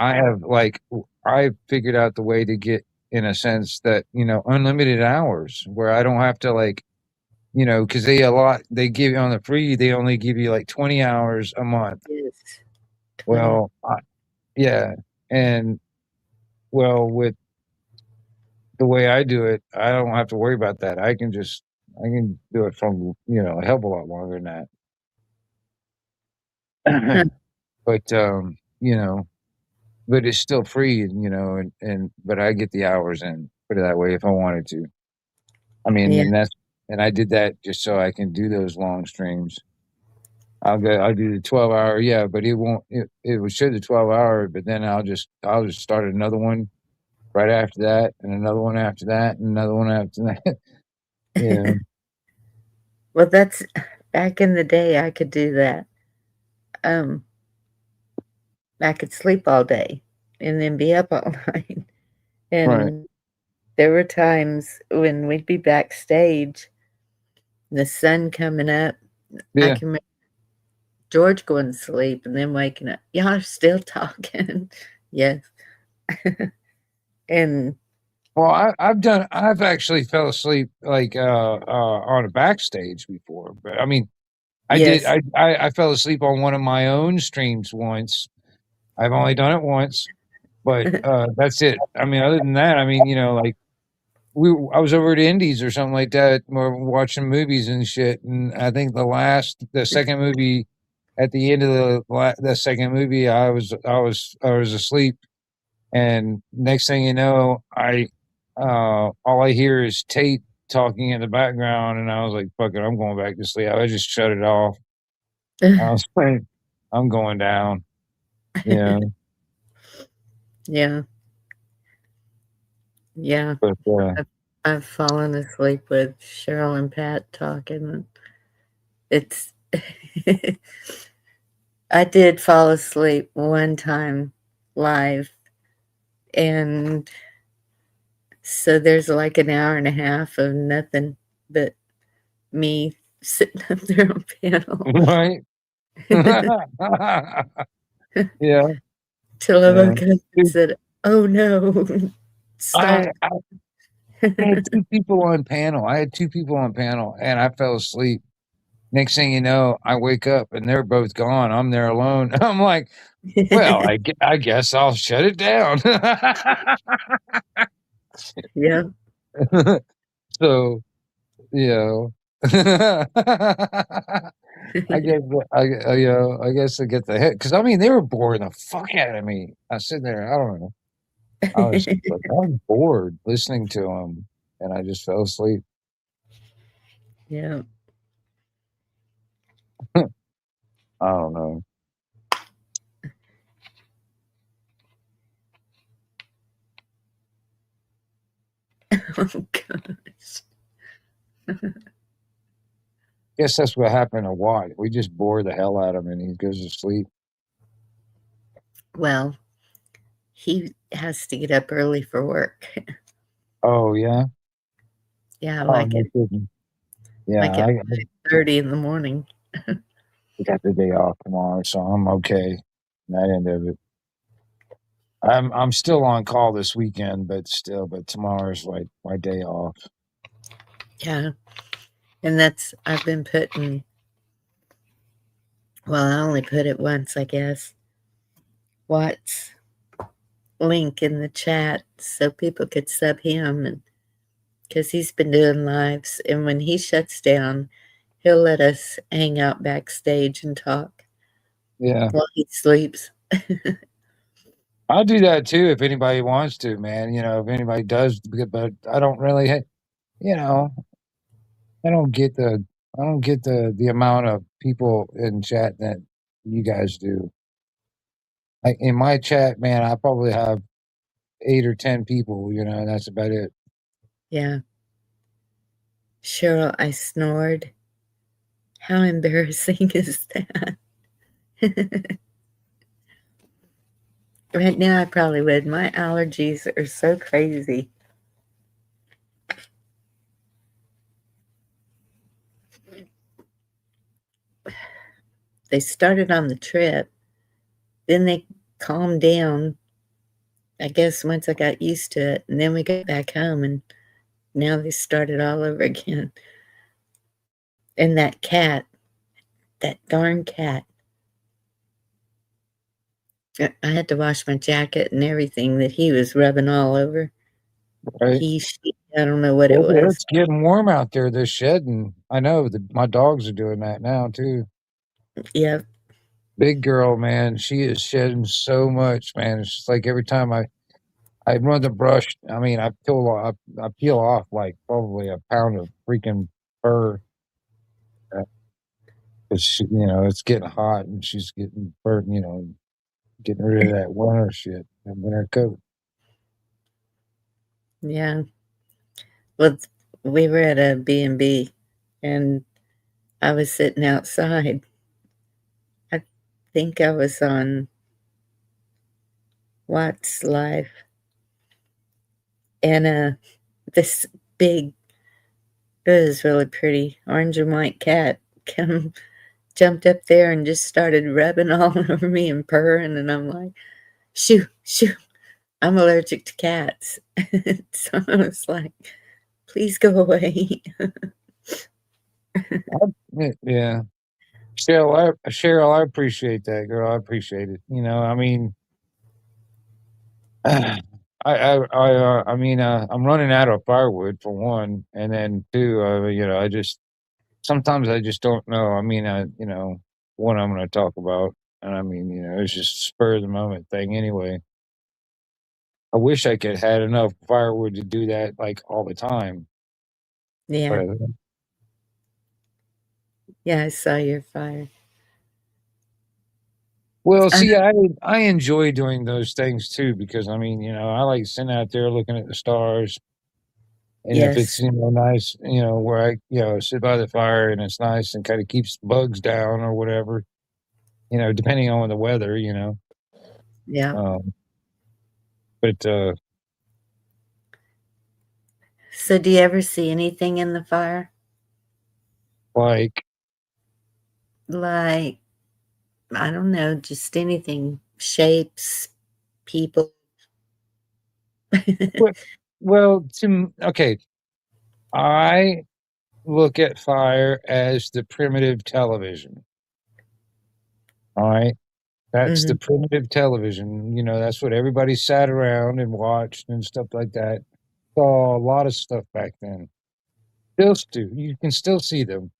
I figured out the way to get, in a sense, that unlimited hours where I don't have to because they give you on the free, they only give you like 20 hours a month. Yes. 20. Well, yeah, and well, with the way I do it, I don't have to worry about that. I can do it from a hell of a lot longer than Huh. that. But but it's still free, and but I get the hours in, put it that way, if I wanted to. I mean, Yeah. and I did that just so I can do those long streams. I'll do the 12-hour, yeah, but it will show the 12-hour, but then I'll just start another one right after that, and another one after that, and another one after that. Yeah. Well, that's back in the day. I could do that. I could sleep all day and then be up all night. And Right. there were times when we'd be backstage, the sun coming up. I Yeah. can remember George going to sleep and then waking up. Y'all are still talking. Yes. And Well, I've actually fell asleep like on a backstage before, but I mean, I did yes. I fell asleep on one of my own streams once. I've only done it once, but that's it. I mean, other than that, I mean, you know, like I was over at Indies or something like that, we're watching movies and shit, and I think the second movie, at the end of the second movie, I was asleep, and next thing you know, all I hear is Tate talking in the background, and I was like, "Fuck it, I'm going back to sleep." I just shut it off. I was like, "I'm going down." Yeah, Yeah. Yeah. but I've fallen asleep with Cheryl and Pat talking. It's I did fall asleep one time live, and so there's like an hour and a half of nothing but me sitting up there on panel right. Yeah, till I yeah. woke up and said, "Oh no, I, stop." I I had two people on panel. I had two people on panel, and I fell asleep. Next thing you know, I wake up and they're both gone. I'm there alone. I'm like, well, I guess I'll shut it down. Yeah. So, you know, I guess I guess I get the hit because I mean they were boring the fuck out of me. I sit there, I don't know. I was like, I'm bored listening to them, and I just fell asleep. Yeah. I don't know. Oh gosh. Guess that's what happened to Watt. We just bore the hell out of him, and he goes to sleep. Well, he has to get up early for work. Oh yeah. Yeah, Oh no kidding. Yeah, like at 5:30 in the morning. I got the day off tomorrow, so I'm okay. That end of it. I'm still on call this weekend, but tomorrow's like my day off. Yeah. And I've been putting, well, I only put it once, I guess. Watt's link in the chat so people could sub him, and because he's been doing lives, and when he shuts down, he'll let us hang out backstage and talk Yeah. while he sleeps. I'll do that too if anybody wants to, man. You know, if anybody does, but I don't really, you know, I don't get the amount of people in chat that you guys do. Like in my chat, man, I probably have 8 or 10 people. You know, and that's about it. Yeah. Cheryl, I snored. How embarrassing is that? Right now, I probably would. My allergies are so crazy. They started on the trip, then they calmed down, I guess, once I got used to it, and then we got back home, and now they started all over again. And that darn cat. I had to wash my jacket and everything that he was rubbing all over. Right. I don't know what it Well, was. it's getting warm out there. They're shedding. I know my dogs are doing that now too. Yeah. Big girl, man, she is shedding so much, man. It's just like every time I run the brush, I mean, I peel off like probably a pound of freaking fur. Cause you know, it's getting hot and she's getting burnt, you know, getting rid of that winter shit, that winter coat. Yeah. Well, we were at a B&B, and I was sitting outside. I think I was on Watts live. And this big, it was really pretty, orange and white cat jumped up there and just started rubbing all over me and purring, and I'm like, shoo, shoo, I'm allergic to cats. So I was like, please go away. Yeah. Cheryl, I appreciate that, girl. I appreciate it. You know, I mean, I mean, I'm running out of firewood for one, and then two, you know, sometimes I just don't know. I mean, you know, what I'm going to talk about, and I mean, you know, it's just a spur of the moment thing anyway. I wish I could had enough firewood to do that like all the time. Yeah, But yeah, I saw your fire. well, Uh, see, I enjoy doing those things too because I mean, you know, I like sitting out there looking at the stars. And if it's, yes, you know, nice, you know, where I, you know, sit by the fire and it's nice and kind of keeps bugs down or whatever, you know, depending on the weather, you know. yeah. Um, but So do you ever see anything in the fire? like, Like, I don't know, just anything, shapes, people. well, okay, I look at fire as the primitive television. All right. That's the Mhm. primitive television. You know, that's what everybody sat around and watched and stuff like that. Saw a lot of stuff back then. Still do. You can still see them.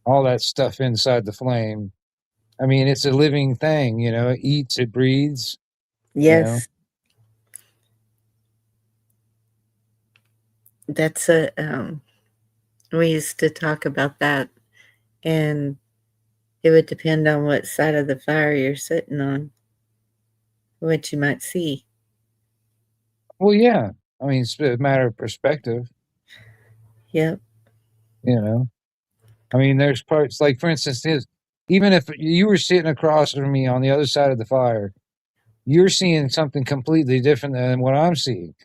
All that stuff inside the flame. I mean, it's a living thing, you know, it eats, it breathes, you know. Yes, that's we used to talk about that, and it would depend on what side of the fire you're sitting on, what you might see. Well, yeah. I mean, it's a matter of perspective, Yep. you know. I mean, there's parts like, for instance, even if you were sitting across from me on the other side of the fire, you're seeing something completely different than what I'm seeing.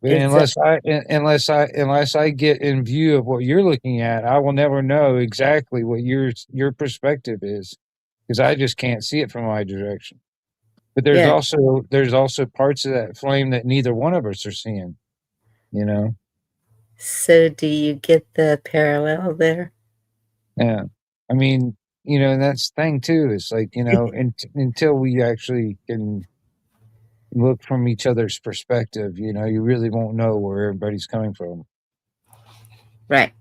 But Exactly. unless I get in view of what you're looking at, I will never know exactly what your perspective is because I just can't see it from my direction. But Yeah. there's also parts of that flame that neither one of us are seeing, you know? So do you get the parallel there? Yeah. I mean, you know, and that's the thing too. It's like, you know, until we actually can look from each other's perspective, you know, you really won't know where everybody's coming from. Right.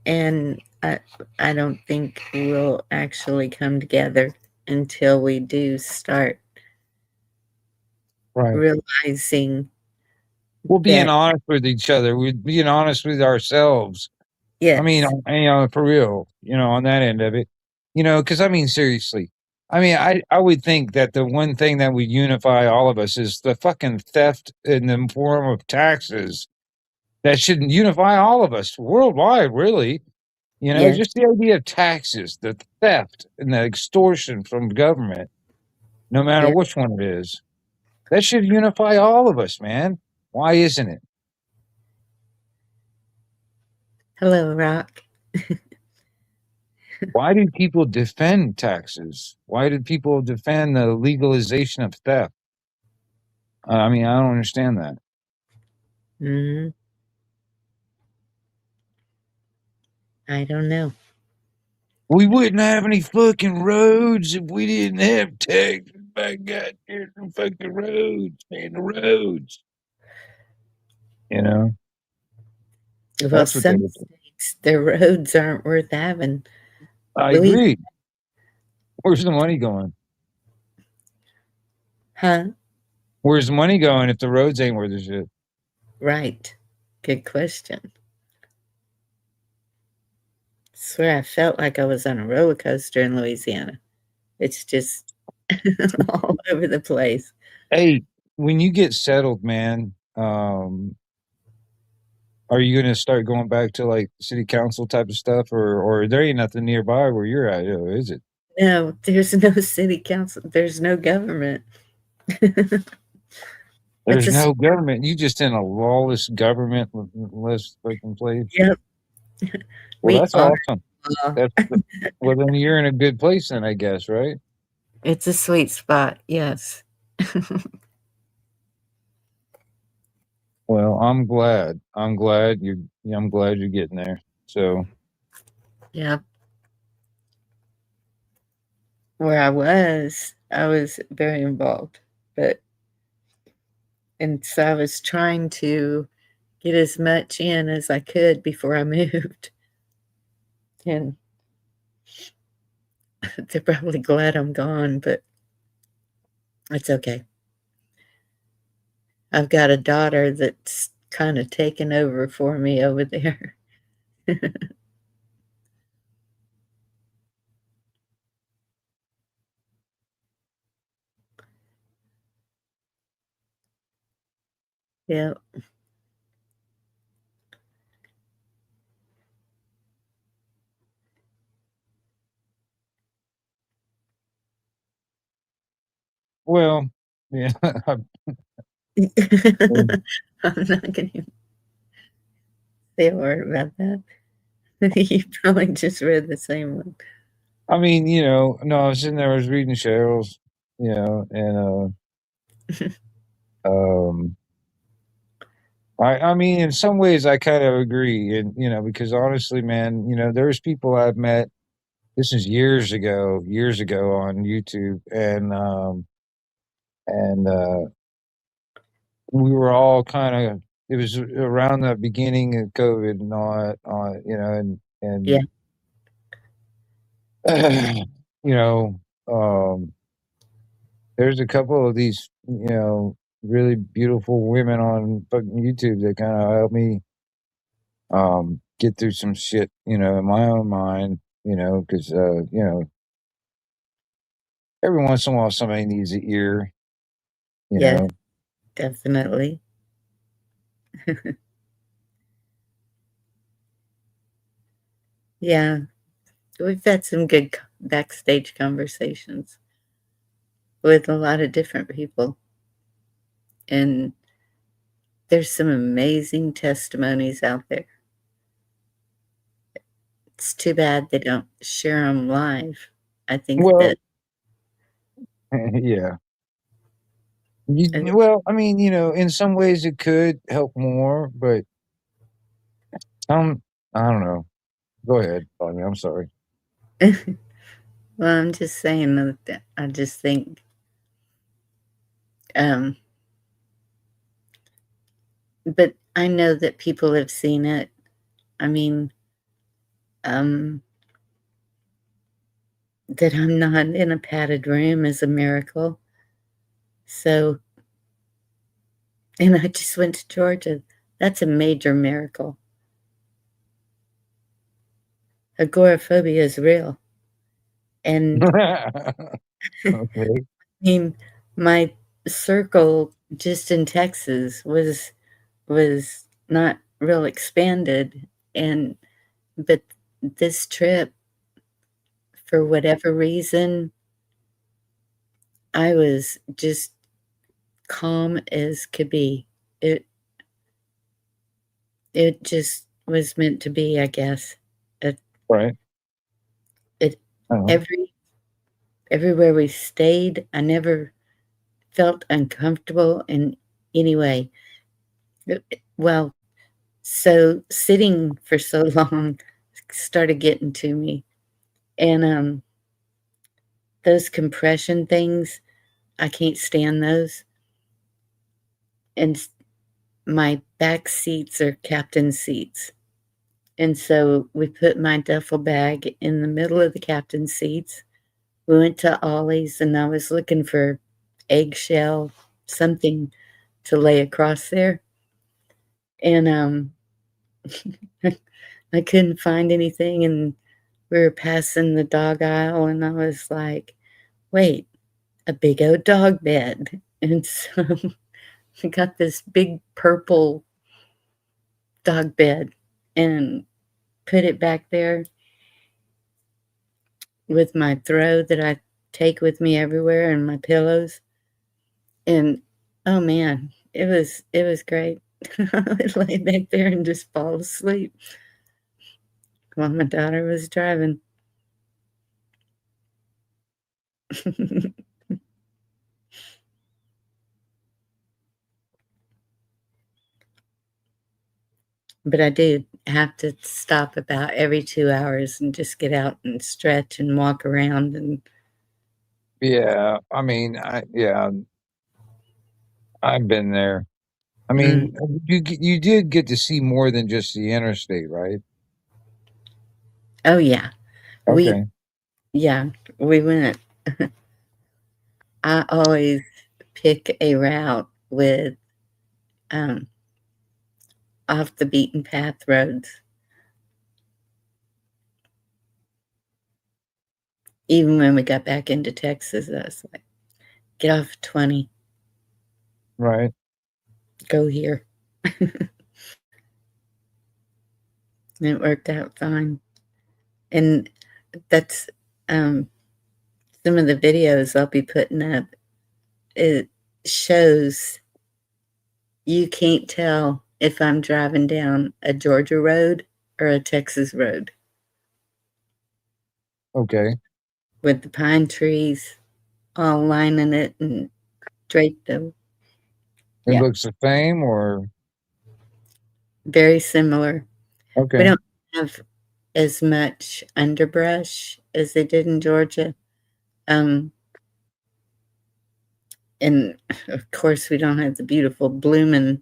And I don't think we'll actually come together until we do start Right. realizing We're being that, honest with each other. We're being honest with ourselves. I mean, yes, you know, for real, you know, on that end of it, you know, because I mean, seriously, I mean, I would think that the one thing that would unify all of us is the fucking theft in the form of taxes. That should unify all of us worldwide, really. You know, yes, just the idea of taxes, the theft and the extortion from government, no matter yeah. which one it is, that should unify all of us, man. Why isn't it? Hello, Rock. Why do people defend taxes? Why do people defend the legalization of theft? I mean, I don't understand that. Hmm. I don't know. We wouldn't have any fucking roads if we didn't have taxes. My God, here's some fucking roads, man, the roads. You know, Well, that's what they some would do. states, their roads aren't worth having. I Louis, agree. Where's the money going? huh? Where's the money going if the roads ain't worth a shit? Right. Good question. Swear I felt like I was on a roller coaster in Louisiana. It's just all over the place. Hey, when you get settled, man, are you going to start going back to like city council type of stuff, or there ain't nothing nearby where you're at, is it? No, there's no city council. There's no government. There's It's a no government. You just in a lawless government less fucking place. yep. Well, We that's are. awesome. Well, then you're in a good place then, I guess, right? It's a sweet spot. Yes. Well, I'm glad. I'm glad you're getting there. So, Yeah. Where I was very involved, and so I was trying to get as much in as I could before I moved. And they're probably glad I'm gone, but it's okay. I've got a daughter that's kind of taken over for me over there. Yeah. well, yeah. I'm not going to say a word about that. You probably just read the same one. I mean, no, I was sitting there, I was reading Cheryl's, and um I mean, in some ways I kind of agree, and because honestly, man, there's people I've met. This is years ago on YouTube, and we were all kind of. It was around the beginning of COVID and all that, Yeah. you know, um, there's a couple of these, really beautiful women on fucking YouTube that kind of help me get through some shit, in my own mind, because every once in a while somebody needs an ear, you Yes, know. definitely. Yeah. We've had some good backstage conversations with a lot of different people. And there's some amazing testimonies out there. It's too bad they don't share them live. I think Well, that yeah. uh, Well, I mean, in some ways it could help more, but um, I don't know. Go ahead, Bonnie. I'm sorry. well, I'm just saying that I just think um but I know that people have seen it. I mean, um that I'm not in a padded room is a miracle. So, and I just went to Georgia. That's a major miracle. Agoraphobia is real. And Okay. I mean, my circle just in Texas was not real expanded, and but this trip, for whatever reason, I was just calm as could be. It just was meant to be, I guess. It Right. it Uh-huh. everywhere we stayed, I never felt uncomfortable in any way. Well, so sitting for so long started getting to me, and those compression things, I can't stand those. And my back seats are captain seats, and so we put my duffel bag in the middle of the captain seats. We went to Ollie's, and I was looking for eggshell, something to lay across there, and I couldn't find anything, and we were passing the dog aisle, and I was like, "Wait, a big old dog bed." And so I got this big purple dog bed and put it back there with my throw that I take with me everywhere and my pillows. And oh man, it was great. I would lay back there and just fall asleep while my daughter was driving. But I do have to stop about every 2 hours and just get out and stretch and walk around and Yeah, I mean, I've been there. I mm, mean, you did get to see more than just the interstate, right? oh yeah. We Okay, yeah, we went. I always pick a route with um off the beaten path roads. Even when we got back into Texas, I was like, get off 20, right. go here. And it worked out fine. And that's some of the videos I'll be putting up. It shows you can't tell if I'm driving down a Georgia road or a Texas road Okay. with the pine trees all lining it and draped them. It Yeah, looks the same, or very similar. We okay, don't have as much underbrush as they did in Georgia. Um, and of course, we don't have the beautiful blooming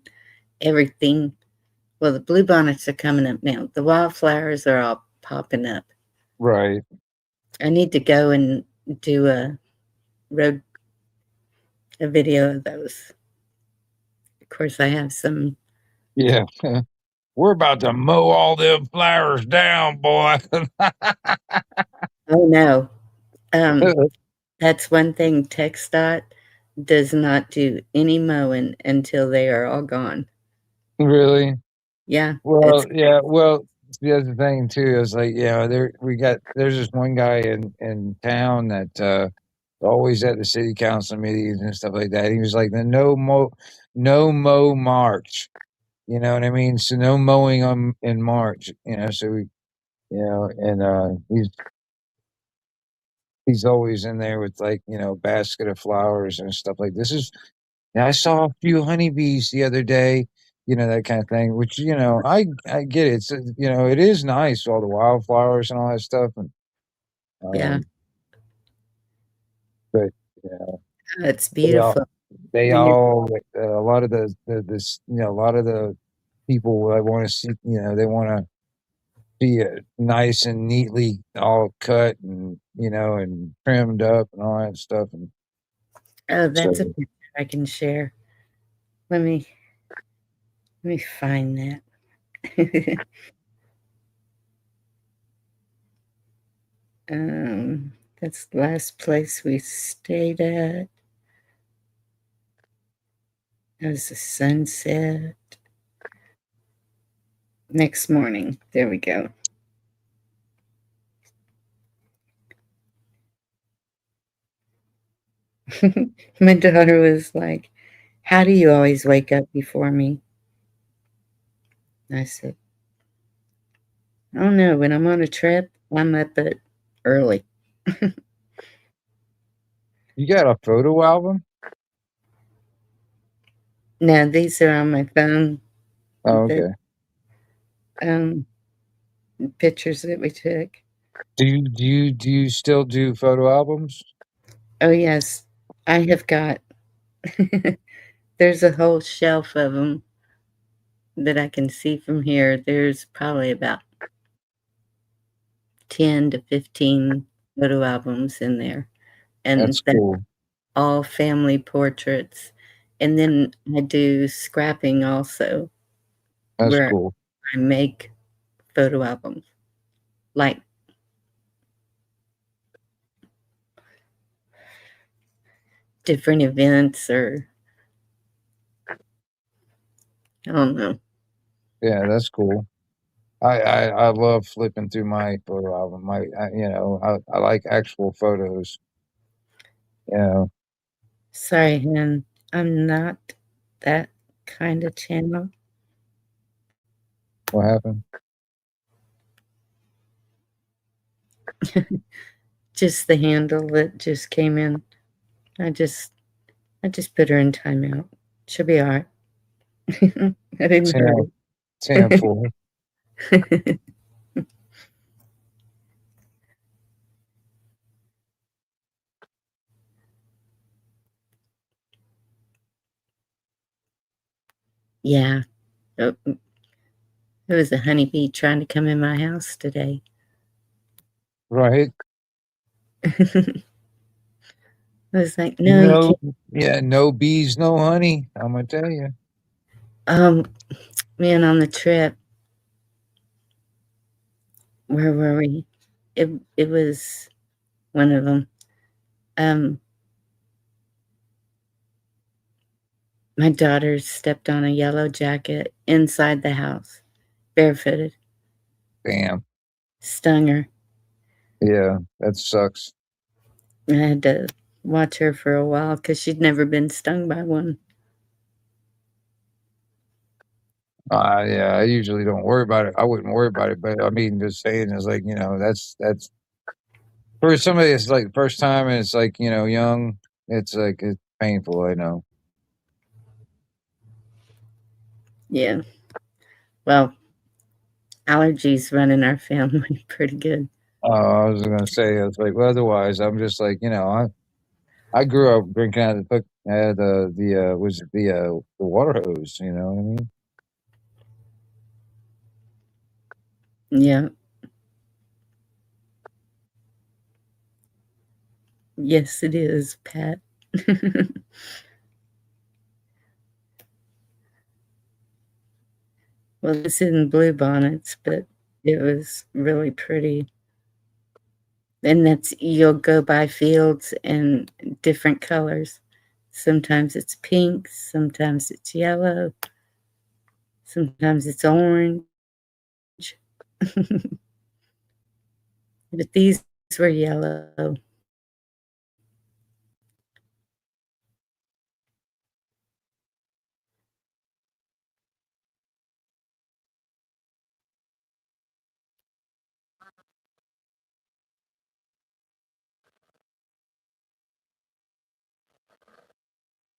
everything. Well, the bluebonnets are coming up now. The wildflowers are all popping up. right. I need to go and do road a video of those. Of course, I have some. Yeah, we're about to mow all them flowers down, boy. Oh no, that's one thing. TxDOT does not do any mowing until they are all gone. Really? Yeah, it's Well, yeah. Well, the other thing too is like, there's this one guy in town that always at the city council meetings and stuff like that. He was like the no mow march. You know what I mean? So no mowing on in March. So we, and he's always in there with like basket of flowers and stuff like this. Is Yeah, I saw a few honeybees the other day, that kind of thing, which, I get it. It is nice, all the wildflowers and all that stuff. And, yeah, um, but, you know, it's they all, beautiful they when you're. all, a lot of a lot of the people I want to see, they want to see it nice and neatly all cut and trimmed up and all that stuff. And Oh, so, that's a picture I can share. Let me let me find that. That's the last place we stayed at. It was the sunset. Next morning. There we go. My daughter was like, how do you always wake up before me? I said, I don't know. When I'm on a trip, I'm up at early. you got a photo album? Now, these are on my phone, Oh, the okay. um, pictures that we took. Do you still do photo albums? Oh, yes, I have got, there's a whole shelf of them that I can see from here. There's probably about 10 to 15 photo albums in there. And That's cool. all family portraits. And then I do scrapping also, That's where cool. I make photo albums, like different events or I don't know. Yeah, that's cool. I love flipping through my photo album. I like actual photos. You know, Sorry, hun, I'm not that kind of channel. What happened? Just the handle that just came in. I just put her in timeout. She'll be all right. I didn't hurt Sample. her. Yeah. Oh, there was a honeybee trying to come in my house today. Right. I was like, no, you No, can't. yeah, no bees, no honey. I'm gonna tell you. Man, on the trip, where were we? It was one of them. My daughter stepped on a yellow jacket inside the house, barefooted, Damn. stung her. Yeah, that sucks. I had to watch her for a while because she'd never been stung by one. Yeah, I usually don't worry about it. I wouldn't worry about it, but I mean, just saying is like, that's for somebody it's like first time and it's like, young, it's like it's painful, I know. Yeah. Well, allergies run in our family pretty good. I was gonna say it's like well, otherwise I'm just like, I grew up drinking out of the water hose, you know what I mean? Yeah. Yes, it is, Pat. Well, this isn't blue bonnets, but it was really pretty. And that's you'll go by fields and different colors. Sometimes it's pink, sometimes it's yellow, sometimes it's orange. But these were yellow.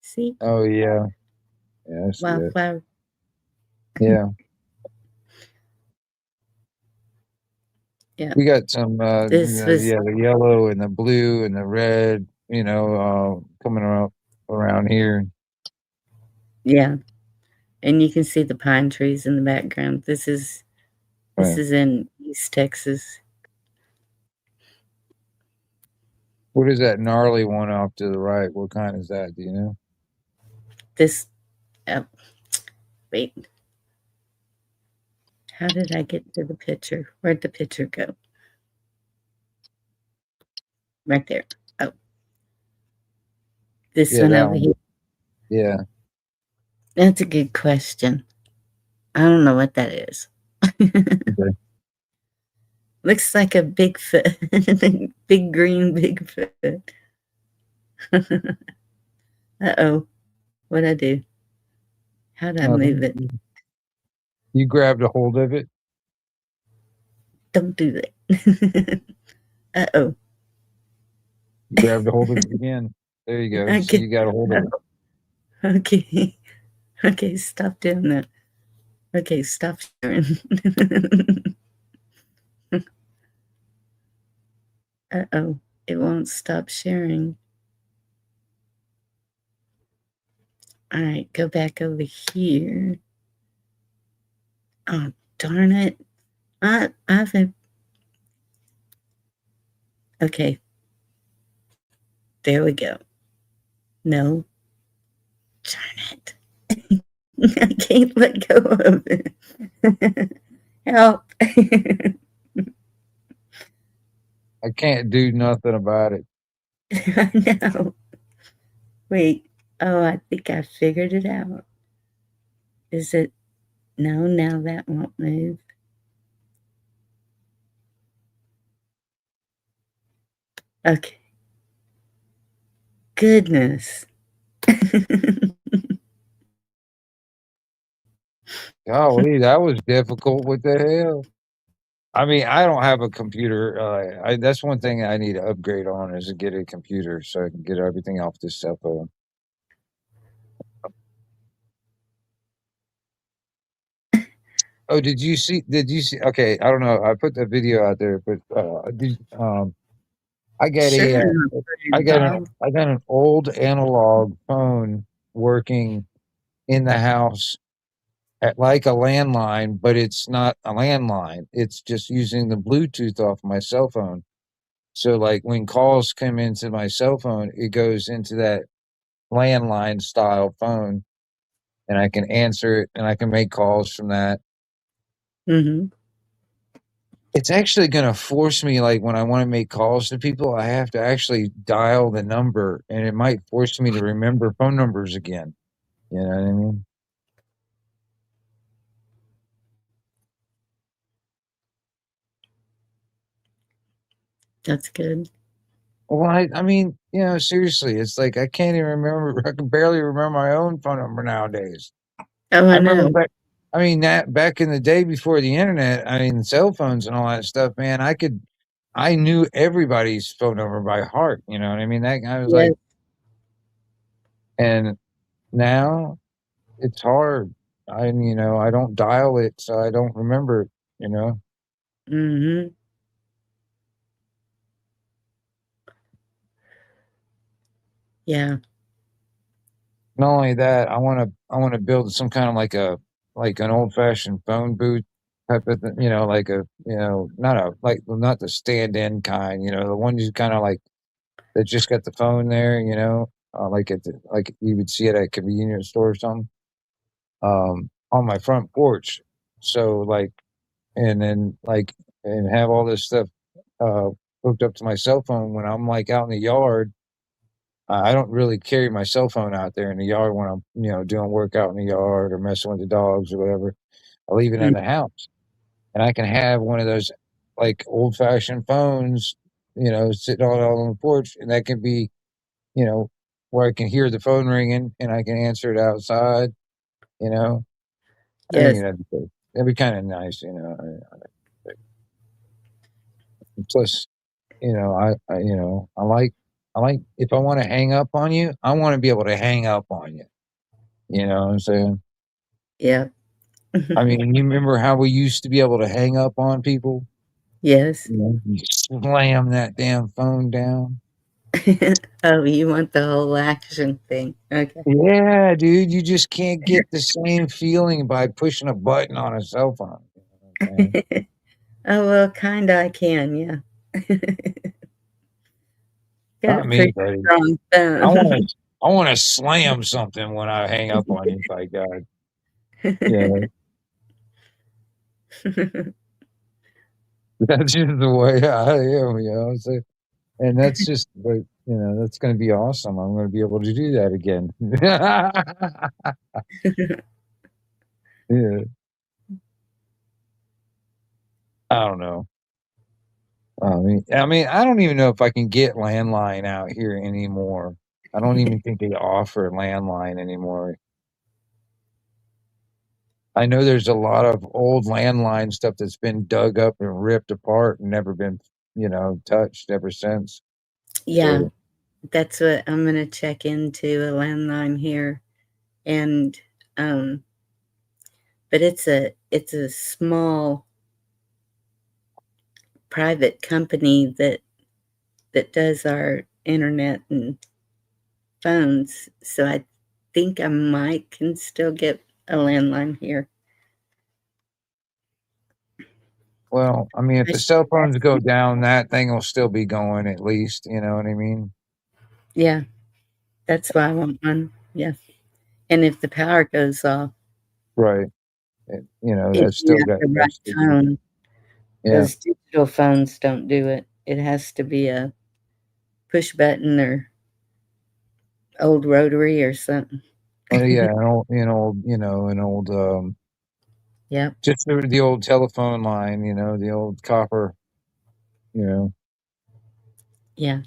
See? Oh yeah. Yeah, I see that. Wildflower. Yeah. Yeah. We got some This was, the yellow and the blue and the red, coming around here. yeah. And you can see the pine trees in the background. This is Right. in East Texas. What is that gnarly one off to the right? What kind is that? Do you know? This, wait. How did I get to the picture? Where'd the picture go? Right there. Oh. This Yeah, one that over one. here. Yeah. That's a good question. I don't know what that is. Okay. Looks like a Bigfoot. Big green Bigfoot. Uh-oh. What'd I do? How'd I move it? You grabbed a hold of it. Don't do that. Uh-oh. You grabbed a hold of it again. There you go. So Okay. you got a hold of it. Okay. Okay, stop doing that. Okay, stop sharing. Uh-oh. It won't stop sharing. All right, go back over here. Oh, darn it. Okay. There we go. No. Darn it. I can't let go of it. Help. I can't do nothing about it. I know. Wait. Oh, I think I figured it out. Is it? No, now that won't move. Okay. Goodness. Golly, that was difficult. What the hell? I mean, I don't have a computer. That's one thing I need to upgrade on is to get a computer so I can get everything off this cell phone. Oh, did you see? Did you see? Okay, I don't know. I put the video out there, but I got Sure. I got an old analog phone working in the house at like a landline, but it's not a landline. It's just using the Bluetooth off my cell phone. So like when calls come into my cell phone, it goes into that landline style phone and I can answer it and I can make calls from that. Mm-hmm. It's actually going to force me, like when I want to make calls to people, I have to actually dial the number and it might force me to remember phone numbers again. You know what I mean? That's good. Well, I mean, seriously, it's like I can't even remember. I can barely remember my own phone number nowadays. Oh, I I remember know. back. I mean, that back in the day before the internet. I mean, cell phones and all that stuff. Man, I knew everybody's phone number by heart. You know what I mean? That I was Yes. like, and now it's hard. I don't dial it, so I don't remember it. You know. Mm-hmm. Yeah. Not only that, I want to build some kind of like an old fashioned phone booth type of thing, like not the stand in kind, the one you kind of like that just got the phone there, like you would see it at a convenience store or something, on my front porch. So like, and then like, and have all this stuff uh hooked up to my cell phone when I'm like out in the yard. I don't really carry my cell phone out there in the yard when I'm, doing work out in the yard or messing with the dogs or whatever. I leave it in the house, and I can have one of those like old fashioned phones, sitting on the porch, and that can be, you know, where I can hear the phone ringing and I can answer it outside. You know, I think Yes. that'd be kind of nice. Plus, I like if I want to hang up on you, I want to be able to hang up on you. You know what I'm saying? Yeah. I mean, you remember how we used to be able to hang up on people? Yes. You slam that damn phone down. Oh, you want the whole action thing. Okay. Yeah, dude, you just can't get the same feeling by pushing a button on a cell phone. You know what I'm saying? Oh, well, kinda I can, yeah. Got a Not me, pretty buddy. strong I phone. want to, I want to slam something when I hang up on you. By God, yeah, that's just the way I am. So, and that's just, but that's going to be awesome. I'm going to be able to do that again. Yeah, I don't know. I mean, I don't even know if I can get landline out here anymore. I don't even think they offer landline anymore. I know there's a lot of old landline stuff that's been dug up and ripped apart and never been, touched ever since. Yeah, So, that's what I'm gonna check into, a landline here, and, um but it's a small private company that does our internet and phones, so I think I might can still get a landline here. well, I mean, if I the should cell phones go ask. down, that thing will still be going at least. You know what I mean? Yeah, that's why I want one, yeah, and if the power goes off, Right. if That's you still have got the right that's still good. phone, Yeah. those digital phones don't do it. It has to be a push button or old rotary or something. Oh yeah, an old Yep. just the old telephone line, the old copper, you know. Yeah.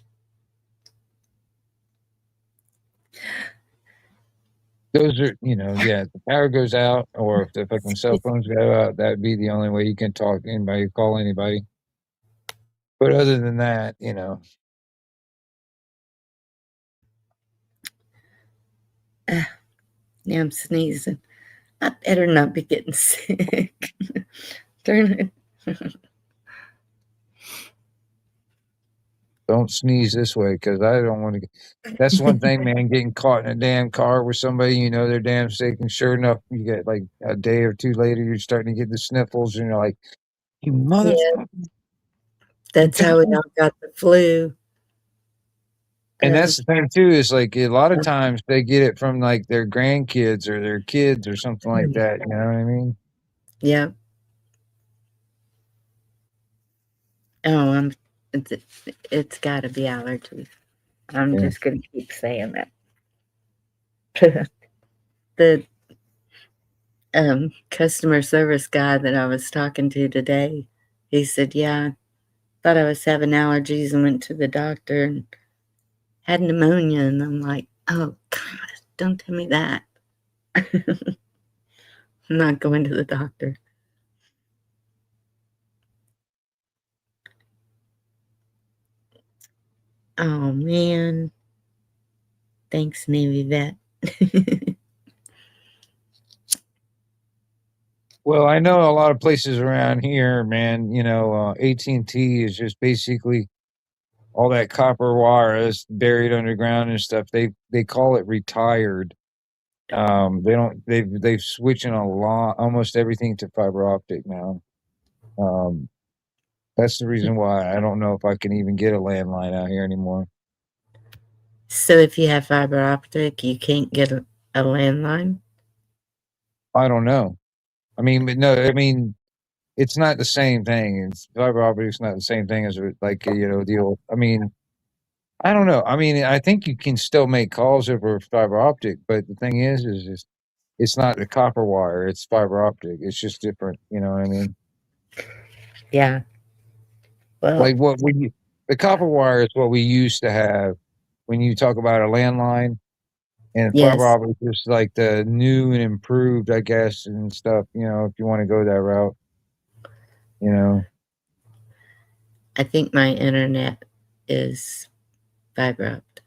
Those are, yeah, if the power goes out or if the fucking cell phones go out, that'd be the only way you can talk to anybody, call anybody. But other than that, Now I'm sneezing. I better not be getting sick. Darn it. don't sneeze this way because I don't want to get. That's one thing, man, getting caught in a damn car with somebody, they're damn sick. And sure enough, you get like a day or two later, you're starting to get the sniffles and you're like, you Yeah, motherfucker. that's how we all got the flu. And That that's was, the thing too, is like a lot of times they get it from like their grandkids or their kids or something like that. You know what I mean? yeah. Oh, it's got to be allergies. I'm Yeah. just going to keep saying that. The customer service guy that I was talking to today, he said, yeah, I thought I was having allergies and went to the doctor and had pneumonia. And I'm like, oh, God, don't tell me that. I'm not going to the doctor. Oh, man. Thanks, Navy Vet. Well, I know a lot of places around here, man. AT&T is just basically all that copper wire is buried underground and stuff. They call it retired. They don't. They've switching a lot, almost everything to fiber optic now. Um, that's the reason why I don't know if I can even get a landline out here anymore. So if you have fiber optic, you can't get a landline? I don't know. I mean, but no, I mean, it's not the same thing. It's fiber optic is not the same thing as like the old. I mean, I don't know. I mean, I think you can still make calls over fiber optic, but the thing is just it's not the copper wire. It's fiber optic. It's just different. You know what I mean? Yeah. Well, Like the copper wire is what we used to have when you talk about a landline, and fiber yes. optic is like the new and improved, I guess, and stuff. If you want to go that route, you know. I think my internet is fiber optic.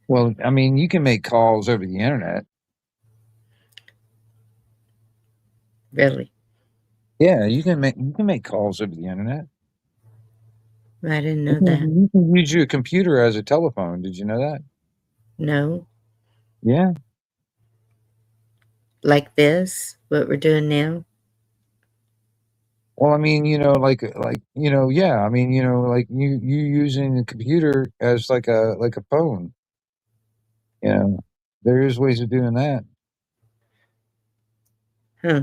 Well, I mean, you can make calls over the internet. Really? Yeah, you can make calls over the internet. I didn't know that. You can use your computer as a telephone. Did you know that? No. Yeah. Like this, what we're doing now? Well, I mean, yeah. I mean, like you using the computer as like a phone. There is ways of doing that. Huh.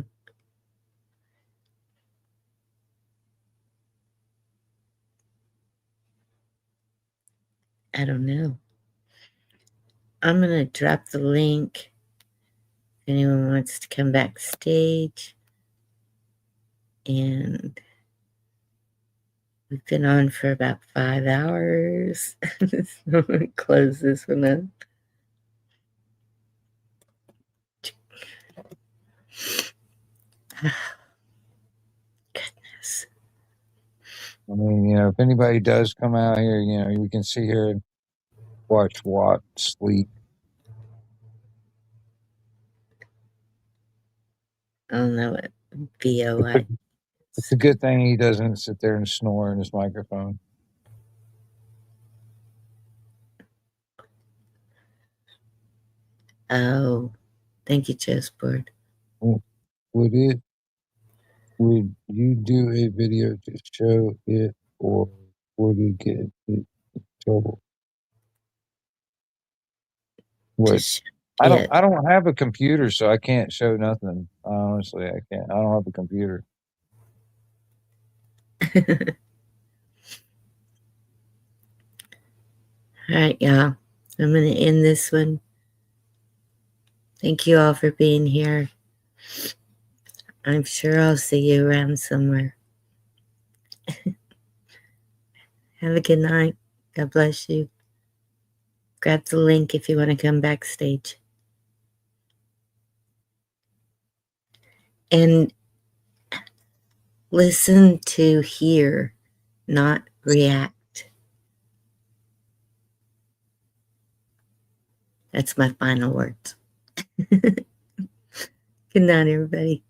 I don't know. I'm going to drop the link if anyone wants to come backstage. And we've been on for about 5 hours. So I'm going to close this one up. Goodness. I mean, if anybody does come out here, we can sit here and watch Watt sleep. I don't know what VOI. It's a good thing he doesn't sit there and snore in his microphone. Oh, thank you, Chessboard. Would you do a video to show it, or would it get it in trouble? What? I don't have a computer, so I can't show nothing. Honestly, I can't. I don't have a computer. All right, y'all. I'm going to end this one. Thank you all for being here. I'm sure I'll see you around somewhere. Have a good night. God bless you. Grab the link if you want to come backstage. And listen to hear, not react. That's my final words. Good night, everybody.